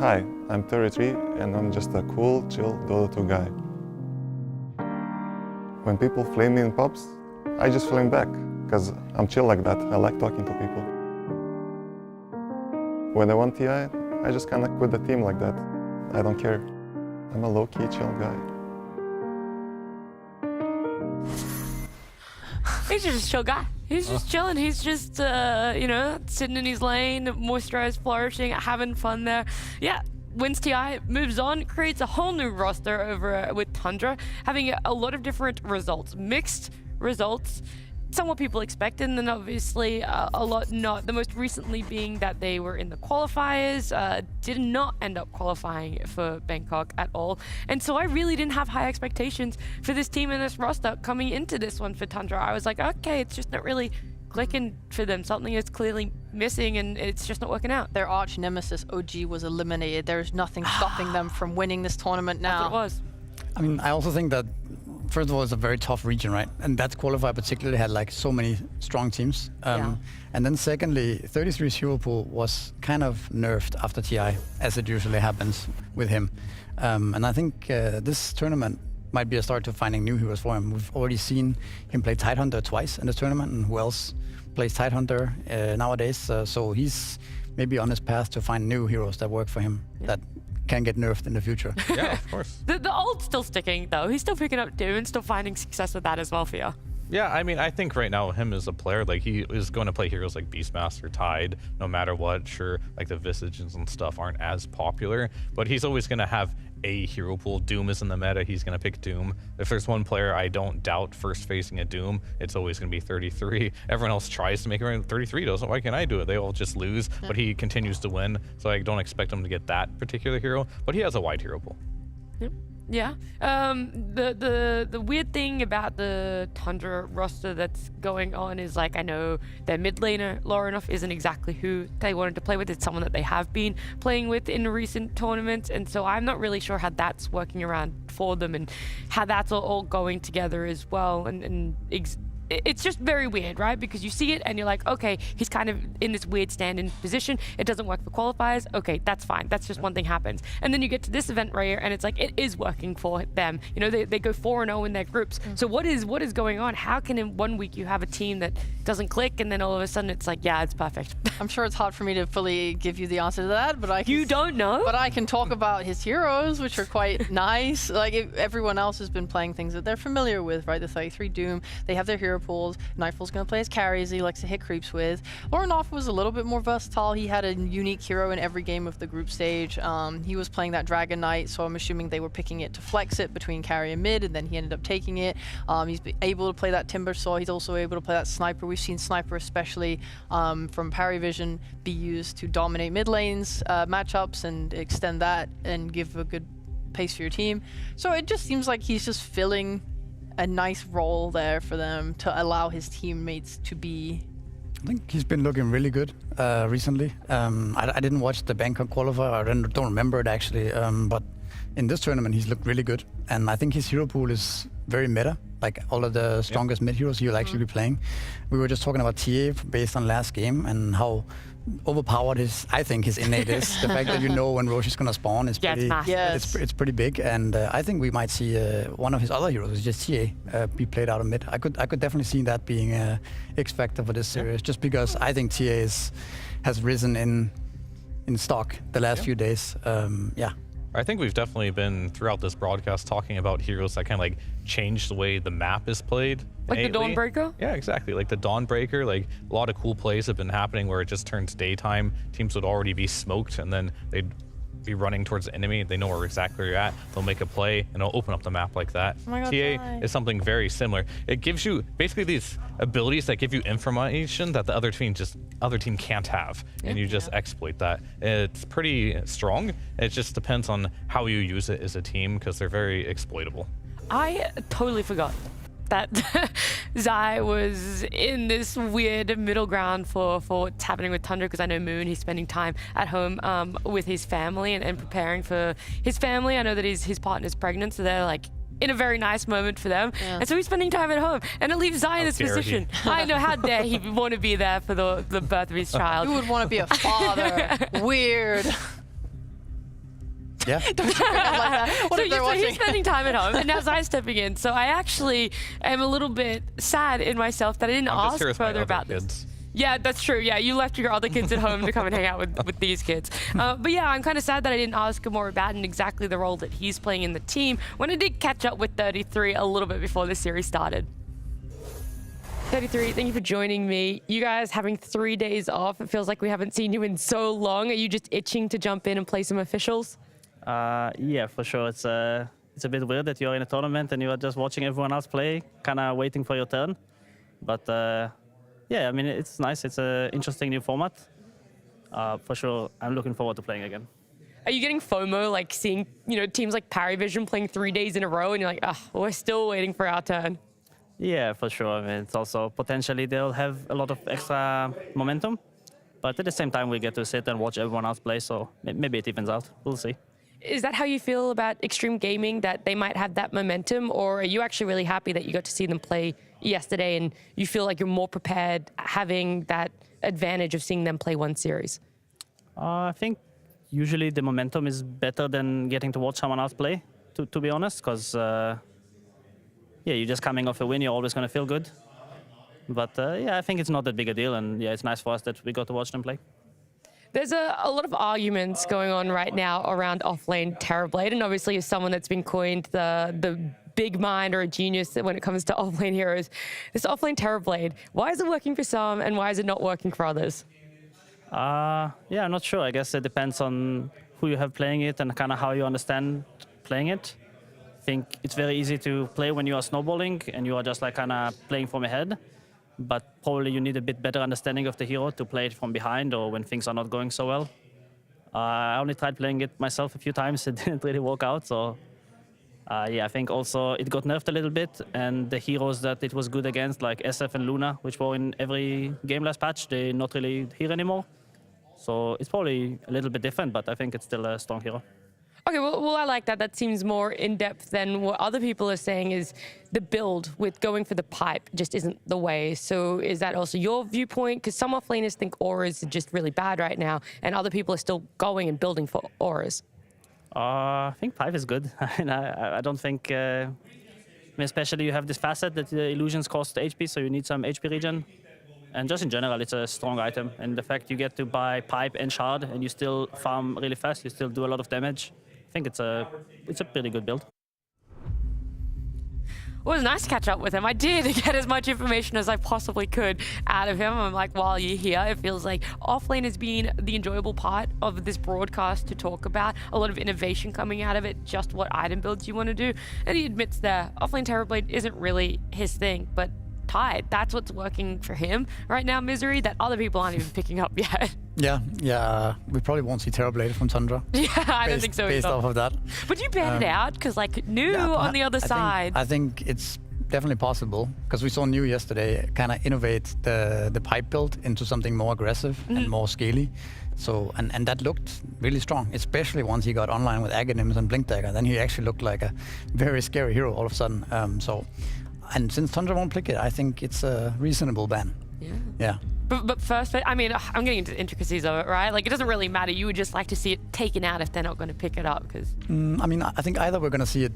hi, I'm 33 and I'm just a cool, chill Dota 2 guy. When people flame me in pubs, I just flame back, because I'm chill like that. I like talking to people. When I won TI, I just kind of quit the team like that. I don't care. I'm a low-key, chill guy. He's just a chill guy. He's just chilling. He's just, you know, sitting in his lane, moisturized, flourishing, having fun there. Yeah, wins TI, moves on, creates a whole new roster over with Tundra, having a lot of different results, mixed results. Some what people expected, and then obviously a lot not. The most recently being that they were in the qualifiers, did not end up qualifying for Bangkok at all. And so I really didn't have high expectations for this team and this roster coming into this one for Tundra. I was like, okay, it's just not really clicking for them. Something is clearly missing and it's just not working out. Their arch nemesis OG was eliminated. There's nothing stopping them from winning this tournament now. That's what it was. I mean, I also think that, first of all, it's a very tough region, right? And that qualifier particularly had like so many strong teams. And then secondly, 33's hero pool was kind of nerfed after TI, as it usually happens with him. And I think this tournament might be a start to finding new heroes for him. We've already seen him play Tidehunter twice in this tournament, and who else plays Tidehunter nowadays? So he's maybe on his path to find new heroes that work for him, that can get nerfed in the future. Yeah, of course. The old's still sticking, though. He's still picking up Doom and still finding success with that as well for you. Yeah, I mean, I think right now him as a player, like he is going to play heroes like Beastmaster, Tide, no matter what. Sure, like the Visages and stuff aren't as popular, but he's always going to have a hero pool. Doom is in the meta, he's going to pick Doom. If there's one player I don't doubt first facing a Doom, it's always going to be 33. Everyone else tries to make it around. 33 doesn't, why can't I do it? They all just lose, but he continues to win, so I don't expect him to get that particular hero, but he has a wide hero pool. Yep. Yeah. The weird thing about the Tundra roster that's going on is, like, I know their mid laner, Laurenov, isn't exactly who they wanted to play with. It's someone that they have been playing with in recent tournaments, and so I'm not really sure how that's working around for them and how that's all going together as well. It's just very weird, right? Because you see it and you're like, okay, he's kind of in this weird stand-in position. It doesn't work for qualifiers. Okay, that's fine. That's just one thing happens. And then you get to this event right here and it's like, it is working for them. You know, they go 4-0 in their groups. So what is going on? How can in 1 week you have a team that doesn't click and then all of a sudden it's like, yeah, it's perfect? I'm sure it's hard for me to fully give you the answer to that, but I can, you don't know? But I can talk about his heroes, which are quite nice. Like, everyone else has been playing things that they're familiar with, right? The 33 Doom, they have their hero pools. Nightfall's going to play his carries he likes to hit creeps with. Laurenov was a little bit more versatile. He had a unique hero in every game of the group stage. He was playing that Dragon Knight, so I'm assuming they were picking it to flex it between carry and mid, and then he ended up taking it. He's able to play that Timber Saw. He's also able to play that Sniper. We've seen Sniper, especially from PARIVISION, be used to dominate mid lanes matchups and extend that and give a good pace for your team. So it just seems like he's just filling a nice role there for them to allow his teammates to be. I think he's been looking really good recently. I didn't watch the Bangkok qualifier. I don't remember it actually, but in this tournament he's looked really good. And I think his hero pool is very meta. Like all of the strongest mid heroes you'll actually be playing. We were just talking about TA based on last game and how overpowered I think his innate is. The fact that you know when Roche is gonna spawn is pretty, it's pretty big. And I think we might see one of his other heroes, is just TA, be played out of mid. I could definitely see that being a X factor for this series, just because I think TA has risen in stock the last few days. I think we've definitely been, throughout this broadcast, talking about heroes that kind of like change the way the map is played. Like the Dawnbreaker? Yeah, exactly. Like the Dawnbreaker, like a lot of cool plays have been happening where it just turns daytime. Teams would already be smoked and then they'd be running towards the enemy. They know where exactly you're at. They'll make a play and it'll open up the map like that. Oh my God, TA is something very similar. It gives you basically these abilities that give you information that the other team can't have, and you just exploit that. It's pretty strong. It just depends on how you use it as a team because they're very exploitable. I totally forgot that Zai was in this weird middle ground for what's happening with Tundra, because I know Moon, he's spending time at home with his family and preparing for his family. I know that his partner's pregnant, so they're like in a very nice moment for them. And so he's spending time at home, and it leaves Zai in this position. I know, how dare he want to be there for the birth of his child. Who would want to be a father? Weird. Yeah. What if they're watching? He's spending time at home, and now Zai's stepping in. So I actually am a little bit sad in myself that I didn't ask further about this. Yeah, that's true. Yeah, you left your other kids at home to come and hang out with these kids. But yeah, I'm kind of sad that I didn't ask him more about and exactly the role that he's playing in the team when I did catch up with 33 a little bit before the series started. 33, thank you for joining me. You guys having 3 days off. It feels like we haven't seen you in so long. Are you just itching to jump in and play some officials? Yeah, for sure. It's a bit weird that you're in a tournament and you're just watching everyone else play, kind of waiting for your turn. But yeah, I mean, it's nice. It's an interesting new format. For sure, I'm looking forward to playing again. Are you getting FOMO, like seeing teams like PARIVISION playing 3 days in a row, and you're like, we're still waiting for our turn? Yeah, for sure. I mean, it's also potentially they'll have a lot of extra momentum, but at the same time, we get to sit and watch everyone else play. So maybe it evens out. We'll see. Is that how you feel about Xtreme Gaming, that they might have that momentum, or are you actually really happy that you got to see them play yesterday and you feel like you're more prepared having that advantage of seeing them play one series? I think usually the momentum is better than getting to watch someone else play, to be honest, because yeah, you're just coming off a win, you're always going to feel good. But yeah, I think it's not that big a deal, and yeah, it's nice for us that we got to watch them play. There's a lot of arguments going on right now around offlane Terrorblade, and obviously as someone that's been coined the big mind or a genius when it comes to offlane heroes, this offlane Terrorblade, why is it working for some and why is it not working for others? Yeah, I'm not sure. I guess it depends on who you have playing it and kind of how you understand playing it. I think it's very easy to play when you are snowballing and you are just like kind of playing from ahead. But probably you need a bit better understanding of the hero to play it from behind or when things are not going so well. I only tried playing it myself a few times. It didn't really work out. So yeah, I think also it got nerfed a little bit. And the heroes that it was good against, like SF and Luna, which were in every game last patch, they're not really here anymore. So it's probably a little bit different, but I think it's still a strong hero. Okay, well, I like that. That seems more in-depth than what other people are saying is the build with going for the pipe just isn't the way. So is that also your viewpoint? Because some offlaners think auras are just really bad right now, and other people are still going and building for auras. I think pipe is good. I don't think, especially you have this facet that the illusions cost HP, so you need some HP regen. And just in general, it's a strong item. And the fact you get to buy pipe and shard, and you still farm really fast, you still do a lot of damage. I think it's a pretty good build. Well, it was nice to catch up with him. I did get as much information as I possibly could out of him. I'm like, while you're here, it feels like offlane has been the enjoyable part of this broadcast to talk about. A lot of innovation coming out of it, just what item builds you want to do. And he admits that offlane Terrorblade isn't really his thing, but Tide, that's what's working for him right now, Misery, that other people aren't even picking up yet. Yeah, we probably won't see Terrorblade from Tundra. Yeah, I don't think so based either. off of that. But you banned it out because like New on the other side. I think it's definitely possible because we saw New yesterday kind of innovate the pipe build into something more aggressive and more scaly. So and that looked really strong, especially once he got online with Aghanims and Blink Dagger. Then he actually looked like a very scary hero all of a sudden. And since Tundra won't pick it, I think it's a reasonable ban. Yeah. But first, I mean, I'm getting into the intricacies of it, right? Like, it doesn't really matter. You would just like to see it taken out if they're not going to pick it up, because... I mean, I think either we're going to see it...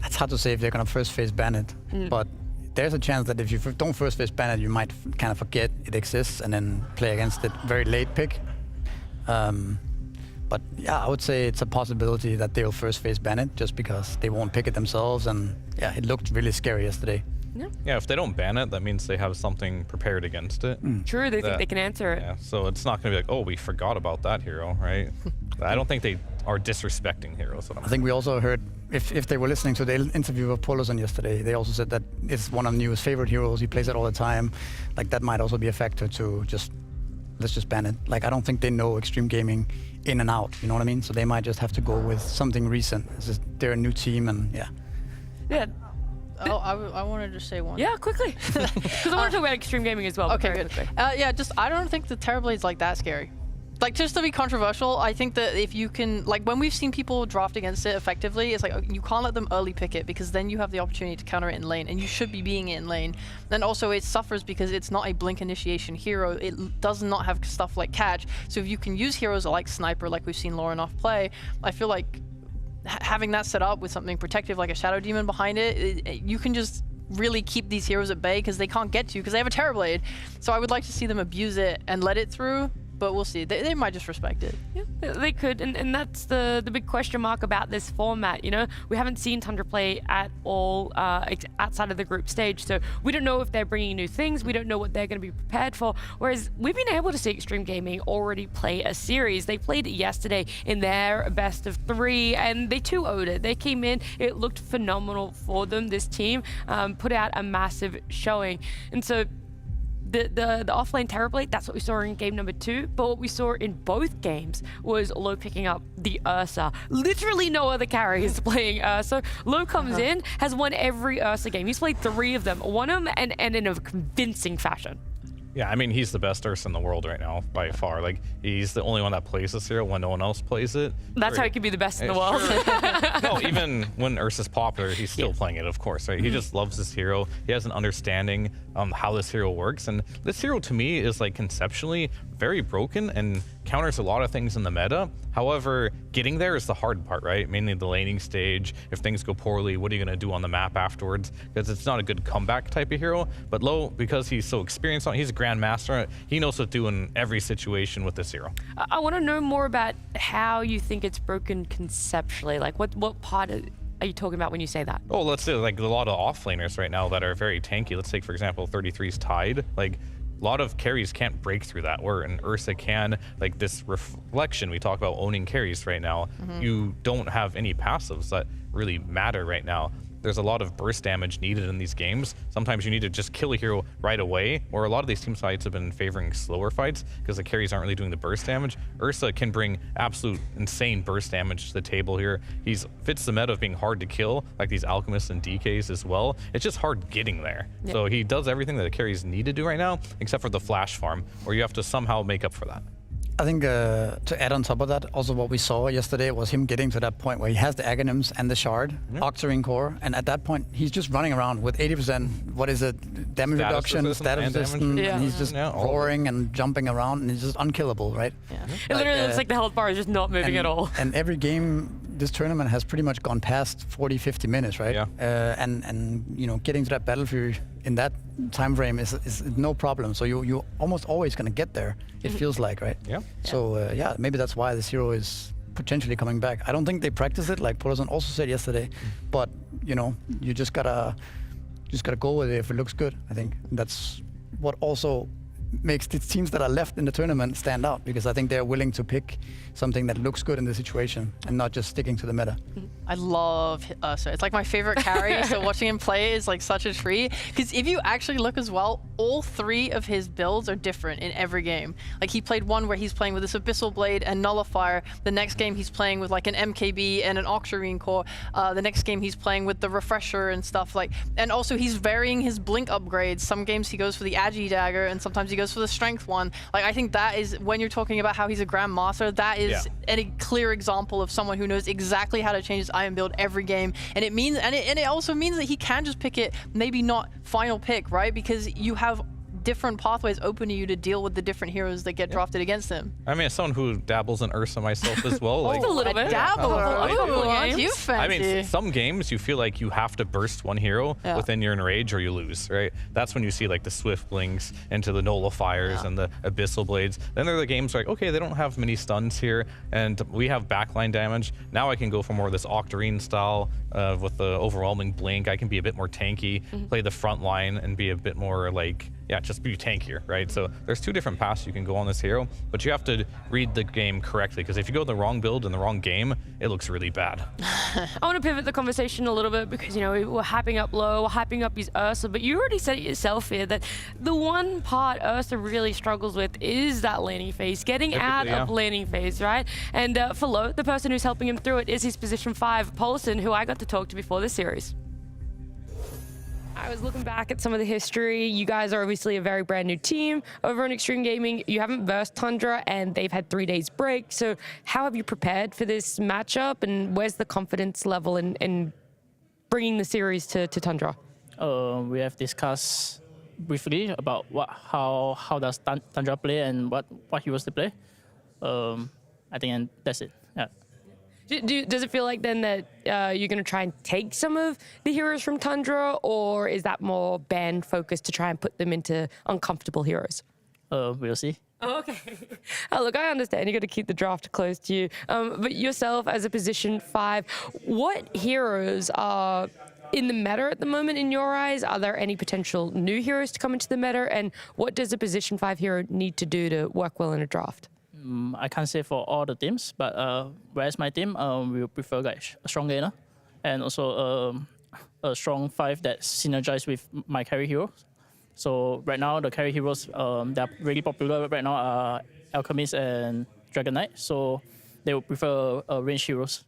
It's hard to say if they're going to first phase ban it, but there's a chance that if you don't first phase ban it, you might kind of forget it exists and then play against it very late pick. But yeah, I would say it's a possibility that they'll first phase ban it just because they won't pick it themselves. And yeah, it looked really scary yesterday. Yeah, if they don't ban it, that means they have something prepared against it. True, they think they can answer it. Yeah, so it's not going to be like, oh, we forgot about that hero, right? I don't think they are disrespecting heroes. I think we also heard, if they were listening to the interview of Polosan yesterday, they also said that it's one of New's favorite heroes. He plays it all the time. Like, that might also be a factor to just, let's just ban it. Like, I don't think they know Xtreme Gaming in and out, you know what I mean? So they might just have to go with something recent. They're a new team, and yeah. Yeah. Oh, I wanted to say one. Yeah, quickly. Because I want to talk about Xtreme Gaming as well. Okay, good. Yeah, I don't think the Terrorblade's like that scary. Like, just to be controversial, I think that if you can, like, when we've seen people draft against it effectively, it's like, you can't let them early pick it because then you have the opportunity to counter it in lane, and you should be being it in lane. And also, it suffers because it's not a blink initiation hero. It does not have stuff like catch. So if you can use heroes like Sniper, like we've seen Lauren off play, I feel like having that set up with something protective like a Shadow Demon behind it, you can just really keep these heroes at bay because they can't get to you because they have a Terrorblade. So I would like to see them abuse it and let it through. But we'll see. They might just respect it. Yeah, they could, and that's the big question mark about this format. You know, we haven't seen Tundra play at all outside of the group stage, so we don't know if they're bringing new things. We don't know what they're going to be prepared for. Whereas we've been able to see Xtreme Gaming already play a series. They played it yesterday in their best of 3, and they 2-0'd it. They came in. It looked phenomenal for them. This team put out a massive showing, and so. The offlane Terrorblade, that's what we saw in game number 2, but what we saw in both games was Low picking up the Ursa. Literally no other carry is playing Ursa. Low comes in, has won every Ursa game. He's played 3 of them, won them, and in a convincing fashion. Yeah, I mean, he's the best Ursa in the world right now, by far. Like, he's the only one that plays this hero when no one else plays it. That's how he can be the best in the world. No, even when Ursa's popular, he's still playing it, of course, right? He just loves this hero. He has an understanding how this hero works. And this hero, to me, is, like, conceptually very broken and counters a lot of things in the meta. However, getting there is the hard part, right? Mainly the laning stage. If things go poorly, what are you going to do on the map afterwards? Because it's not a good comeback type of hero. But Low, because he's so experienced on, he's a grandmaster. He knows what to do in every situation with this hero. I want to know more about how you think it's broken conceptually. Like, what part are you talking about when you say that? Oh, let's say like a lot of offlaners right now that are very tanky. Let's take, for example, 33's Tide. Like, a lot of carries can't break through that, where an Ursa can. Like this reflection, we talk about owning carries right now. You don't have any passives that really matter right now. There's a lot of burst damage needed in these games. Sometimes you need to just kill a hero right away, or a lot of these team fights have been favoring slower fights because the carries aren't really doing the burst damage. Ursa can bring absolute insane burst damage to the table here. He fits the meta of being hard to kill, like these alchemists and DKs as well. It's just hard getting there. Yep. So he does everything that the carries need to do right now, except for the flash farm, where you have to somehow make up for that. I think to add on top of that, also what we saw yesterday was him getting to that point where he has the Aghanims and the Shard, Octarine Core, and at that point he's just running around with 80%, what is it, damage reduction, status resistance, and he's just roaring and jumping around, and he's just unkillable, right? Yeah. It literally looks like the health bar is just not moving at all. And every game, this tournament has pretty much gone past 40, 50 minutes, right? Yeah. And you know, getting to that battlefield in that time frame is no problem. So you're almost always going to get there, it feels like, right? Yeah. So yeah, maybe that's why this hero is potentially coming back. I don't think they practice it, like Polazon also said yesterday, but you know, you just gotta go with it if it looks good. I think that's what also makes the teams that are left in the tournament stand out, because I think they're willing to pick something that looks good in the situation and not just sticking to the meta. I love Ursa. It's like my favorite carry, so watching him play is like such a treat. Because if you actually look as well, all 3 of his builds are different in every game. Like, he played one where he's playing with this Abyssal Blade and Nullifier. The next game he's playing with like an MKB and an Octarine Core. The next game he's playing with the Refresher and stuff like. And also he's varying his blink upgrades. Some games he goes for the Agi Dagger, and sometimes he goes for the Strength one. Like, I think that is, when you're talking about how he's a Grandmaster, that is a clear example of someone who knows exactly how to change his iron build every game. And it means, and it also means that he can just pick it, maybe not final pick, right? Because you have different pathways open to you to deal with the different heroes that get drafted against him. I mean, as someone who dabbles in Ursa myself as well. Like, a little bit. You fancy. I mean, some games you feel like you have to burst one hero within your enrage or you lose, right? That's when you see like the Swift Blinks into the Nullifiers and the Abyssal Blades. Then there are the games like, okay, they don't have many stuns here, and we have backline damage. Now I can go for more of this Octarine style with the overwhelming blink. I can be a bit more tanky, play the front line, and be a bit more like, just be tankier, right? So there's 2 different paths you can go on this hero, but you have to read the game correctly, because if you go the wrong build in the wrong game, it looks really bad. I want to pivot the conversation a little bit, because, you know, we're hyping up Low, we're hyping up his Ursa, but you already said it yourself here that the one part Ursa really struggles with is that laning phase, getting out of laning phase, right? And for Low, the person who's helping him through it is his position 5, Polazon, who I got to talk to before this series. I was looking back at some of the history. You guys are obviously a very brand new team over on Xtreme Gaming. You haven't versed Tundra, and they've had 3 days break. So how have you prepared for this matchup, and where's the confidence level in bringing the series to Tundra? We have discussed briefly about how does Tundra play and what heroes to play. I think and that's it. Yeah. Does it feel like then that you're going to try and take some of the heroes from Tundra, or is that more ban focused to try and put them into uncomfortable heroes? We'll see. Oh, okay. Look, I understand. You got to keep the draft close to you. But yourself as a position 5, what heroes are in the meta at the moment in your eyes? Are there any potential new heroes to come into the meta? And what does a position 5 hero need to do to work well in a draft? I can't say for all the teams, but whereas my team, we prefer like a strong laner and also a strong 5 that synergize with my carry heroes. So right now, the carry heroes that are really popular right now are Alchemist and Dragon Knight. So they would prefer range heroes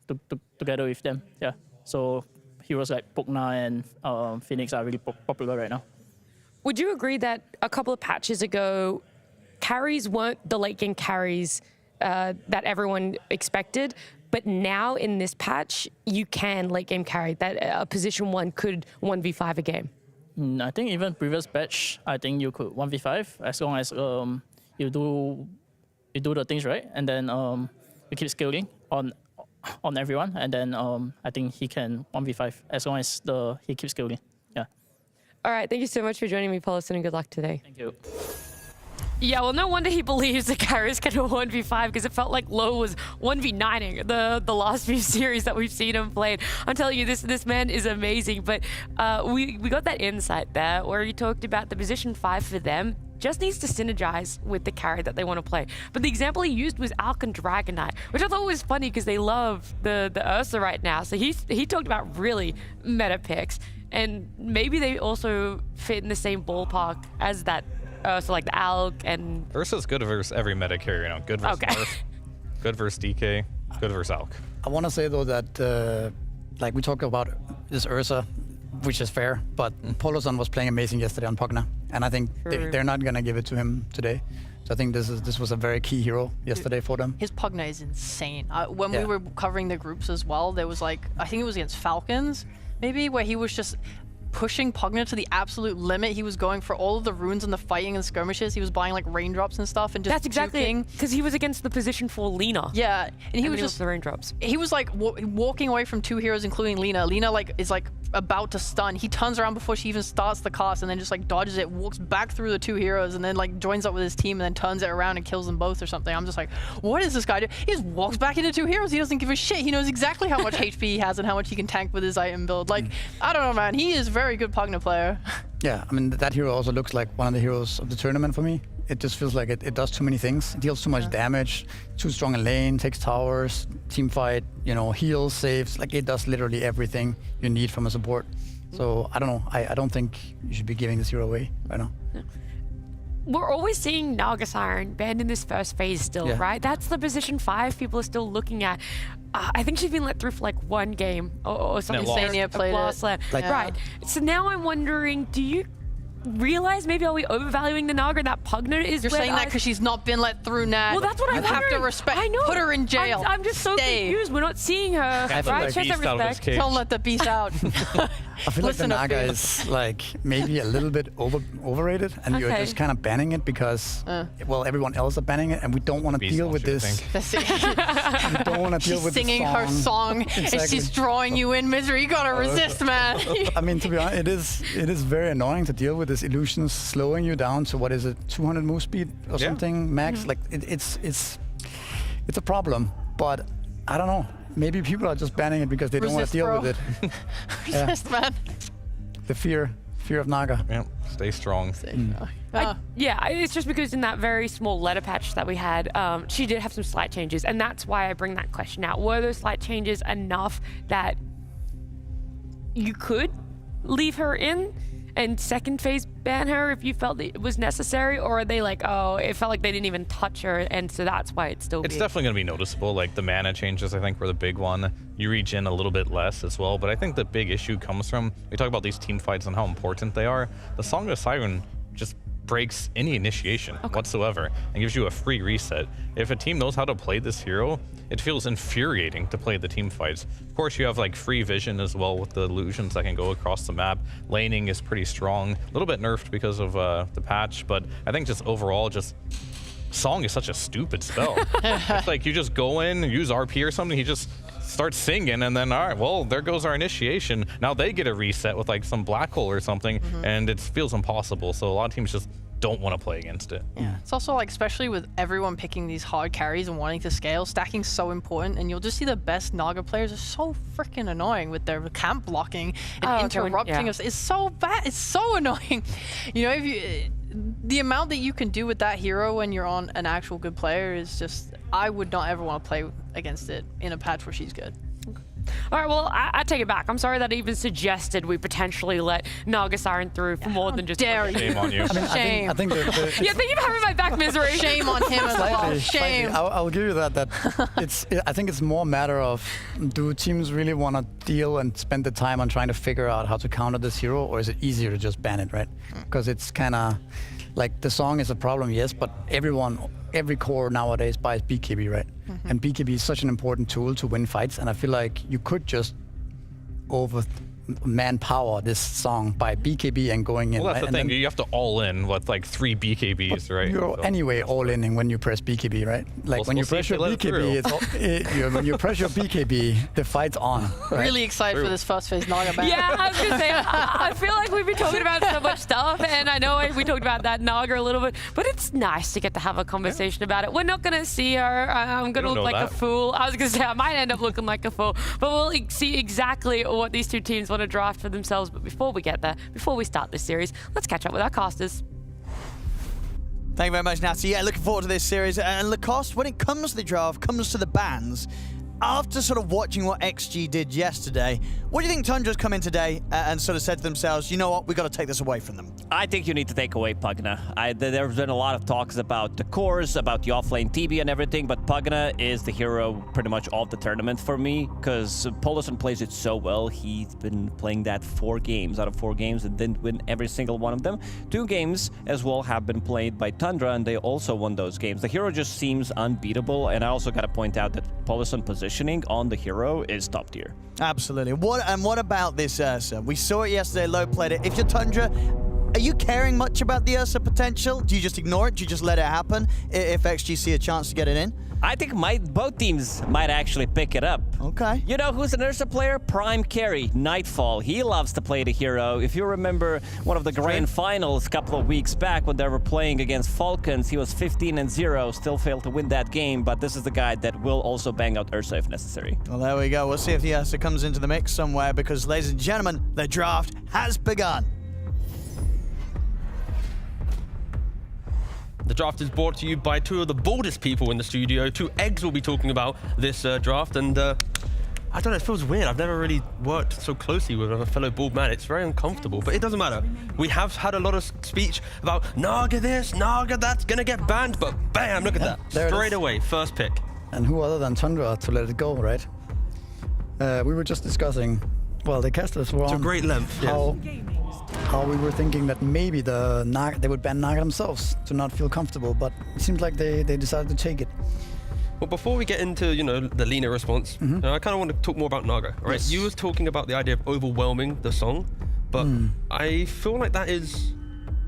together with them. Yeah. So heroes like Pugna and Phoenix are really popular right now. Would you agree that a couple of patches ago, carries weren't the late game carries that everyone expected, but now in this patch, you can late game carry, that a position 1 could 1v5 a game? I think even previous patch, I think you could 1v5 as long as you do the things right, and then you keep scaling on everyone, and then I think he can 1v5 as long as he keeps scaling. Yeah. All right, thank you so much for joining me, Paulson, and good luck today. Thank you. Yeah, well, no wonder he believes the carries can 1v5, because it felt like Low was 1v9ing the last few series that we've seen him play. I'm telling you, this man is amazing. But we got that insight there where he talked about the position 5 for them just needs to synergize with the carry that they want to play. But the example he used was Alk and Dragon Knight, which I thought was funny because they love the Ursa right now. So he talked about really meta picks, and maybe they also fit in the same ballpark as that. So like the Alk and... Ursa's good versus every meta carrier, Good versus Nerf, good versus DK, good versus Alk. I want to say though that, like we talked about this Ursa, which is fair, but Polosan was playing amazing yesterday on Pugna, and I think they're not gonna give it to him today. So I think this was a very key hero yesterday for them. His Pugna is insane. When we were covering the groups as well, there was like, I think it was against Falcons, maybe, where he was just pushing Pugna to the absolute limit. He was going for all of the runes and the fighting and skirmishes. He was buying like raindrops and stuff and just That's exactly because he was against the position 4 Lina. Yeah, and he was just the raindrops. He was like walking away from 2 heroes, including Lina. Lina like is like about to stun. He turns around before she even starts the cast and then just like dodges it, walks back through the 2 heroes, and then like joins up with his team and then turns it around and kills them both or something. I'm just like, what is this guy do? He just walks back into 2 heroes. He doesn't give a shit. He knows exactly how much HP he has and how much he can tank with his item build. Like, I don't know, man. He is a very good Pugna player. Yeah, I mean, that hero also looks like one of the heroes of the tournament for me. It just feels like it does too many things. It deals too much damage, too strong in lane, takes towers, team fight, heals, saves. Like, it does literally everything you need from a support. So, I don't know. I don't think you should be giving this hero away right now. Yeah. We're always seeing Naga Siren banned in this first phase still, right? That's the position 5 people are still looking at. I think she's been let through for like 1 game or something. Insania played it. Right. So now I'm wondering, do you realize maybe are we overvaluing the Naga and that Pugna is You're saying that because she's not been let through, Nat. Well, that's what I'm have to respect. I know. Put her in jail. I'm just so confused. We're not seeing her. Right? She has that respect. Don't let the beast out. I feel like the Naga is like maybe a little bit overrated, and you're just kind of banning it because, well, everyone else are banning it, and we don't want to deal with this. We don't want to deal with this. She's singing her song, and she's drawing you in misery. You gotta resist, man. I mean, to be honest, it is very annoying to deal with this illusions slowing you down to what is it, 200 move speed or something max. Like it's a problem, but I don't know. Maybe people are just banning it because they don't want to deal with it. Resist, man. The fear of Naga. Yeah, stay strong. Yeah, it's just because in that very small letter patch that we had, she did have some slight changes, and that's why I bring that question out. Were those slight changes enough that you could leave her in? and second phase ban her if you felt it was necessary, or are they like, oh, it felt like they didn't even touch her, and so that's why it's still. It's definitely going to be noticeable. Like the mana changes, I think, were the big one. You regen a little bit less as well, but I think the big issue comes from, we talk about these team fights and how important they are. The Song of Siren just breaks any initiation whatsoever and gives you a free reset. If a team knows how to play this hero, it feels infuriating to play the team fights. Of course, you have like free vision as well with the illusions that can go across the map. Laning is pretty strong, a little bit nerfed because of the patch, but I think just overall, just Song is such a stupid spell. It's like you just go in, use RP or something, he just starts singing, and then, all right, well, there goes our initiation. Now they get a reset with like some black hole or something, and it feels impossible. So a lot of teams just don't want to play against it. Yeah, it's also like, especially with everyone picking these hard carries and wanting to scale, stacking's so important, and you'll just see the best Naga players are so freaking annoying with their camp blocking and interrupting us. It's so bad. It's so annoying. You know, if you the amount that you can do with that hero when you're on an actual good player is just, I would not ever want to play against it in a patch where she's good. All right, well, I take it back. I'm sorry that I even suggested we potentially let Naga Siren through for more than just. Dare you? Shame on you. Shame. I think yeah, thank you for having my back, misery. Shame on him as well. Shame. I'll give you that. I think it's more a matter of, do teams really want to deal and spend the time on trying to figure out how to counter this hero, or is it easier to just ban it, right? Because it's kind of like the Song is a problem, yes, but every core nowadays buys BKB, right? And BKB is such an important tool to win fights, and I feel like you could just manpower this Song by BKB and going in. Well, that's right? the thing. You have to all in with like 3 BKBs, right? You're anyway all in when you press BKB, right? Like when you press your BKB, when you press your BKB, the fight's on. Right? Really excited for this first phase Naga ban. Yeah, I was gonna say, I feel like we've been talking about so much stuff, and I know we talked about that Naga a little bit, but it's nice to get to have a conversation about it. We're not gonna see her. I'm gonna look like a fool. I was gonna say I might end up looking like a fool, but we'll see exactly what these two teams want to draft for themselves. But before we get there, before we start this series, let's catch up with our casters. Thank you very much, Natty. Yeah, looking forward to this series. And Lacoste, when it comes to the draft, comes to the bans, after sort of watching what XG did yesterday, what do you think Tundra's come in today and sort of said to themselves, you know what, we got to take this away from them? I think you need to take away Pugna. There's been a lot of talks about the cores, about the offlane TB and everything, but Pugna is the hero pretty much of the tournament for me, because Polison plays it so well. He's been playing that 4 games out of 4 games and didn't win every single one of them. 2 games as well have been played by Tundra, and they also won those games. The hero just seems unbeatable, and I also got to point out that Polison positioning on the hero is top tier. Absolutely. What about this Ursa? We saw it yesterday, Low played it. If you're Tundra, are you caring much about the Ursa potential? Do you just ignore it? Do you just let it happen if XG see a chance to get it in? I think both teams might actually pick it up. Okay. You know who's an Ursa player? Prime Carry, Nightfall. He loves to play the hero. If you remember one of the grand finals a couple of weeks back when they were playing against Falcons, he was 15-0, still failed to win that game, but this is the guy that will also bang out Ursa if necessary. Well, there we go. We'll see if the Ursa comes into the mix somewhere, because, ladies and gentlemen, the draft has begun. The draft is brought to you by 2 of the boldest people in the studio. 2 eggs will be talking about this draft, and I don't know, it feels weird. I've never really worked so closely with a fellow bald man. It's very uncomfortable, but it doesn't matter. We have had a lot of speech about Naga this, Naga that's gonna get banned, but bam, look at that. Straight away, first pick. And who other than Tundra to let it go, right? We were just discussing, well, the casters were on to great length. How we were thinking that maybe they would ban Naga themselves to not feel comfortable, but it seems like they decided to take it. Well, before we get into, the Lina response, I kind of want to talk more about Naga, right? Yes. You was talking about the idea of overwhelming the song, but I feel like that is...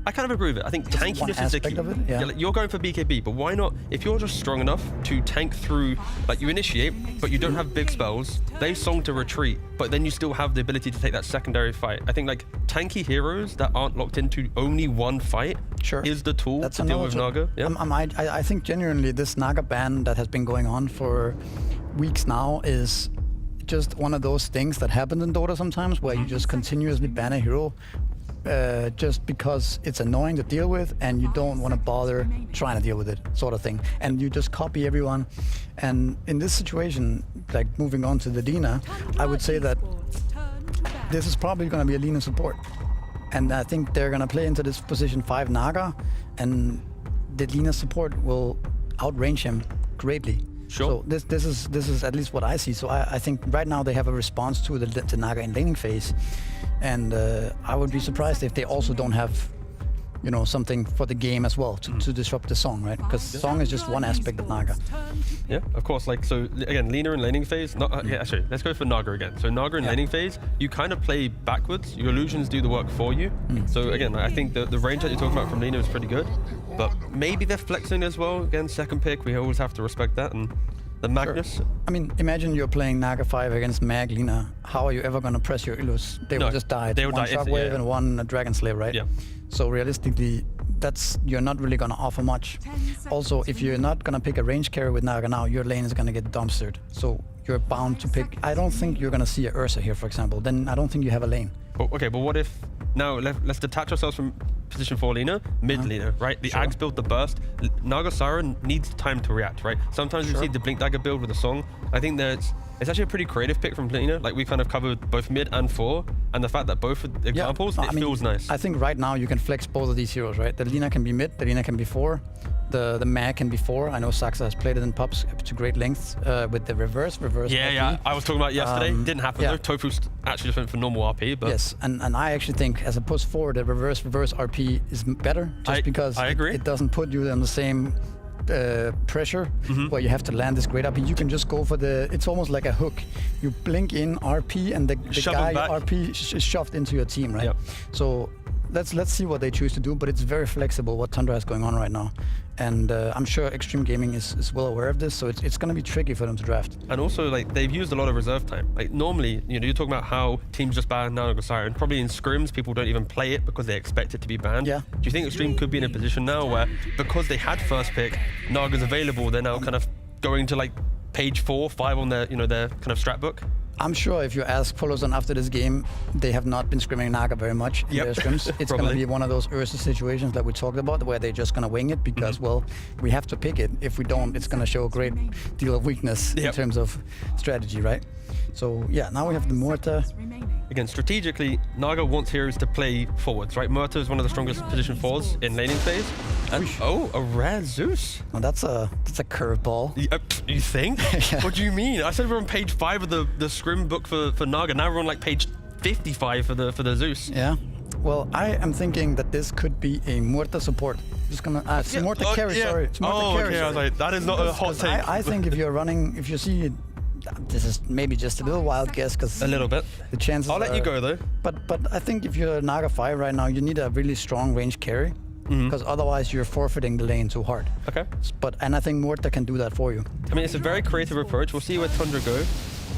I kind of agree with it. I think tankiness is the key. Of it, yeah. Like, you're going for BKB, but why not? If you're just strong enough to tank through, like you initiate, but you don't have big spells, they song to retreat, but then you still have the ability to take that secondary fight. I think like tanky heroes that aren't locked into only one fight is the tool to deal with Naga. Yeah. I think genuinely this Naga ban that has been going on for weeks now is just one of those things that happens in Dota sometimes, where you just continuously ban a hero just because it's annoying to deal with and you don't want to bother trying to deal with it, sort of thing. And you just copy everyone. And in this situation, like moving on to the Lina, I would say that this is probably going to be a Lina support. And I think they're going to play into this position 5 Naga, and the Lina support will outrange him greatly. Sure. So this is at least what I see. So I think right now they have a response to the Naga in laning phase, and I would be surprised if they also don't have, you know, something for the game as well to disrupt the song, right? Because song is just one aspect of Naga. Yeah, of course. Like, so again, Lina in laning phase. Yeah, actually, let's go for Naga again. So Naga in laning phase, you kind of play backwards. Your illusions do the work for you. So again, I think the range that you're talking about from Lina is pretty good, but maybe they're flexing as well. Again, second pick, we always have to respect that. And the Magnus. Sure. I mean, imagine you're playing Naga 5 against Mag Lina. How are you ever going to press your Illus? They will just die. They will one die. Shockwave and one Dragon Slayer, right? Yeah. So realistically, you're not really going to offer much. Also, if you're not going to pick a range carry with Naga now, your lane is going to get dumpstered. So you're bound to pick. I don't think you're going to see a Ursa here, for example. Then I don't think you have a lane. Okay, but what if now let's detach ourselves from position 4 Lina, mid Lina, right? The Ags build, the burst. Naga Siren needs time to react, right? Sometimes we see the Blink Dagger build with a song. I think that it's actually a pretty creative pick from Lina. Like, we kind of covered both mid and 4, and the fact that both examples, it feels nice. I think right now you can flex both of these heroes, right? The Lina can be mid, the Lina can be 4, the Mag can be 4. I know Saxa has played it in pubs to great lengths with the reverse. Yeah, I was talking about it yesterday. Didn't happen though. Tofu actually just went for normal RP, but yes, and I actually think as a push forward, the reverse RP is better, just because it doesn't put you on the same pressure where you have to land this great RP. You can just go for it's almost like a hook. You blink in RP and the guy RP is shoved into your team, right? So let's see what they choose to do, but it's very flexible what Tundra has going on right now. And I'm sure Xtreme Gaming is well aware of this, so it's going to be tricky for them to draft. And also, like, they've used a lot of reserve time. Like, normally, you know, you're talking about how teams just ban Naga Siren. Probably in scrims, people don't even play it because they expect it to be banned. Yeah. Do you think Xtreme could be in a position now where, because they had first pick, Naga's available, they're now kind of going to like page 4, 5 on their, you know, their kind of strat book? I'm sure if you ask Folozon after this game, they have not been scrimming Naga very much in their scrims. It's going to be one of those Ursa situations that we talked about, where they're just going to wing it because, well, we have to pick it. If we don't, it's going to show a great deal of weakness in terms of strategy, right? So, yeah, now we have the Murta. Again, strategically, Naga wants heroes to play forwards, right? Murta is one of the strongest position 4s in laning phase. And a rare Zeus. Well, that's a curveball. You think? What do you mean? I said we're on page 5 of the scrim book for Naga. Now we're on like page 55 for the Zeus. Yeah. Well, I am thinking that this could be a Murta support. Just gonna Murta carry. Sorry. It's Murta carry. Okay. I was like, that is not a hot take. I think if you're running, if you see. This is maybe just a little wild guess, because a little bit. The chances. I'll let you go though. But I think if you're Naga 5 right now, you need a really strong range carry, because otherwise you're forfeiting the lane too hard. Okay. And I think Murta can do that for you. I mean, it's a very creative approach. We'll see where Tundra go.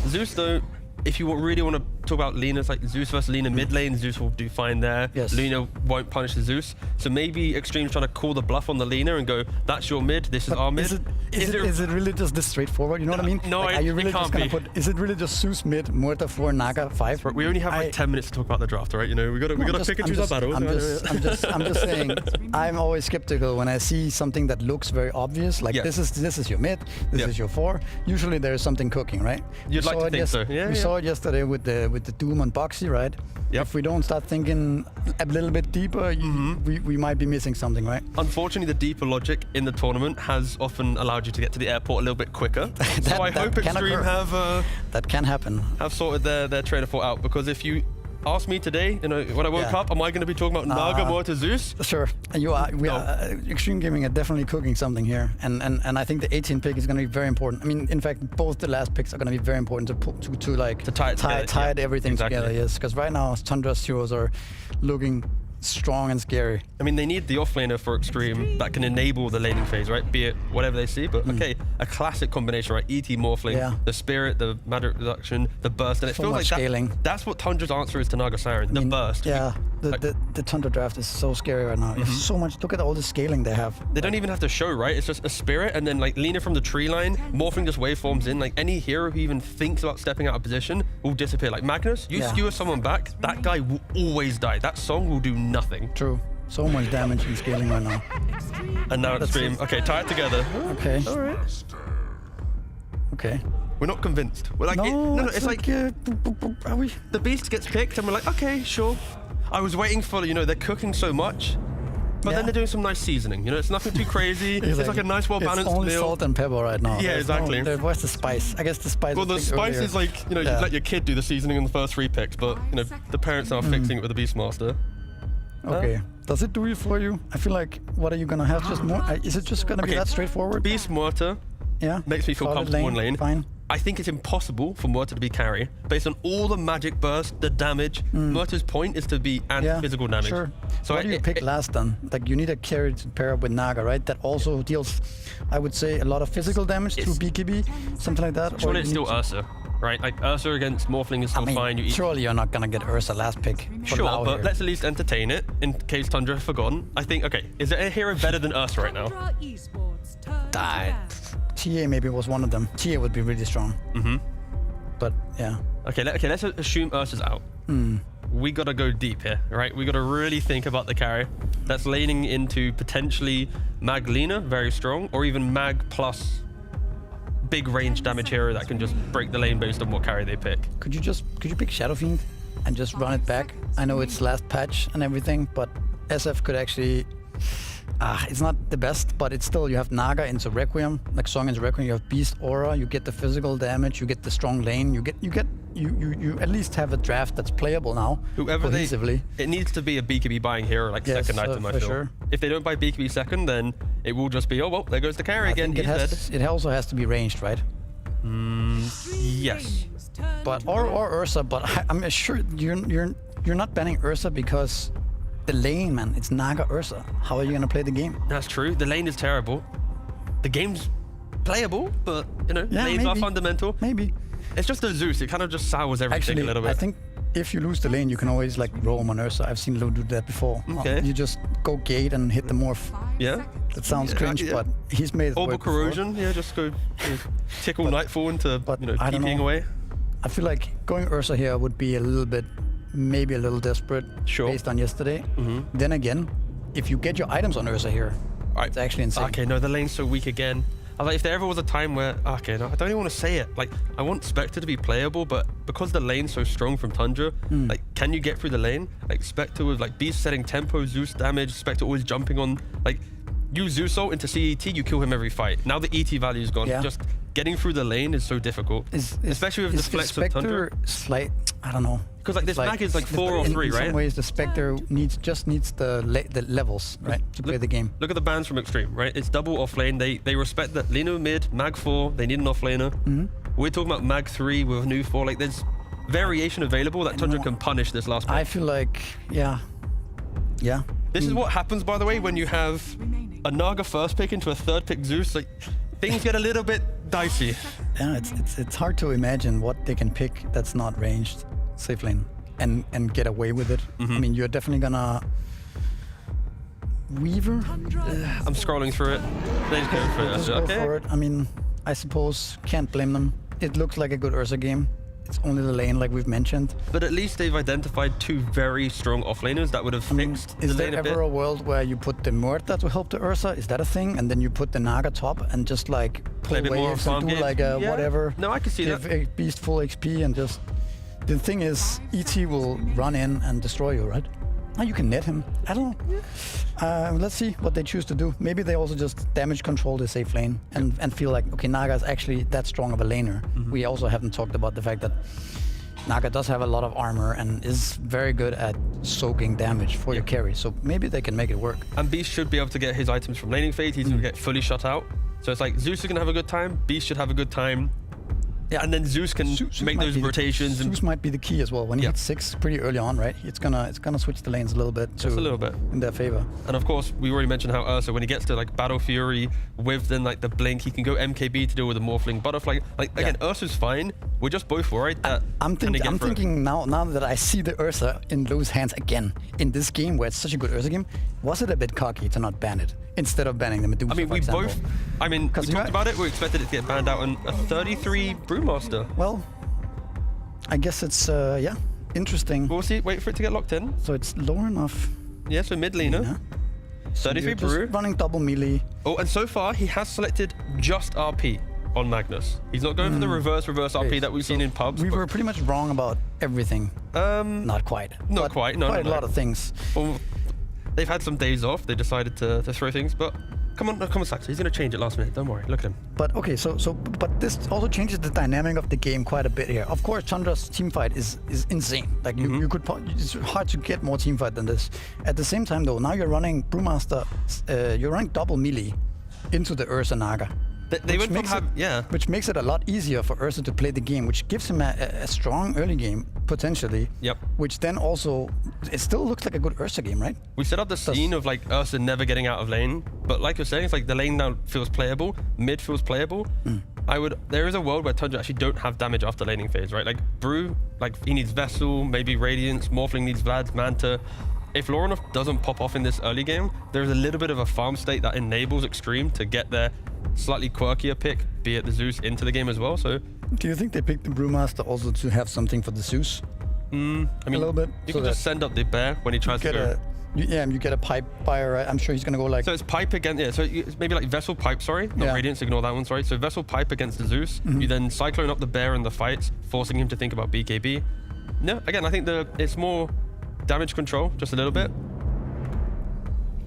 Zeus though, if you really want to talk about Lina, it's like Zeus versus Lina mid lane. Zeus will do fine there. Yes. Lina won't punish the Zeus. So maybe Xtreme's trying to call the bluff on the Lina and go, that's your mid, this is our mid. Is it really just this straightforward? You know what I mean? No, like, are you really it can't just gonna be. Is it really just Zeus mid, Murta 4, Naga 5? We only have like 10 minutes to talk about the draft, right? You know, we gotta pick and choose our battles. I'm just saying, I'm always skeptical when I see something that looks very obvious. Like this is your mid, this is your 4. Usually there is something cooking, right? You'd like to think so. Yeah. We saw it yesterday with the Doom on Boxy, right? Yep. If we don't start thinking a little bit deeper, we might be missing something, right? Unfortunately, the deeper logic in the tournament has often allowed you to get to the airport a little bit quicker. So I hope Xtreme have that can happen. Have sorted their train of thought out, because if you ask me today, you know, when I woke up, am I going to be talking about Naga more to Zeus? Sure, we are. Xtreme Gaming are definitely cooking something here, and I think the 18 pick is going to be very important. I mean, in fact, both the last picks are going to be very important to tie everything together. Yes, because right now Tundra's heroes are looking strong and scary. I mean, they need the offlaner for Xtreme that can enable the laning phase, right? Be it whatever they see, but okay, a classic combination, right? ET Morphling, the Spirit, the Matter Reduction, the Burst, and it feels like scaling. That's what Tundra's answer is to Naga Siren, the Burst. Yeah, the Tundra draft is so scary right now. There's so much, look at all the scaling they have. They don't even have to show, right? It's just a Spirit, and then like Lina from the tree line, Morphling just waveforms in. Like any hero who even thinks about stepping out of position will disappear. Like Magnus, you skewer someone back, that guy will always die. That song will do nothing. True. So much damage in scaling right now. And now Xtreme. Okay, tie it together. Okay. All right. Okay. We're not convinced. We're like, no, it's like are we? The beast gets picked, and we're like, okay, sure. I was waiting for, you know, they're cooking so much, but then they're doing some nice seasoning. You know, it's nothing too crazy. It's like a nice, well-balanced meal. It's only salt and pepper right now. Yeah, exactly. Where's the spice? I guess the spice. Well, the spice is like, you know, you let your kid do the seasoning in the first 3 picks, but, you know, the parents are fixing it with the Beastmaster. Okay. Does it do it for you? I feel like, what are you gonna have? Just more? Is it just gonna be that straightforward? Beast Mortar makes me feel comfortable in lane. Fine. I think it's impossible for Mortar to be carry. Based on all the magic burst, the damage, Mortar's point is to be physical damage. Sure. So what do you pick last then? Like, you need a carry to pair up with Naga, right? That also deals, I would say, a lot of physical damage through BKB, something like that. Surely it's still Ursa, right? Like, Ursa against Morphling is still fine. Surely you're not gonna get Ursa last pick. Sure, but let's at least entertain it in case Tundra has forgotten. I think, okay, is there a hero better than Ursa right now? TA maybe was one of them. TA would be really strong. But yeah. Okay, let's assume Ursa's out. We gotta go deep here, right? We gotta really think about the carry. That's laning into potentially Mag Lina, very strong, or even Mag plus big range damage hero that can just break the lane based on what carry they pick. Could you pick Shadow Fiend and just run it back? I know it's last patch and everything, but SF could actually. It's not the best, but it's still, you have Naga into Requiem, like Song into Requiem, you have Beast Aura, you get the physical damage, you get the strong lane, you at least have a draft that's playable now. Whoever it needs to be a BKB buying hero, like second item, I feel. Sure. If they don't buy BKB second, then it will just be, oh well, there goes the carry again. It also has to be ranged, right? Yes. But or Ursa, but I'm sure you're not banning Ursa because the lane, man, it's Naga Ursa. How are you gonna play the game? That's true. The lane is terrible. The game's playable, but you know, lanes are fundamental. Maybe. It's just the Zeus. It kind of just sours everything a little bit. I think if you lose the lane, you can always like roam on Ursa. I've seen Lo do that before. Okay. You just go gate and hit the morph. Yeah. That sounds cringe, but he's made it Orbital work Corrosion. before. Yeah, just go tickle Nightfall into TPing away. I feel like going Ursa here would be a little bit, maybe a little desperate based on yesterday. Then again, if you get your items on Ursa here, it's actually insane. Okay, no, the lane's so weak again. Like, if there ever was a time where, okay, no, I don't even want to say it. Like, I want Spectre to be playable, but because the lane's so strong from Tundra, like, can you get through the lane? Like, Spectre with, like, Beast setting tempo, Zeus damage, Spectre always jumping on, like, you Zeus ult into CET, you kill him every fight. Now the ET value is gone. Just getting through the lane is so difficult. Especially with the flex of Tundra. I don't know. Because like this mag is like 4 or 3, right? In some ways, the Spectre just needs the levels, right, to play the game. Look at the bans from Xtreme, right? It's double off lane. They respect that Lino mid, mag 4. They need an off laner. We're talking about mag 3 with new 4. Like there's variation available that Tundra can punish this last pick. I feel like, yeah. This is what happens, by the way, when you have a Naga first pick into a third pick Zeus. Like things get a little bit dicey. Yeah, it's hard to imagine what they can pick that's not ranged safe lane and get away with it. I mean, you're definitely gonna Weaver. I'm scrolling through it. They just go for it. Just go for it. I mean, I suppose can't blame them. It looks like a good Ursa game. It's only the lane, like we've mentioned. But at least they've identified 2 very strong offlaners that would have fixed the lane a bit. Is there ever a world where you put the Murta to help the Ursa? Is that a thing? And then you put the Naga top and just like pull waves and do like a whatever. No, I can see give that. A beast full XP and just... The thing is, ET will run in and destroy you, right? Oh, you can net him. I don't know. Let's see what they choose to do. Maybe they also just damage control the safe lane and feel like, okay, Naga is actually that strong of a laner. We also haven't talked about the fact that Naga does have a lot of armor and is very good at soaking damage for your carry. So maybe they can make it work. And Beast should be able to get his items from laning phase. He's going to get fully shut out. So it's like Zeus is going to have a good time. Beast should have a good time. Yeah, and then Zeus can make those rotations. Zeus might be the key as well. When he hits 6 pretty early on, right? It's gonna switch the lanes a little bit. Just a little bit in their favor. And of course, we already mentioned how Ursa, when he gets to like Battle Fury with then like the blink, he can go MKB to deal with the Morphling Butterfly. Like again, Ursa's fine. We're just both worried that I'm thinking now that I see the Ursa in Lo's hands again in this game where it's such a good Ursa game, was it a bit cocky to not ban it instead of banning the Medusa? I mean, we talked about it. We expected it to get banned out on a 33 Brewmaster. Well, I guess it's interesting. We'll see. Wait for it to get locked in. So it's low enough. Yeah, so mid laner. 33 Brew. Just running double melee. Oh, and so far he has selected just RP. on Magnus. He's not going for the reverse RP that we've seen in pubs. We were pretty much wrong about everything. Not quite. Not quite. No, quite a lot of things. Well, they've had some days off. They decided to throw things, but come on, Saxo. He's going to change it last minute. Don't worry. Look at him. But okay, but this also changes the dynamic of the game quite a bit here. Of course, Tundra's team fight is insane. Like you could, it's hard to get more team fight than this. At the same time, though, now you're running Brewmaster, you're running double melee into the Ursa Naga. They went from which makes it a lot easier for Ursa to play the game, which gives him a strong early game potentially. Yep. Which then also it still looks like a good Ursa game, right? We set up the scene of like Ursa never getting out of lane, but like you're saying, it's like the lane now feels playable, mid feels playable. There is a world where Tundra actually don't have damage after laning phase, right? Like Brew, like he needs Vessel, maybe Radiance, Morphling needs Vlad, Manta. If Lorinov doesn't pop off in this early game, there's a little bit of a farm state that enables Xtreme to get their slightly quirkier pick, be it the Zeus, into the game as well. So, do you think they picked the Brewmaster also to have something for the Zeus? I mean, a little bit. You can just send up the bear when he tries to go. You get a pipe fire, right? I'm sure he's gonna go like. So it's pipe against, so it's maybe like Vessel pipe, sorry, not Radiance, ignore that one, sorry. So Vessel pipe against the Zeus. You then cyclone up the bear in the fights, forcing him to think about BKB. No, again, I think it's more damage control, just a little bit.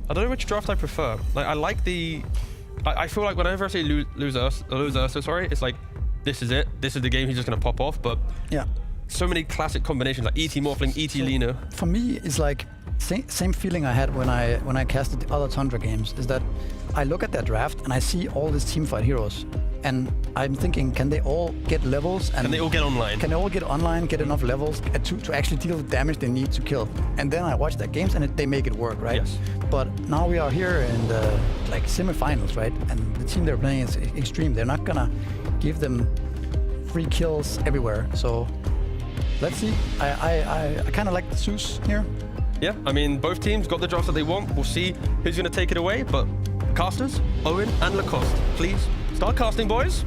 I don't know which draft I prefer. Like, I like the... I feel like whenever I say lose Ursa, sorry, it's like, this is it. This is the game he's just going to pop off, but... Yeah. So many classic combinations, like ET Morphling, ET Lina. For me, it's like, same feeling I had when I casted the other Tundra games, is that I look at that draft and I see all these teamfight heroes. And I'm thinking, can they all get levels? And can they all get online? Can they all get online, get enough levels to actually deal the damage they need to kill? And then I watch their games and they make it work, right? Yes. But now we are here in the semifinals, right? And the team they're playing is Xtreme. They're not gonna give them free kills everywhere. So let's see. I kind of like the Zeus here. Yeah, I mean, both teams got the drafts that they want. We'll see who's going to take it away. But casters, Owen and Lacoste, please start casting, boys.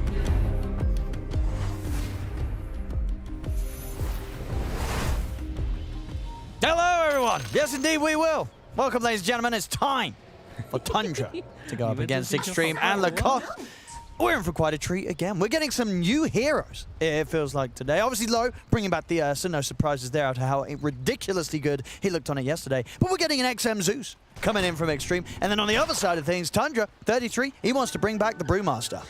Hello, everyone. Yes, indeed, we will. Welcome, ladies and gentlemen. It's time for Tundra to go up against Xtreme and Lacoste. We're in for quite a treat again. We're getting some new heroes, it feels like, today. Obviously, Low bringing back the Ursa. No surprises there after how ridiculously good he looked on it yesterday. But we're getting an XM Zeus coming in from Xtreme. And then on the other side of things, Tundra, 33, he wants to bring back the Brewmaster.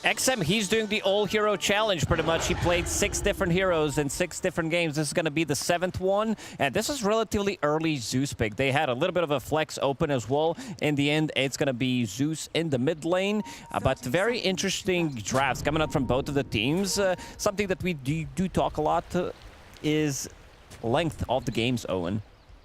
XM, he's doing the all-hero challenge pretty much. He played 6 different heroes in 6 different games. This is going to be the 7th one, and this is relatively early Zeus pick. They had a little bit of a flex open as well. In the end, it's going to be Zeus in the mid lane, but very interesting drafts coming out from both of the teams. Something that we do talk a lot is length of the games, Owen.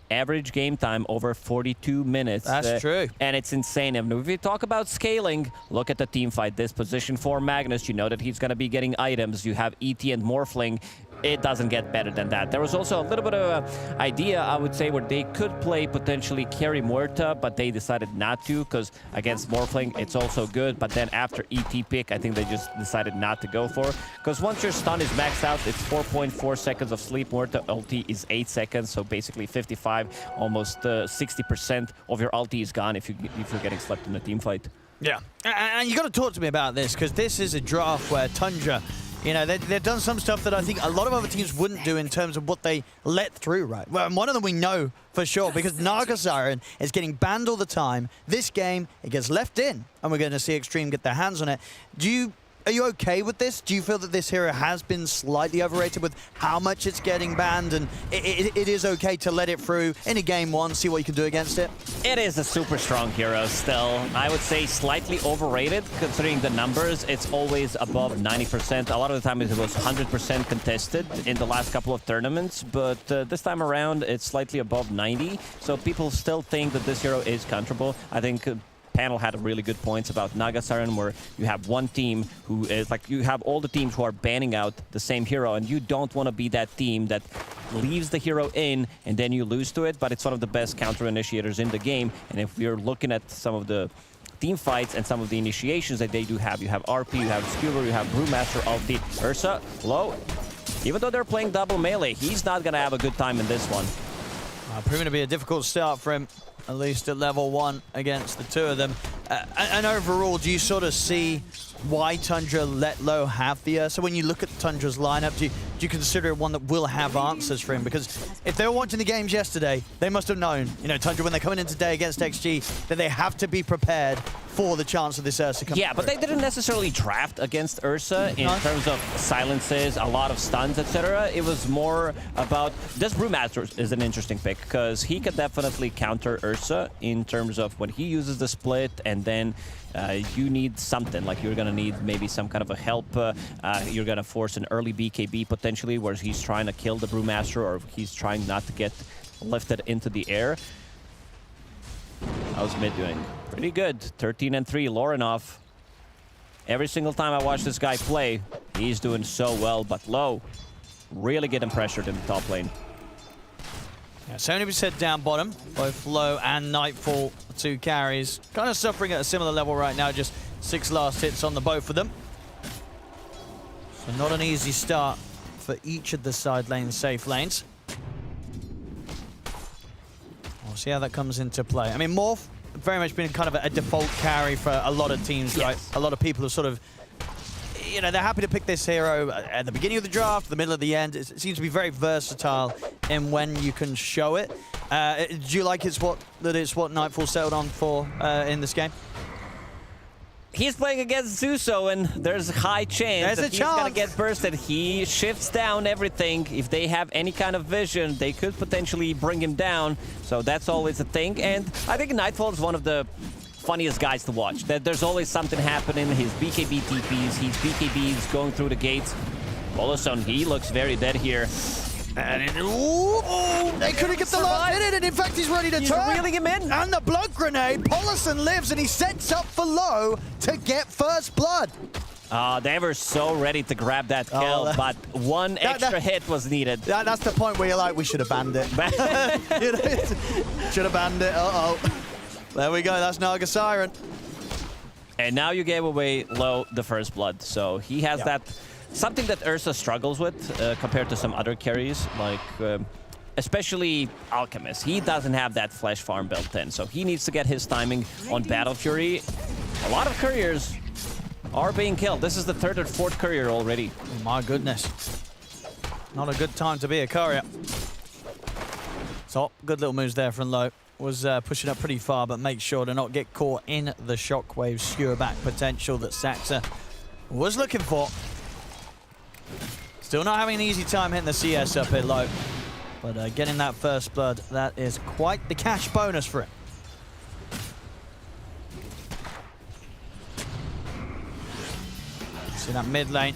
Average game time over 42 minutes. That's true. And it's insane. And if we talk about scaling, look at the team fight. This position for Magnus, you know that he's going to be getting items. You have ET and Morphling. It doesn't get better than that. There was also a little bit of an idea, I would say, where they could play potentially carry Muerta, but they decided not to because against Morphling, it's also good. But then after ET pick, I think they just decided not to go for. Because once your stun is maxed out, it's 4.4 seconds of sleep. Muerta ulti is 8 seconds, so basically 55, almost 60% of your ulti is gone if you're getting slept in a team fight. Yeah, and you got to talk to me about this because this is a draft where Tundra, you know, they've done some stuff that I think a lot of other teams wouldn't do in terms of what they let through, right? Well, one of them we know for sure because Naga Siren is getting banned all the time. This game, it gets left in, and we're going to see Xtreme get their hands on it. Are you okay with this? Do you feel that this hero has been slightly overrated with how much it's getting banned, and it is okay to let it through in a game one, see what you can do against it? It is a super strong hero still. I would say slightly overrated considering the numbers. It's always above 90%. A lot of the time it was 100% contested in the last couple of tournaments, but this time around it's slightly above 90. So people still think that this hero is counterable. I think panel had really good points about Naga Siren, where you have one team who is like, you have all the teams who are banning out the same hero, and you don't want to be that team that leaves the hero in and then you lose to it, but it's one of the best counter initiators in the game. And if we're looking at some of the team fights and some of the initiations that they do have, you have RP, you have Skewer, you have Brewmaster, ulti, Ursa, Low. Even though they're playing double melee, he's not going to have a good time in this one. Proving to be a difficult start for him, at least at level 1 against the two of them. And overall, do you sort of see why Tundra let Low have the Ursa? When you look at Tundra's lineup, do you consider it one that will have answers for him? Because if they were watching the games yesterday, they must have known, you know, Tundra, when they're coming in today against XG, that they have to be prepared for the chance of this Ursa coming. Yeah, but they didn't necessarily draft against Ursa in terms of silences, a lot of stuns, etc. It was more about, this Brewmaster is an interesting pick because he could definitely counter Ursa in terms of when he uses the split, and then you need something, like you're going to need maybe some kind of a help. You're going to force an early BKB potentially, where he's trying to kill the Brewmaster or he's trying not to get lifted into the air. How's mid doing? Pretty good. 13-3, Lorinov. Every single time I watch this guy play, he's doing so well, but Low really getting pressured in the top lane. Yeah, 70% down bottom, both Low and Nightfall, the two carries. Kind of suffering at a similar level right now, just 6 last hits on the both of them. So not an easy start for each of the side lanes, safe lanes. We'll see how that comes into play. I mean, Morph very much been kind of a default carry for a lot of teams, right? A lot of people are sort of, you know, they're happy to pick this hero at the beginning of the draft, the middle of the end. It seems to be very versatile in when you can show it. Do you like it's what Nightfall settled on for in this game? He's playing against Zuso, and there's a high chance that he's going to get bursted. He shifts down everything. If they have any kind of vision, they could potentially bring him down. So that's always a thing. And I think Nightfall is one of the funniest guys to watch. There's always something happening. His BKB TPs, his BKBs going through the gates. Boloson, he looks very dead here. And they couldn't get the last hit in, and in fact he's ready to turn. Reeling him in. And the blood grenade, Polison lives, and he sets up for Low to get first blood. They were so ready to grab that kill, but one extra hit was needed. That's the point where you're like, we should have banned it. You know, should have banned it, There we go, that's Naga Siren. And now you gave away Low the first blood, so he has that. Something that Ursa struggles with compared to some other carries, like especially Alchemist. He doesn't have that flash farm built in, so he needs to get his timing on Battle Fury. A lot of couriers are being killed. This is the 3rd or 4th courier already. Oh my goodness. Not a good time to be a courier. So, good little moves there from Low. Was pushing up pretty far, but make sure to not get caught in the shockwave skewer back potential that Saxa was looking for. Still not having an easy time hitting the CS up here Low. But getting that first blood, that is quite the cash bonus for him. See that mid lane.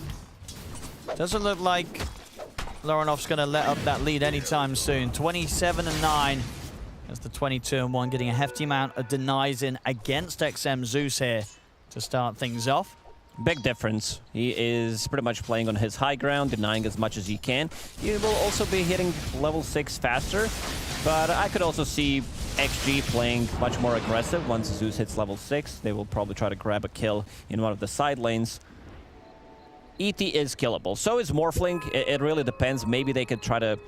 Doesn't look like Lorinov's going to let up that lead anytime soon. 27-9. That's the 22-1, getting a hefty amount of denies in against XM Zeus here to start things off. Big difference. He is pretty much playing on his high ground, denying as much as he can. He will also be hitting level 6 faster, but I could also see XG playing much more aggressive. Once Zeus hits level 6, they will probably try to grab a kill in one of the side lanes. ET is killable. So is Morphling. It really depends. Maybe they could try to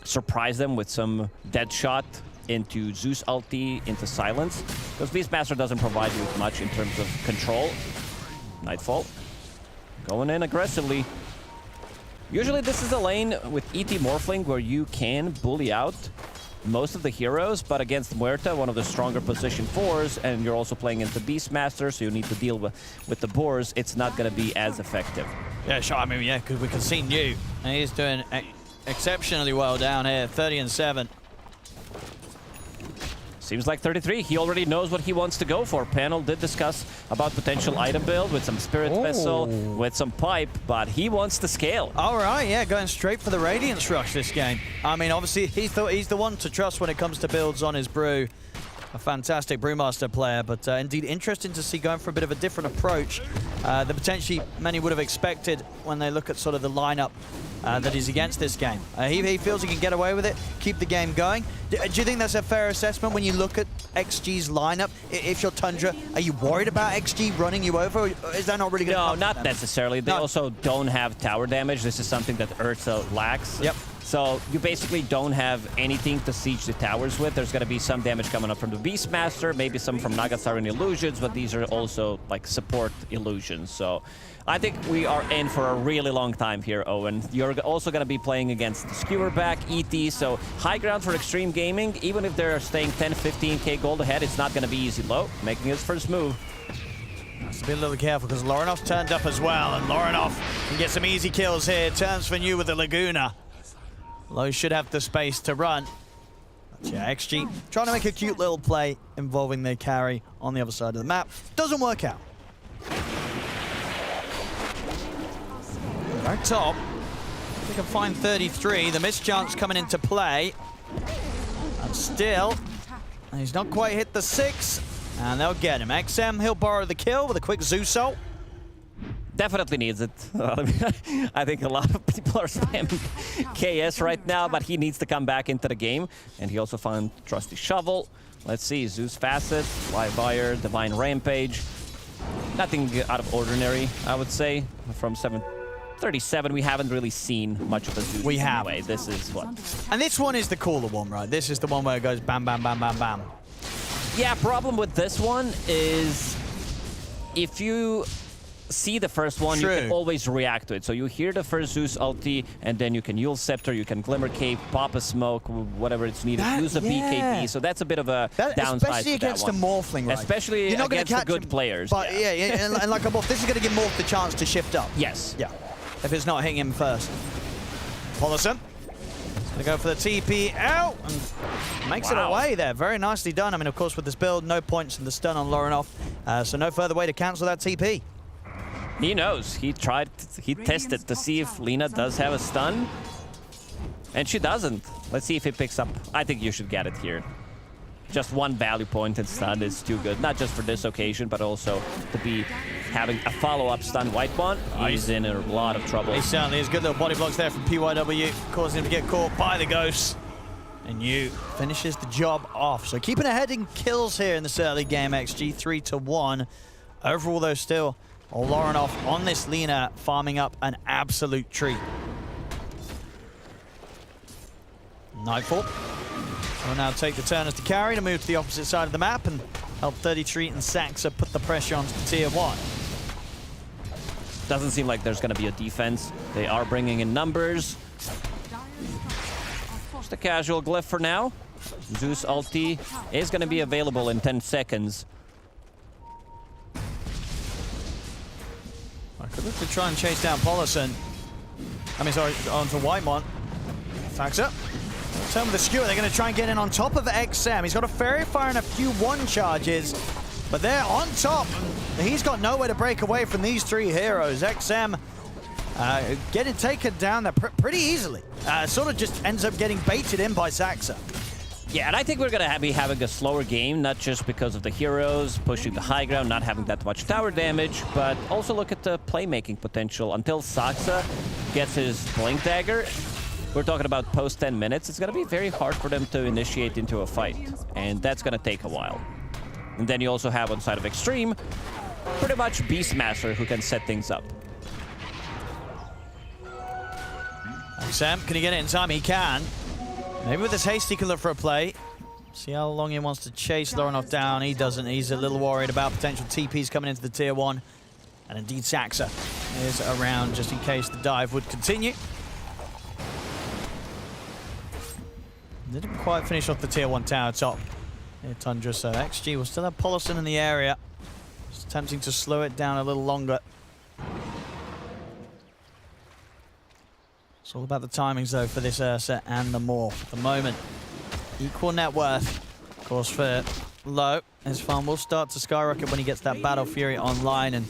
surprise them with some dead shot into Zeus ulti, into silence. Because Beastmaster doesn't provide you with much in terms of control. Nightfall going in aggressively. Usually this is a lane with ET Morphling where you can bully out most of the heroes, but against Muerta, one of the stronger position 4s, and you're also playing into Beastmaster, so you need to deal with the boars, it's not going to be as effective. Yeah, sure. I mean, yeah, because we can see New. And he's doing exceptionally well down here, 30-7. Seems like 33. He already knows what he wants to go for. Panel did discuss about potential item build with some Spirit Vessel, with some Pipe, but he wants to scale. All right, yeah, going straight for the Radiance Rush this game. I mean, obviously, he's the one to trust when it comes to builds on his brew. A fantastic Brewmaster player, but indeed interesting to see going for a bit of a different approach that potentially many would have expected when they look at sort of the lineup that is against this game. He feels he can get away with it, keep the game going. Do you think that's a fair assessment when you look at XG's lineup? If you're Tundra, are you worried about XG running you over, or is that not really going to No, not necessarily. They also don't have tower damage. This is something that Ursa lacks. Yep. So you basically don't have anything to siege the towers with. There's going to be some damage coming up from the Beastmaster, maybe some from Nagasarian Illusions, but these are also like support illusions. So I think we are in for a really long time here, Owen. You're also going to be playing against the Skewerback, ET, so high ground for Xtreme Gaming. Even if they're staying 10, 15k gold ahead, it's not going to be easy. Low, making his first move. Has to be a little careful because Lorinoff turned up as well, and Lorinoff can get some easy kills here. Turns for new with the Laguna. Low should have the space to run. But yeah, XG trying to make a cute little play involving their carry on the other side of the map. Doesn't work out. Right top, they can find 33. The mischance coming into play. And still, he's not quite hit the 6. And they'll get him. XM, he'll borrow the kill with a quick Zeus ult. Definitely needs it. I think a lot of people are spamming KS right now, but he needs to come back into the game. And he also found Trusty Shovel. Let's see, Zeus Facet, Live Wire, Divine Rampage. Nothing out of ordinary, I would say. From 737, we haven't really seen much of a Zeus. We have. Anyway. This is what. And this one is the cooler one, right? This is the one where it goes bam, bam, bam, bam, bam. Yeah, problem with this one is if you see the first one, you can always react to it. So you hear the first Zeus ulti, and then you can Yule Scepter, you can Glimmer Cape, pop a smoke, whatever it's needed, use a BKB. So that's a bit of a downside especially to against that the one. Morphling, right? Especially You're not against the good players. But yeah, and like a Morph, this is going to give Morph the chance to shift up. Yes. Yeah, if it's not hitting him first. Polisson. Gonna go for the TP out and makes it away there. Very nicely done. I mean, of course, with this build, no points in the stun on Lorinoff, so no further way to cancel that TP. He knows. He tested to see if Lina does have a stun, and she doesn't. Let's see if he picks up. I think you should get it here. Just one value point in stun is too good, not just for this occasion, but also to be having a follow-up stun white bond. He's in a lot of trouble. He certainly is. Good little body blocks there from PYW, causing him to get caught by the ghosts. And you finishes the job off. So keeping ahead in kills here in this early game, XG 3-1. Overall, though, still Lorinoff on this Lina, farming up an absolute treat. Nightfall will now take the turn as the carry to move to the opposite side of the map and help 33 and Saxa put the pressure onto the tier 1. Doesn't seem like there's going to be a defense. They are bringing in numbers. Just a casual glyph for now. Zeus ulti is going to be available in 10 seconds. I could look to try and chase down Polisson. I mean, sorry, onto Whitemont. Saxa. Turn with the skewer, they're going to try and get in on top of XM. He's got a Fairy Fire and a few one charges, but they're on top. He's got nowhere to break away from these three heroes. XM getting taken down there pretty easily. Sort of just ends up getting baited in by Saxa. Yeah, and I think we're going to be having a slower game, not just because of the heroes pushing the high ground, not having that much tower damage, but also look at the playmaking potential. Until Saxa gets his Blink Dagger, we're talking about post 10 minutes, it's going to be very hard for them to initiate into a fight, and that's going to take a while. And then you also have on side of Xtreme, pretty much Beastmaster who can set things up. Sam, can he get it in time? He can. Maybe with this haste he can look for a play. See how long he wants to chase Lorinoff down. He doesn't. He's a little worried about potential TPs coming into the tier 1. And indeed Saxa is around just in case the dive would continue. Didn't quite finish off the tier 1 tower top here, Tundra, so XG will still have Polisson in the area. Just attempting to slow it down a little longer. It's all about the timings, though, for this Ursa and the Morph. At the moment, equal net worth. Of course, for Low, his farm will start to skyrocket when he gets that Battle Fury online, and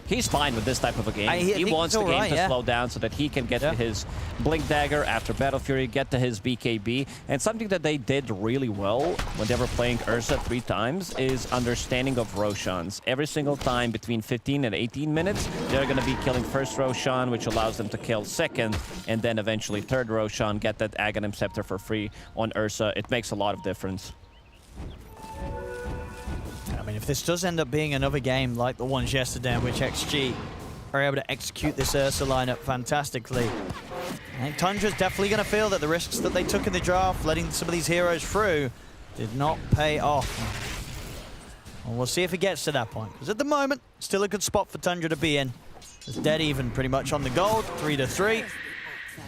he's fine with this type of a game. He wants the game to slow down so that he can get to his Blink Dagger after Battle Fury, get to his BKB. And something that they did really well when they were playing Ursa 3 times is understanding of Roshans. Every single time between 15 and 18 minutes, they're going to be killing first Roshan, which allows them to kill second, and then eventually third Roshan, get that Aghanim Scepter for free on Ursa. It makes a lot of difference. I mean, if this does end up being another game like the ones yesterday in which XG are able to execute this Ursa lineup fantastically, I think Tundra's definitely going to feel that the risks that they took in the draft, letting some of these heroes through, did not pay off. And we'll see if it gets to that point, because at the moment, still a good spot for Tundra to be in. It's dead even pretty much on the gold, 3-3.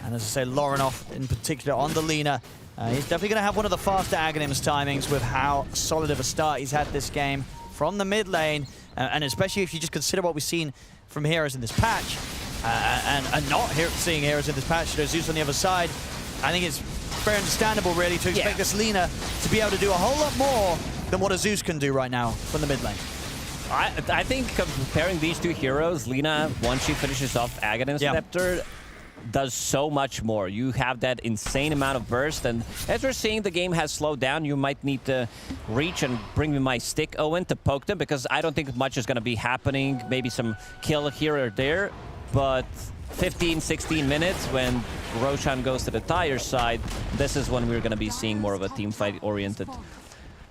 And as I say, Laurenov in particular on the Lina. He's definitely going to have one of the faster Aghanims timings with how solid of a start he's had this game from the mid lane. And especially if you just consider what we've seen from heroes in this patch, and not seeing heroes in this patch, Zeus on the other side, I think it's very understandable really to expect this Lina to be able to do a whole lot more than what a Zeus can do right now from the mid lane. I think comparing these two heroes, Lina, once she finishes off Aghanim's Scepter, does so much more. You have that insane amount of burst, and as we're seeing the game has slowed down, you might need to reach and bring me my stick, Owen, to poke them, because I don't think much is going to be happening. Maybe some kill here or there, but 15, 16 minutes when Roshan goes to the tire side, this is when we're going to be seeing more of a team fight-oriented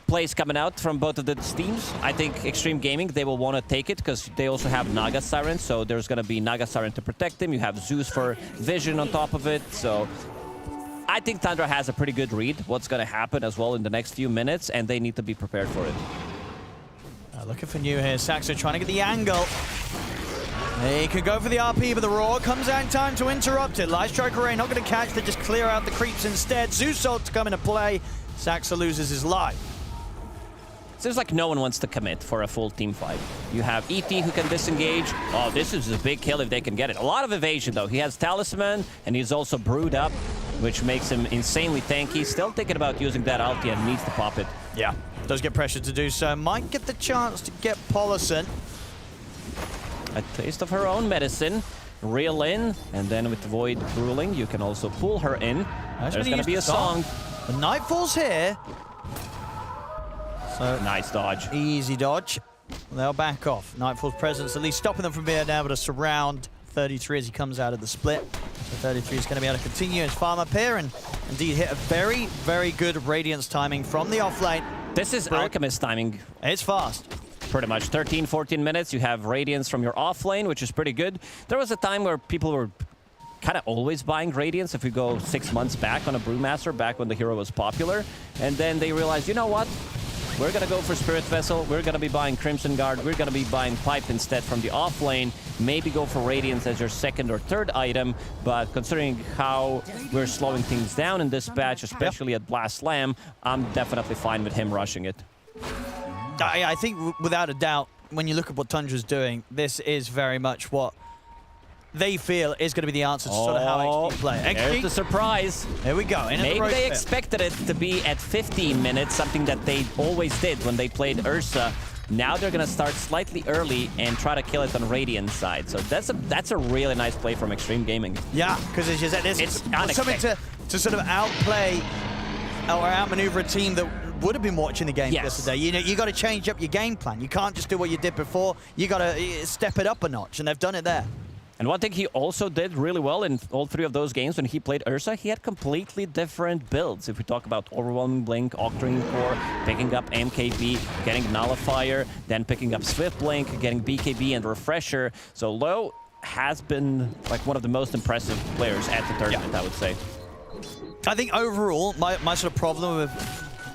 plays coming out from both of the teams. I think Xtreme Gaming, they will want to take it because they also have Naga Siren, so there's going to be Naga Siren to protect them. You have Zeus for vision on top of it, so I think Tundra has a pretty good read what's going to happen as well in the next few minutes, and they need to be prepared for it. Looking for new here. Saxo trying to get the angle. He could go for the RP, but the Roar comes out in time to interrupt it. Light Strike Array not going to catch, they just clear out the creeps instead. Zeus ult to come into play. Saxo loses his life. Seems like no one wants to commit for a full team fight. You have ET who can disengage. Oh, this is a big kill if they can get it. A lot of evasion, though. He has Talisman, and he's also brewed up, which makes him insanely tanky. Still thinking about using that ulti and needs to pop it. Yeah, does get pressured to do so. Might get the chance to get Polison. A taste of her own medicine. Reel in, and then with Void ruling, you can also pull her in. There's going to be a song. The Nightfall's here. So nice dodge. Easy dodge. They'll back off. Nightfall's presence at least stopping them from being able to surround 33 as he comes out of the split. So 33 is going to be able to continue his farm up here and indeed hit a very, very good Radiance timing from the offlane. This is Alchemist timing. It's fast. Pretty much 13, 14 minutes. You have Radiance from your offlane, which is pretty good. There was a time where people were kind of always buying Radiance if we go 6 months back on a Brewmaster, back when the hero was popular. And then they realized, you know what? We're going to go for Spirit Vessel. We're going to be buying Crimson Guard. We're going to be buying Pipe instead from the off lane. Maybe go for Radiance as your second or third item. But considering how we're slowing things down in this patch, especially at Blast Slam, I'm definitely fine with him rushing it. I think without a doubt, when you look at what Tundra's doing, this is very much what they feel is going to be the answer to sort of how XG play. There's the surprise. There we go. Maybe they expected it to be at 15 minutes, something that they always did when they played Ursa. Now they're going to start slightly early and try to kill it on Radiant's side. So that's a really nice play from Xtreme Gaming. Yeah, because as you said, it's something to sort of outplay or outmaneuver a team that would have been watching the game yesterday. You got to change up your game plan. You can't just do what you did before. You got to step it up a notch, and they've done it there. And one thing he also did really well in all three of those games when he played Ursa, he had completely different builds. If we talk about Overwhelming Blink, Octarine Core, picking up MKB, getting Nullifier, then picking up Swift Blink, getting BKB and Refresher. So Low has been like one of the most impressive players at the tournament, I would say. I think overall, my sort of problem with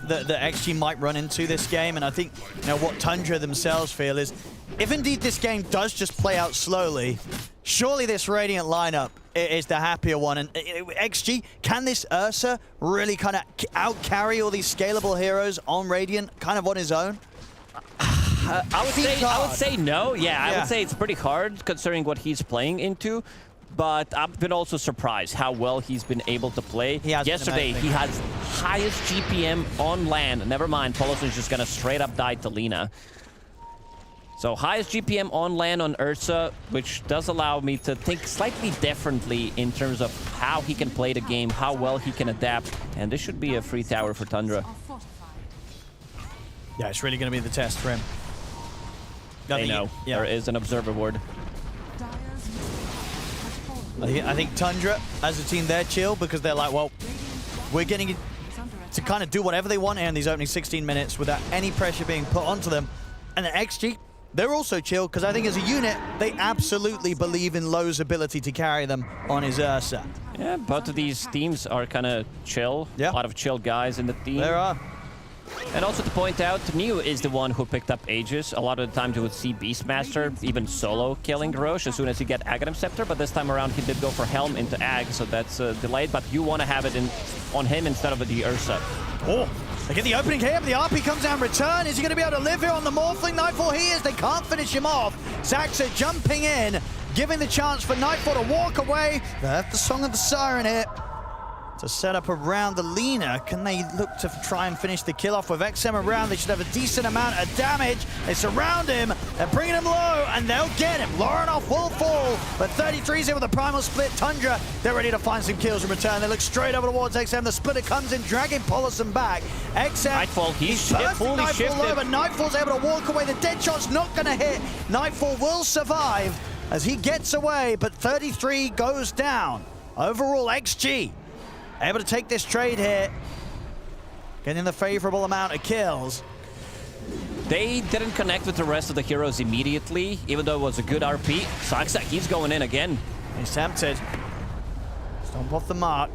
the XG might run into this game, and I think what Tundra themselves feel is, if indeed this game does just play out slowly, surely this Radiant lineup is the happier one. And XG, can this Ursa really kind of out-carry all these scalable heroes on Radiant kind of on his own? I would say no. Yeah, I would say it's pretty hard considering what he's playing into. But I've been also surprised how well he's been able to play. Yesterday, he has highest GPM on land. Never mind, Poloson's just going to straight up die to Lina. So highest GPM on land on Ursa, which does allow me to think slightly differently in terms of how he can play the game, how well he can adapt. And this should be a free tower for Tundra. Yeah, it's really going to be the test for him. They know. There is an observer ward. I think Tundra, as a team, they're chill because they're like, well, we're getting to kind of do whatever they want here in these opening 16 minutes without any pressure being put onto them. And then XG, they're also chill because I think as a unit, they absolutely believe in Low's ability to carry them on his Ursa. Yeah, both of these teams are kind of chill. Yeah. A lot of chill guys in the team. There are. And also to point out, Neo is the one who picked up Aegis. A lot of the times you would see Beastmaster even solo killing Roche as soon as you get Aghanim Scepter, but this time around he did go for Helm into Ag, so that's delayed, but you want to have it on him instead of the Ursa. Oh, they get the opening here, but the RP comes down return. Is he going to be able to live here on the Morphling? Nightfall, he is. They can't finish him off. Xaxa jumping in, giving the chance for Nightfall to walk away. They have the Song of the Siren here to set up around the Lina. Can they look to try and finish the kill off with XM around? They should have a decent amount of damage. They surround him, they're bringing him low, and they'll get him. Lorenoff will fall, but 33's here with a primal split. Tundra, they're ready to find some kills in return. They look straight over towards XM. The splitter comes in, dragging Polison back. XM, Nightfall, he's fully Nightfall shifted. low, but Nightfall's able to walk away. The dead shot's not gonna hit. Nightfall will survive as he gets away, but 33 goes down. Overall, XG able to take this trade here, getting the favorable amount of kills. They didn't connect with the rest of the heroes immediately, even though it was a good RP. Xaxa, he's going in again. He's tempted. Stomp off the mark.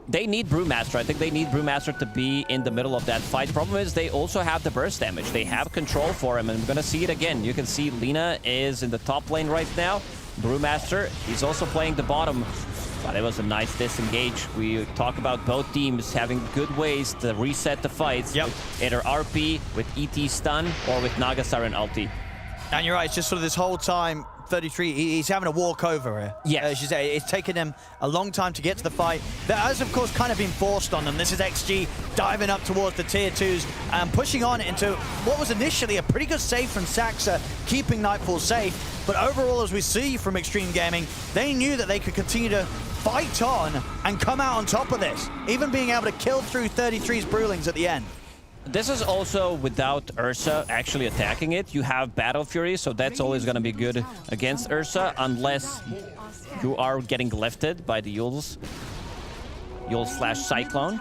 They need Brewmaster. I think they need Brewmaster to be in the middle of that fight. Problem is they also have the burst damage. They have control for him, and we're gonna see it again. You can see Lina is in the top lane right now. Brewmaster, he's also playing the bottom. But it was a nice disengage. We talk about both teams having good ways to reset the fights. Yep. With either RP, with ET stun, or with Naga Siren ulti. And you're right, it's just sort of this whole time, 33, he's having a walk over here. Yeah. It's taken him a long time to get to the fight. That has, of course, kind of been forced on them. This is XG diving up towards the tier 2s and pushing on into what was initially a pretty good save from Xaxa, keeping Nightfall safe. But overall, as we see from Xtreme Gaming, they knew that they could continue to fight on and come out on top of this, even being able to kill through 33's Brewlings at the end. This is also without Ursa actually attacking it. You have Battle Fury, so that's always going to be good against Ursa, unless you are getting lifted by the Yules. Yule/Cyclone.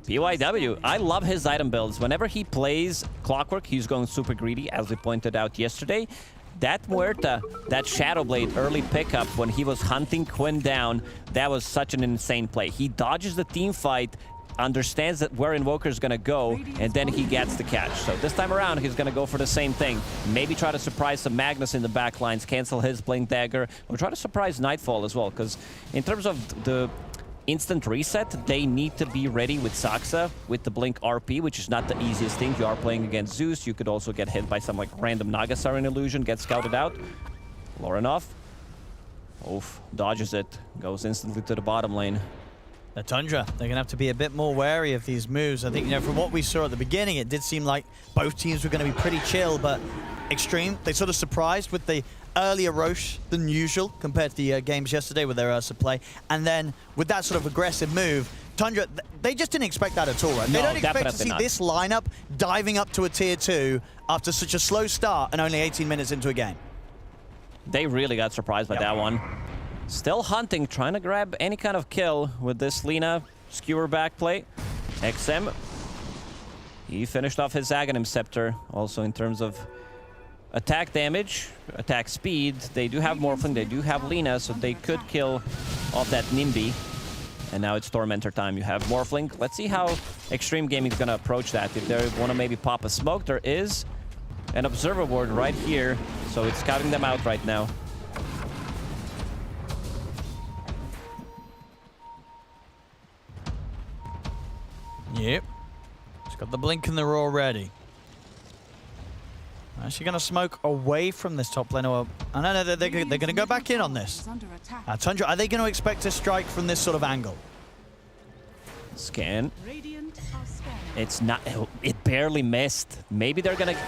BYW, I love his item builds. Whenever he plays Clockwork, he's going super greedy, as we pointed out yesterday. That Muerta, that Shadow Blade early pickup when he was hunting Quinn down, that was such an insane play. He dodges the team fight, understands that where Invoker's gonna go, and then he gets the catch. So this time around, he's gonna go for the same thing. Maybe try to surprise some Magnus in the back lines, cancel his Blink Dagger, or try to surprise Nightfall as well, because in terms of the instant reset, they need to be ready with Xaxa, with the Blink RP, which is not the easiest thing. You are playing against Zeus. You could also get hit by some like random Naga Siren illusion, get scouted out. Lorenoff, oof, dodges it, goes instantly to the bottom lane. The Tundra, they're going to have to be a bit more wary of these moves. I think, you know, from what we saw at the beginning, it did seem like both teams were going to be pretty chill, but Xtreme, they sort of surprised with the earlier Roche than usual compared to the games yesterday with their Ursa play. And then with that sort of aggressive move, Tundra, they just didn't expect that at all, right? No, they don't expect to see not. this lineup diving up to a tier 2 after such a slow start and only 18 minutes into a game. They really got surprised by that one. Still hunting, trying to grab any kind of kill with this Lina skewer backplay. XM, he finished off his Aghanim Scepter. Also in terms of attack damage, attack speed, they do have Morphling, they do have Lina, so they could kill off that Nimby. And now it's Tormentor time. You have Morphling. Let's see how Xtreme Gaming is going to approach that. If they want to maybe pop a smoke, there is an Observer Ward right here, so it's scouting them out right now. Yep. He's got the blink in the roar ready. Actually going to smoke away from this top lane. Or, no, they're going to go back in on this. Tundra, are they going to expect a strike from this sort of angle? Scan. It's not... It barely missed. Maybe they're going to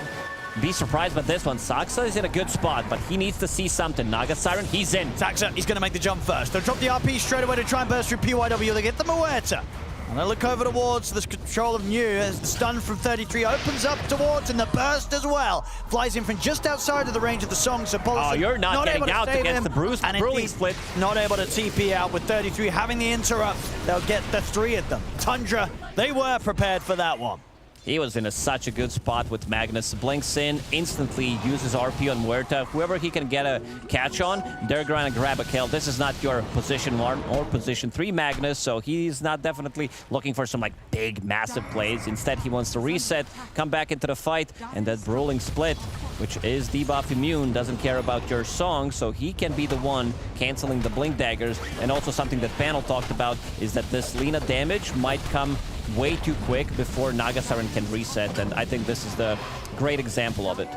be surprised by this one. Xaxa is in a good spot, but he needs to see something. Naga Siren, he's in. Xaxa, he's going to make the jump first. They'll drop the RP straight away to try and burst through PYW. They get the Muerta. And they look over towards the control of New as the stun from 33 opens up towards, and the burst as well. Flies in from just outside of the range of the song, so Polison you're not getting out against the Brewling split. Not able to TP out with 33 having the interrupt. They'll get the 3 of them. Tundra, they were prepared for that one. He was in such a good spot with Magnus. Blinks in, instantly uses RP on Muerta. Whoever he can get a catch on, they're going to grab a kill. This is not your position 1 or position 3 Magnus, so he's not definitely looking for some like big, massive plays. Instead, he wants to reset, come back into the fight, and that Brawling Split, which is debuff immune, doesn't care about your song, so he can be the one canceling the Blink Daggers. And also something that Panel talked about is that this Lina damage might come way too quick before Nagasaran can reset, and I think this is the great example of it.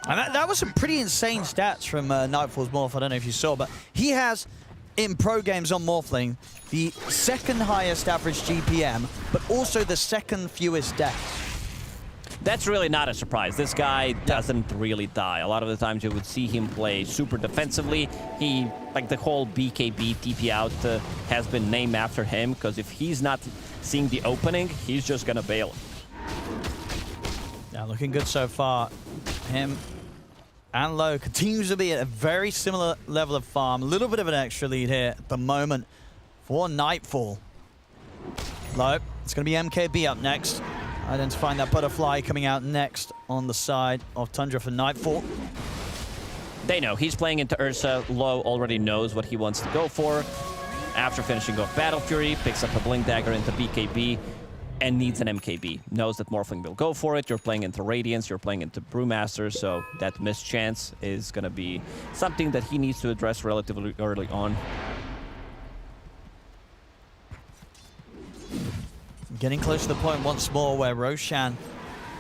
And that was some pretty insane stats from Nightfall's Morph. I don't know if you saw, but he has, in pro games on Morphling, the second highest average GPM, but also the second fewest deaths. That's really not a surprise. This guy doesn't really die. A lot of the times you would see him play super defensively. He, like the whole BKB TP out has been named after him, because if he's not seeing the opening, he's just gonna bail. Yeah, looking good so far. Him and Low continues to be at a very similar level of farm. A little bit of an extra lead here at the moment for Nightfall. Low, it's gonna be MKB up next. Identifying that butterfly coming out next on the side of Tundra for Nightfall. They know he's playing into Ursa. Low already knows what he wants to go for. After finishing off Battle Fury, picks up a Blink Dagger into BKB and needs an MKB. Knows that Morphling will go for it. You're playing into Radiance, you're playing into Brewmaster, so that missed chance is going to be something that he needs to address relatively early on. Getting close to the point once more where Roshan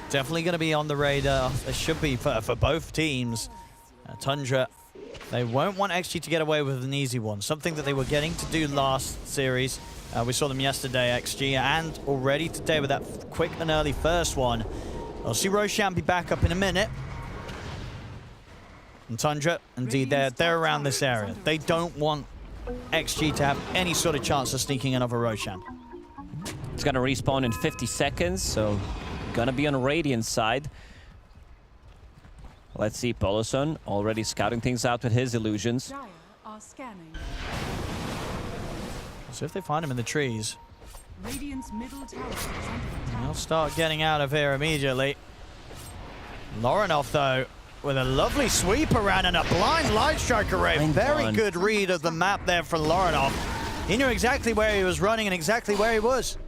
definitely going to be on the radar. It should be for both teams. Tundra, they won't want XG to get away with an easy one. Something that they were getting to do last series. We saw them yesterday, XG, and already today with that quick and early first one. I'll see Roshan be back up in a minute. And Tundra, indeed, they're around this area. They don't want XG to have any sort of chance of sneaking another Roshan. It's gonna respawn in 50 seconds, so gonna be on Radiant's side. Let's see, Poloson already scouting things out with his illusions. So if they find him in the trees, Radiant's middle tower is under attack. they'll start getting out of here immediately. Lorinov, though, with a lovely sweep around and a blind light strike array. Very good read of the map there for Lorinov. He knew exactly where he was running and exactly where he was.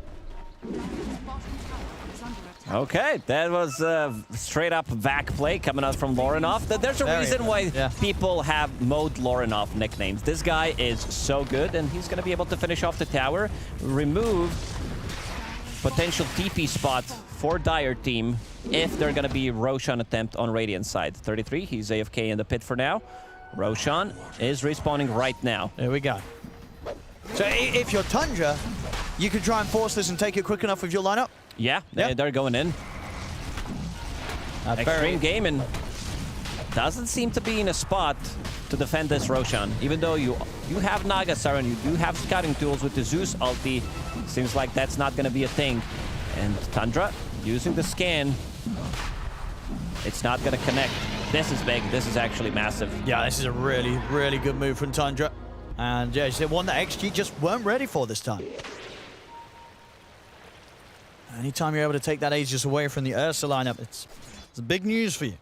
Okay, that was a straight up back play coming out from Lorinov. There's a reason why people have Mode Lorinov nicknames. This guy is so good, and he's going to be able to finish off the tower, remove potential TP spot for Dire team if they're going to be Roshan attempt on Radiant side. 33, he's AFK in the pit for now. Roshan is respawning right now. There we go. So if you're Tundra, you could try and force this and take it quick enough with your lineup? Yeah, they're going in. Xtreme Gaming doesn't seem to be in a spot to defend this Roshan. Even though you have Nagasaran, you do have scouting tools with the Zeus ulti. Seems like that's not going to be a thing. And Tundra using the scan. It's not going to connect. This is big. This is actually massive. Yeah, this is a really, really good move from Tundra. And yeah, it's one that XG just weren't ready for this time. Anytime you're able to take that Aegis away from the Ursa lineup, it's big news for you.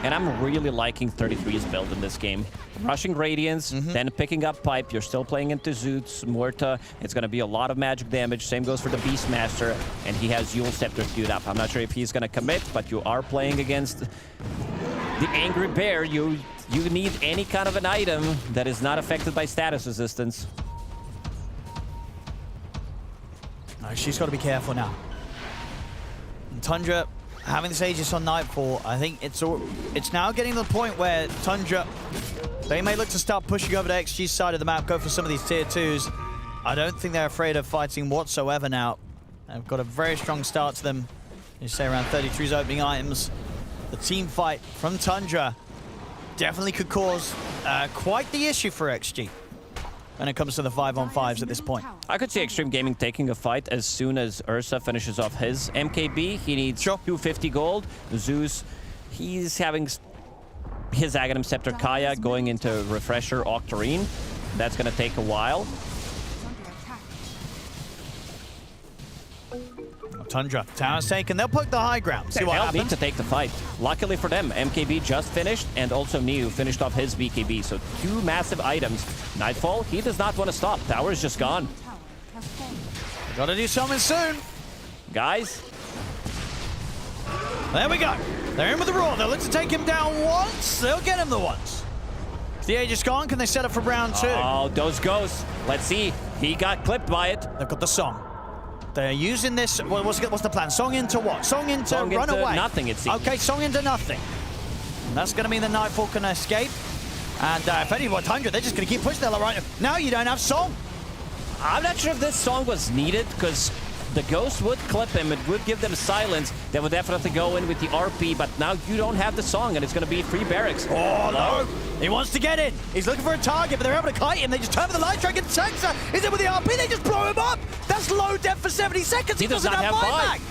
And I'm really liking 33's build in this game. Rushing Radiance, then picking up Pipe. You're still playing into Zoots, Muerta. It's going to be a lot of magic damage. Same goes for the Beastmaster. And he has Yule Scepter queued up. I'm not sure if he's going to commit, but you are playing against the Angry Bear. You need any kind of an item that is not affected by status resistance. She's got to be careful now. And Tundra having this Aegis on Nightfall, I think it's now getting to the point where Tundra, they may look to start pushing over to XG's side of the map, go for some of these tier 2s. I don't think they're afraid of fighting whatsoever now. They've got a very strong start to them. You say around 33's opening items. The team fight from Tundra definitely could cause quite the issue for XG when it comes to the 5-on-5s at this point. I could see Xtreme Gaming taking a fight as soon as Ursa finishes off his MKB. He needs 250 gold. Zeus, he's having his Aghanim Scepter Kaya going into Refresher Octarine. That's going to take a while. Tundra. Tower's taken. They'll poke the high ground. See what They'll happens. need to take the fight. Luckily for them, MKB just finished, and also Neo finished off his BKB. So 2 massive items. Nightfall, he does not want to stop. Tower is just gone. Gotta do something soon. Guys. There we go. They're in with the Roar. They'll look to take him down once. They'll get him the once. The Aegis gone. Can they set up for round 2? Oh, those ghosts. Let's see. He got clipped by it. They've got the song. They're using this. What's the plan? Song into what? Song into Song run into away. Nothing, it seems. Okay, song into nothing. And that's going to mean the Nightfall can escape. And if anyone 100, they're just going to keep pushing. They're like, right now you don't have song. I'm not sure if this song was needed, because the ghost would clip him. It would give them silence. They would definitely go in with the RP, but now you don't have the song, and it's going to be free barracks. Oh, no. He wants to get in. He's looking for a target, but they're able to kite him. They just turn for the light strike, and Saxa is in with the RP. They just blow him up. That's low depth for 70 seconds. He does not have buyback.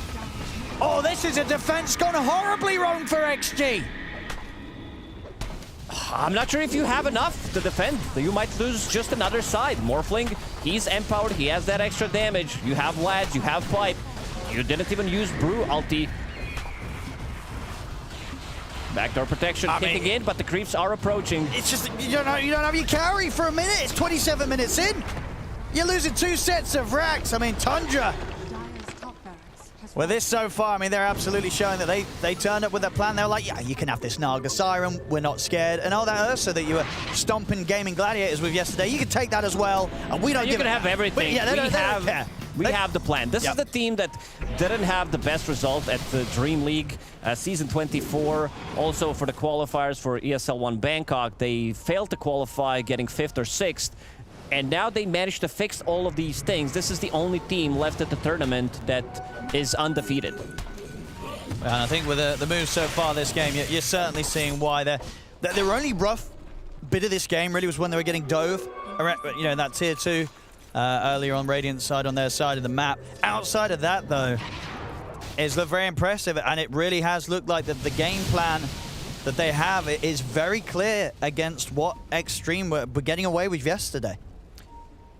Oh, this is a defense gone horribly wrong for XG. I'm not sure if you have enough to defend. You might lose just another side. Morphling, he's empowered. He has that extra damage. You have Lads, you have Pipe. You didn't even use Brew ulti. Backdoor protection kicking in, but the creeps are approaching. It's just, you don't have your carry for a minute. It's 27 minutes in. You're losing 2 sets of racks. I mean, Tundra. Well, this so far, I mean, they're absolutely showing that they turned up with a plan. They were like, yeah, you can have this Naga Siren. We're not scared. And all that Ursa that you were stomping Gaming Gladiators with yesterday, you can take that as well. And we don't You can have everything. Yeah, they don't care. We have the plan. This is the team that didn't have the best result at the Dream League Season 24. Also for the qualifiers for ESL 1 Bangkok, they failed to qualify, getting 5th or 6th. And now they managed to fix all of these things. This is the only team left at the tournament that is undefeated. And I think with the moves so far this game, you're certainly seeing why their only rough bit of this game really was when they were getting dove, you know, that tier 2 earlier on Radiant's side, on their side of the map. Outside of that, though, it's looked very impressive, and it really has looked like that the game plan that they have is very clear against what Xtreme were getting away with yesterday.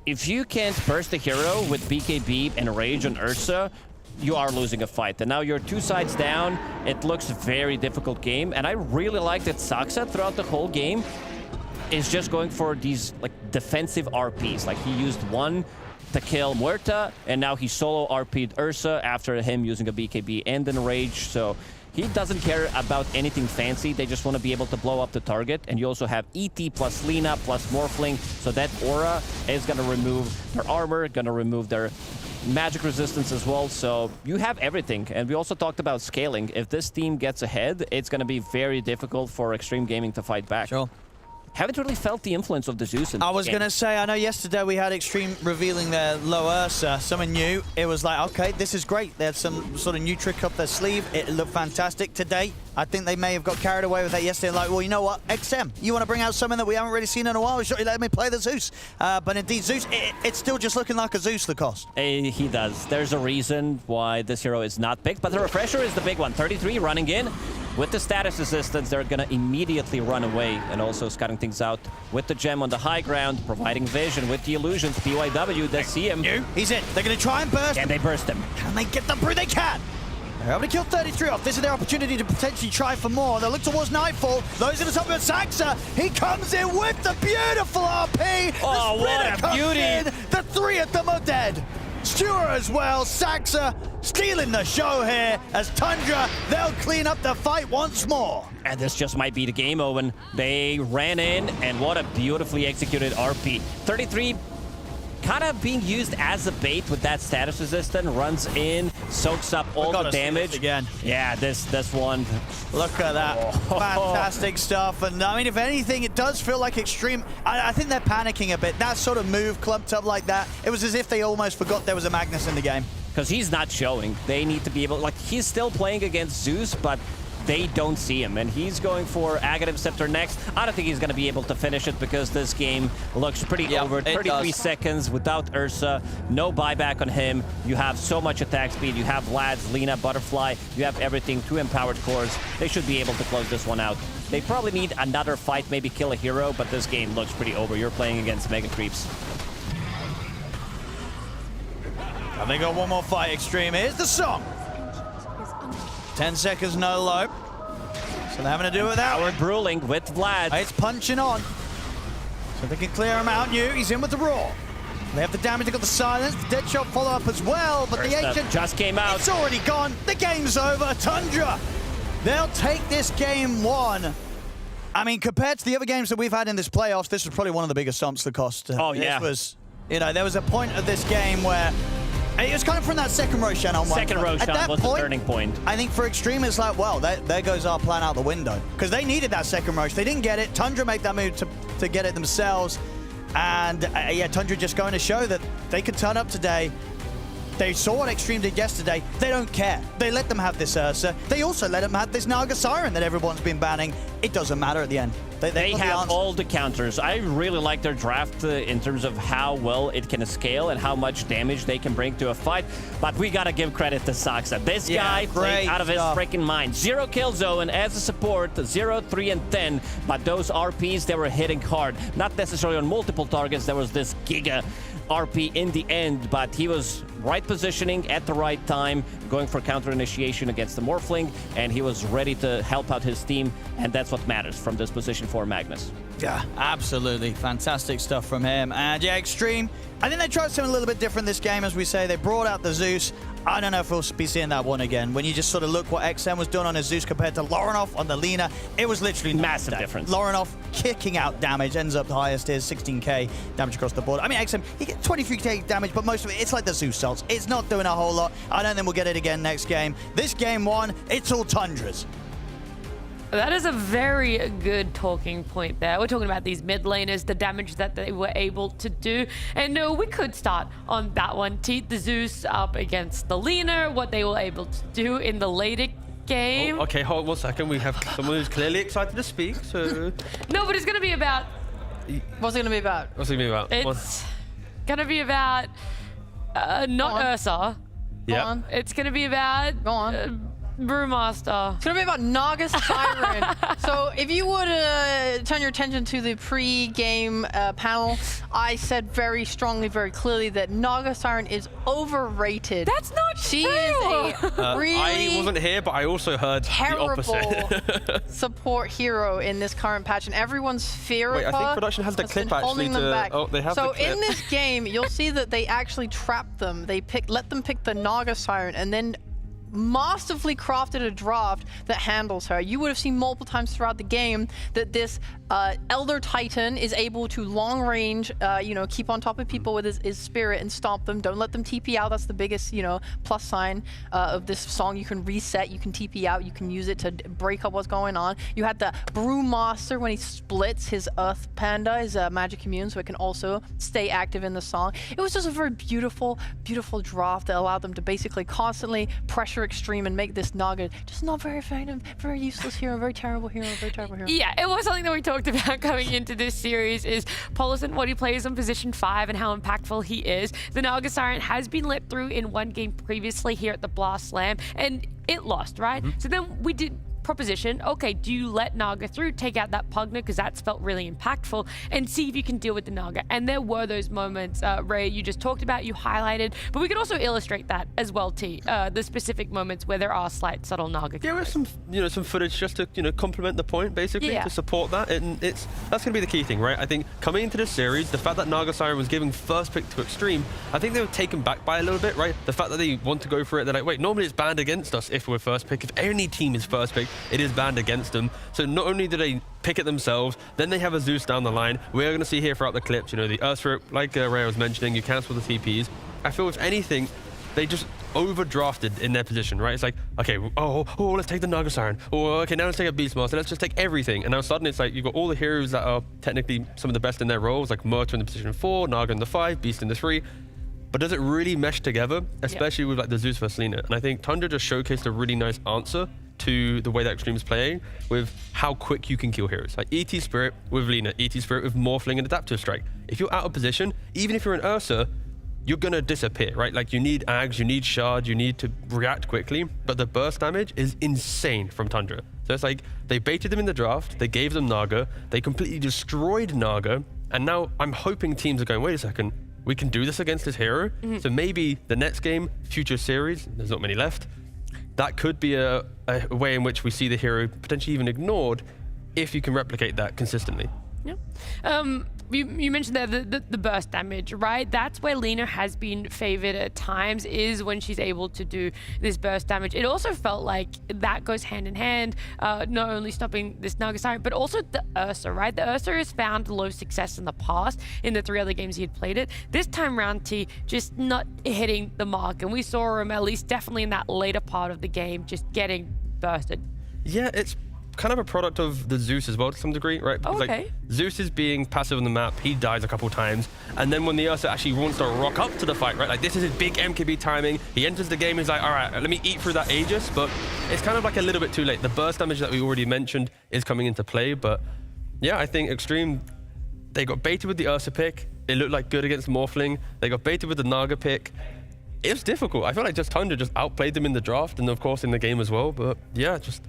If you can't burst the hero with BKB and Rage on Ursa, you are losing a fight. And now you're 2 sides down. It looks a very difficult game. And I really like that Saxa throughout the whole game is just going for these like defensive RPs. Like he used one to kill Muerta, and now he solo RP'd Ursa after him using a BKB and then Rage. So he doesn't care about anything fancy. They just want to be able to blow up the target. And you also have ET plus Lina plus Morphling. So that aura is going to remove their armor, going to remove their magic resistance as well. So you have everything. And we also talked about scaling. If this team gets ahead, it's going to be very difficult for Xtreme Gaming to fight back. Sure. Haven't really felt the influence of the Zeus in I was this going game. to say, I know yesterday we had Xtreme revealing their low Ursa, something new. It was like, okay, this is great. They had some sort of new trick up their sleeve. It looked fantastic today. I think they may have got carried away with that yesterday. Like, well, you know what, XM, you want to bring out something that we haven't really seen in a while? Sure, let me play the Zeus. But indeed, Zeus, it's still just looking like a Zeus, Lacoste. He does. There's a reason why this hero is not picked, but the Refresher is the big one. 33 running in. With the status assistance, they're going to immediately run away, and also scouting things out with the gem on the high ground, providing vision with the illusions. PYW, they see him. He's in. They're going to try and burst. Can they burst him? Can they get them through? They can. They're able to kill 33 off. This is their opportunity to potentially try for more. They'll look towards Nightfall. Those in the top of Saxa. He comes in with the beautiful RP. Oh, what a beauty. In. The 3 of them are dead. Stewart as well. Saxa stealing the show here as Tundra, they'll clean up the fight once more. And this just might be the game, Owen. They ran in, and what a beautifully executed RP. 33 kind of being used as a bait with that status resistant, runs in, soaks up all the damage. Again. Yeah, this one. Look at that. Fantastic stuff. And I mean, if anything, it does feel like Xtreme. I think they're panicking a bit. That sort of move clumped up like that, it was as if they almost forgot there was a Magnus in the game. Because he's not showing. They need to be able, like, he's still playing against Zeus, but they don't see him, and he's going for Aghanim Scepter next. I don't think he's going to be able to finish it because this game looks pretty over. 33 seconds without Ursa, no buyback on him. You have so much attack speed. You have Lads, Lina, Butterfly. You have everything, 2 empowered cores. They should be able to close this one out. They probably need another fight, maybe kill a hero, but this game looks pretty over. You're playing against Mega Creeps. And they got one more fight, Xtreme. Here's the song. 10 seconds, no low. So they're having to do it without. Howard Bruling with Vlad. It's punching on. So they can clear him out. New, he's in with the raw. They have the damage, they got the silence, the dead shot follow up as well, but the ancient just came out. It's already gone. The game's over. Tundra, they'll take this game 1. I mean, compared to the other games that we've had in this playoffs, this was probably one of the biggest stumps that cost. Oh, yeah. This was, you know, there was a point of this game where it was kind of from that second Roshan on one. Second Roshan was the turning point. I think for Xtreme, it's like, well, there goes our plan out the window. Because they needed that second Rosh. They didn't get it. Tundra made that move to get it themselves. And yeah, Tundra just going to show that they could turn up today. They saw what Xtreme did yesterday. They don't care. They let them have this Ursa. They also let them have this Naga Siren that everyone's been banning. It doesn't matter at the end. They have all the counters. I really like their draft in terms of how well it can scale and how much damage they can bring to a fight. But we gotta give credit to Saksa. This guy played out of his freaking mind. 0 kill zone as a support, 0, 3, and 10. But those RPs, they were hitting hard. Not necessarily on multiple targets. There was this Giga RP in the end, but he was right positioning at the right time, going for counter initiation against the Morphling, and he was ready to help out his team, and that's what matters from this position for Magnus. Yeah, absolutely. Fantastic stuff from him. And yeah, Xtreme, I think they tried something a little bit different this game, as we say. They brought out the Zeus. I don't know if we'll be seeing that one again. When you just sort of look what XM was doing on his Zeus compared to Lorinov on the Lina, it was literally massive difference. Lorinov kicking out damage, ends up the highest is 16k damage across the board. I mean, XM, he gets 23k damage, but most of it, it's like the Zeus salts. It's not doing a whole lot. I don't think we'll get it again next game. This game 1, it's all Tundras. That is a very good talking point there. We're talking about these mid laners, the damage that they were able to do. And no, we could start on that one. Teat the Zeus up against the Lina, what they were able to do in the later game. Oh, okay, hold on 1 second. We have someone who's clearly excited to speak, so... No, but it's going to be about... What's it going to be about? What's it going to be about? It's going to be about... not Ursa. Yeah. It's going to be about... Go on. Brewmaster. It's gonna be about Naga Siren. So if you would turn your attention to the pre-game panel, I said very strongly, very clearly that Naga Siren is overrated. That's not she true. Is a really I wasn't here, but I also heard terrible the opposite. support hero in this current patch, and everyone's fear Wait, of I think her production has the has clip been actually holding them to... back. Oh, they have so the clip. in this game, you'll see that they actually trapped them. They let them pick the Naga Siren, and then masterfully crafted a draft that handles her. You would have seen multiple times throughout the game that this Elder Titan is able to long range, you know, keep on top of people with his spirit and stomp them. Don't let them TP out. That's the biggest, you know, plus sign of this song. You can reset, you can TP out, you can use it to break up what's going on. You had the Brewmaster when he splits his Earth Panda, his magic immune, so it can also stay active in the song. It was just a very beautiful, beautiful draft that allowed them to basically constantly pressure Xtreme and make this Naga just not very effective, very useless hero, very terrible hero, very terrible hero. Yeah, it was something that we talked about coming into this series is Paulison, what he plays on position 5 and how impactful he is. The Naga Siren has been let through in one game previously here at the Blast Slam, and it lost, right? So then we did proposition, okay, do you let Naga through, take out that Pugna, because that's felt really impactful, and see if you can deal with the Naga. And there were those moments, Ray, you just talked about, you highlighted, but we could also illustrate that as well, T, the specific moments where there are slight, subtle Naga. There was some, you know, some footage just to, you know, complement the point, basically, to support that, and that's going to be the key thing, right? I think coming into this series, the fact that Naga Siren was giving first pick to Xtreme, I think they were taken back by a little bit, right? The fact that they want to go for it, they're like, wait, normally it's banned against us if we're first pick. If any team is first pick, it is banned against them. So not only do they pick it themselves, then they have a Zeus down the line. We're going to see here throughout the clips, you know, the Ursa, like Ray was mentioning, you cancel the TPs. I feel if anything, they just overdrafted in their position, right? It's like, okay, let's take the Naga Siren. Oh, okay, now let's take a Beastmaster. Let's just take everything. And now suddenly it's like you've got all the heroes that are technically some of the best in their roles, like Murta in the position 4, Naga in the 5, Beast in the 3. But does it really mesh together, especially with like the Zeus versus Lina? And I think Tundra just showcased a really nice answer to the way that Xtreme is playing with how quick you can kill heroes. Like ET Spirit with Lina, ET Spirit with Morphling and Adaptive Strike. If you're out of position, even if you're an Ursa, you're gonna disappear, right? Like you need Ags, you need Shard, you need to react quickly, but the burst damage is insane from Tundra. So it's like they baited them in the draft, they gave them Naga, they completely destroyed Naga, and now I'm hoping teams are going, wait a second, we can do this against this hero. So maybe the next game, future series, there's not many left, that could be a way in which we see the hero potentially even ignored if you can replicate that consistently. Yeah. You mentioned there the burst damage, right? That's where Lina has been favored at times, is when she's able to do this burst damage. It also felt like that goes hand in hand, not only stopping this Naga Siren, but also the Ursa, right? The Ursa has found low success in the past in the 3 other games he had played it. This time round, T just not hitting the mark, and we saw him at least definitely in that later part of the game just getting bursted. Yeah, it's kind of a product of the Zeus as well to some degree, right? Because like Zeus is being passive on the map, he dies a couple times, and then when the Ursa actually wants to rock up to the fight, right? Like this is his big MKB timing. He enters the game, he's like, all right, let me eat through that Aegis, but it's kind of like a little bit too late. The burst damage that we already mentioned is coming into play, but yeah, I think Xtreme, they got baited with the Ursa pick. It looked like good against Morphling. They got baited with the Naga pick. It was difficult. I feel like just Tundra just outplayed them in the draft and of course in the game as well, but yeah, just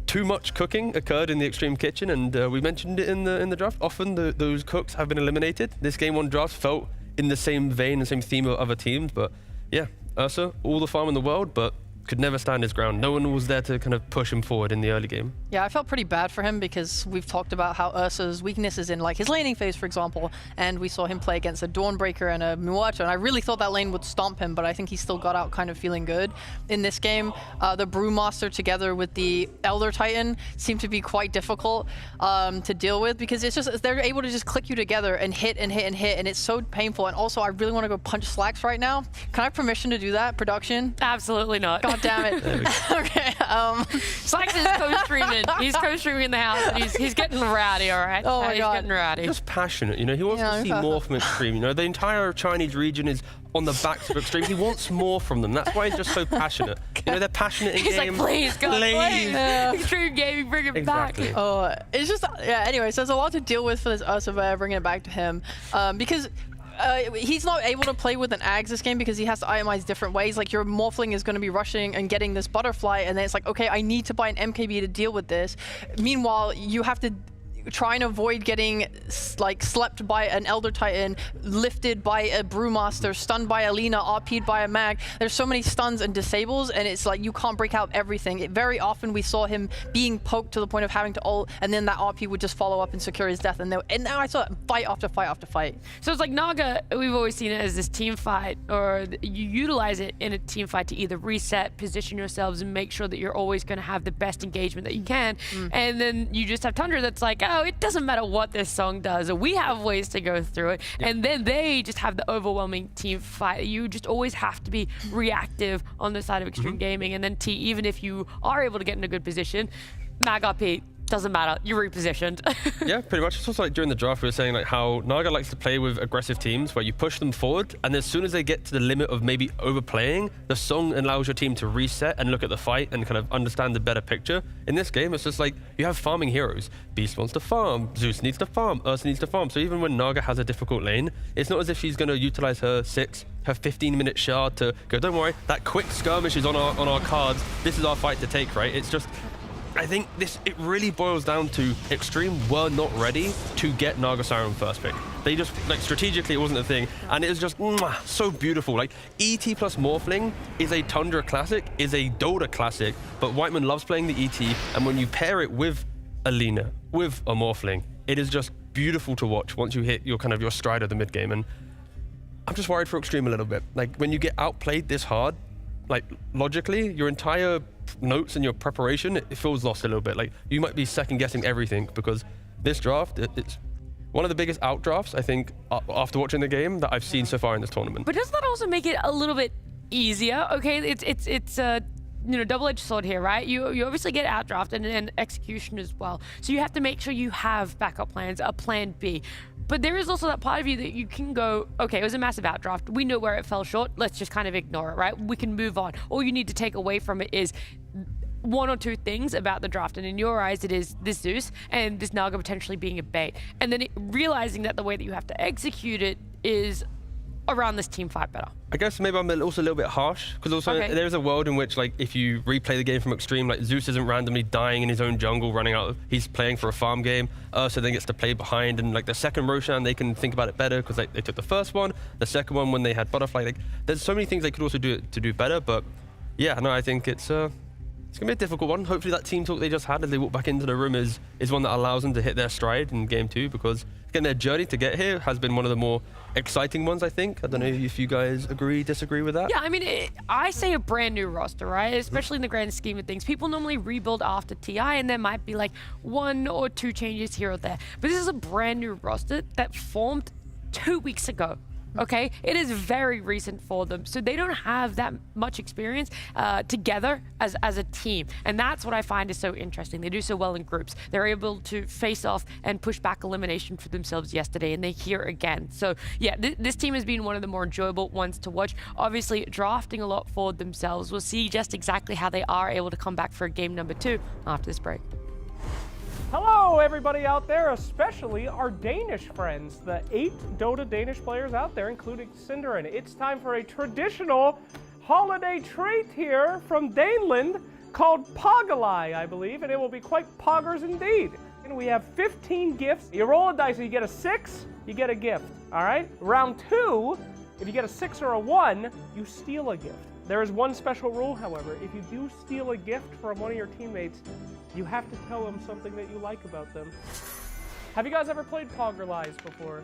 too much cooking occurred in the Xtreme kitchen, and we mentioned it in the draft. Often those cooks have been eliminated. This game 1 draft felt in the same vein, the same theme of other teams, but yeah, Ursa, all the farm in the world, but could never stand his ground. No one was there to kind of push him forward in the early game. Yeah, I felt pretty bad for him because we've talked about how Ursa's weakness is in like his laning phase, for example, and we saw him play against a Dawnbreaker and a Muerto, and I really thought that lane would stomp him, but I think he still got out kind of feeling good. In this game, the Brewmaster together with the Elder Titan seemed to be quite difficult to deal with because it's just, they're able to just click you together and hit and hit and hit, and it's so painful. And also, I really want to go punch Slacks right now. Can I have permission to do that, production? Absolutely not. God damn it. Okay. Slacks is co-streaming. He's co-streaming in the house. And he's getting rowdy, all right? Oh my God. He's getting rowdy. Just passionate, you know. He wants to see more from Xtreme. You know, the entire Chinese region is on the backs of Xtreme. He wants more from them. That's why he's just so passionate. You know, they're passionate in He's game. like, please, God, please. Xtreme Gaming, bring it back. Oh, it's just, yeah, anyways, there's a lot to deal with for this Ursa, bringing it back to him. Because he's not able to play with an Ags this game because he has to itemize different ways. Like your Morphling is going to be rushing and getting this butterfly, and then it's like, okay, I need to buy an MKB to deal with this. Meanwhile, you have to try and avoid getting like slept by an Elder Titan, lifted by a Brewmaster, stunned by a Lina, RP'd by a Mag. There's so many stuns and disables, and it's like you can't break out everything. Very often we saw him being poked to the point of having to ult, and then that RP would just follow up and secure his death. And now I saw fight after fight after fight. So it's like Naga, we've always seen it as this team fight, or you utilize it in a team fight to either reset, position yourselves, and make sure that you're always going to have the best engagement that you can. And then you just have Tundra that's like, oh, it doesn't matter what this song does. We have ways to go through it. And then they just have the overwhelming team fight. You just always have to be reactive on the side of Xtreme Gaming. And then T, even if you are able to get in a good position, Mag RP, doesn't matter, you're repositioned. Yeah, pretty much. It's also like during the draft we were saying like how Naga likes to play with aggressive teams where you push them forward, and as soon as they get to the limit of maybe overplaying, the song allows your team to reset and look at the fight and kind of understand the better picture. In this game, it's just like you have farming heroes. Beast wants to farm, Zeus needs to farm, Ursa needs to farm. So even when Naga has a difficult lane, it's not as if she's going to utilize her 15-minute shard to go, don't worry, that quick skirmish is on our cards. This is our fight to take, right? It's just, I think it really boils down to Xtreme were not ready to get Naga Siren first pick. They just, like, strategically it wasn't a thing, and it was just so beautiful. Like, ET plus Morphling is a Tundra classic, is a Dota classic, but Whiteman loves playing the ET, and when you pair it with a Lina, with a Morphling, it is just beautiful to watch once you hit your stride of the mid game. And I'm just worried for Xtreme a little bit. Like, when you get outplayed this hard, like, logically, your entire notes and your preparation, it feels lost a little bit. Like, you might be second guessing everything because this draft, it's one of the biggest out drafts, I think, after watching the game that I've seen so far in this tournament. But doesn't that also make it a little bit easier? Okay, it's a double-edged sword here, right? You obviously get outdrafted and execution as well. So you have to make sure you have backup plans, a plan B. But there is also that part of you that you can go, okay, it was a massive outdraft. We know where it fell short. Let's just kind of ignore it, right? We can move on. All you need to take away from it is one or two things about the draft, and in your eyes it is this Zeus and this Naga potentially being a bait, and then realizing that the way that you have to execute it is, around this team fight better. I guess maybe I'm also a little bit harsh, because also there's a world in which, like, if you replay the game from Xtreme, like, Zeus isn't randomly dying in his own jungle, running out. He's playing for a farm game, so then gets to play behind. And like the second Roshan, they can think about it better because they took the first one, the second one when they had Butterfly. Like, there's so many things they could also do to do better. But yeah, no, I think it's gonna be a difficult one. Hopefully that team talk they just had as they walk back into the room is one that allows them to hit their stride in game 2, because again, their journey to get here has been one of the more exciting ones, I think. I don't know if you guys disagree with that. Yeah, I mean, I say a brand new roster, right? Especially in the grand scheme of things. People normally rebuild after TI, and there might be like 1 or 2 changes here or there. But this is a brand new roster that formed 2 weeks ago. Okay, it is very recent for them, so they don't have that much experience together as a team, and that's what I find is so interesting. They do so well in groups. They're able to face off and push back elimination for themselves yesterday, and they're here again. So yeah, this team has been one of the more enjoyable ones to watch. Obviously, drafting a lot for themselves. We'll see just exactly how they are able to come back for game number 2 after this break. Hello, everybody out there, especially our Danish friends, the 8 Dota Danish players out there, including Synderen. It's time for a traditional holiday treat here from Daneland called Pogalai, I believe, and it will be quite poggers indeed. And we have 15 gifts. You roll a dice, and you get a 6, you get a gift, all right? Round 2, if you get a 6 or a 1, you steal a gift. There is one special rule, however. If you do steal a gift from one of your teammates, you have to tell them something that you like about them. Have you guys ever played Pogalai before?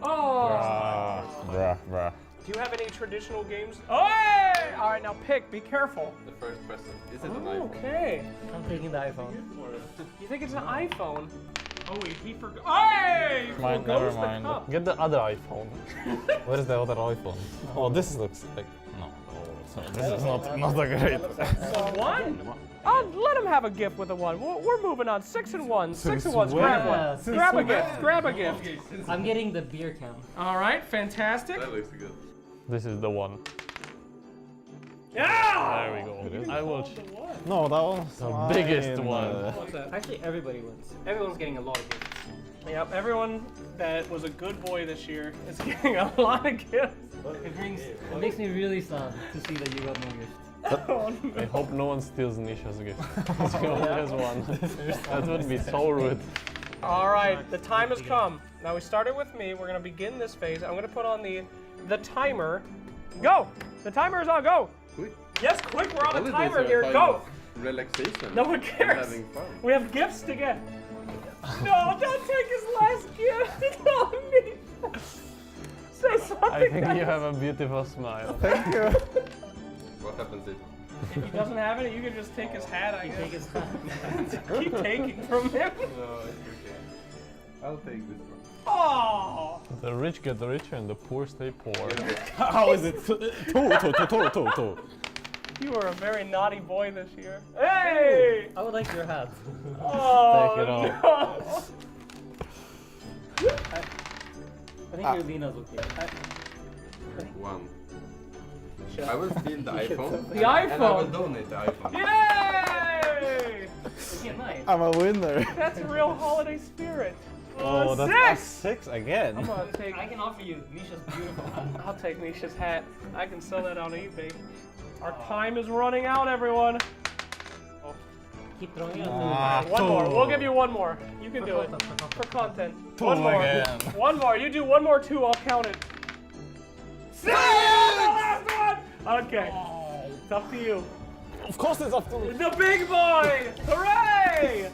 Oh! Bruh. Do you have any traditional games? Oh, hey! All right, now pick. Be careful. The first present. Is it an iPhone? Okay. I'm taking the iPhone. You think it's an iPhone? Oh wait, he forgot. Hey! Mine, never mind. Get the other iPhone. Where is the other iPhone? Oh, this looks like this is not a great. So 1? Let him have a gift with a 1. We're moving on. 6 and 1. 6 and 1. Grab one. Grab a gift. Grab a gift. I'm getting the beer can. All right, fantastic. That looks good. This is the one. Yeah! There we go. I will. No, that one's the biggest one. Actually, everybody wins. Everyone's getting a lot of gifts. Yep, everyone that was a good boy this year is getting a lot of gifts. It makes me really sad to see that you got no gift. I hope no one steals Nisha's gift. He only has one. That would be so rude. All right, the time has come. Now we started with me. We're gonna begin this phase. I'm gonna put on the timer. Go! The timer is on. Go! Quick. Yes, quick. We're on the timer here. Go! Relaxation. No one cares. Having fun. We have gifts to get. No, don't take his last gift. No, me. Say something. I think you have a beautiful smile. Thank you. What happens if he doesn't have it? You can just take his hat, I guess. Take his hat. Keep taking from him. No, it's okay. I'll take this one. Oh! The rich get richer and the poor stay poor. How is it? Two. You were a very naughty boy this year. Hey! I would like your hat. Oh, take it all. No. I think your Lina's okay. One. I will steal the iPhone. The iPhone? And I will donate the iPhone. Yay! Nice. I'm a winner. That's real holiday spirit. Oh, that's a 6 again. I'm gonna take. I can offer you Nisha's beautiful hat. I'll take Nisha's hat. I can sell that on eBay. Our time is running out, everyone. Oh. Keep throwing it. One more. We'll give you one more. You can do it. For content. One more. Again. One more. You do one more, 2. I'll count it. 6! The last one! Okay. It's up to you. Of course it's up to me. The big boy! Hooray!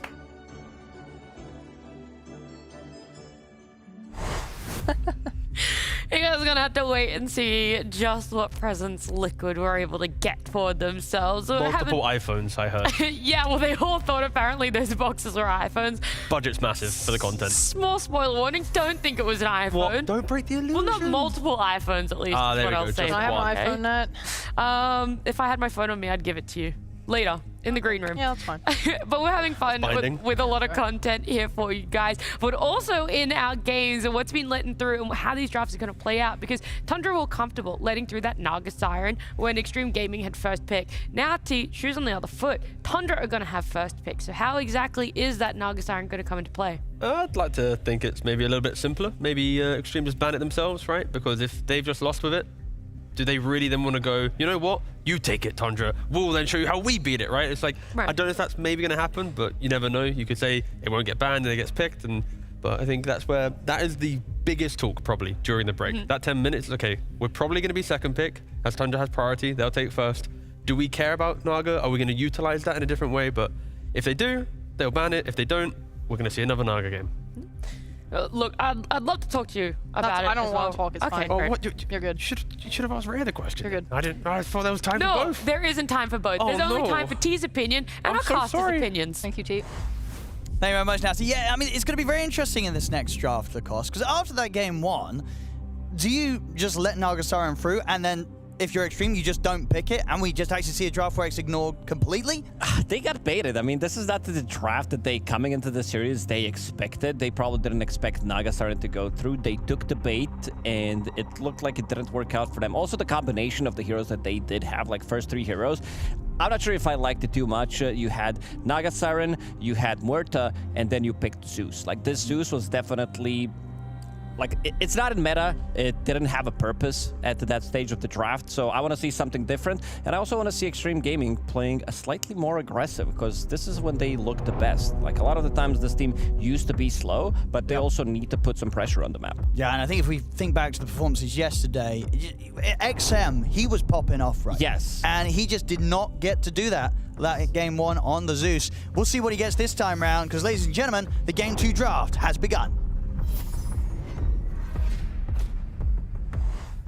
You guys are gonna have to wait and see just what presents Liquid were able to get for themselves. Multiple iPhones, I heard. Yeah, well, they all thought apparently those boxes were iPhones. Budget's massive for the content. Small spoiler warning, don't think it was an iPhone. What? Don't break the illusion. Well, not multiple iPhones at least. Ah, is there what we I'll go. say. Can I have an iPhone, Nat? If I had my phone on me, I'd give it to you. later in the green room. Yeah, that's fine. But we're having fun with a lot of content here for you guys. But also in our games and what's been letting through and how these drafts are going to play out, because Tundra were comfortable letting through that Naga Siren when Xtreme Gaming had first pick. Now, T, shoes on the other foot. Tundra are going to have first pick. So how exactly is that Naga Siren going to come into play? I'd like to think it's maybe a little bit simpler. Maybe Xtreme just ban it themselves, right? Because if they've just lost with it, do they really then want to go, you know what? You take it, Tundra. We'll then show you how we beat it, right? It's like, I don't know if that's maybe going to happen, but you never know. You could say it won't get banned and it gets picked. But I think that is the biggest talk probably during the break. That 10 minutes, okay, we're probably going to be second pick as Tundra has priority. They'll take first. Do we care about Naga? Are we going to utilize that in a different way? But if they do, they'll ban it. If they don't, we're going to see another Naga game. Look, I'd love to talk to you about it. I don't want to talk. It's fine. Oh, You're good. You should have asked Ray the question. You're good. I thought there was time for both. No, there isn't time for both. There's only time for T's opinion and our caster's opinions. Thank you, T. Thank you very much, Natty. Yeah, I mean, it's going to be very interesting in this next draft, of course, because after that game 1, do you just let Naga Siren through and then if you're Xtreme, you just don't pick it, and we just actually see a draft where it's ignored completely? They got baited. I mean, this is not the draft that they, coming into the series, they expected. They probably didn't expect Naga Siren to go through. They took the bait, and it looked like it didn't work out for them. Also, the combination of the heroes that they did have, like first 3 heroes, I'm not sure if I liked it too much. You had Naga Siren, you had Muerta, and then you picked Zeus. Like, this Zeus was definitely... Like, it's not in meta. It didn't have a purpose at that stage of the draft, so I want to see something different. And I also want to see Xtreme Gaming playing a slightly more aggressive, because this is when they look the best. Like, a lot of the times this team used to be slow, but they also need to put some pressure on the map. Yeah, and I think if we think back to the performances yesterday, XM, he was popping off, right? Yes. And he just did not get to do that game 1 on the Zeus. We'll see what he gets this time round, because, ladies and gentlemen, the game 2 draft has begun.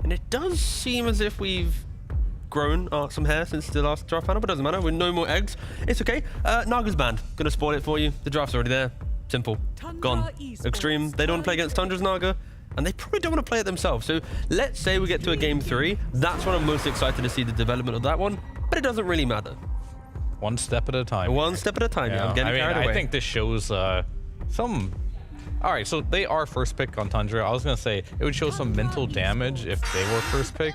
And it does seem as if we've grown some hair since the last draft panel, but it doesn't matter. With no more eggs, it's okay. Naga's banned. Gonna spoil it for you. The draft's already there. Simple. Gone. Xtreme, they don't want to play against Tundra's Naga, and they probably don't want to play it themselves. So let's say we get to a game 3. That's when I'm most excited to see the development of that one, but it doesn't really matter. One step at a time. One step at a time. Yeah, I'm getting carried away. I think this shows some... All right, so they are first pick on Tundra. I was going to say it would show some mental damage if they were first pick,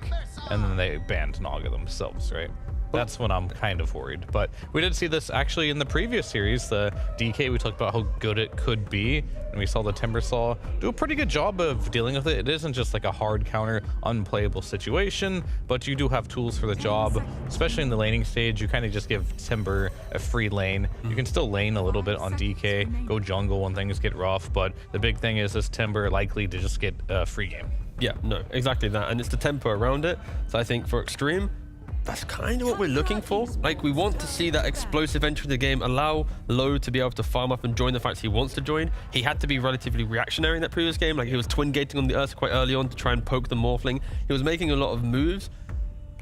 and then they banned Naga themselves, right? That's when I'm kind of worried. But we did see this actually in the previous series, the DK. We talked about how good it could be, and we saw the Timbersaw do a pretty good job of dealing with it. It isn't just like a hard counter, unplayable situation, but you do have tools for the job, especially in the laning stage. You kind of just give Timber a free lane. You can still lane a little bit on DK, go jungle when things get rough, but the big thing is this Timber likely to just get a free game. Yeah, no, exactly that. And it's the tempo around it. So I think for Xtreme, that's kind of what we're looking for. Like, we want to see that explosive entry to the game, allow Low to be able to farm up and join the fights he wants to join. He had to be relatively reactionary in that previous game. Like, he was twin gating on the Ursa quite early on to try and poke the Morphling. He was making a lot of moves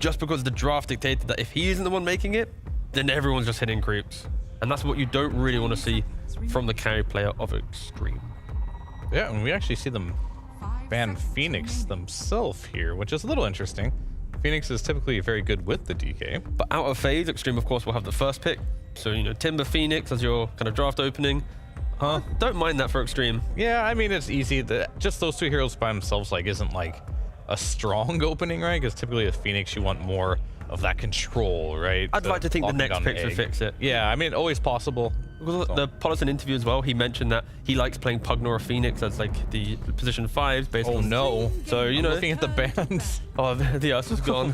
just because the draft dictated that if he isn't the one making it, then everyone's just hitting creeps. And that's what you don't really want to see from the carry player of Xtreme. Yeah, and we actually see them ban Phoenix themselves here, which is a little interesting. Phoenix is typically very good with the DK. But out of phase, Xtreme, of course, will have the first pick. So, you know, Timber, Phoenix as your kind of draft opening. Don't mind that for Xtreme. Yeah, I mean, it's easy. Just those 2 heroes by themselves, like, isn't, like, a strong opening, right? Because typically with Phoenix, you want more of that control, right? I'd like to think the next picks would fix it. Yeah, I mean, always possible. The Politan interview as well, he mentioned that he likes playing Pugna or Phoenix as like the position 5s based on... Oh no. So, you know... Looking at the bands. Oh, the Ursa's gone.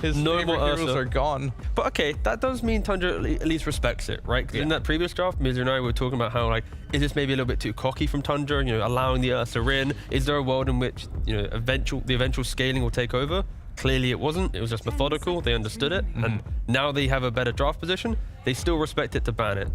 His no more heroes are gone. But okay, that does mean Tundra at least respects it, right? Because in that previous draft, Mizu and I were talking about how, like, is this maybe a little bit too cocky from Tundra, you know, allowing the Ursa in? Is there a world in which, you know, the eventual scaling will take over? Clearly it wasn't. It was just methodical. They understood it. And now they have a better draft position. They still respect it to ban it.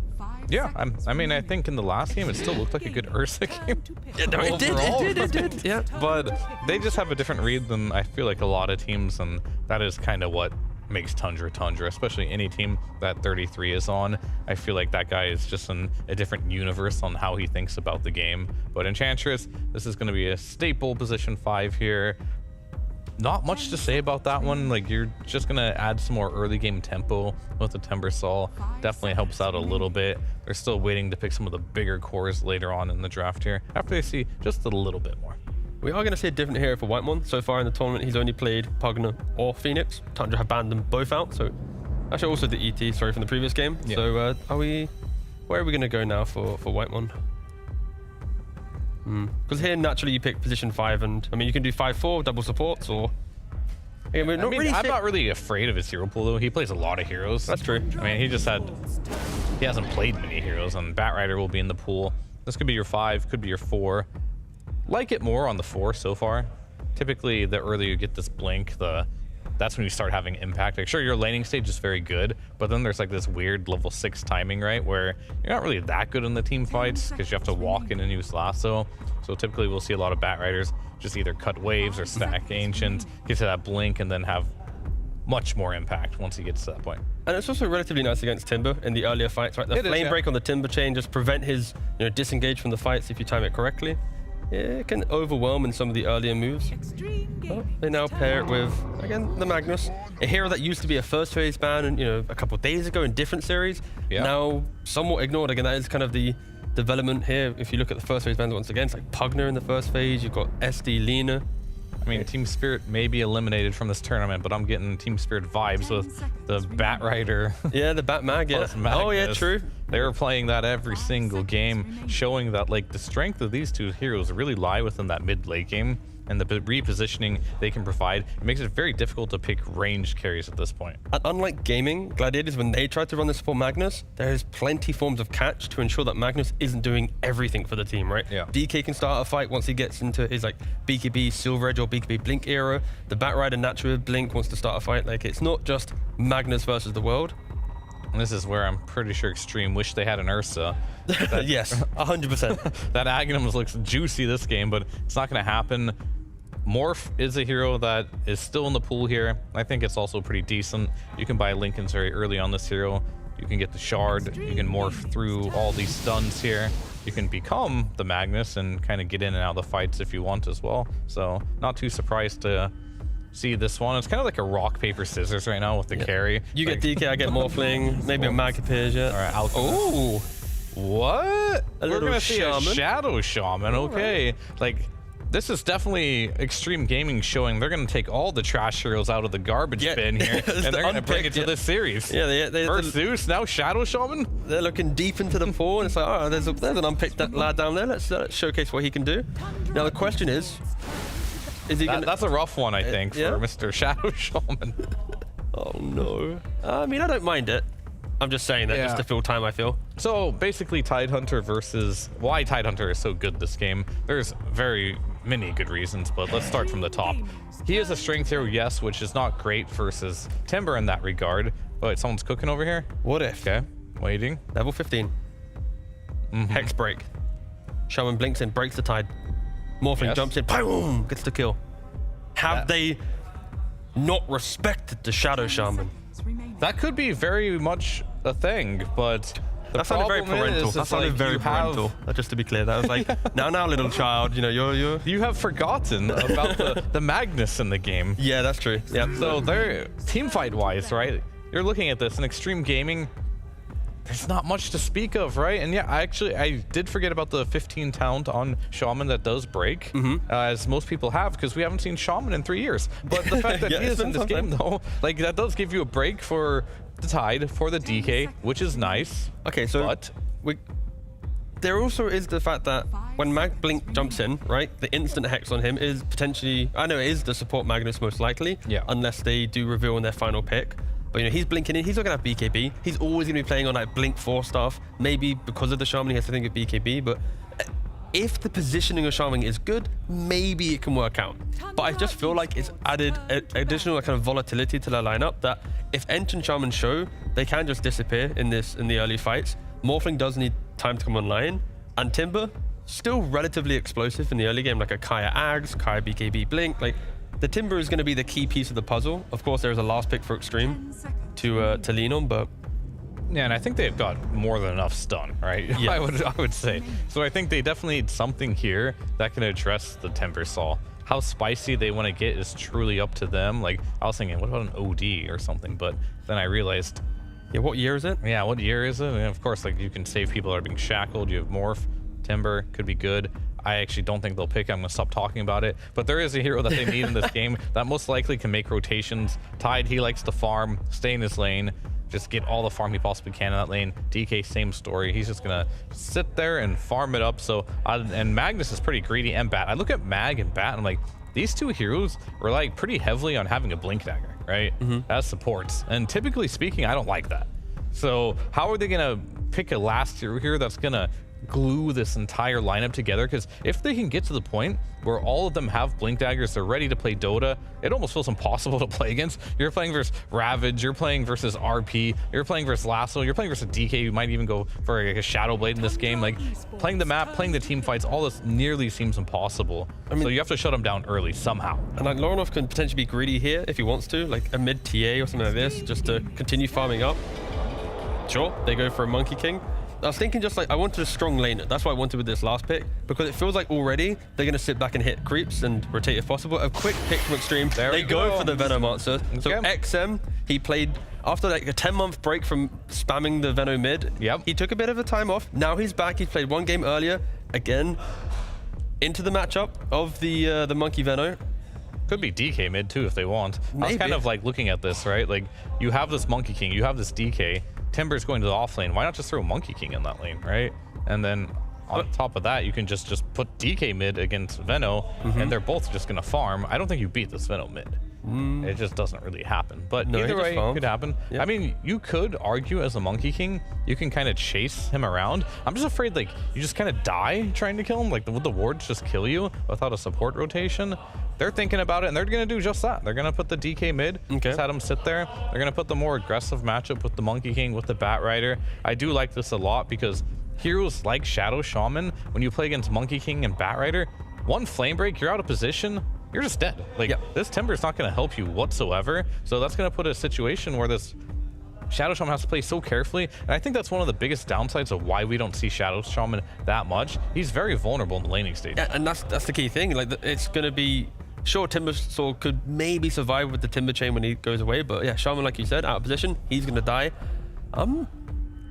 Yeah, I mean, I think in the last game, it still looked like a good Ursa game. Yeah, no, it did. Yeah. But they just have a different read than I feel like a lot of teams, and that is kind of what makes Tundra, especially any team that 33 is on. I feel like that guy is just in a different universe on how he thinks about the game. But Enchantress, this is going to be a staple position 5 here. not much to say about that one. Like, you're just gonna add some more early game tempo with the Timbersaw. Definitely helps out a little bit. They're still waiting to pick some of the bigger cores later on in the draft here, after they see just a little bit more. We are going to see a different hero for Whitemon. So far in the tournament, he's only played Pugna or Phoenix. Tundra have banned them both out. So actually also the ET, sorry, from the previous game. Yeah. So where are we going to go now for Whitemon? Because here naturally you pick position 5, and I mean you can do 5-4 double supports, or I'm not really afraid of his hero pool though. He plays a lot of heroes. That's true. I mean, he hasn't played many heroes, and Batrider will be in the pool. This could be your 5, could be your 4. Like it more on the 4 so far. Typically, the earlier you get this blink, that's when you start having impact. Like, sure, your laning stage is very good, but then there's like this weird level 6 timing, right, where you're not really that good in the team fights because you have to walk in and use lasso. So typically we'll see a lot of Batriders just either cut waves or stack ancient, get to that blink, and then have much more impact once he gets to that point. And it's also relatively nice against Timber in the earlier fights, right? The flame break on the Timber chain just prevent his disengage from the fights if you time it correctly. It can overwhelm in some of the earlier moves. Well, they now pair it with, again, the Magnus. A hero that used to be a first phase ban and, a couple of days ago in different series. Yeah. Now somewhat ignored. Again, that is kind of the development here. If you look at the first phase bans once again, it's like Pugna in the first phase. You've got SD Lina. I mean, Team Spirit may be eliminated from this tournament, but I'm getting Team Spirit vibes with the Batrider. Yeah, the Bat Mag, yeah. Oh, yeah, true. They were playing that every single game, showing that, like, the strength of these two heroes really lie within that mid-late game, and the repositioning they can provide. It makes it very difficult to pick ranged carries at this point. And unlike gaming, Gladiators, when they tried to run this for Magnus, there's plenty forms of catch to ensure that Magnus isn't doing everything for the team, right? Yeah. DK can start a fight once he gets into his like BKB Silver Edge or BKB Blink era. The Batrider naturally with Blink wants to start a fight. Like, it's not just Magnus versus the world. And this is where I'm pretty sure Xtreme wish they had an Ursa. Yes, 100%. That Aghanim looks juicy this game, but it's not going to happen. Morph is a hero that is still in the pool here. I think it's also pretty decent. You can buy Lincolns very early on this hero. You can get the Shard. You can morph through all these stuns here. You can become the Magnus and kind of get in and out of the fights if you want as well. So not too surprised to see this one. It's kind of like a rock, paper, scissors right now with the carry. You get DK, I get Morphling. Maybe a Mag appears yet. All right, oh, what? We're gonna see a Shadow Shaman. Okay, like this is definitely Xtreme Gaming showing they're gonna take all the trash heroes out of the garbage bin here, and they're gonna bring it to this series. Yeah, first Zeus, now Shadow Shaman. They're looking deep into the pool, and it's like, oh, there's an unpicked lad down there. Let's showcase what he can do. Now the question is he gonna... That's a rough one, I think, for Mr. Shadow Shaman. Oh no. I mean, I don't mind it. I'm just saying that just to fill time, I feel. So basically Tidehunter versus why Tidehunter is so good this game. There's very many good reasons, but let's start from the top. He is a strength hero, yes, which is not great versus Timber in that regard, but someone's cooking over here. What if? Okay, waiting. Level 15. Hex break. Shaman blinks in, breaks the tide. Morphling jumps in, boom, gets the kill. Have they not respected the Shadow Shaman? That could be very much a thing, but that sounded very parental. That sounded very parental. Just to be clear, that was like, now, little child, you have forgotten about the Magnus in the game. Yeah, that's true. Yeah. So they're team fight wise, right? You're looking at this in Xtreme Gaming. There's not much to speak of, right? And yeah, I did forget about the 15 talent on Shaman that does break, as most people have, because we haven't seen Shaman in 3 years. But the fact that he is in this game, though, like that does give you a break for the Tide, for the DK, which is nice. Okay, so there also is the fact that when Mag Blink jumps in, right, the instant hex on him is potentially, I know it is the support Magnus most likely, unless they do reveal in their final pick. But he's blinking in, he's not gonna have BKB. He's always gonna be playing on like Blink 4 stuff. Maybe because of the Shaman, he has to think of BKB, but if the positioning of Shaman is good, maybe it can work out. But I just feel like it's added additional kind of volatility to their lineup that if Ench and Shaman show, they can just disappear in the early fights. Morphling does need time to come online, and Timber, still relatively explosive in the early game, like a Kaya Ags, Kaya BKB Blink, like the Timber is going to be the key piece of the puzzle. Of course, there's a last pick for Xtreme to lean on, but yeah, and I think they've got more than enough stun, right? Yeah. I would say. So I think they definitely need something here that can address the Timbersaw. how spicy they want to get is truly up to them. Like, I was thinking, what about an OD or something? But then I realized, yeah, what year is it? Yeah, what year is it? And of course, like, you can save people that are being shackled. You have Morph, Timber, could be good. I actually don't think they'll pick. I'm going to stop talking about it. But there is a hero that they need in this game that most likely can make rotations. Tide, he likes to farm, stay in his lane, just get all the farm he possibly can in that lane. DK, same story. He's just going to sit there and farm it up. So, and Magnus is pretty greedy, and Bat. I look at Mag and Bat, and I'm like, these two heroes rely pretty heavily on having a Blink Dagger, right? As supports. And typically speaking, I don't like that. So how are they going to pick a last hero here that's going to glue this entire lineup together? Because if they can get to the point where all of them have Blink Daggers, they're ready to play Dota, it almost feels impossible to play against. You're playing versus Ravage, you're playing versus RP, you're playing versus Lasso, you're playing versus DK, you might even go for like a Shadow Blade in this game. Like, playing the map, playing the team fights, all this nearly seems impossible. I mean, so you have to shut them down early somehow. And like, Lorinov can potentially be greedy here if he wants to, like a mid TA or something like this, just to continue farming up. Sure, they go for a Monkey King. I was thinking just like, I wanted a strong laner. That's what I wanted with this last pick, because it feels like already they're going to sit back and hit creeps and rotate if possible. A quick pick from Xtreme. They go for the Venom answer. So XM, he played, after like a 10-month break from spamming the Venom mid, he took a bit of a time off. Now he's back. He played one game earlier, again, into the matchup of the Monkey Venom. Could be DK mid too if they want. Maybe. I was kind of like looking at this, right? Like, you have this Monkey King, you have this DK, Timber's going to the off lane. Why not just throw Monkey King in that lane, right? And then on top of that, you can just put DK mid against Veno, and they're both just gonna farm. I don't think you beat this Veno mid. It just doesn't really happen. But No, either way, it could happen. Yep. I mean, you could argue as a Monkey King, you can kind of chase him around. I'm just afraid, like, you just kind of die trying to kill him. Like, would the wards just kill you without a support rotation? They're thinking about it, and they're going to do just that. They're going to put the DK mid, just had him sit there. They're going to put the more aggressive matchup with the Monkey King, with the Bat Rider. I do like this a lot because heroes like Shadow Shaman, when you play against Monkey King and Bat Rider, one flame break, you're out of position, you're just dead. Like, this Timber is not going to help you whatsoever. So that's going to put a situation where this Shadow Shaman has to play so carefully. And I think that's one of the biggest downsides of why we don't see Shadow Shaman that much. He's very vulnerable in the laning stage. Yeah, and that's the key thing. Like, it's going to be... Sure, Timber Sword could maybe survive with the Timber Chain when he goes away, but yeah, Shaman, like you said, out of position, he's going to die.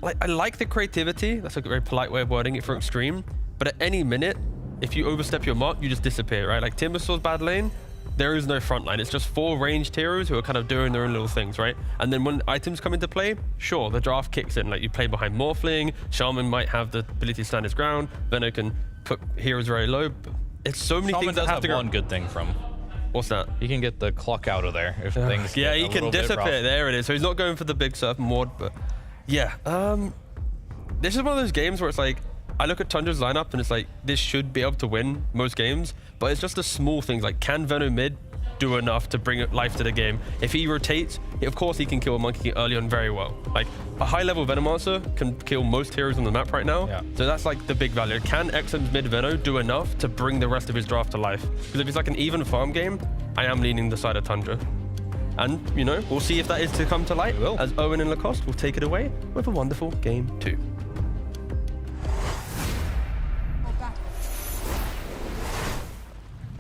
Like, I like the creativity. That's a very polite way of wording it for Xtreme. But at any minute, if you overstep your mark, you just disappear, right? Like, Timber Sword's bad lane, there is no front line. It's just 4 ranged heroes who are kind of doing their own little things, right? And then when items come into play, sure, the draft kicks in. Like, you play behind Morphling, Shaman might have the ability to stand his ground, Venom can put heroes very low. But it's so many things that have to go. One good thing from. What's that? He can get the clock out of there if things yeah, get he a can little bit disappear. rough. There it is. So he's not going for the big surf ward, but yeah. This is one of those games where it's like, I look at Tundra's lineup and it's like, this should be able to win most games, but it's just the small things like, can Venom mid do enough to bring life to the game? If he rotates, of course he can kill a Monkey King early on very well. Like, a high-level Venomancer can kill most heroes on the map right now. So that's like the big value. Can XM's mid Venom do enough to bring the rest of his draft to life? Because if it's like an even farm game, I am leaning the side of Tundra. And, you know, we'll see if that is to come to light, as Owen and Lacoste will take it away with a wonderful game 2.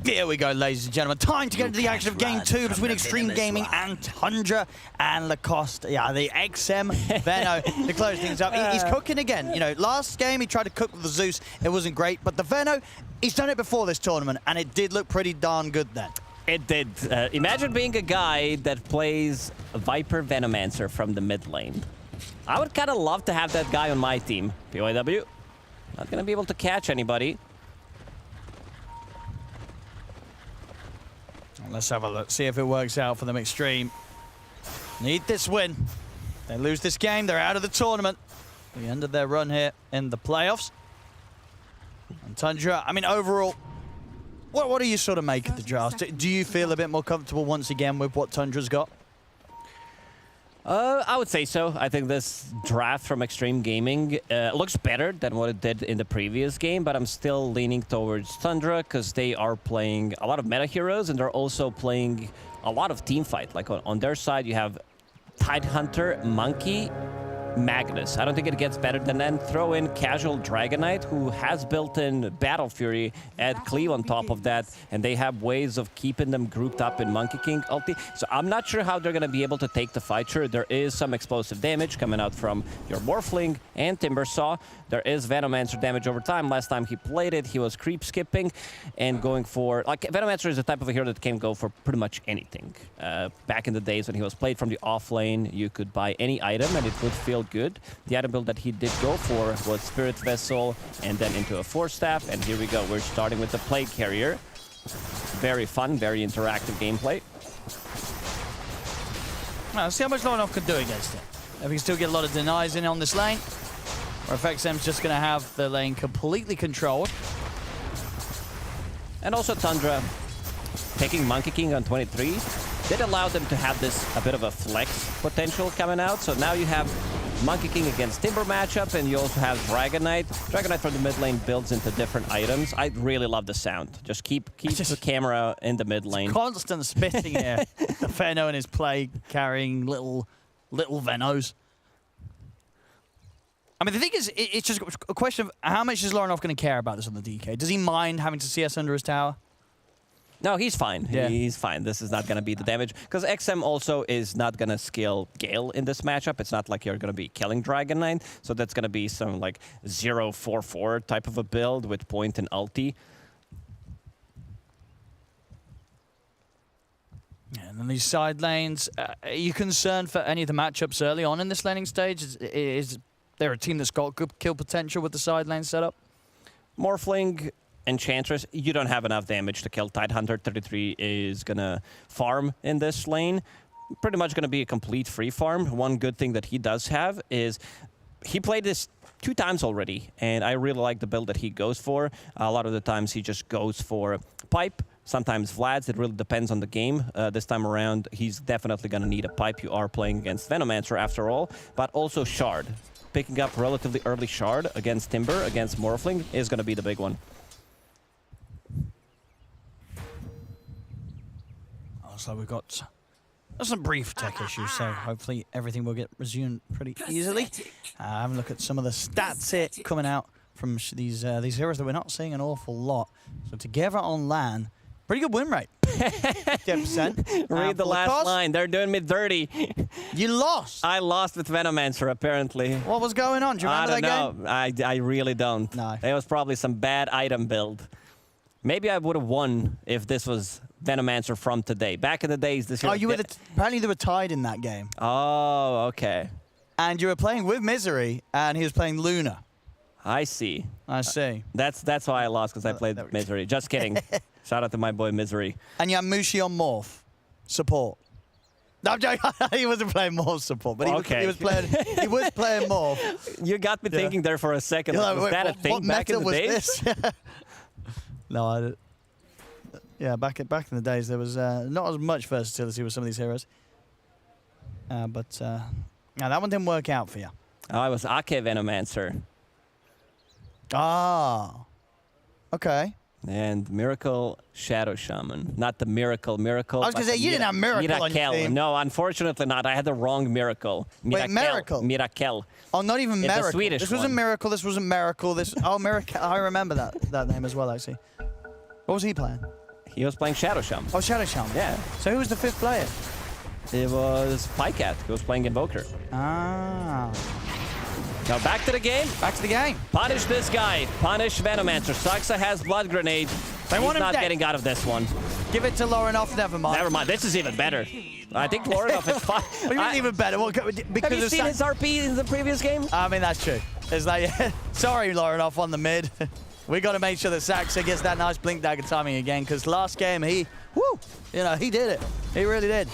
Here we go, ladies and gentlemen. Time to get into the action of Game 2 between Xtreme Gaming and Tundra and Lacoste. Yeah, the XM Veno to close things up. He's cooking again. You know, last game he tried to cook with the Zeus. It wasn't great. But the Veno, he's done it before this tournament, and it did look pretty darn good then. It did. Imagine being a guy that plays Viper Venomancer from the mid lane. I would kind of love to have that guy on my team. PYW, not going to be able to catch anybody. Let's have a look, see if it works out for them. Xtreme need this win. They lose this game, they're out of the tournament. The end of their run here in the playoffs. And Tundra, I mean, overall, what do you sort of make of the draft? Do you feel a bit more comfortable once again with what Tundra's got? I would say so. I think this draft from Xtreme Gaming looks better than what it did in the previous game, but I'm still leaning towards Tundra because they are playing a lot of meta heroes and they're also playing a lot of team fight. Like on their side, you have Tidehunter, Monkey, Magnus. I don't think it gets better than that. Throw in casual Dragon Knight, who has built-in Battle Fury, add Cleave on top of that, and they have ways of keeping them grouped up in Monkey King ulti. So I'm not sure how they're going to be able to take the fight. Sure, there is some explosive damage coming out from your Morphling and Timbersaw. There is Venomancer damage over time. Last time he played it, he was creep skipping and going for... Like, Venomancer is the type of a hero that can go for pretty much anything. Back in the days when he was played from the off lane, you could buy any item and it would feel good. The item build that he did go for was Spirit Vessel and then into a Force Staff. And here we go. We're starting with the Plague Carrier. Very fun, very interactive gameplay. Now, let's see how much low enough can do against it. If we can still get a lot of denies in on this lane, or if XM's just going to have the lane completely controlled. And also Tundra taking Monkey King on 23 did allow them to have this a bit of a flex potential coming out. So now you have Monkey King against Timber matchup, and you also have Dragon Knight. Dragon Knight from the mid lane builds into different items. I really love the sound. Just keep the camera in the mid lane. Constant spitting here. The Veno and his Plague carrying little Venos. I mean, the thing is, it's just a question of how much is Lorinov going to care about this on the DK? Does he mind having to CS under his tower? No, he's fine. Yeah. He's fine. This is not going to be the damage. Because XM also is not going to scale Gale in this matchup. It's not like you're going to be killing Dragon Knight. So that's going to be some like 0-4-4 type of a build with point and ulti. Yeah, and then these side lanes, are you concerned for any of the matchups early on in this laning stage? Is there a team that's got good kill potential with the side lane setup? Morphling, Enchantress, you don't have enough damage to kill. Tidehunter 33 is going to farm in this lane. Pretty much going to be a complete free farm. One good thing that he does have is he played this 2 times already, and I really like the build that he goes for. A lot of the times he just goes for Pipe, sometimes Vlad's. It really depends on the game. This time around, he's definitely going to need a Pipe. You are playing against Venomancer after all, but also Shard. Picking up relatively early Shard against Timber, against Morphling, is going to be the big one. So we've got some brief tech issues, so hopefully everything will get resumed pretty easily. Have a look at some of the stats here coming out from these heroes that we're not seeing an awful lot. So together on LAN, pretty good win rate. 50%. Read the last line. They're doing me dirty. You lost. I lost with Venomancer, apparently. What was going on? Do you remember that game? I don't know. I really don't. No. It was probably some bad item build. Maybe I would have won if this was Venomancer from today. Back in the days, this. Oh, you were apparently they were tied in that game. Oh, okay. And you were playing with Misery, and he was playing Luna. I see. I see. That's why I lost, because I played Misery. Just kidding. Shout out to my boy Misery. And you have Mushi on Morph support. No, I'm joking. He wasn't playing Morph support, but he was playing. He was playing Morph. You got me thinking there for a second. Like, was that a thing back in the days? No, I didn't. Yeah, back in the days, there was not as much versatility with some of these heroes. But now that one didn't work out for you. Oh, it was Ake Venomancer. Ah. Okay. And Miracle Shadow Shaman. Not the Miracle. I was going to say, you didn't have Miracle on your team. No, unfortunately not. I had the wrong Miracle. Wait, Miracle? Miracle. Oh, not even Miracle. The Swedish This wasn't Miracle. This wasn't Miracle. Oh, Miracle. I remember that name as well, actually. What was he playing? He was playing Shadow Shaman. Oh, Shadow Shaman. Yeah. So who was the 5th player? It was Pycat, who was playing Invoker. Ah. Now back to the game. Back to the game. Punish this guy. Punish Venomancer. Saxa has Blood Grenade. He's not getting out of this one. Give it to Lorinov. Never mind. Never mind. This is even better. I think Lorinov is fine. What do you mean even better? Well, because have you seen his RP in the previous game? I mean, that's true. It's like, sorry, Lorinov on the mid. We got to make sure that Saxa gets that nice blink dagger timing again, because last game he did it. He really did.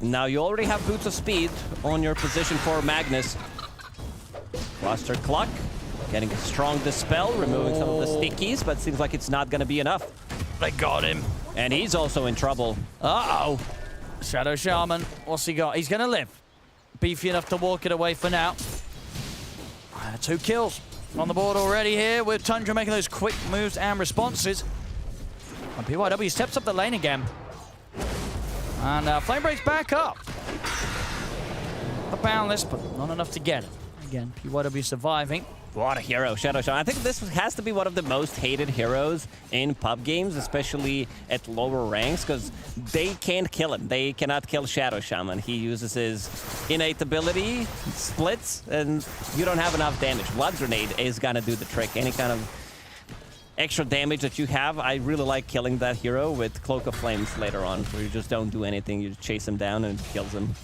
Now you already have Boots of Speed on your position for Magnus. Cluster Clock, getting a strong Dispel, removing some of the stickies, but seems like it's not going to be enough. They got him. And he's also in trouble. Uh-oh. Shadow Shaman, what's he got? He's going to live. Beefy enough to walk it away for now. 2 kills on the board already here, with Tundra making those quick moves and responses. And PYW steps up the lane again. And Flame breaks back up. The boundless, but not enough to get it. Again, PYW surviving. What a hero, Shadow Shaman. I think this has to be one of the most hated heroes in pub games, especially at lower ranks, because they can't kill him. They cannot kill Shadow Shaman. He uses his innate ability, splits, and you don't have enough damage. Blood Grenade is gonna do the trick. Any kind of extra damage that you have, I really like killing that hero with Cloak of Flames later on, where you just don't do anything. You chase him down and it kills him.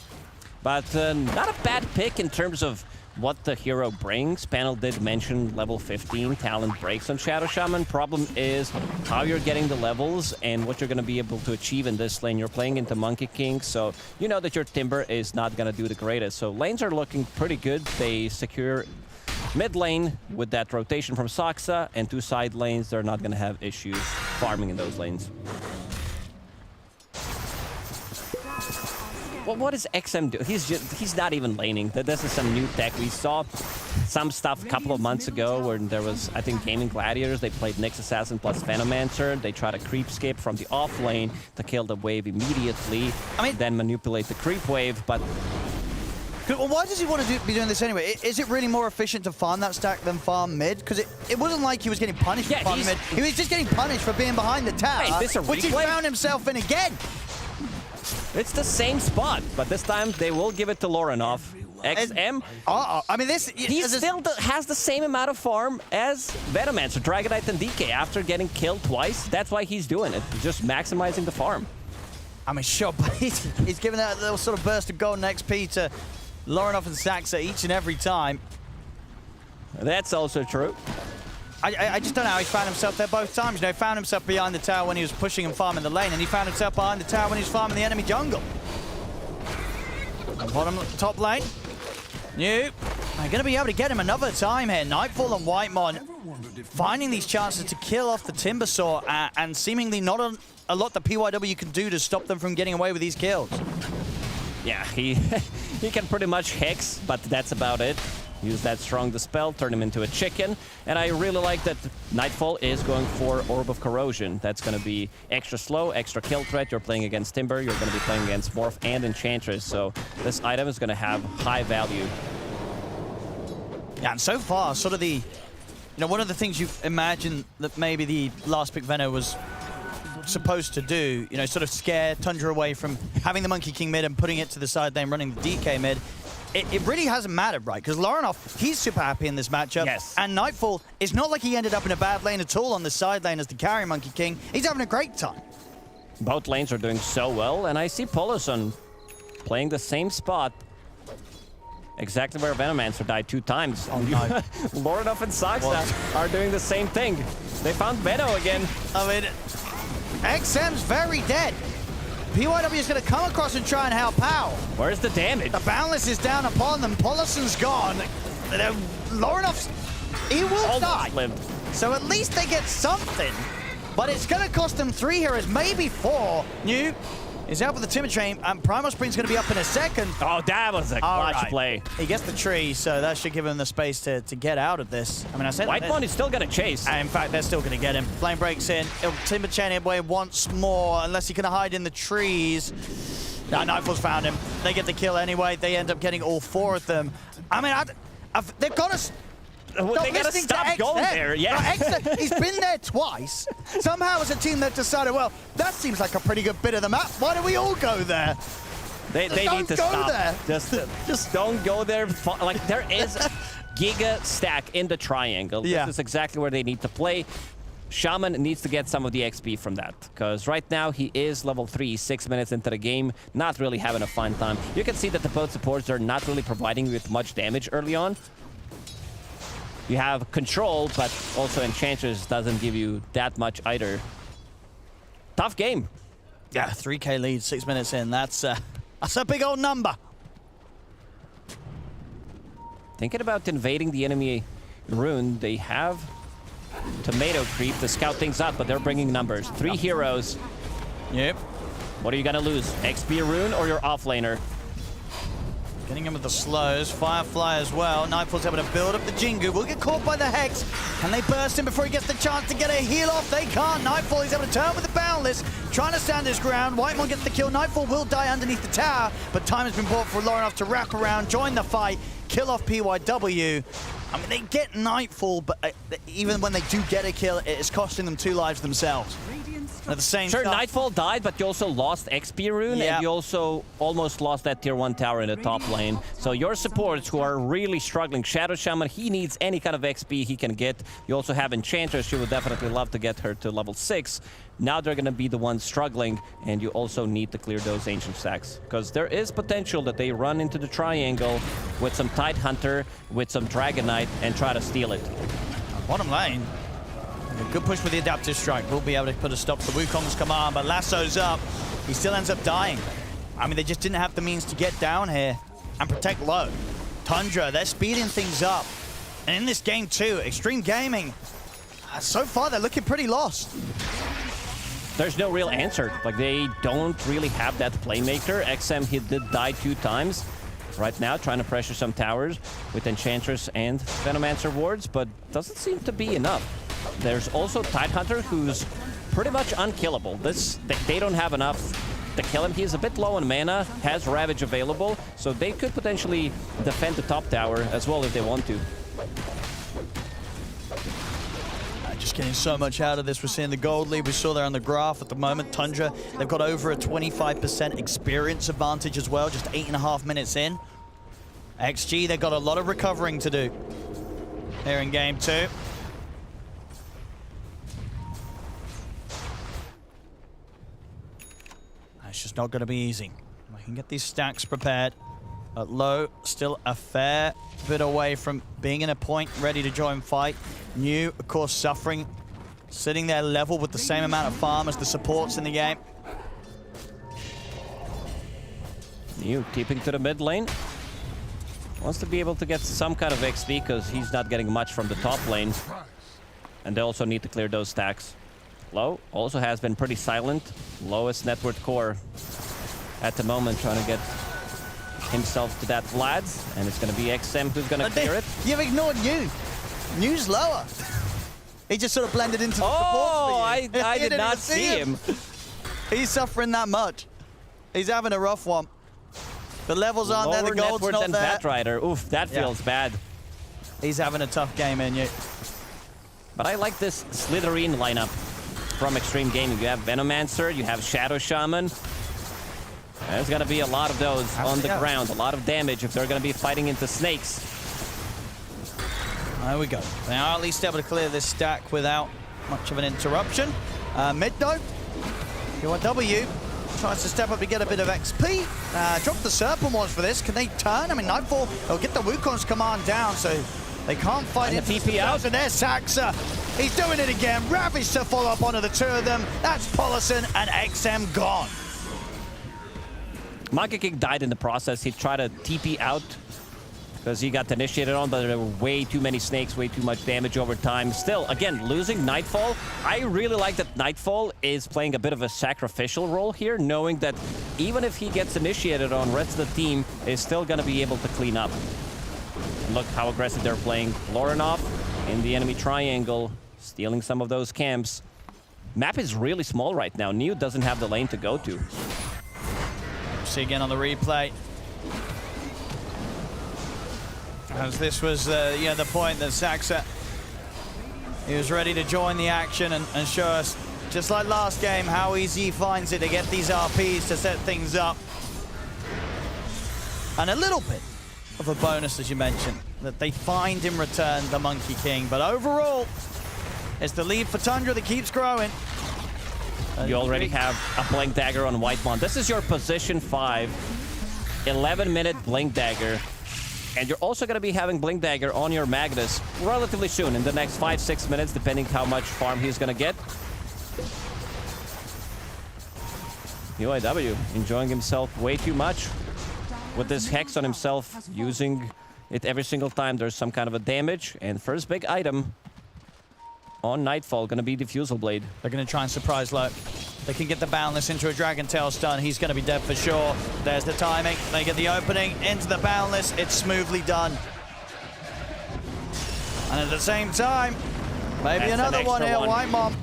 But not a bad pick in terms of what the hero brings. Panel did mention level 15 talent breaks on Shadow Shaman. Problem is how you're getting the levels and what you're going to be able to achieve in this lane. You're playing into Monkey King, so you know that your Timber is not going to do the greatest. So lanes are looking pretty good. They secure mid lane with that rotation from Saksa, and 2 side lanes, they're not going to have issues farming in those lanes. Well, what does XM do? He's not even laning. This is some new tech. We saw some stuff a couple of months ago where there was, I think, Gaming Gladiators. They played Nyx Assassin plus Venomancer. They tried a creep skip from the off lane to kill the wave immediately, then manipulate the creep wave, but... Well, why does he want to be doing this anyway? Is it really more efficient to farm that stack than farm mid? Because it wasn't like he was getting punished for farming mid. He was just getting punished for being behind the tower, which he found himself in again. It's the same spot, but this time they will give it to Lorinov. XM. I mean, he still has the same amount of farm as Venomancer, Dragonite, and DK after getting killed twice. That's why he's doing it, just maximizing the farm. I mean, sure, but he's giving that little sort of burst of golden XP to Lorinov and Saksa each and every time. That's also true. I just don't know how he found himself there both times. You know, he found himself behind the tower when he was pushing and farming the lane, and he found himself behind the tower when he was farming the enemy jungle. Bottom top lane. New. I'm going to be able to get him another time here. Nightfall and Whitemon finding these chances to kill off the Timbersaw, and seemingly not a lot that PYW can do to stop them from getting away with these kills. Yeah, he can pretty much hex, but that's about it. Use that strong dispel, turn him into a chicken. And I really like that Nightfall is going for Orb of Corrosion. That's going to be extra slow, extra kill threat. You're playing against Timber, you're going to be playing against Morph and Enchantress. So this item is going to have high value. Yeah, and so far, sort of the... You know, one of the things you imagine that maybe the last pick Veno was supposed to do, you know, sort of scare Tundra away from having the Monkey King mid and putting it to the side lane, running the DK mid. It really hasn't mattered, right? Because Lorinov, he's super happy in this matchup. Yes. And Nightfall, it's not like he ended up in a bad lane at all on the side lane as the carry Monkey King. He's having a great time. Both lanes are doing so well, and I see Polison playing the same spot. Exactly where Venomancer died 2 times. Oh, no. Lorinov and Saksa are doing the same thing. They found Veno again. I mean, XM's very dead. PYW is going to come across and try and help out. Where's the damage? The Boundless is down upon them. Polison's gone. Lorinov's... He will die. Lived. So at least they get something. But it's going to cost them 3 heroes, maybe 4. New is out with the Timber Train, and Primal Spring's going to be up in a second. Oh, that was a clutch play. He gets the tree, so that should give him the space to get out of this. I mean, I said Whitemon is still going to chase. And in fact, they're still going to get him. Flame breaks in. Timber Chain away once more, unless he can hide in the trees. No, Nightfall's found him. They get the kill anyway. They end up getting all 4 of them. I mean, they've got to... They gotta stop going there, yeah. He's been there twice. Somehow as a team they've decided, well, that seems like a pretty good bit of the map. Why don't we all go there? They need to stop. There. Just don't go there. Like, there is a Giga stack in the triangle. Yeah. This is exactly where they need to play. Shaman needs to get some of the XP from that, because right now he is level 3, 6 minutes into the game, not really having a fun time. You can see that the both supports are not really providing you with much damage early on. You have control, but also Enchantress doesn't give you that much either. Tough game. Yeah, 3K lead, 6 minutes in. That's a big old number. Thinking about invading the enemy rune, they have Tomato Creep to scout things out, but they're bringing numbers. 3 heroes. Yep. What are you gonna lose? XP rune or your offlaner? Getting him with the slows. Firefly as well. Nightfall's able to build up the Jingu. Will get caught by the Hex. Can they burst him before he gets the chance to get a heal off? They can't. Nightfall is able to turn with the Boundless. trying to stand his ground. Whitemon gets the kill. Nightfall will die underneath the tower, but time has been bought for long enough to wrap around, join the fight, kill off PYW. I mean, they get Nightfall, but even when they do get a kill, it is costing them 2 lives themselves. At the same time, Nightfall died, but you also lost XP Rune, and you also almost lost that tier 1 tower in the top lane. So your supports who are really struggling, Shadow Shaman, he needs any kind of XP he can get. You also have Enchantress, she would definitely love to get her to level 6. Now they're going to be the ones struggling, and you also need to clear those Ancient stacks. Because there is potential that they run into the triangle with some Tidehunter, with some Dragon Knight, and try to steal it. Bottom lane. A good push with the Adaptive Strike. We'll be able to put a stop to Wukong's command, but Lasso's up. He still ends up dying. I mean, they just didn't have the means to get down here and protect low. Tundra, they're speeding things up. And in this game too, Xtreme Gaming, so far they're looking pretty lost. There's no real answer. Like, they don't really have that playmaker. XM, he did die 2 times. Right now, trying to pressure some towers with Enchantress and Venomancer wards, but doesn't seem to be enough. There's also Tidehunter, who's pretty much unkillable. They don't have enough to kill him. He's a bit low on mana, has Ravage available, so they could potentially defend the top tower as well if they want to. Just getting so much out of this. We're seeing the gold lead. We saw there on the graph at the moment. Tundra, they've got over a 25% experience advantage as well, just 8.5 minutes in. XG, they've got a lot of recovering to do here in game 2. It's just not going to be easy. We can get these stacks prepared. At low, still a fair bit away from being in a point, ready to join fight. New, of course, suffering, sitting there level with the same amount of farm as the supports in the game. New keeping to the mid lane. Wants to be able to get some kind of XP because he's not getting much from the top lane. And they also need to clear those stacks. Low also has been pretty silent. Lowest net worth core at the moment, trying to get himself to that Vlad's, and it's going to be XM who's going to clear it. You've ignored New. New's lower. He just sort of blended into the support. Oh, I did not see him. He's suffering that much. He's having a rough one. The levels aren't there, the gold's not there. Batrider. Oof, that feels bad. He's having a tough game, Inyu. But I like this Slytherin lineup from Xtreme Gaming. You have Venomancer, you have Shadow Shaman. There's going to be a lot of those on the ground, a lot of damage if they're going to be fighting into snakes. There we go. They are at least able to clear this stack without much of an interruption. Mid though, PYW tries to step up to get a bit of XP. Drop the Serpent Wands for this. Can they turn? I mean, Nightfall, they'll get the Wukong's command down, so they can't fight into the TP out. And there's Saxa. He's doing it again. Ravage to follow up onto the 2 of them. That's Polison and XM gone. Monkey King died in the process. He tried to TP out because he got initiated on, but there were way too many snakes, way too much damage over time. Still, again, losing Nightfall. I really like that Nightfall is playing a bit of a sacrificial role here, knowing that even if he gets initiated on, rest of the team is still going to be able to clean up. And look how aggressive they're playing. Lorinov in the enemy triangle, stealing some of those camps. Map is really small right now. Neo doesn't have the lane to go to. See again on the replay. As this was the point that Saxa, he was ready to join the action and show us, just like last game, how easy he finds it to get these RPs to set things up. And a little bit of a bonus, as you mentioned, that they find in return the Monkey King. But overall, it's the lead for Tundra that keeps growing. You already have a Blink Dagger on Whitemon. This is your position 5, 11-minute Blink Dagger. And you're also going to be having Blink Dagger on your Magnus relatively soon, in the next 5-6 minutes, depending how much farm he's going to get. UIW enjoying himself way too much with this Hex on himself, using it every single time there's some kind of a damage. And first big item on Nightfall going to be Diffusal Blade. They're going to try and surprise Lurk. They can get the Boundless into a Dragon Tail stun. He's going to be dead for sure. There's the timing. They get the opening into the Boundless. It's smoothly done. And at the same time, maybe another one here, Whitemon.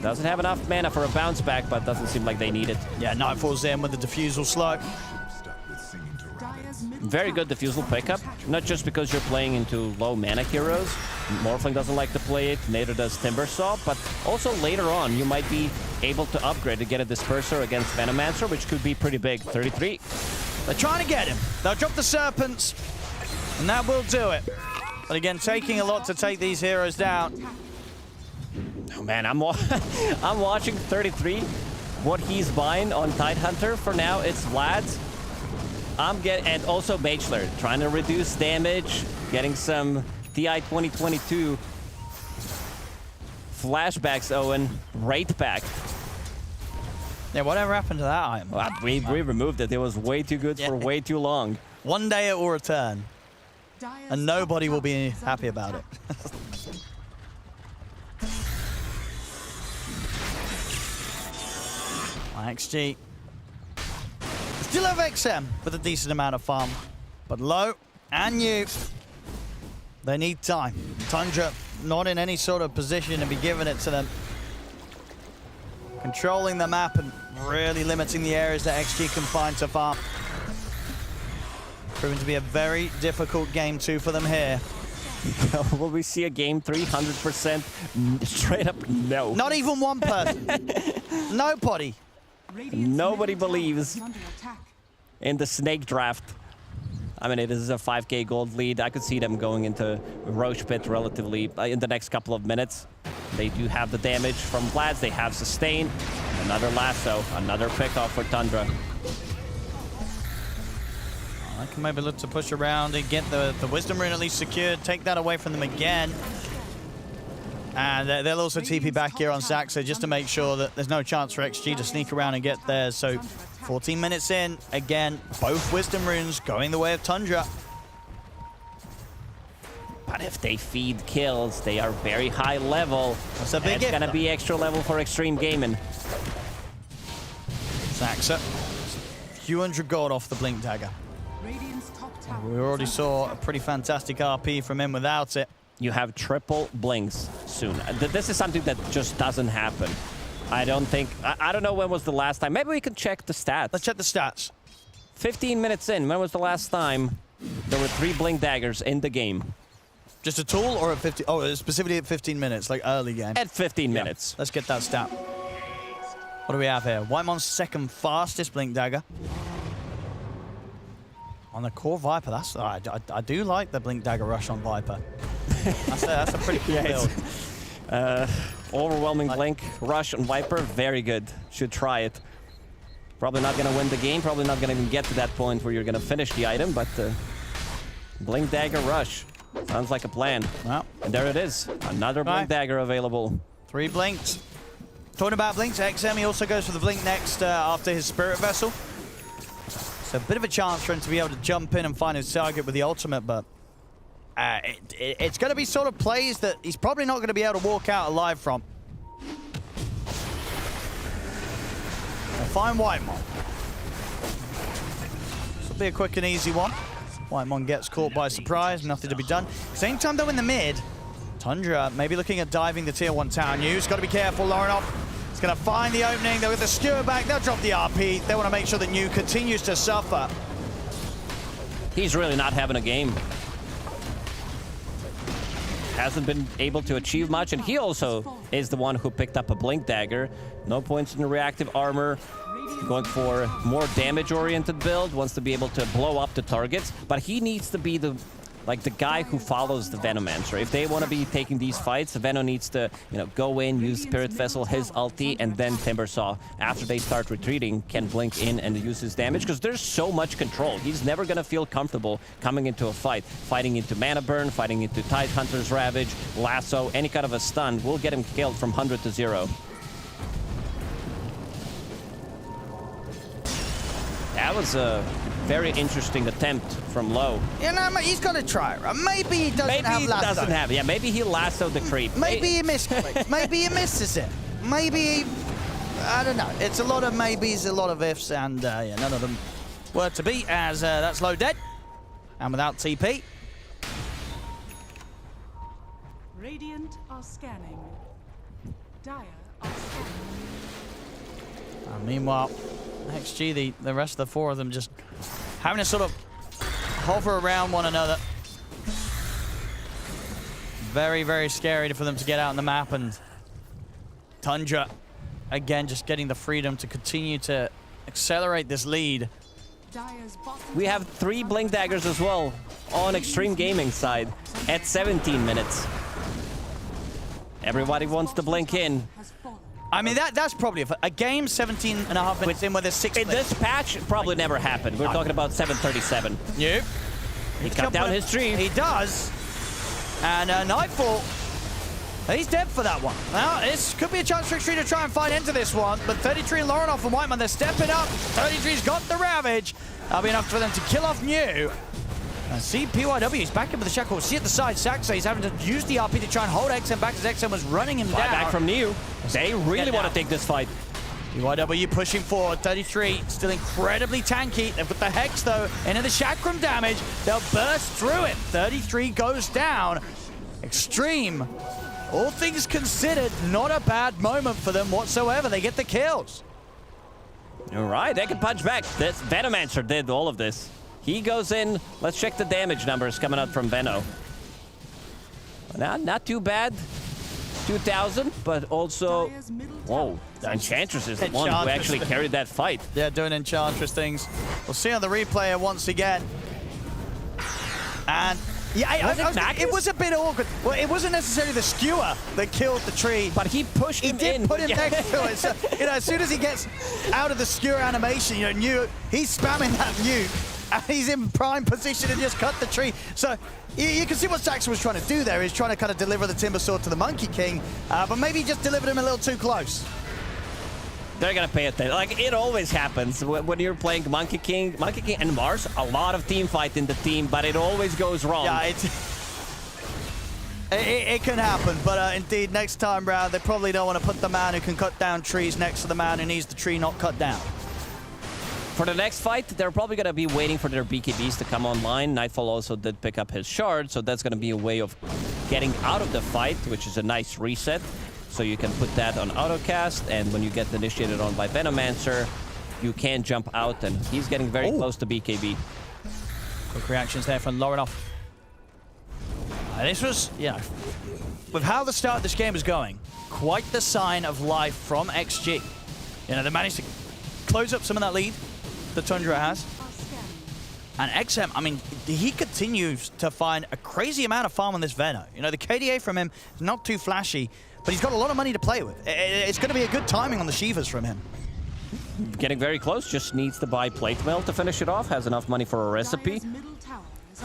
Doesn't have enough mana for a bounce back, but doesn't seem like they need it. Yeah, Nightfall's in with the defusal slug. Very good defusal pickup, not just because you're playing into low mana heroes. Morphling doesn't like to play it, neither does Timbersaw, but also later on you might be able to upgrade to get a Disperser against Venomancer, which could be pretty big. 33. They're trying to get him. They'll drop the Serpents, and that will do it. But again, taking a lot to take these heroes down. Oh man, I'm watching 33. What he's buying on Tidehunter for now, it's Vlad's. And also Mageler, trying to reduce damage, getting some TI 2022 flashbacks, Owen, right back. Yeah, whatever happened to that item? Well, we removed it. It was way too good for way too long. One day it will return, and nobody will be happy about it. XG. Still have XM with a decent amount of farm, but Low and you, they need time. Tundra not in any sort of position to be giving it to them. Controlling the map and really limiting the areas that XG can find to farm. Proving to be a very difficult game 2 for them here. Will we see a game 3? 100% straight up no. Not even one person. Nobody. Nobody believes in the snake draft. I mean, it is a 5k gold lead. I could see them going into Roche Pit relatively in the next couple of minutes. They do have the damage from Vlad's. They have sustain. Another lasso. Another pickoff for Tundra. I can maybe look to push around and get the Wisdom Rune at least secured. Take that away from them again. And they'll also TP back here on Saxa just to make sure that there's no chance for XG to sneak around and get there. So 14 minutes in, again, both Wisdom Runes going the way of Tundra. But if they feed kills, they are very high level. That's a big if. It's gonna be extra level for Xtreme Gaming. Saxa, few hundred gold off the Blink Dagger. We already saw a pretty fantastic RP from him without it. You have triple blinks soon. This is something that just doesn't happen. I don't think, I don't know when was the last time. Maybe we can check the stats. Let's check the stats. 15 minutes in, when was the last time there were 3 blink daggers in the game? Just a tool or at 50? Oh, specifically at 15 minutes, like early game. At 15 minutes. Let's get that stat. What do we have here? Whitemon's second fastest blink dagger. On the core Viper, that's I do like the blink dagger rush on Viper. That's a pretty cool build. Overwhelming blink rush on Viper, very good. Should try it. Probably not gonna win the game. Probably not gonna even get to that point where you're gonna finish the item, but blink dagger rush sounds like a plan. Well, and there it is. Another blink dagger available. 3 blinks. Talking about blinks, XM, he also goes for the blink next after his Spirit Vessel. So a bit of a chance for him to be able to jump in and find his target with the ultimate, but it's going to be sort of plays that he's probably not going to be able to walk out alive from. We'll find Whitemon. This will be a quick and easy one. Whitemon gets caught by surprise, nothing to be done. Same time though in the mid, Tundra maybe looking at diving the tier 1 tower. New's got to be careful, Lorinov. He's going to find the opening. They'll get the skewer back. They'll drop the RP. They want to make sure that New continues to suffer. He's really not having a game. Hasn't been able to achieve much, and he also is the one who picked up a blink dagger. No points in the reactive armor. Going for more damage-oriented build. Wants to be able to blow up the targets, but he needs to be the guy who follows the Venomancer. If they want to be taking these fights, Veno needs to, go in, use Spirit Vessel, his ulti, and then Timbersaw, after they start retreating, can blink in and use his damage, because there's so much control. He's never going to feel comfortable coming into a fight. Fighting into Mana Burn, fighting into Tidehunter's Ravage, Lasso, any kind of a stun will get him killed from 100 to 0. That was a very interesting attempt from Low. Yeah, no, he's got to try, right? Maybe he doesn't have lasso. Maybe he doesn't have it. Yeah, maybe he lassoed the creep. Maybe he misclicks. Maybe he misses it. Maybe, I don't know. It's a lot of maybes, a lot of ifs, and yeah, none of them were to be, as that's Low dead. And without TP. Radiant are scanning. Dire Meanwhile, XG, the rest of the four of them just having to sort of hover around one another. Very, very scary for them to get out on the map, and Tundra, again, just getting the freedom to continue to accelerate this lead. We have 3 Blink Daggers as well on Xtreme Gaming side at 17 minutes. Everybody wants to blink in. I mean, that's probably a game 17.5 minutes in where there's 6 In this patch, probably never happened. We're talking about 7:37. Yep. He cut down his stream. He does. And Nightfall, he's dead for that one. Now, this could be a chance for Xtreme to try and fight into this one, but 33 and Lauren off and Whiteman, they're stepping up. 33's got the Ravage. That'll be enough for them to kill off New. And see PYW, he's back in with the shackle. See at the side, Saxa, he's having to use the RP to try and hold XM back as XM was running him down. Back from New. They really want to take this fight. PYW pushing forward, 33, still incredibly tanky. They've got the Hex, though, into the Chakram damage. They'll burst through it. 33 goes down. Xtreme, all things considered, not a bad moment for them whatsoever. They get the kills. All right, they can punch back. This Venomancer did all of this. He goes in. Let's check the damage numbers coming out from Veno. Not too bad. 2,000, but also... Whoa, Enchantress is the one who actually carried that fight. Yeah, doing Enchantress things. We'll see on the replay once again. And... yeah, it was a bit awkward. Well, it wasn't necessarily the skewer that killed the tree, but he pushed him in. He did put him next to it. So, as soon as he gets out of the skewer animation, New, he's spamming that mute, and he's in prime position to just cut the tree. So you can see what Saxon was trying to do there. He's trying to kind of deliver the Timber Sword to the Monkey King, but maybe he just delivered him a little too close. They're gonna pay attention. Like, it always happens when you're playing Monkey King and Mars. A lot of team fight in the team, but it always goes wrong. Yeah, it can happen, but indeed, next time round, they probably don't want to put the man who can cut down trees next to the man who needs the tree not cut down. For the next fight, they're probably gonna be waiting for their BKBs to come online. Nightfall also did pick up his shard, so that's gonna be a way of getting out of the fight, which is a nice reset. So you can put that on autocast, and when you get initiated on by Venomancer, you can jump out, and he's getting very close to BKB. Quick reactions there from Laurenov. This was, with how the start of this game is going, quite the sign of life from XG. They managed to close up some of that lead that Tundra has. And XM, I mean, he continues to find a crazy amount of farm on this Veno. The KDA from him is not too flashy, but he's got a lot of money to play with. It's going to be a good timing on the Shivas from him. Getting very close, just needs to buy plate mail to finish it off, has enough money for a recipe.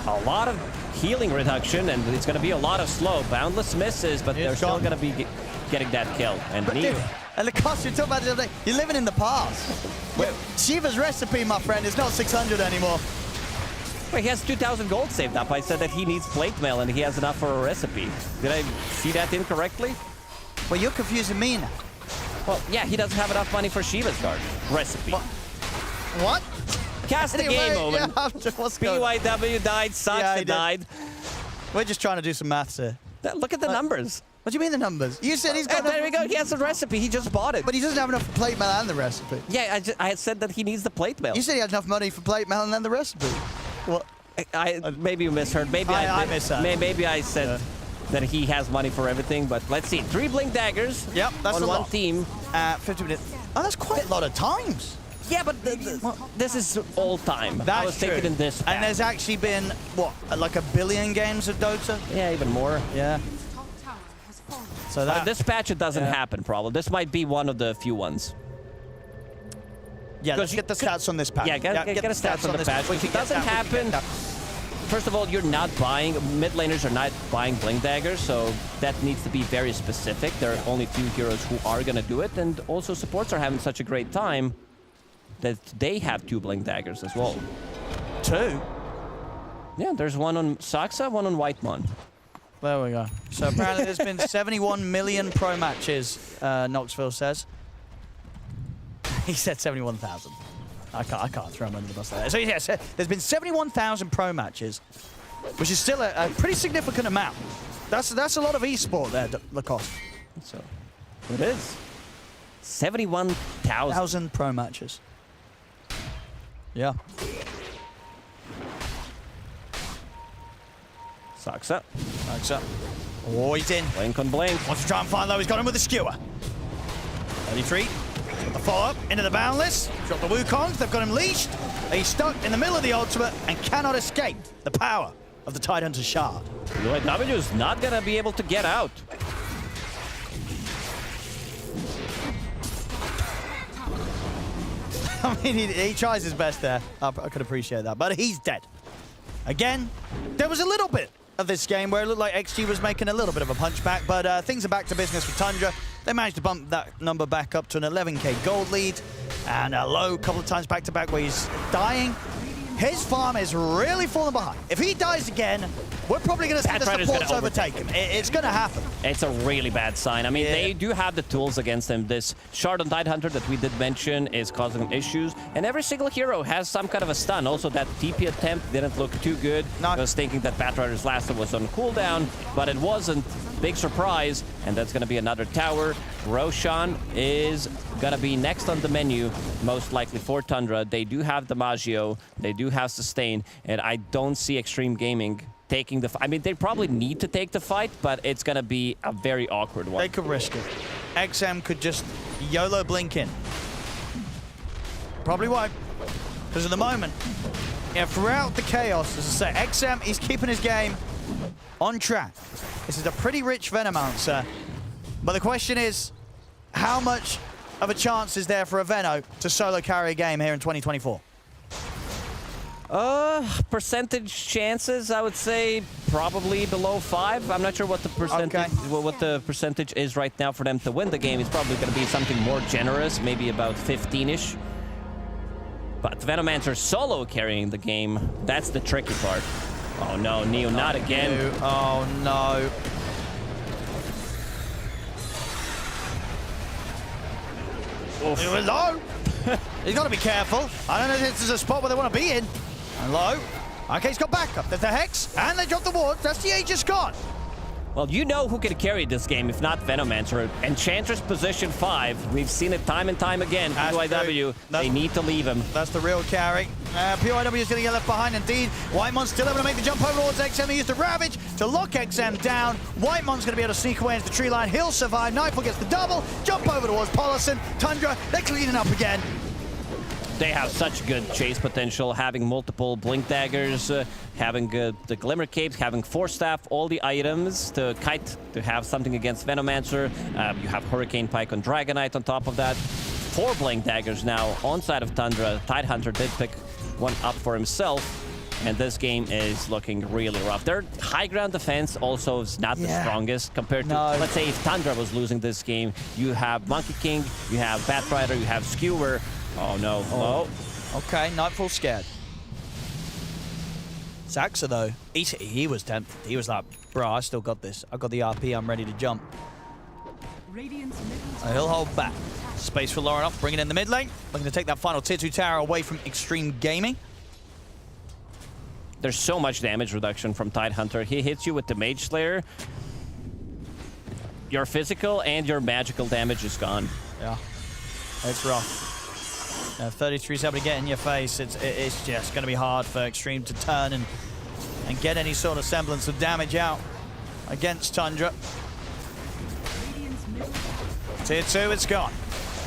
A lot of healing reduction, and it's going to be a lot of slow. Boundless misses, but they're still going to be getting that kill. And the cost you're talking about the other day, you're living in the past. Shiva's recipe, my friend, is not 600 anymore. Wait, he has 2,000 gold saved up. I said that he needs plate mail, and he has enough for a recipe. Did I see that incorrectly? Well, you're confusing me now. Well, yeah, he doesn't have enough money for Shiva's card recipe. What? Cast the game over. BYW died, Saxa died. We're just trying to do some maths here. Look at the numbers. What do you mean the numbers? You said he's got there we go. He has the recipe. He just bought it. But he doesn't have enough for plate mail and the recipe. Yeah, I said that he needs the plate mail. You said he had enough money for plate mail and then the recipe. What? Maybe you misheard. Maybe I misheard. Maybe I said that he has money for everything, but let's see. 3 Blink Daggers that's on one team. 50 minutes. Oh, that's quite a lot of times. Yeah, but this is all time. That's I was thinking in this pack. And there's actually been, what, like 1 billion games of Dota? Yeah, even more. Yeah. So that, this patch, it doesn't happen, probably. This might be one of the few ones. Yeah, let's get the stats on this patch. Yeah, get the stats on the patch. If it doesn't happen, first of all, you're not buying, mid laners are not buying Blink Daggers, so that needs to be very specific. There are only few heroes who are going to do it, and also supports are having such a great time that they have 2 Blink Daggers as well. 2? Yeah, there's one on Saxa, one on Whitemon. There we go. So apparently there's been 71 million pro matches, Knoxville says. He said 71,000. I can't throw him under the bus there. So yes, there's been 71,000 pro matches, which is still a pretty significant amount. That's a lot of esport there, Lacoste. So it is. 71,000 pro matches. Yeah. Saksa. Oh, he's in. Blink on blink. Wants to try and find low. He's got him with the skewer. 33. Got the follow-up into the Boundless. Got the Wukongs. They've got him leashed. He's stuck in the middle of the ultimate and cannot escape the power of the Tidehunter Shard. UIW is not going to be able to get out. I mean, he tries his best there. I could appreciate that. But he's dead. Again, there was a little bit of this game where it looked like XG was making a little bit of a punchback, but things are back to business for Tundra. They managed to bump that number back up to an 11k gold lead, and a low couple of times back-to-back where he's dying. His farm is really falling behind. If he dies again, we're probably going to see the supports overtake him. It's going to happen. It's a really bad sign. I mean, they do have the tools against him. This Shard on Tidehunter that we did mention is causing him issues. And every single hero has some kind of a stun. Also, that TP attempt didn't look too good. I was thinking that Batrider's last was on cooldown, but it wasn't. Big surprise. And that's going to be another tower. Roshan is going to be next on the menu, most likely for Tundra. They do have the Maggio. They do have Sustain. And I don't see Xtreme Gaming taking the fight. I mean, they probably need to take the fight, but it's going to be a very awkward one. They could risk it. XM could just YOLO blink in. Probably won't. Because at the moment, throughout the chaos, as I say, XM, he's keeping his game on track. This is a pretty rich Venomancer. But the question is, how much of a chance is there for a Veno to solo carry a game here in 2024? Percentage chances, I would say probably below 5. I'm not sure what the percentage what the percentage is right now for them to win the game. It's probably going to be something more generous, maybe about 15-ish. But Venomancer solo carrying the game, that's the tricky part. Oh no, Neo, not again. Oh no. Low. He's got to be careful. I don't know if this is a spot where they want to be in. And low. Okay, he's got backup. There's the Hex, and they drop the wards. That's the Aegis gone. Well, you know who can carry this game if not Venomancer. Enchantress position 5. We've seen it time and time again. PYW, they need to leave him. That's the real carry. PYW is going to get left behind indeed. Whitemon still able to make the jump over towards XM. He used the Ravage to lock XM down. Whitemon's going to be able to sneak away into the tree line. He'll survive. Nightfall gets the double. Jump over towards Polison. Tundra, they're cleaning up again. They have such good chase potential, having multiple Blink Daggers, having the Glimmer Capes, having Force Staff, all the items to kite, to have something against Venomancer. You have Hurricane Pike on Dragonite on top of that. 4 Blink Daggers now on side of Tundra. Tidehunter did pick one up for himself, and this game is looking really rough. Their high ground defense also is not the strongest compared to, let's say, if Tundra was losing this game. You have Monkey King, you have Batrider, you have Skewer. Oh no, oh. Okay, Nightfall scared. Saksa though, he was tempted. He was like, bro, I still got this. I got the RP, I'm ready to jump. He'll hold back. Space for Lauren off, bring it in the mid lane. Looking to take that final tier 2 tower away from Xtreme Gaming. There's so much damage reduction from Tidehunter. He hits you with the Mage Slayer. Your physical and your magical damage is gone. Yeah, it's rough. 33's able to get in your face. It's just going to be hard for Xtreme to turn and get any sort of semblance of damage out against Tundra. Tier 2, it's gone.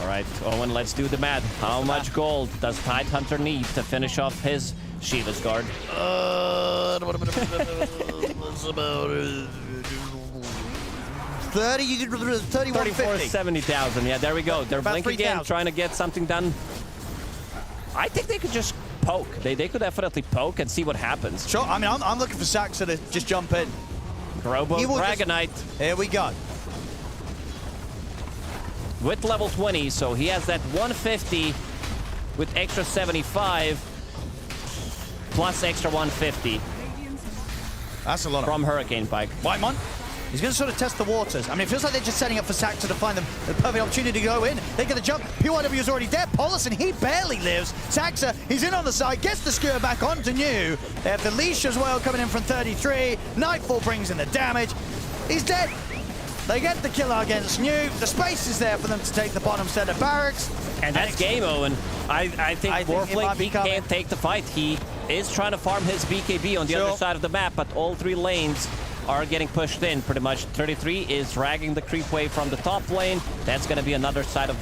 All right, Owen, let's do the math. How much gold does Tidehunter need to finish off his Shiva's Guard? It's about 3150. 70,000. Yeah, there we go. They're about blinking again, trying to get something done. I think they could just poke. They could definitely poke and see what happens. Sure. I mean, I'm looking for Saksa to just jump in. Robo Dragonite. Here we go. With level 20, so he has that 150 with extra 75 plus extra 150. That's a lot from Hurricane Pike. Whitemon. He's going to sort of test the waters. I mean, it feels like they're just setting up for Saksa to find them the perfect opportunity to go in. They get the jump. PYW is already dead. Polison, he barely lives. Saksa, he's in on the side, gets the skewer back onto New. They have the leash as well coming in from 33. Nightfall brings in the damage. He's dead. They get the kill against New. The space is there for them to take the bottom set of barracks. And that's game, Owen. I think Warflake, he can't take the fight. He is trying to farm his BKB on the other side of the map, but all 3 lanes are getting pushed in pretty much. 33 is dragging the creep wave from the top lane. That's going to be another side of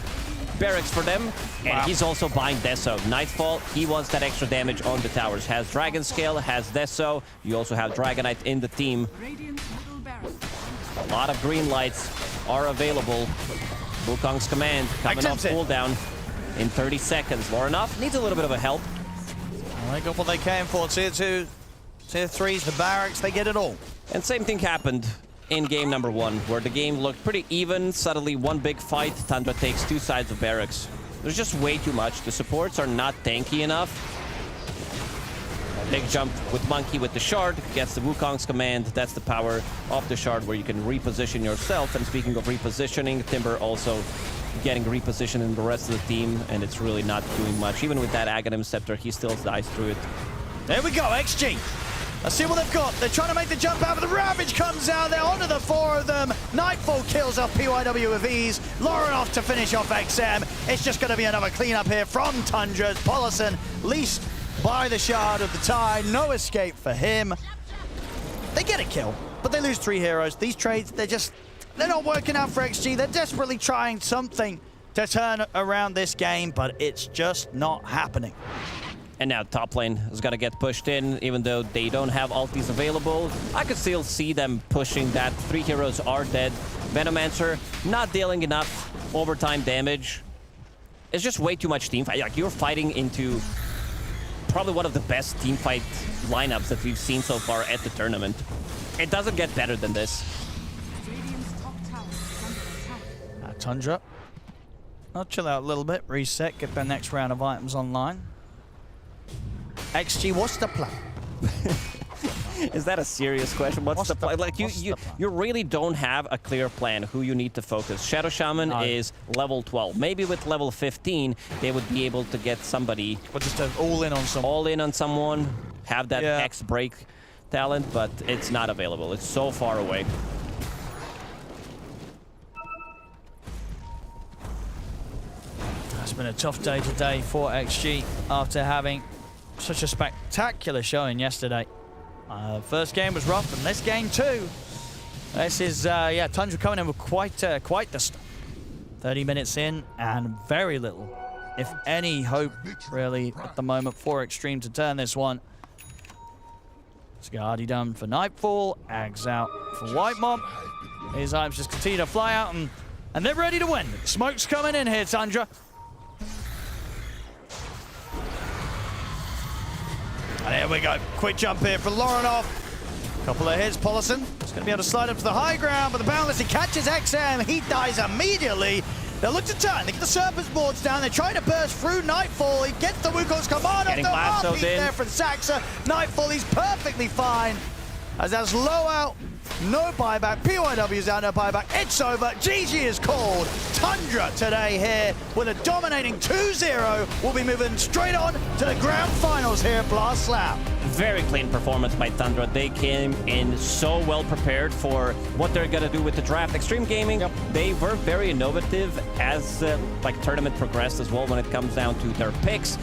barracks for them. And he's also buying Deso. Nightfall, he wants that extra damage on the towers. Has Dragon Scale, has Deso. You also have Dragonite in the team. A lot of green lights are available. Wukong's command coming off cooldown in 30 seconds. Lorenoff needs a little bit of a help. Well, they got what they came for. Tier 2, Tier 3's the barracks, they get it all. And same thing happened in game number 1, where the game looked pretty even. Suddenly, one big fight. Tundra takes 2 sides of barracks. There's just way too much. The supports are not tanky enough. Big jump with Monkey with the shard, gets the Wukong's command. That's the power of the shard where you can reposition yourself. And speaking of repositioning, Timber also getting repositioned in the rest of the team, and it's really not doing much. Even with that Aghanim Scepter, he still dies through it. There we go, XG. Let's see what they've got. They're trying to make the jump out, but the Ravage comes out there onto the 4 of them. Nightfall kills off PYW with ease. Lauren off to finish off XM. It's just going to be another cleanup here from Tundra. Pollison least by the Shard of the Tide. No escape for him. They get a kill, but they lose 3 heroes. These trades, they're not working out for XG. They're desperately trying something to turn around this game, but it's just not happening. And now top lane is going to get pushed in, even though they don't have ultis available. I could still see them pushing that. 3 heroes are dead. Venomancer not dealing enough overtime damage. It's just way too much team fight. Like, you're fighting into probably one of the best team fight lineups that we've seen so far at the tournament. It doesn't get better than this. Tundra, I'll chill out a little bit, reset, get the next round of items online. XG, what's the plan? Is that a serious question? What's the plan? Like, you really don't have a clear plan who you need to focus. Shadow Shaman is level 12. Maybe with level 15, they would be able to get somebody. But just all in on someone. All in on someone, have that X break talent, but it's not available. It's so far away. It's been a tough day today for XG after having such a spectacular showing yesterday. First game was rough, and this game too. This is, Tundra coming in with quite the stuff. 30 minutes in, and very little, if any, hope really at the moment for Xtreme to turn this one. Scardy done for Nightfall, Ags out for White Mob. His items just continue to fly out, and they're ready to win. Smoke's coming in here, Tundra. And here we go. Quick jump here for Lorenoff. Couple of hits. Pollison is going to be able to slide up to the high ground, but the Boundless, he catches XM. He dies immediately. They'll look to turn. They get the Serpent's boards down. They're trying to burst through Nightfall. He gets the Wukong's command off the mark. He's there from Saxa. Nightfall, he's perfectly fine. As that's low out. No buyback. PYW's out, no buyback. It's over. GG is called. Tundra today here with a dominating 2-0. We'll be moving straight on to the grand finals here at Blast Slam. Very clean performance by Tundra. They came in so well prepared for what they're going to do with the draft. Xtreme Gaming, they were very innovative as tournament progressed as well when it comes down to their picks.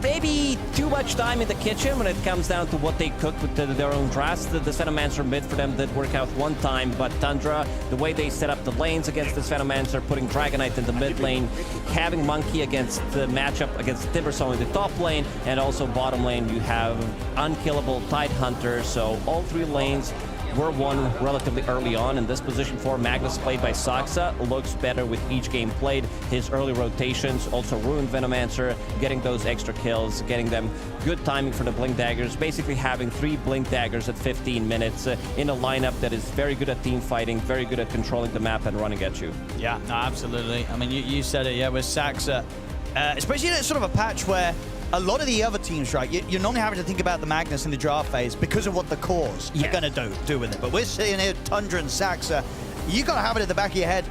Maybe too much time in the kitchen when it comes down to what they cooked with their own drafts. The Venomancer mid for them did work out one time, but Tundra, the way they set up the lanes against this Venomancer, putting Dragonite in the mid lane, having Monkey against the matchup against Timbersaw in the top lane, and also bottom lane you have unkillable Tidehunter, so all 3 lanes were won relatively early on, and this position 4 Magnus played by Saxa looks better with each game played. His early rotations also ruined Venomancer, getting those extra kills, getting them good timing for the Blink Daggers, basically having 3 Blink Daggers at 15 minutes in a lineup that is very good at team fighting, very good at controlling the map and running at you. Yeah, no, absolutely. I mean, you said it, with Saxa, especially in sort of a patch where a lot of the other teams, right, you're normally having to think about the Magnus in the draft phase because of what the cores are going to do with it. But we're sitting here, Tundra and Saxa, you got to have it at the back of your head.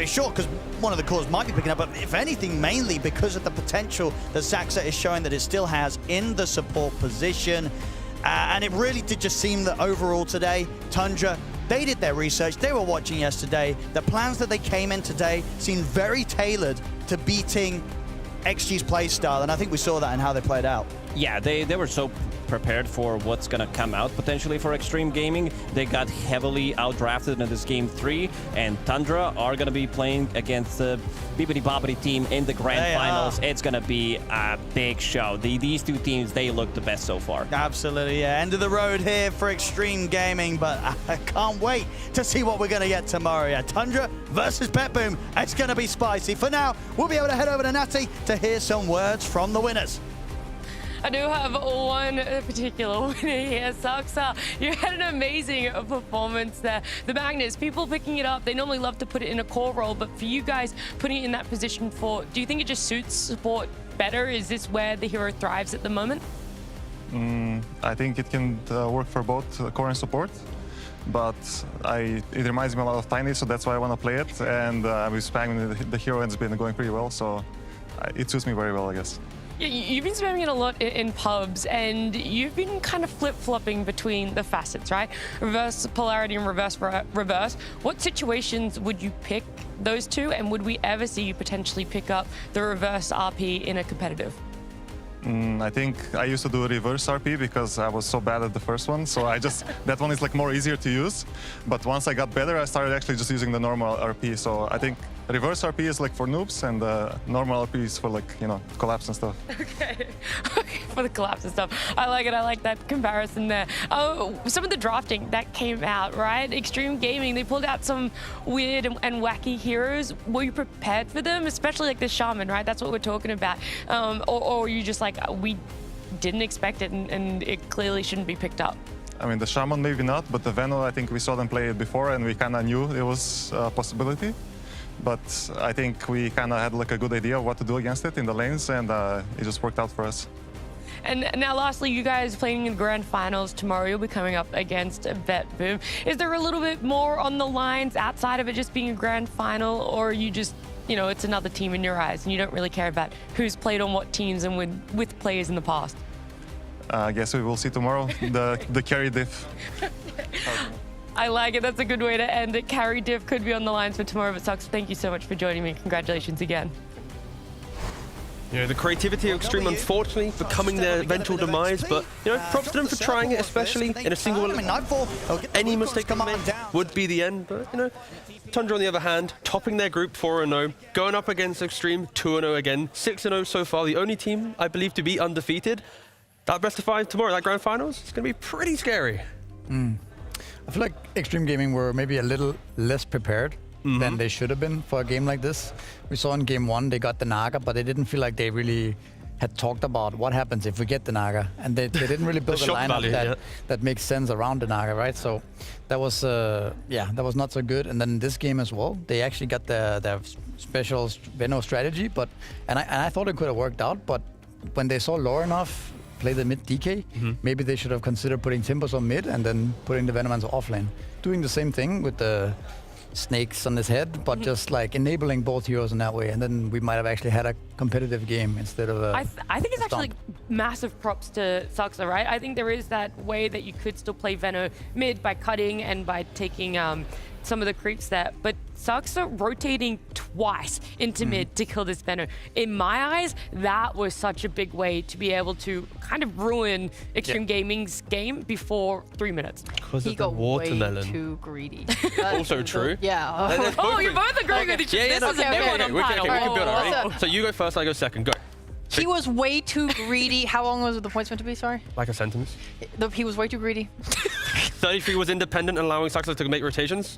Sure, because one of the cores might be picking up, but if anything, mainly because of the potential that Saxa is showing that it still has in the support position. And it really did just seem that overall today, Tundra They did their research. They were watching yesterday. The plans that they came in today seemed very tailored to beating XG's play style, and I think we saw that in how they played out. Yeah, they were so prepared for what's going to come out potentially for Xtreme Gaming. They got heavily outdrafted in this game 3, and Tundra are going to be playing against the Bibbidi Bobbidi team in the grand finals. It's going to be a big show. These two teams, they look the best so far. Absolutely, yeah. End of the road here for Xtreme Gaming, but I can't wait to see what we're going to get tomorrow. Yeah, Tundra versus BetBoom. It's going to be spicy. For now, we'll be able to head over to Natty to hear some words from the winners. I do have one particular winner here. Saksa, you had an amazing performance there. The Magnus, people picking it up, they normally love to put it in a core role, but for you guys, putting it in that position do you think it just suits support better? Is this where the hero thrives at the moment? I think it can work for both core and support, but it reminds me a lot of Tiny, so that's why I want to play it, and I was spamming the hero and it's been going pretty well, so it suits me very well, I guess. You've been spamming it a lot in pubs, and you've been kind of flip-flopping between the facets, right? Reverse polarity and reverse. What situations would you pick those two, and would we ever see you potentially pick up the reverse RP in a competitive? I think I used to do reverse RP because I was so bad at the first one, so that one is like more easier to use. But once I got better, I started actually just using the normal RP. So I think reverse RP is like for noobs, and normal RP is for like, collapse and stuff. Okay, for the collapse and stuff. I like it. I like that comparison there. Oh, some of the drafting that came out, right? Xtreme Gaming, they pulled out some weird and wacky heroes. Were you prepared for them? Especially like the Shaman, right? That's what we're talking about. Or were you just like, we didn't expect it and it clearly shouldn't be picked up? I mean, the Shaman maybe not, but the Veno, I think we saw them play it before and we kind of knew it was a possibility. But I think we kind of had like a good idea of what to do against it in the lanes, and it just worked out for us. And now lastly, you guys playing in grand finals tomorrow, you'll be coming up against BetBoom. Is there a little bit more on the lines outside of it just being a grand final, or you just, it's another team in your eyes and you don't really care about who's played on what teams and with players in the past? I guess we will see tomorrow, the carry diff. I like it. That's a good way to end it. Carry diff could be on the lines for tomorrow, but Sux, thank you so much for joining me. Congratulations again. The creativity of Xtreme, unfortunately, becoming their eventual demise, but, props to them for trying it, especially in a single... Any mistake they make would be the end, but, Tundra, on the other hand, topping their group 4-0, going up against Xtreme 2-0 again, 6-0 so far, the only team, I believe, to be undefeated. That best of 5 tomorrow, that grand finals, it's going to be pretty scary. I feel like Xtreme Gaming were maybe a little less prepared than they should have been for a game like this. We saw in game 1 they got the Naga, but they didn't feel like they really had talked about what happens if we get the Naga, and they didn't really build a lineup that makes sense around the Naga, right? So that was that was not so good. And then in this game as well, they actually got their special Veno strategy, and I thought it could have worked out, but when they saw Lorinov play the mid DK, maybe they should have considered putting Timbers on mid and then putting the Venomans off lane. Doing the same thing with the snakes on his head, but just like enabling both heroes in that way, and then we might have actually had a competitive game instead of a I think it's actually massive props to Saksa, right? I think there is that way that you could still play Veno mid by cutting and by taking some of the creeps there, but Saksa rotating twice into mid to kill this Veno. In my eyes, that was such a big way to be able to kind of ruin Xtreme Gaming's game before 3 minutes. He got way too greedy. Also true. Yeah. Oh, you're both agreeing with each other. This is a new one on panel. We can build already. So you go first, I go second. Go. He was way too greedy. How long was the points meant to be, sorry? Like a sentence. He was way too greedy. 33 was independent and allowing Saksa to make rotations.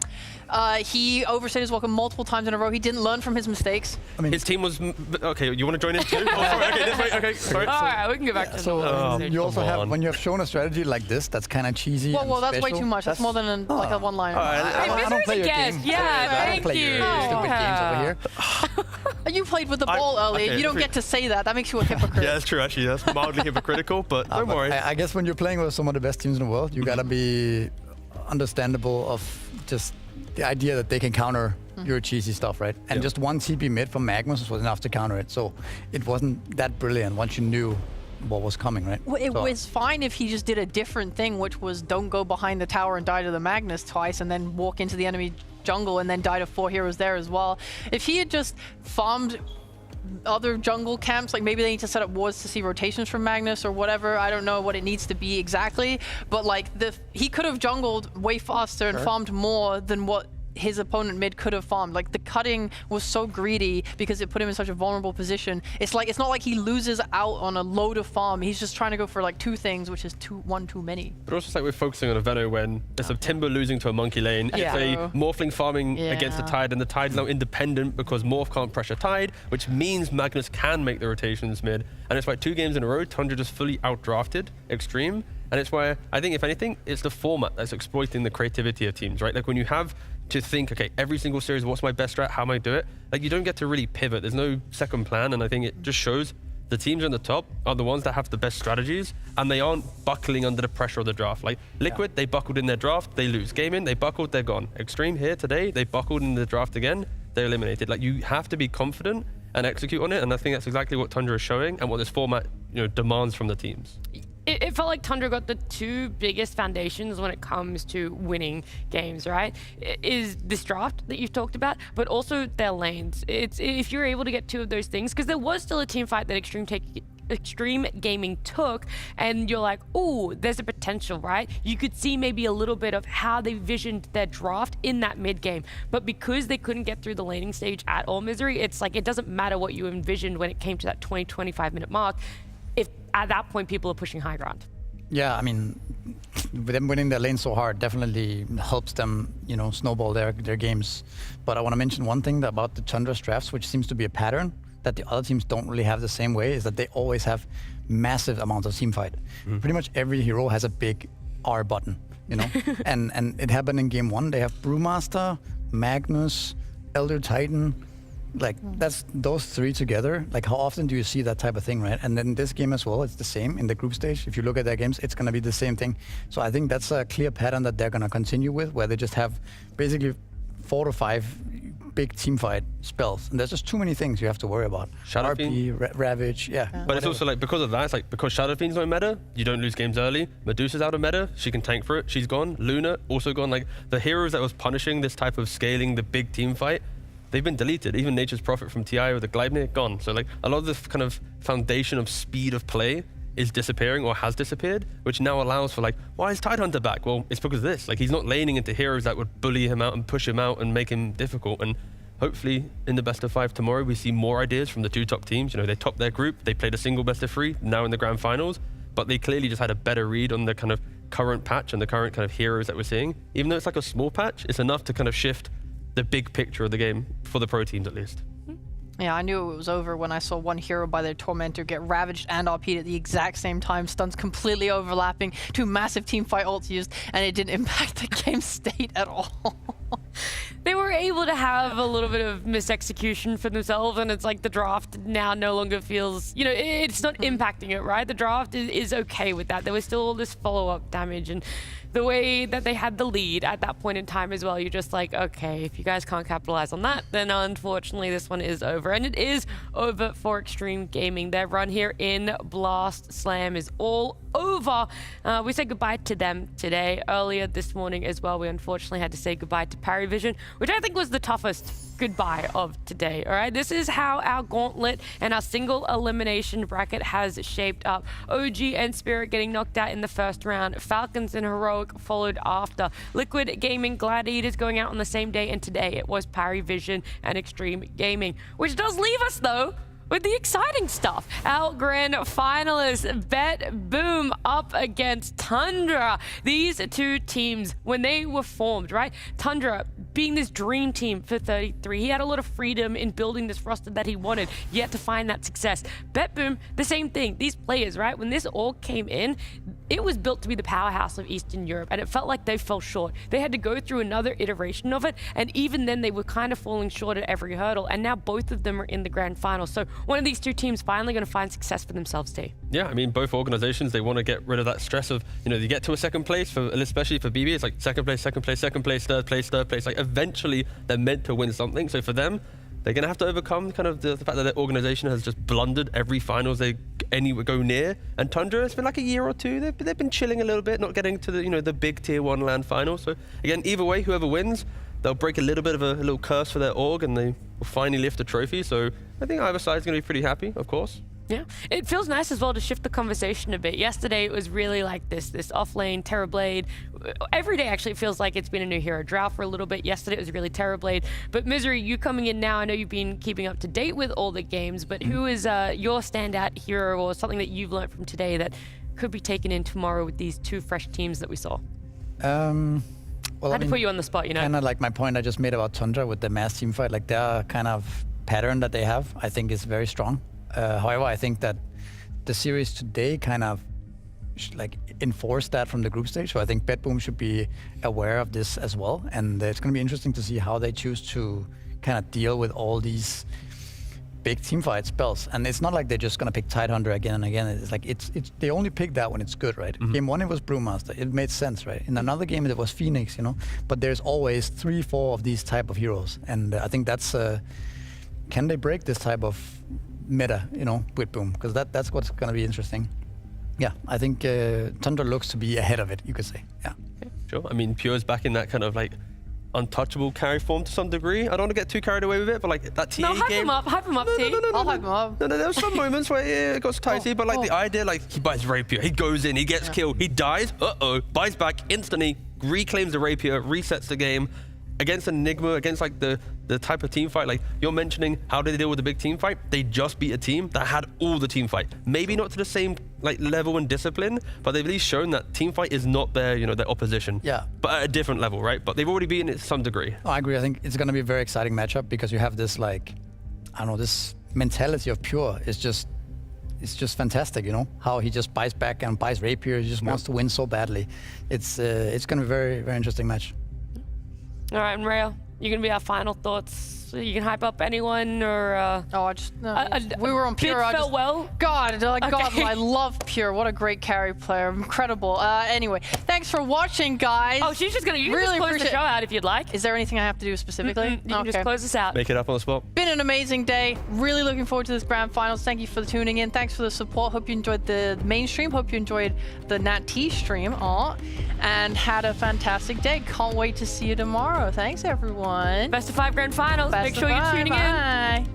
He overstayed his welcome multiple times in a row. He didn't learn from his mistakes. I mean, his team was... Okay, you want to join in too? Oh, sorry, okay, this way, okay, sorry. All right, we can go back to the you also have, when you have shown a strategy like this, that's kind of cheesy. Well, that's way too much. That's more than like a one-liner. I don't play your game. Yeah, thank you. Stupid games over here. You played with the ball earlier. You don't get to say that. That makes you a hypocrite. Yeah, that's true, actually. That's mildly hypocritical, but don't worry. I guess when you're playing with some of the best teams in the world, you gotta be understandable of just the idea that they can counter your cheesy stuff, right? And just one TP mid from Magnus was enough to counter it. So it wasn't that brilliant once you knew what was coming, right? Well, it So- was fine if he just did a different thing, which was don't go behind the tower and die to the Magnus twice and then walk into the enemy jungle and then die to 4 heroes there as well. If he had just farmed other jungle camps, like maybe they need to set up wards to see rotations from Magnus or whatever. I don't know what it needs to be exactly, but like he could have jungled way faster and farmed more than what his opponent mid could have farmed. Like the cutting was so greedy because it put him in such a vulnerable position. It's not like he loses out on a load of farm. He's just trying to go for like 2 things, which is one too many. But also it's like we're focusing on a Veno when it's a Timber losing to a Monkey lane. Yeah. It's a Morphling farming against the Tide, and the Tide's now independent because Morph can't pressure Tide, which means Magnus can make the rotations mid. And it's like 2 games in a row, Tundra just fully outdrafted Xtreme. And it's why I think, if anything, it's the format that's exploiting the creativity of teams, right? Like when you have to think, okay, every single series, what's my best strat? How am I do it? Like you don't get to really pivot. There's no second plan. And I think it just shows the teams on the top are the ones that have the best strategies, and they aren't buckling under the pressure of the draft. Like Liquid, they buckled in their draft, they lose. Gaming, they buckled, they're gone. Xtreme here today, they buckled in the draft again, they're eliminated. Like you have to be confident and execute on it. And I think that's exactly what Tundra is showing and what this format, demands from the teams. It felt like Tundra got the 2 biggest foundations when it comes to winning games, right? Is this draft that you've talked about, but also their lanes. If you're able to get 2 of those things, because there was still a team fight that Xtreme Gaming took, and you're like, oh, there's a potential, right? You could see maybe a little bit of how they visioned their draft in that mid game, but because they couldn't get through the laning stage at all, Misery, it's like it doesn't matter what you envisioned when it came to that 20-25 minute mark. If at that point people are pushing high ground. Yeah, I mean, with them winning their lane so hard definitely helps them, snowball their games. But I want to mention one thing about the Tundra's drafts, which seems to be a pattern that the other teams don't really have the same way, is that they always have massive amounts of team fight. Pretty much every hero has a big R button, and it happened in game 1. They have Brewmaster, Magnus, Elder Titan. Like that's those 3 together. Like how often do you see that type of thing, right? And then this game as well, it's the same in the group stage. If you look at their games, it's gonna be the same thing. So I think that's a clear pattern that they're gonna continue with, where they just have basically 4 to 5 big team fight spells, and there's just too many things you have to worry about. Shadow RP, Fiend. Ravage, But whatever. it's also like, because of that, it's like, because Shadow Fiend's not meta, you don't lose games early. Medusa's out of meta, she can tank for it, she's gone. Luna, also gone. Like the heroes that was punishing this type of scaling the big team fight, they've been deleted. Even Nature's Prophet from TI with the Gleipnir, gone. So like a lot of this kind of foundation of speed of play is disappearing or has disappeared, which now allows for like, why is Tidehunter back? Well, it's because of this. Like he's not laning into heroes that would bully him out and push him out and make him difficult. And hopefully in the best of 5 tomorrow, we see more ideas from the 2 top teams. They topped their group, they played a single best of 3, now in the grand finals, but they clearly just had a better read on the kind of current patch and the current kind of heroes that we're seeing. Even though it's like a small patch, it's enough to kind of shift the big picture of the game for the pro teams at least. Yeah, I knew it was over when I saw one hero by their Tormentor get ravaged and RP'd at the exact same time, stuns completely overlapping, 2 massive team fight ults used, and it didn't impact the game state at all. They were able to have a little bit of misexecution for themselves, and it's like the draft now no longer feels, it's not impacting it, right? The draft is okay with that. There was still all this follow-up damage, and the way that they had the lead at that point in time as well, you're just like, okay, if you guys can't capitalize on that, then unfortunately this one is over. And it is over for Xtreme Gaming. Their run here in Blast Slam is all over. We said goodbye to them today. Earlier this morning as well, we unfortunately had to say goodbye to PARIVISION, which I think was the toughest goodbye of today. All right, this is how our gauntlet and our single elimination bracket has shaped up. OG and Spirit getting knocked out in the first round. Falcons and Heroic followed after. Liquid Gaming, Gladiators going out on the same day, and today it was PARIVISION and Xtreme Gaming, which does leave us though with the exciting stuff. Our grand finalists, BetBoom up against Tundra. These 2 teams, when they were formed, right? Tundra being this dream team for 33. He had a lot of freedom in building this roster that he wanted, yet to find that success. BetBoom, the same thing. These players, right? When this all came in, it was built to be the powerhouse of Eastern Europe, and it felt like they fell short. They had to go through another iteration of it, and even then they were kind of falling short at every hurdle, and now both of them are in the grand final. So one of these 2 teams finally going to find success for themselves too. Yeah, I mean, both organizations, they want to get rid of that stress of, they get to a second place, especially for BB, it's like second place, third place. Like eventually they're meant to win something. So for them, they're going to have to overcome kind of the fact that their organization has just blundered every finals they go near. And Tundra, it's been like a year or two. They've been chilling a little bit, not getting to the big tier 1 LAN final. So again, either way, whoever wins, they'll break a little bit of a little curse for their org, and they will finally lift a trophy. So I think either side's going to be pretty happy, of course. Yeah, it feels nice as well to shift the conversation a bit. Yesterday it was really like this off-lane Terrorblade. Every day actually it feels like it's been a new hero drought for a little bit. Yesterday it was really Terrorblade. But Misery, you coming in now, I know you've been keeping up to date with all the games, but who is your standout hero or something that you've learned from today that could be taken in tomorrow with these 2 fresh teams that we saw? Well, I had to put you on the spot, Kind of like my point I just made about Tundra with the mass team fight, like their kind of pattern that they have, I think is very strong. However, I think that the series today kind of enforced that from the group stage. So I think BetBoom should be aware of this as well. And it's going to be interesting to see how they choose to kind of deal with all these big team fight spells. And it's not like they're just going to pick Tidehunter again and again. It's like they only pick that when it's good, right? Game 1 it was Brewmaster. It made sense, right? In another game it was Phoenix, But there's always 3-4 of these type of heroes. And I think that's can they break this type of meta, with Boom, because that's what's going to be interesting. Yeah, I think Tundra looks to be ahead of it, you could say. Yeah. Okay, sure. I mean, Pure's back in that kind of like untouchable carry form to some degree. I don't want to get too carried away with it, but like that TA game. Hype him up, T. I'll hype him up. No, there was some moments where it got tighty, but like the idea, like he buys Rapier, he goes in, he gets killed, he dies, buys back instantly, reclaims the Rapier, resets the game. Against Enigma, against like the type of team fight, like you're mentioning, how did they deal with the big team fight? They just beat a team that had all the team fight. Maybe not to the same like level and discipline, but they've at least shown that team fight is not their opposition. Yeah. But at a different level, right? But they've already beaten it to some degree. I agree. I think it's going to be a very exciting matchup because you have this this mentality of Pure is just. It's just fantastic, how he just buys back and buys Rapier. He just wants to win so badly. It's going to be a very, very interesting match. All right, Mario, you're going to be our final thoughts. You can hype up anyone or... we were on Pure. Felt well? God, I love Pure. What a great carry player. Incredible. Anyway, thanks for watching, guys. Oh, she's just going to... You can just close the show out if you'd like. Is there anything I have to do specifically? You can just close this out. Make it up on the spot. Been an amazing day. Really looking forward to this grand finals. Thank you for tuning in. Thanks for the support. Hope you enjoyed the main stream. Hope you enjoyed the Nat T stream. And had a fantastic day. Can't wait to see you tomorrow. Thanks, everyone. Best of 5 grand finals. Make sure you're tuning in.